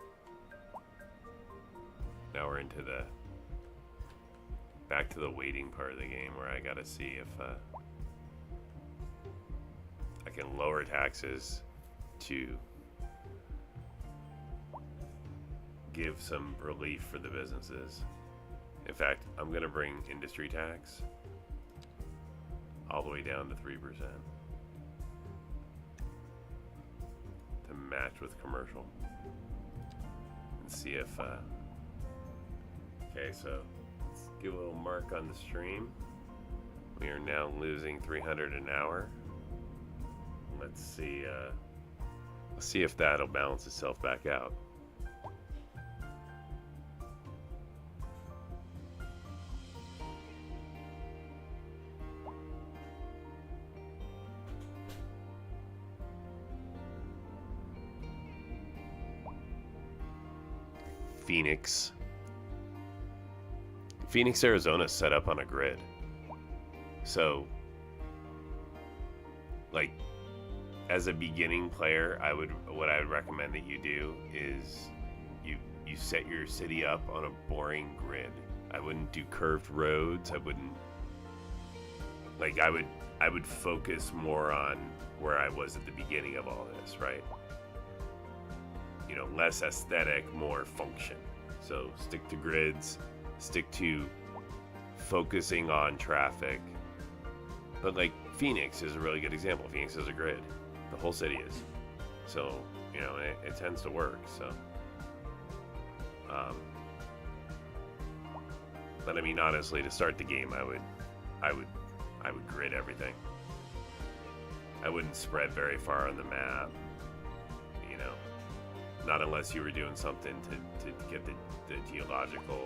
Now we're into the back to the waiting part of the game where I got to see if I can lower taxes to give some relief for the businesses. In fact, I'm going to bring industry tax all the way down to 3% to match with commercial and see if okay, so let's give a little mark on the stream. We are now losing 300 an hour. Let's see if that'll balance itself back out. Phoenix, Arizona is set up on a grid. So like, as a beginning player, what I would recommend that you do is you set your city up on a boring grid. I wouldn't do curved roads. I would focus more on where I was at the beginning of all this, right? You know, less aesthetic, more function. So stick to grids, stick to focusing on traffic. But like Phoenix is a really good example. Phoenix is a grid. The whole city is. So, you know, it tends to work, so. But I mean, honestly, to start the game, I would grid everything. I wouldn't spread very far on the map, you know, not unless you were doing something to get the geological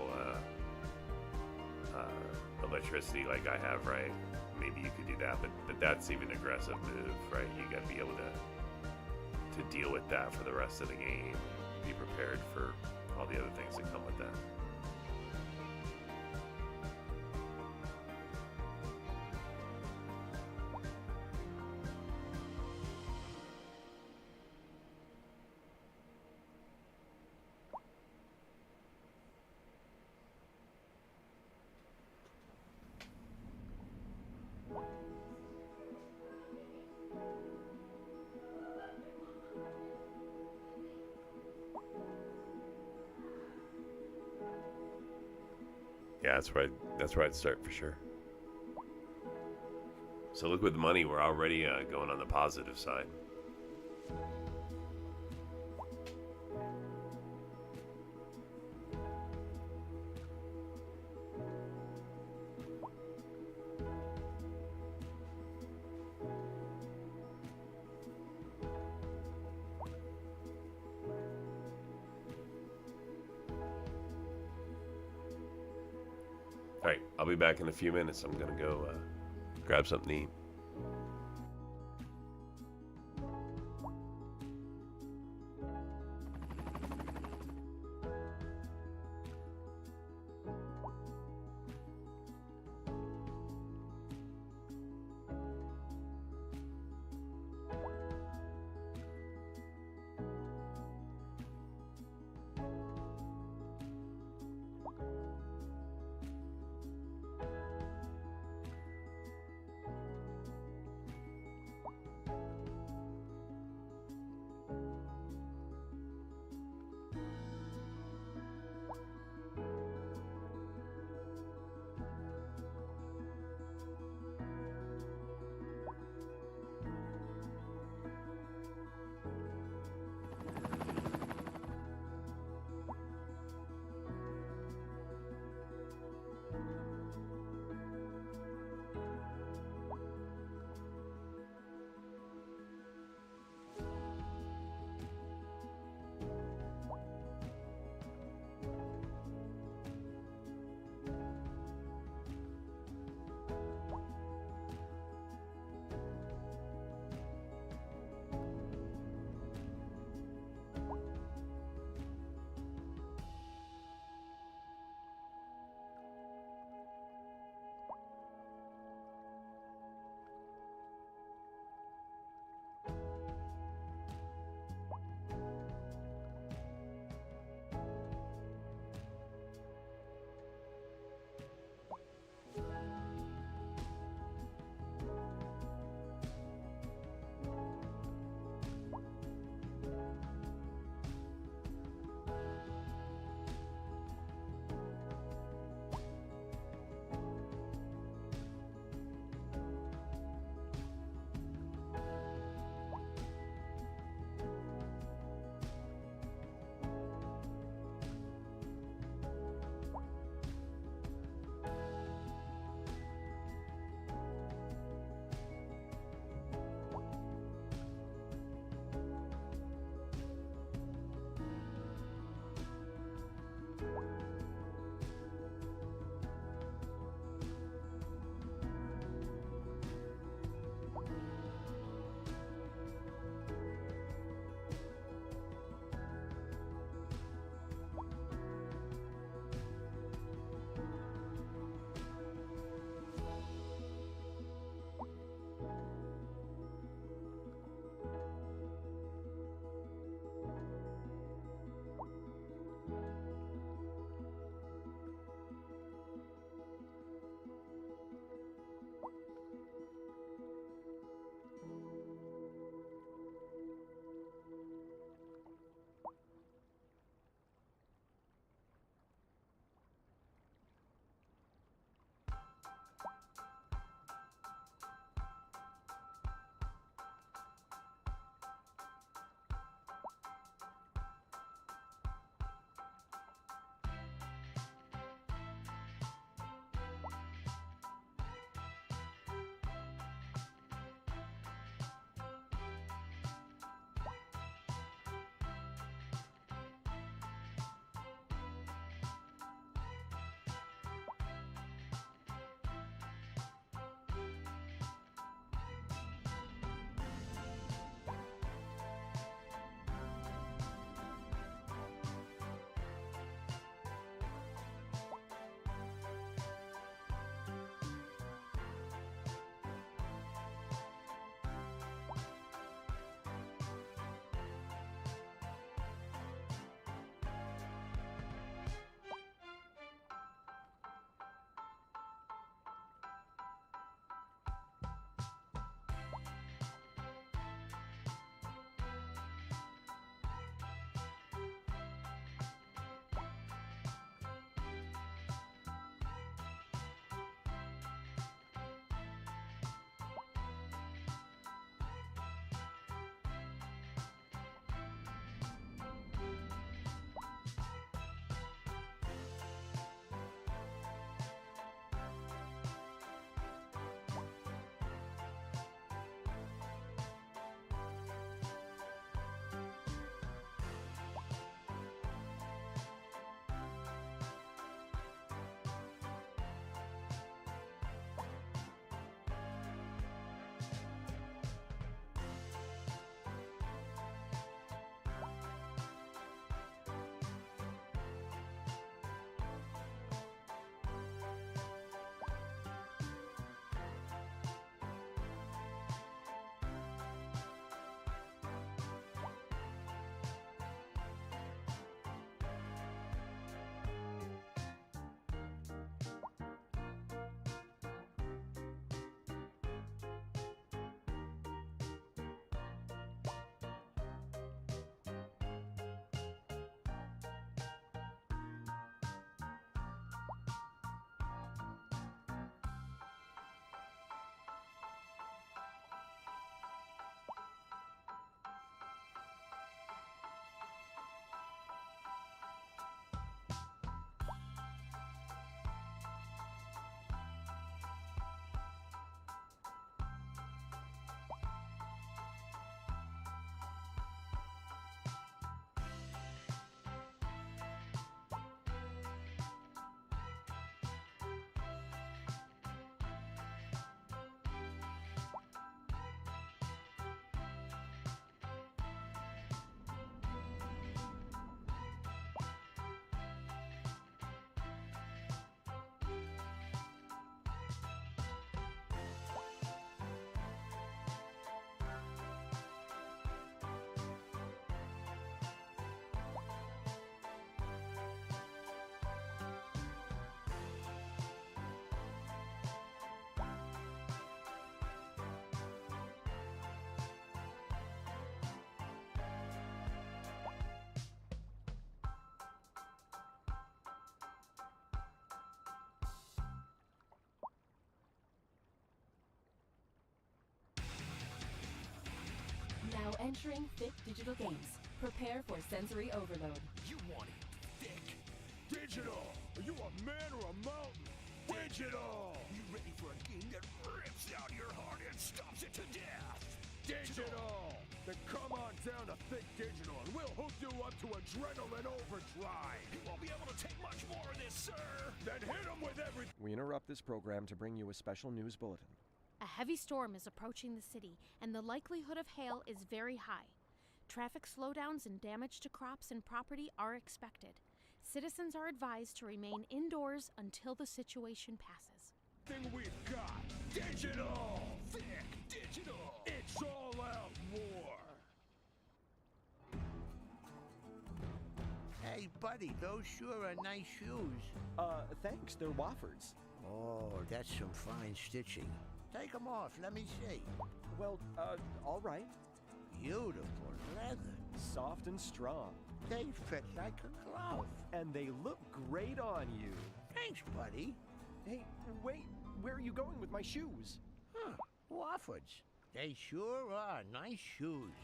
electricity like I have, right? Maybe you could do that, but that's even an aggressive move, right? You got to be able to deal with that for the rest of the game. Be prepared for all the other things that come with that. Yeah, that's where I'd start for sure. So look, with the money, we're already going on the positive side. Alright, I'll be back in a few minutes. I'm gonna go grab something to eat. entering thick digital games. Prepare for sensory overload. You want it thick. Digital! Are you a man or a mountain? Digital! You ready for a game that rips out your heart and stops it to death? Digital! Then come on down to Thick Digital and we'll hook you up to adrenaline overdrive. You won't be able to take much more of this, sir. Then hit him with everything. We interrupt this program to bring you a special news bulletin. A heavy storm is approaching the city, and the likelihood of hail is very high. Traffic slowdowns and damage to crops and property are expected. Citizens are advised to remain indoors until the situation passes. Thing we've got. Digital! Thick Digital! It's all out war! Hey, buddy, those sure are nice shoes. Thanks, they're Wofford's. Oh, that's some fine stitching. Take them off, let me see. Well, all right. Beautiful leather. Soft and strong. They fit like a glove. And they look great on you. Thanks, buddy. Hey, wait, where are you going with my shoes? Huh, Wofford's. They sure are nice shoes.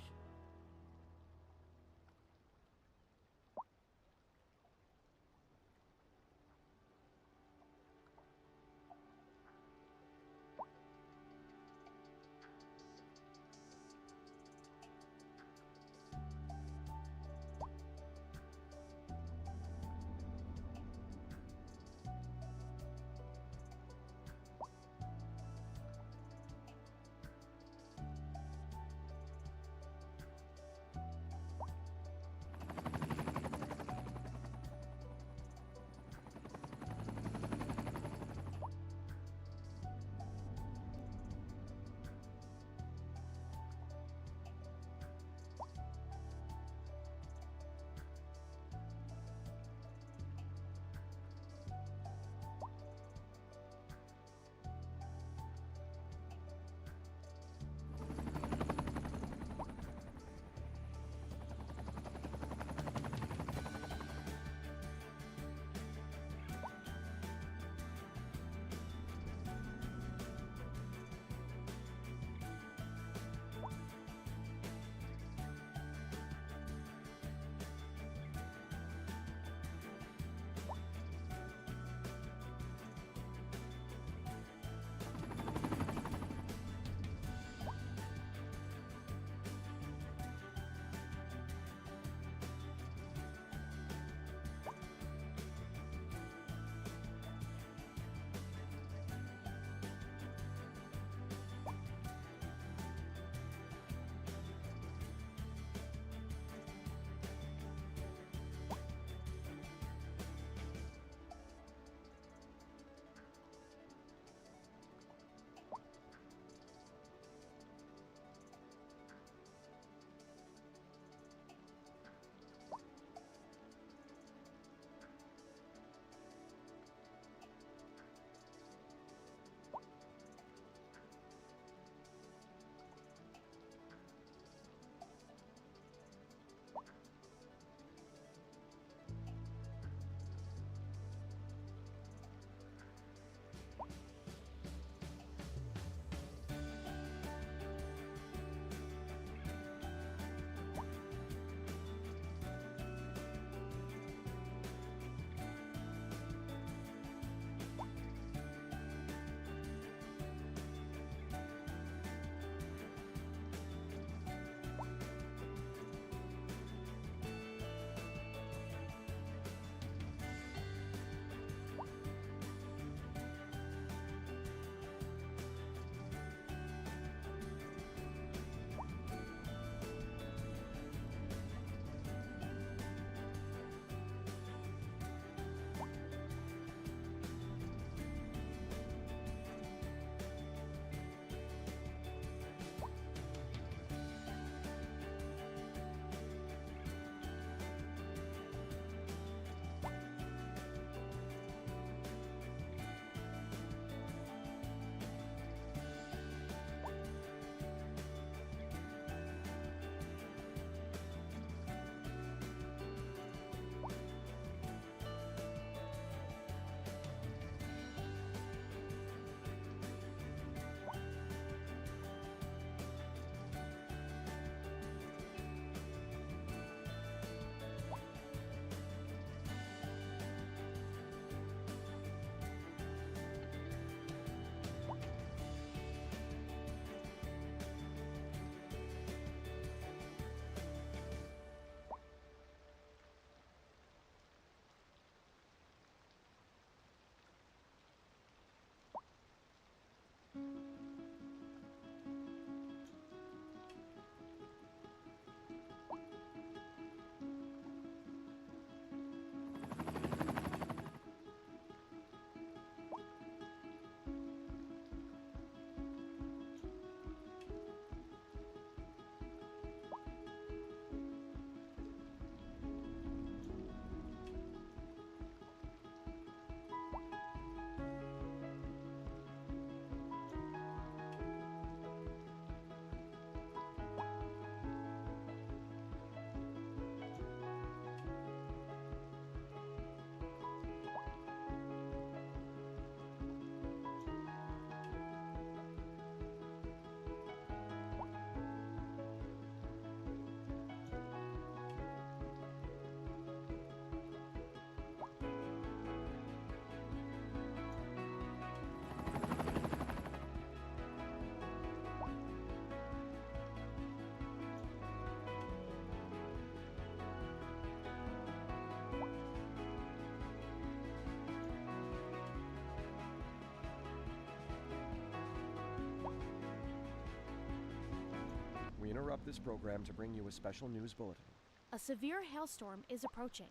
We interrupt this program to bring you a special news bulletin. A severe hailstorm is approaching.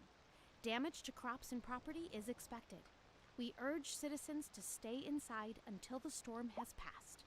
Damage to crops and property is expected. We urge citizens to stay inside until the storm has passed.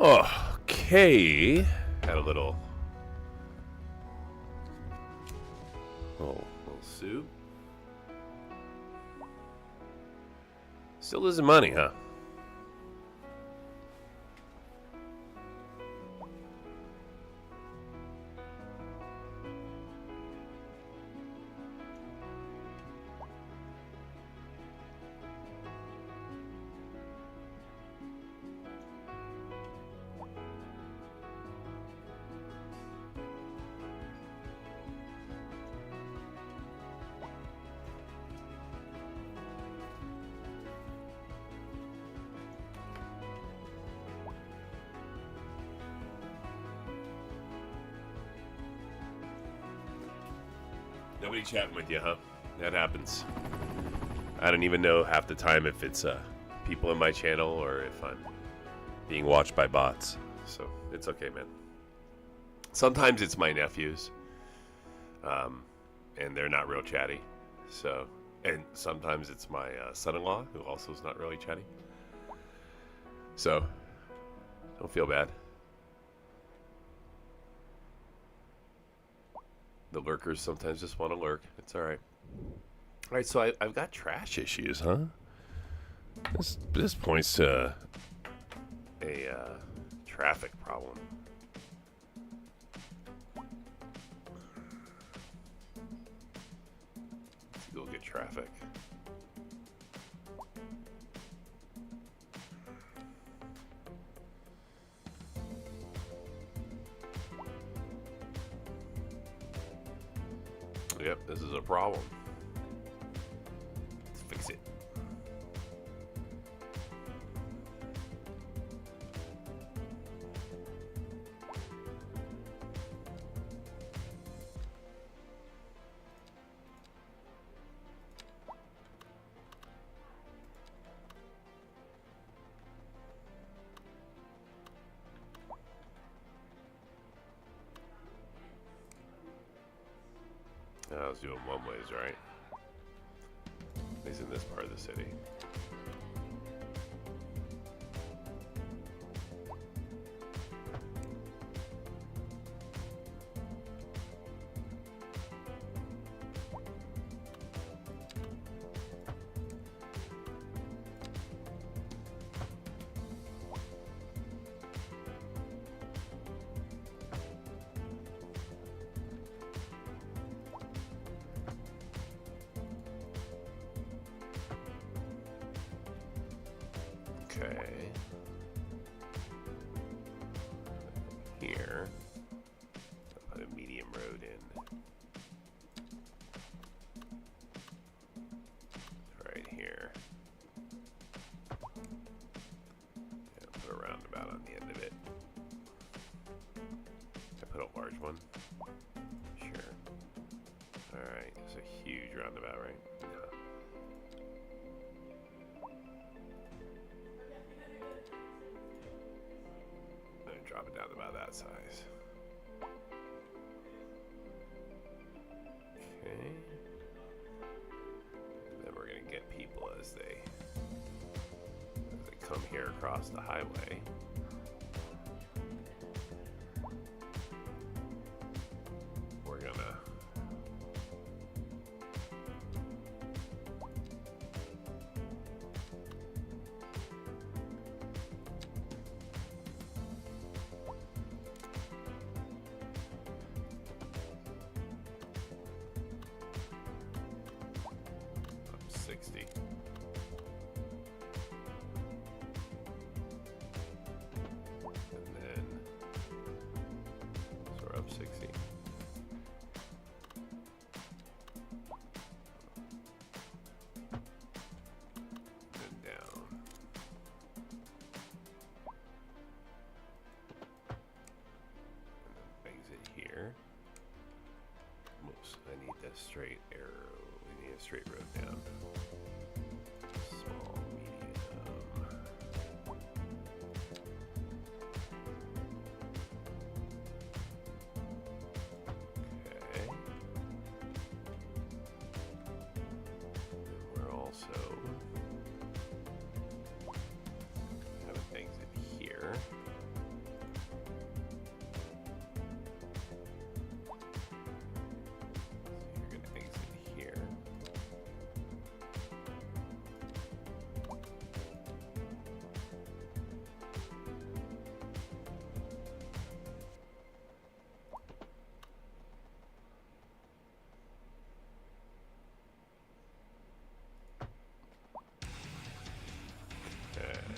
Okay. Had a little soup. Still losing money, huh? Nobody chatting with you, huh? That happens. I don't even know half the time if it's people in my channel or if I'm being watched by bots. So it's okay, man. Sometimes it's my nephews, and they're not real chatty. So, and sometimes it's my son-in-law, who also is not really chatty. So, don't feel bad. The lurkers sometimes just want to lurk. It's all right. All right, so I've got trash issues, huh? This points to a traffic problem. Let's go get traffic. Yep, this is a problem. Let's fix it. I was doing one ways, right? At least in this part of the city. Okay. Here. I'll put a medium road in. Right here. And put a roundabout on the end of it. I put a large one. Sure. Alright, it's a huge roundabout, right? Drop it down to about that size. Okay. And then we're gonna get people as they come here across the highway. 60. And then, so we're up 60. And down. And then exit here. Whoops, I need that straight arrow. We need a straight road down. Small, medium. Okay. And we're also have an exit here. You're going to exit here.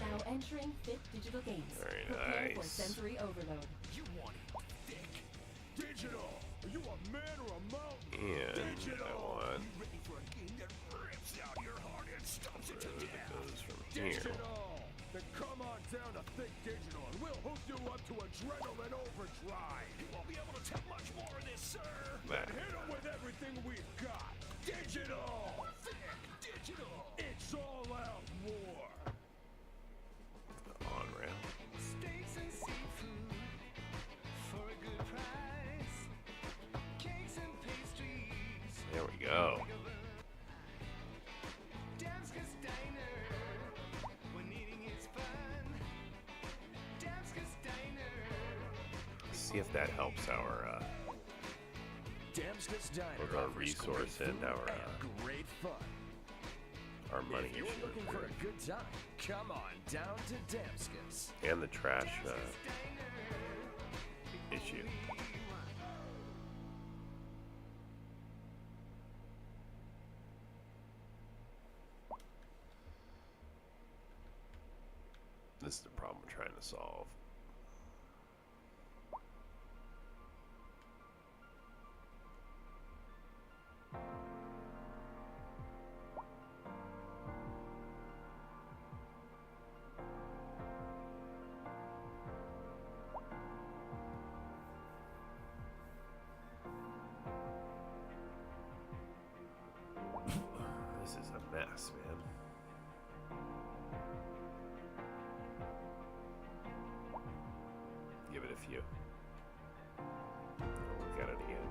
Now entering 5th Digital Games. Very Prepare for nice. sensory overload. You want it thick. Digital. Are you a man or a mountain? And Digital. I want You ready for a game that rips out your heart and stomps it to road death? that goes from here. Digital. Then come on down to Thick Digital and we'll hook you up to adrenaline overdrive. You won't be able to tell much more of this, sir. That. Hit 'em with everything we've got. Digital. Thick Digital. It's all out war. On ramp. Steaks and seafood for a good price. Cakes and pastries. There we go. Damskus Diner. When eating is fun. Damskus Diner. See if that helps our Damskus Diner. both our offers resource great and food our great fun. money If you're issue looking for a good time, come on down to Damskus. and the trash issue. This is the problem we're trying to solve. This is a mess, man. Give it a few. I'll look at it again.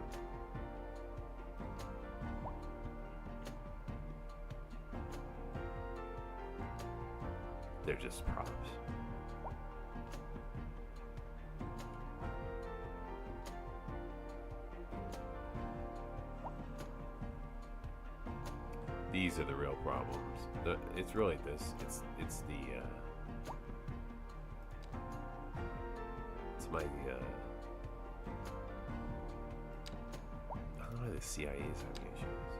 They're just props. These are the real problems. It's really this. It's the. It's my. I don't know. The CIA's having issues.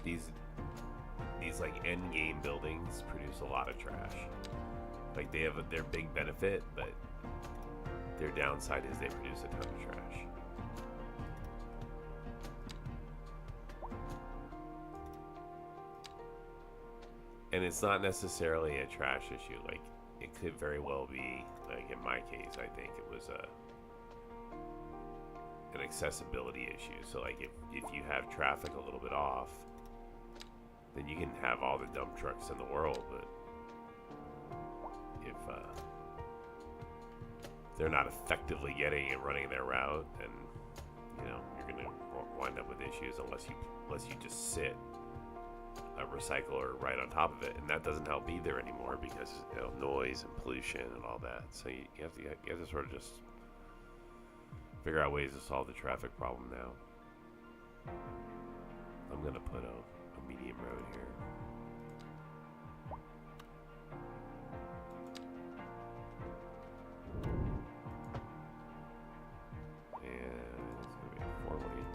These like end game buildings produce a lot of trash. Like they have their big benefit, but their downside is they produce a ton of trash. And it's not necessarily a trash issue. Like, it could very well be, like in my case, I think it was an accessibility issue. So, like, if you have traffic a little bit off, then you can have all the dump trucks in the world. But if they're not effectively getting and running their route, then, you know, you're going to wind up with issues unless you just sit a recycler right on top of it, and that doesn't help either anymore because, you know, noise and pollution and all that. So you have to sort of just figure out ways to solve the traffic problem now. I'm gonna put a medium road here. And it's gonna be a 4-lane.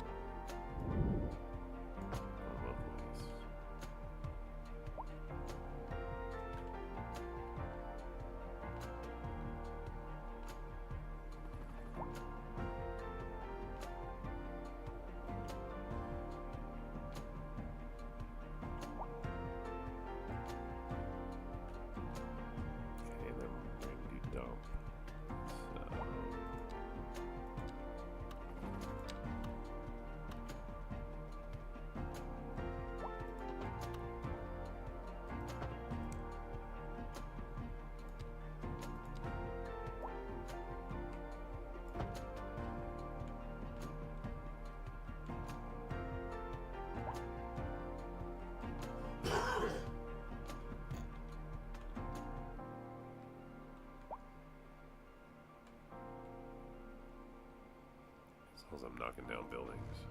as I'm knocking down buildings.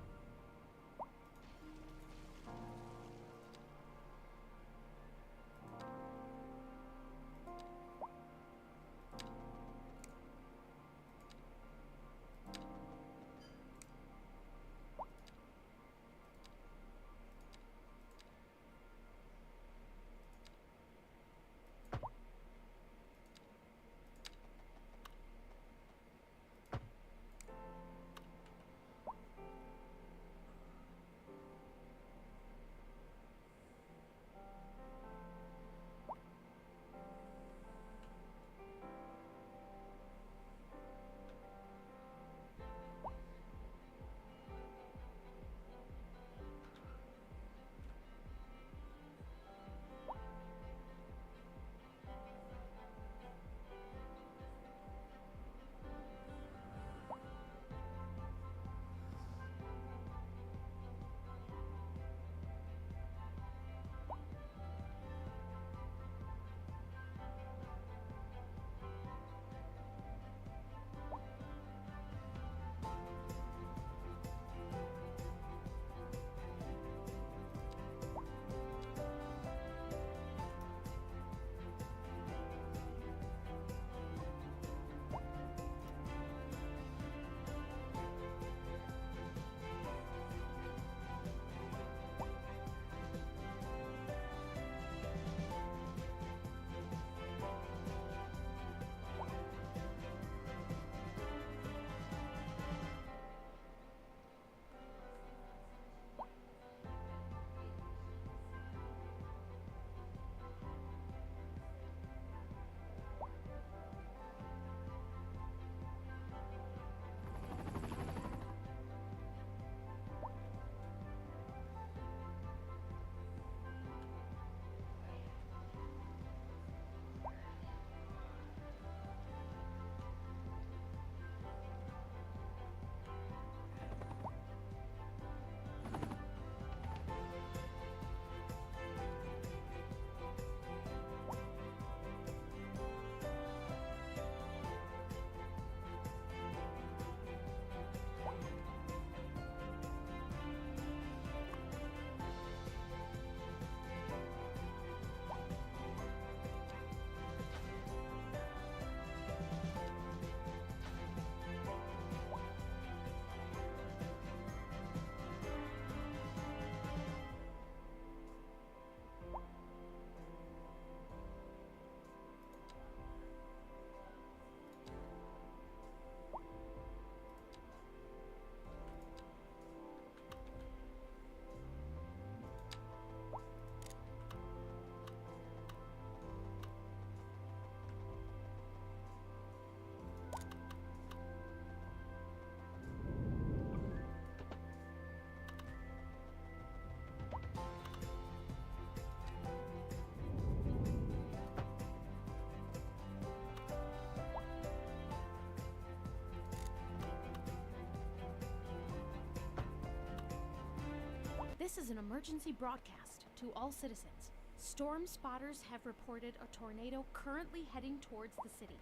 This is an emergency broadcast to all citizens. Storm spotters have reported a tornado currently heading towards the city.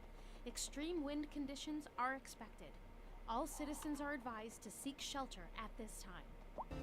Extreme wind conditions are expected. All citizens are advised to seek shelter at this time.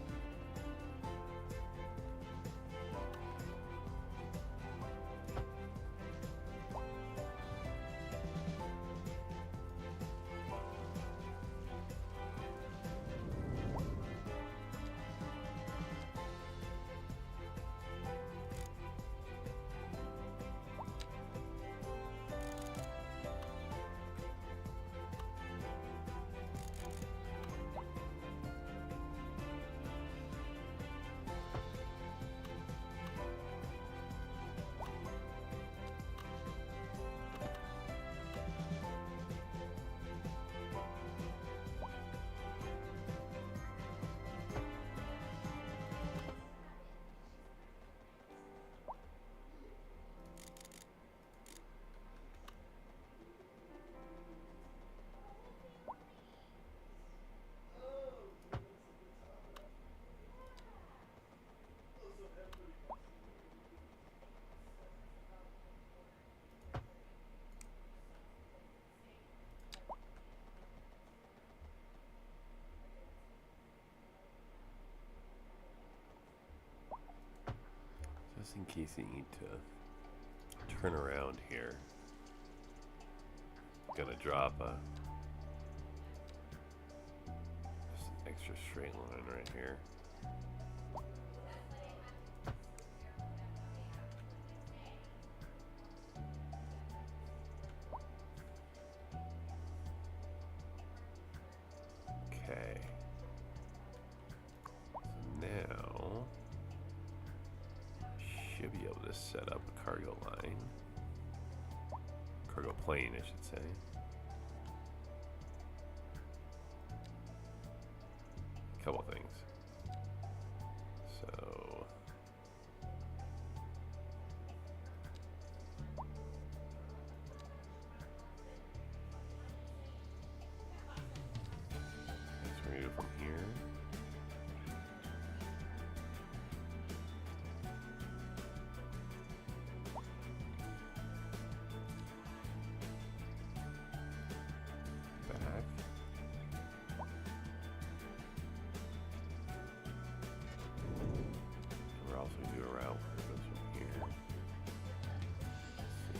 Just in case you need to turn around here. Gonna drop just an extra straight line right here. Okay. So now should be able to set up a cargo line. Cargo plane, I should say. A couple things. So we're gonna go from here. Back. We're also gonna do a route where it goes from here. Let's see.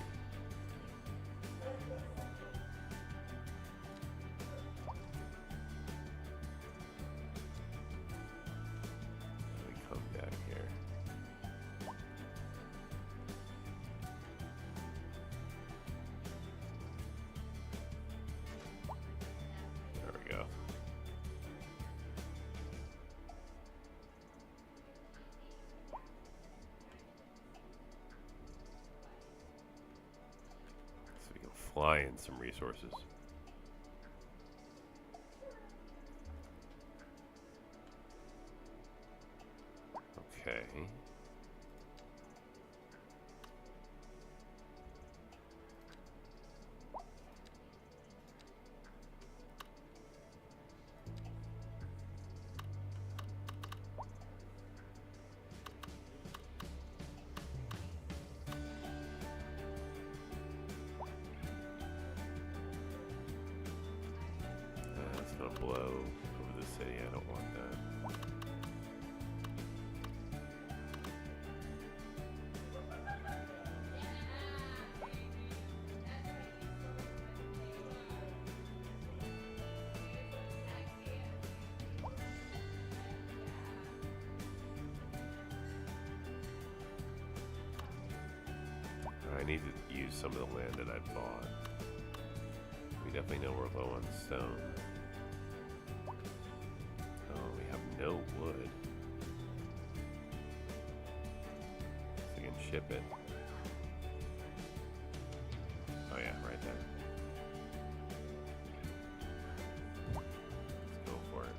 Let me come down here. There we go. So we can fly in some resources. Okay. It's gonna blow over the city. I don't want that. I need to use some of the land that I bought. We definitely know we're low on stone. Oh, we have no wood. So we can ship it. Oh yeah, right there. Let's go for it.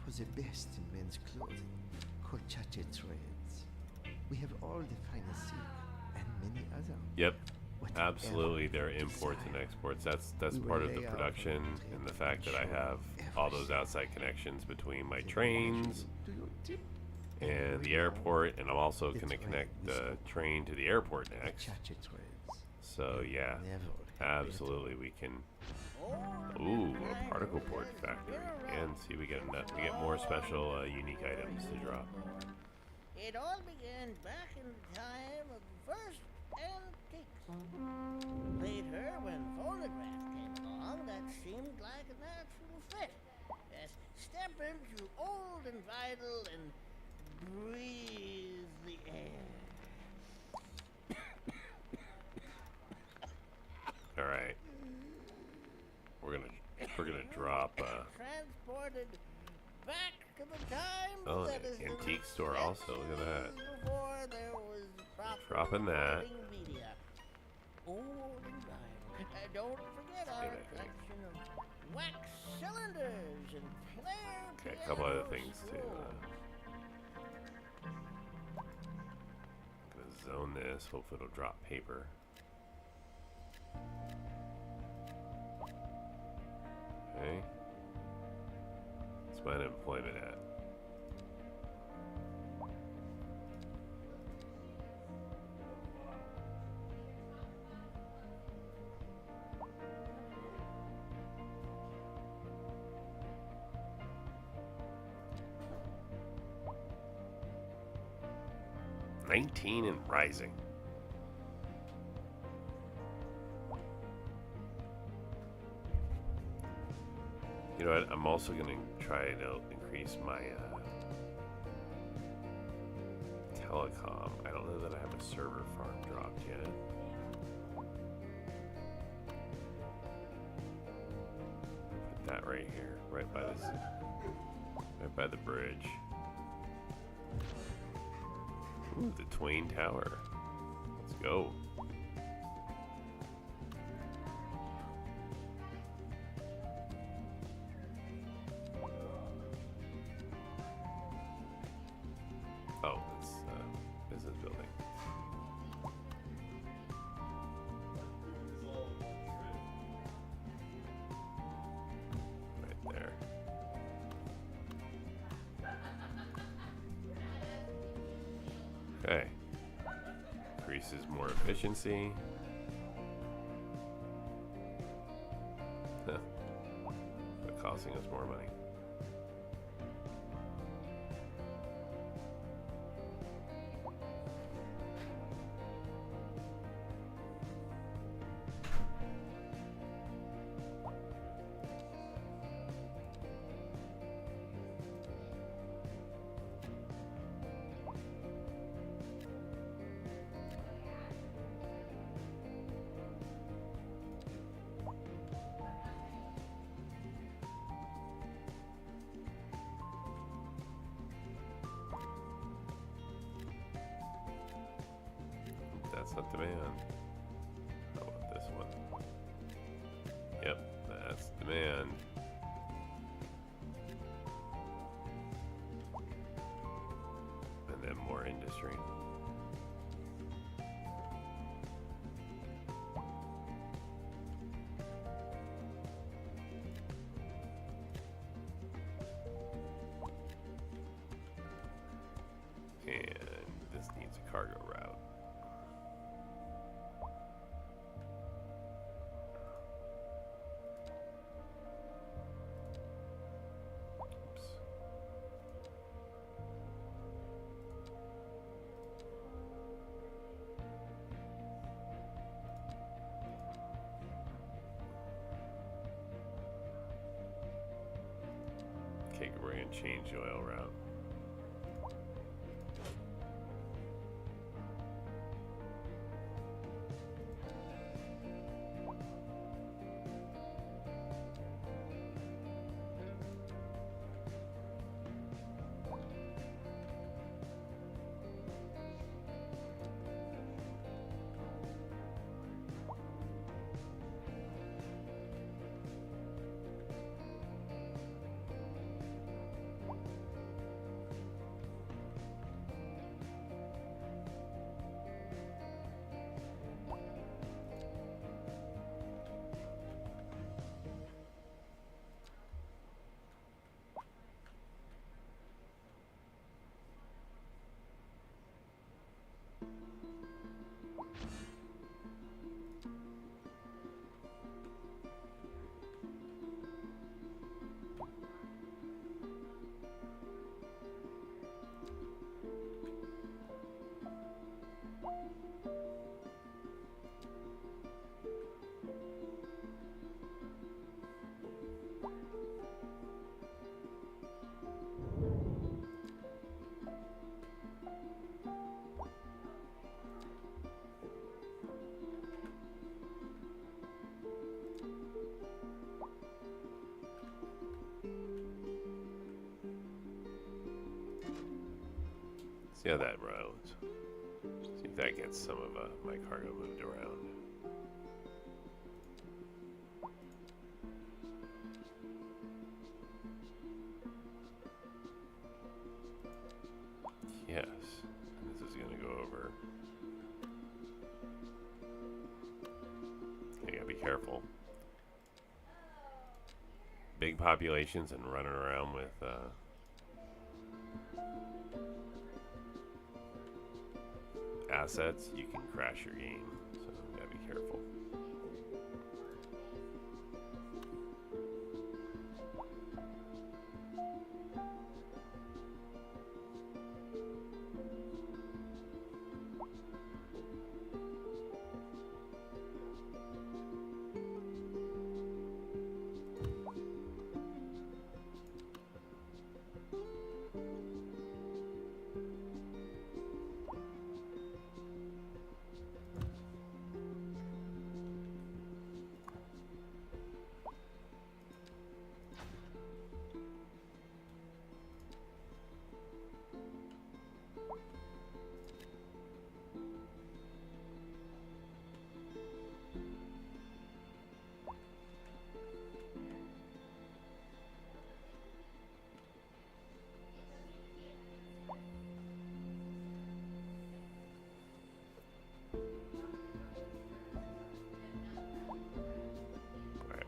For the best in men's clothing, Colchache threads. We have all the finest silk and many other. Yep. Absolutely, they're imports and exports. That's part of the production, and the fact that I have all those outside connections between my trains and the airport, and I'm also going to connect the train to the airport next. So yeah, absolutely, we can. Ooh, a particle board factory, and see we get more special unique items to drop. It all began back in the time of the first antiques. Later, when phonograph came along, that seemed like a natural fit. Yes, step into old and vital and breathe the air. All right, we're gonna We're gonna drop. Transported back to the time Oh, that an is antique store also. Look at that. before there was proper Dropping that. recording media. Old and grime. Don't forget our good, I think. collection of wax cylinders and player Okay, a couple other piano things too. I'm gonna zone this. Hopefully it'll drop paper. Okay. What's my unemployment at? $19 and rising. You know what? I'm also going to try to increase my telecom. I don't know that I have a server farm dropped yet. Put that right here, right by the bridge. Ooh, the Twain Tower. Let's go. Oh, it's business building. Right there. Okay. Increases more efficiency. Huh. But costing us more money. That's not demand. How about this one? Yep, that's demand. And then more industry. And this needs a cargo route. Okay, we're gonna change the oil route. See how that roads. See if that gets some of my cargo moved around. Yes, this is going to go over. You gotta be careful. Big populations and running around with assets, you can crash your game, so you gotta be careful.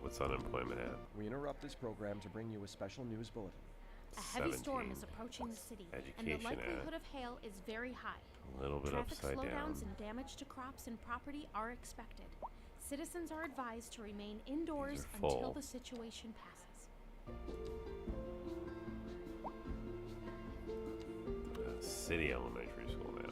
What's unemployment at? We interrupt this program to bring you a special news bulletin. A heavy storm is approaching the city, and the likelihood of hail is very high. A little bit Traffic upside slowdowns down. and damage to crops and property are expected. Citizens are advised to remain indoors until full. the situation passes. City elementary school now.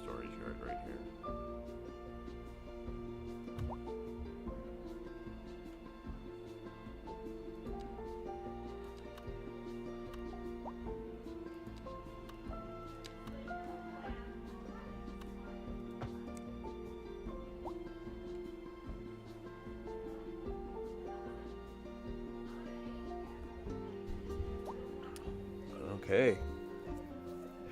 Storage yard right here. Okay.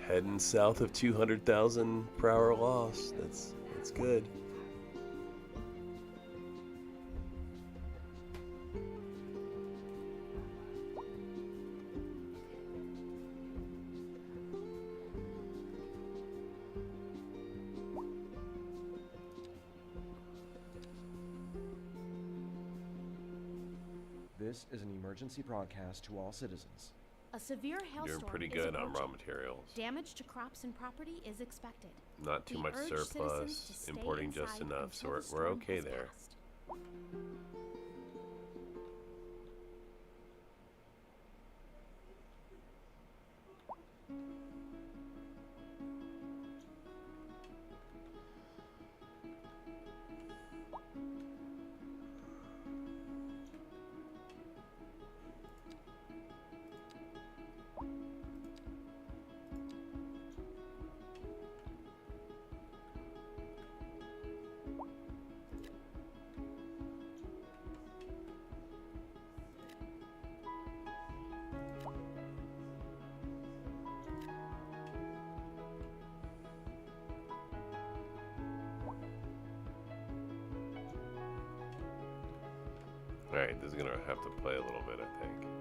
Heading south of 200,000 per hour loss. That's good. This is an emergency broadcast to all citizens. A severe hailstorm Doing pretty is good on approaching. raw materials. Damage to crops and property is expected. Not too We much urge citizens to surplus, stay importing just inside enough, so until the we're storm okay has there. passed. Alright, this is gonna have to play a little bit, I think.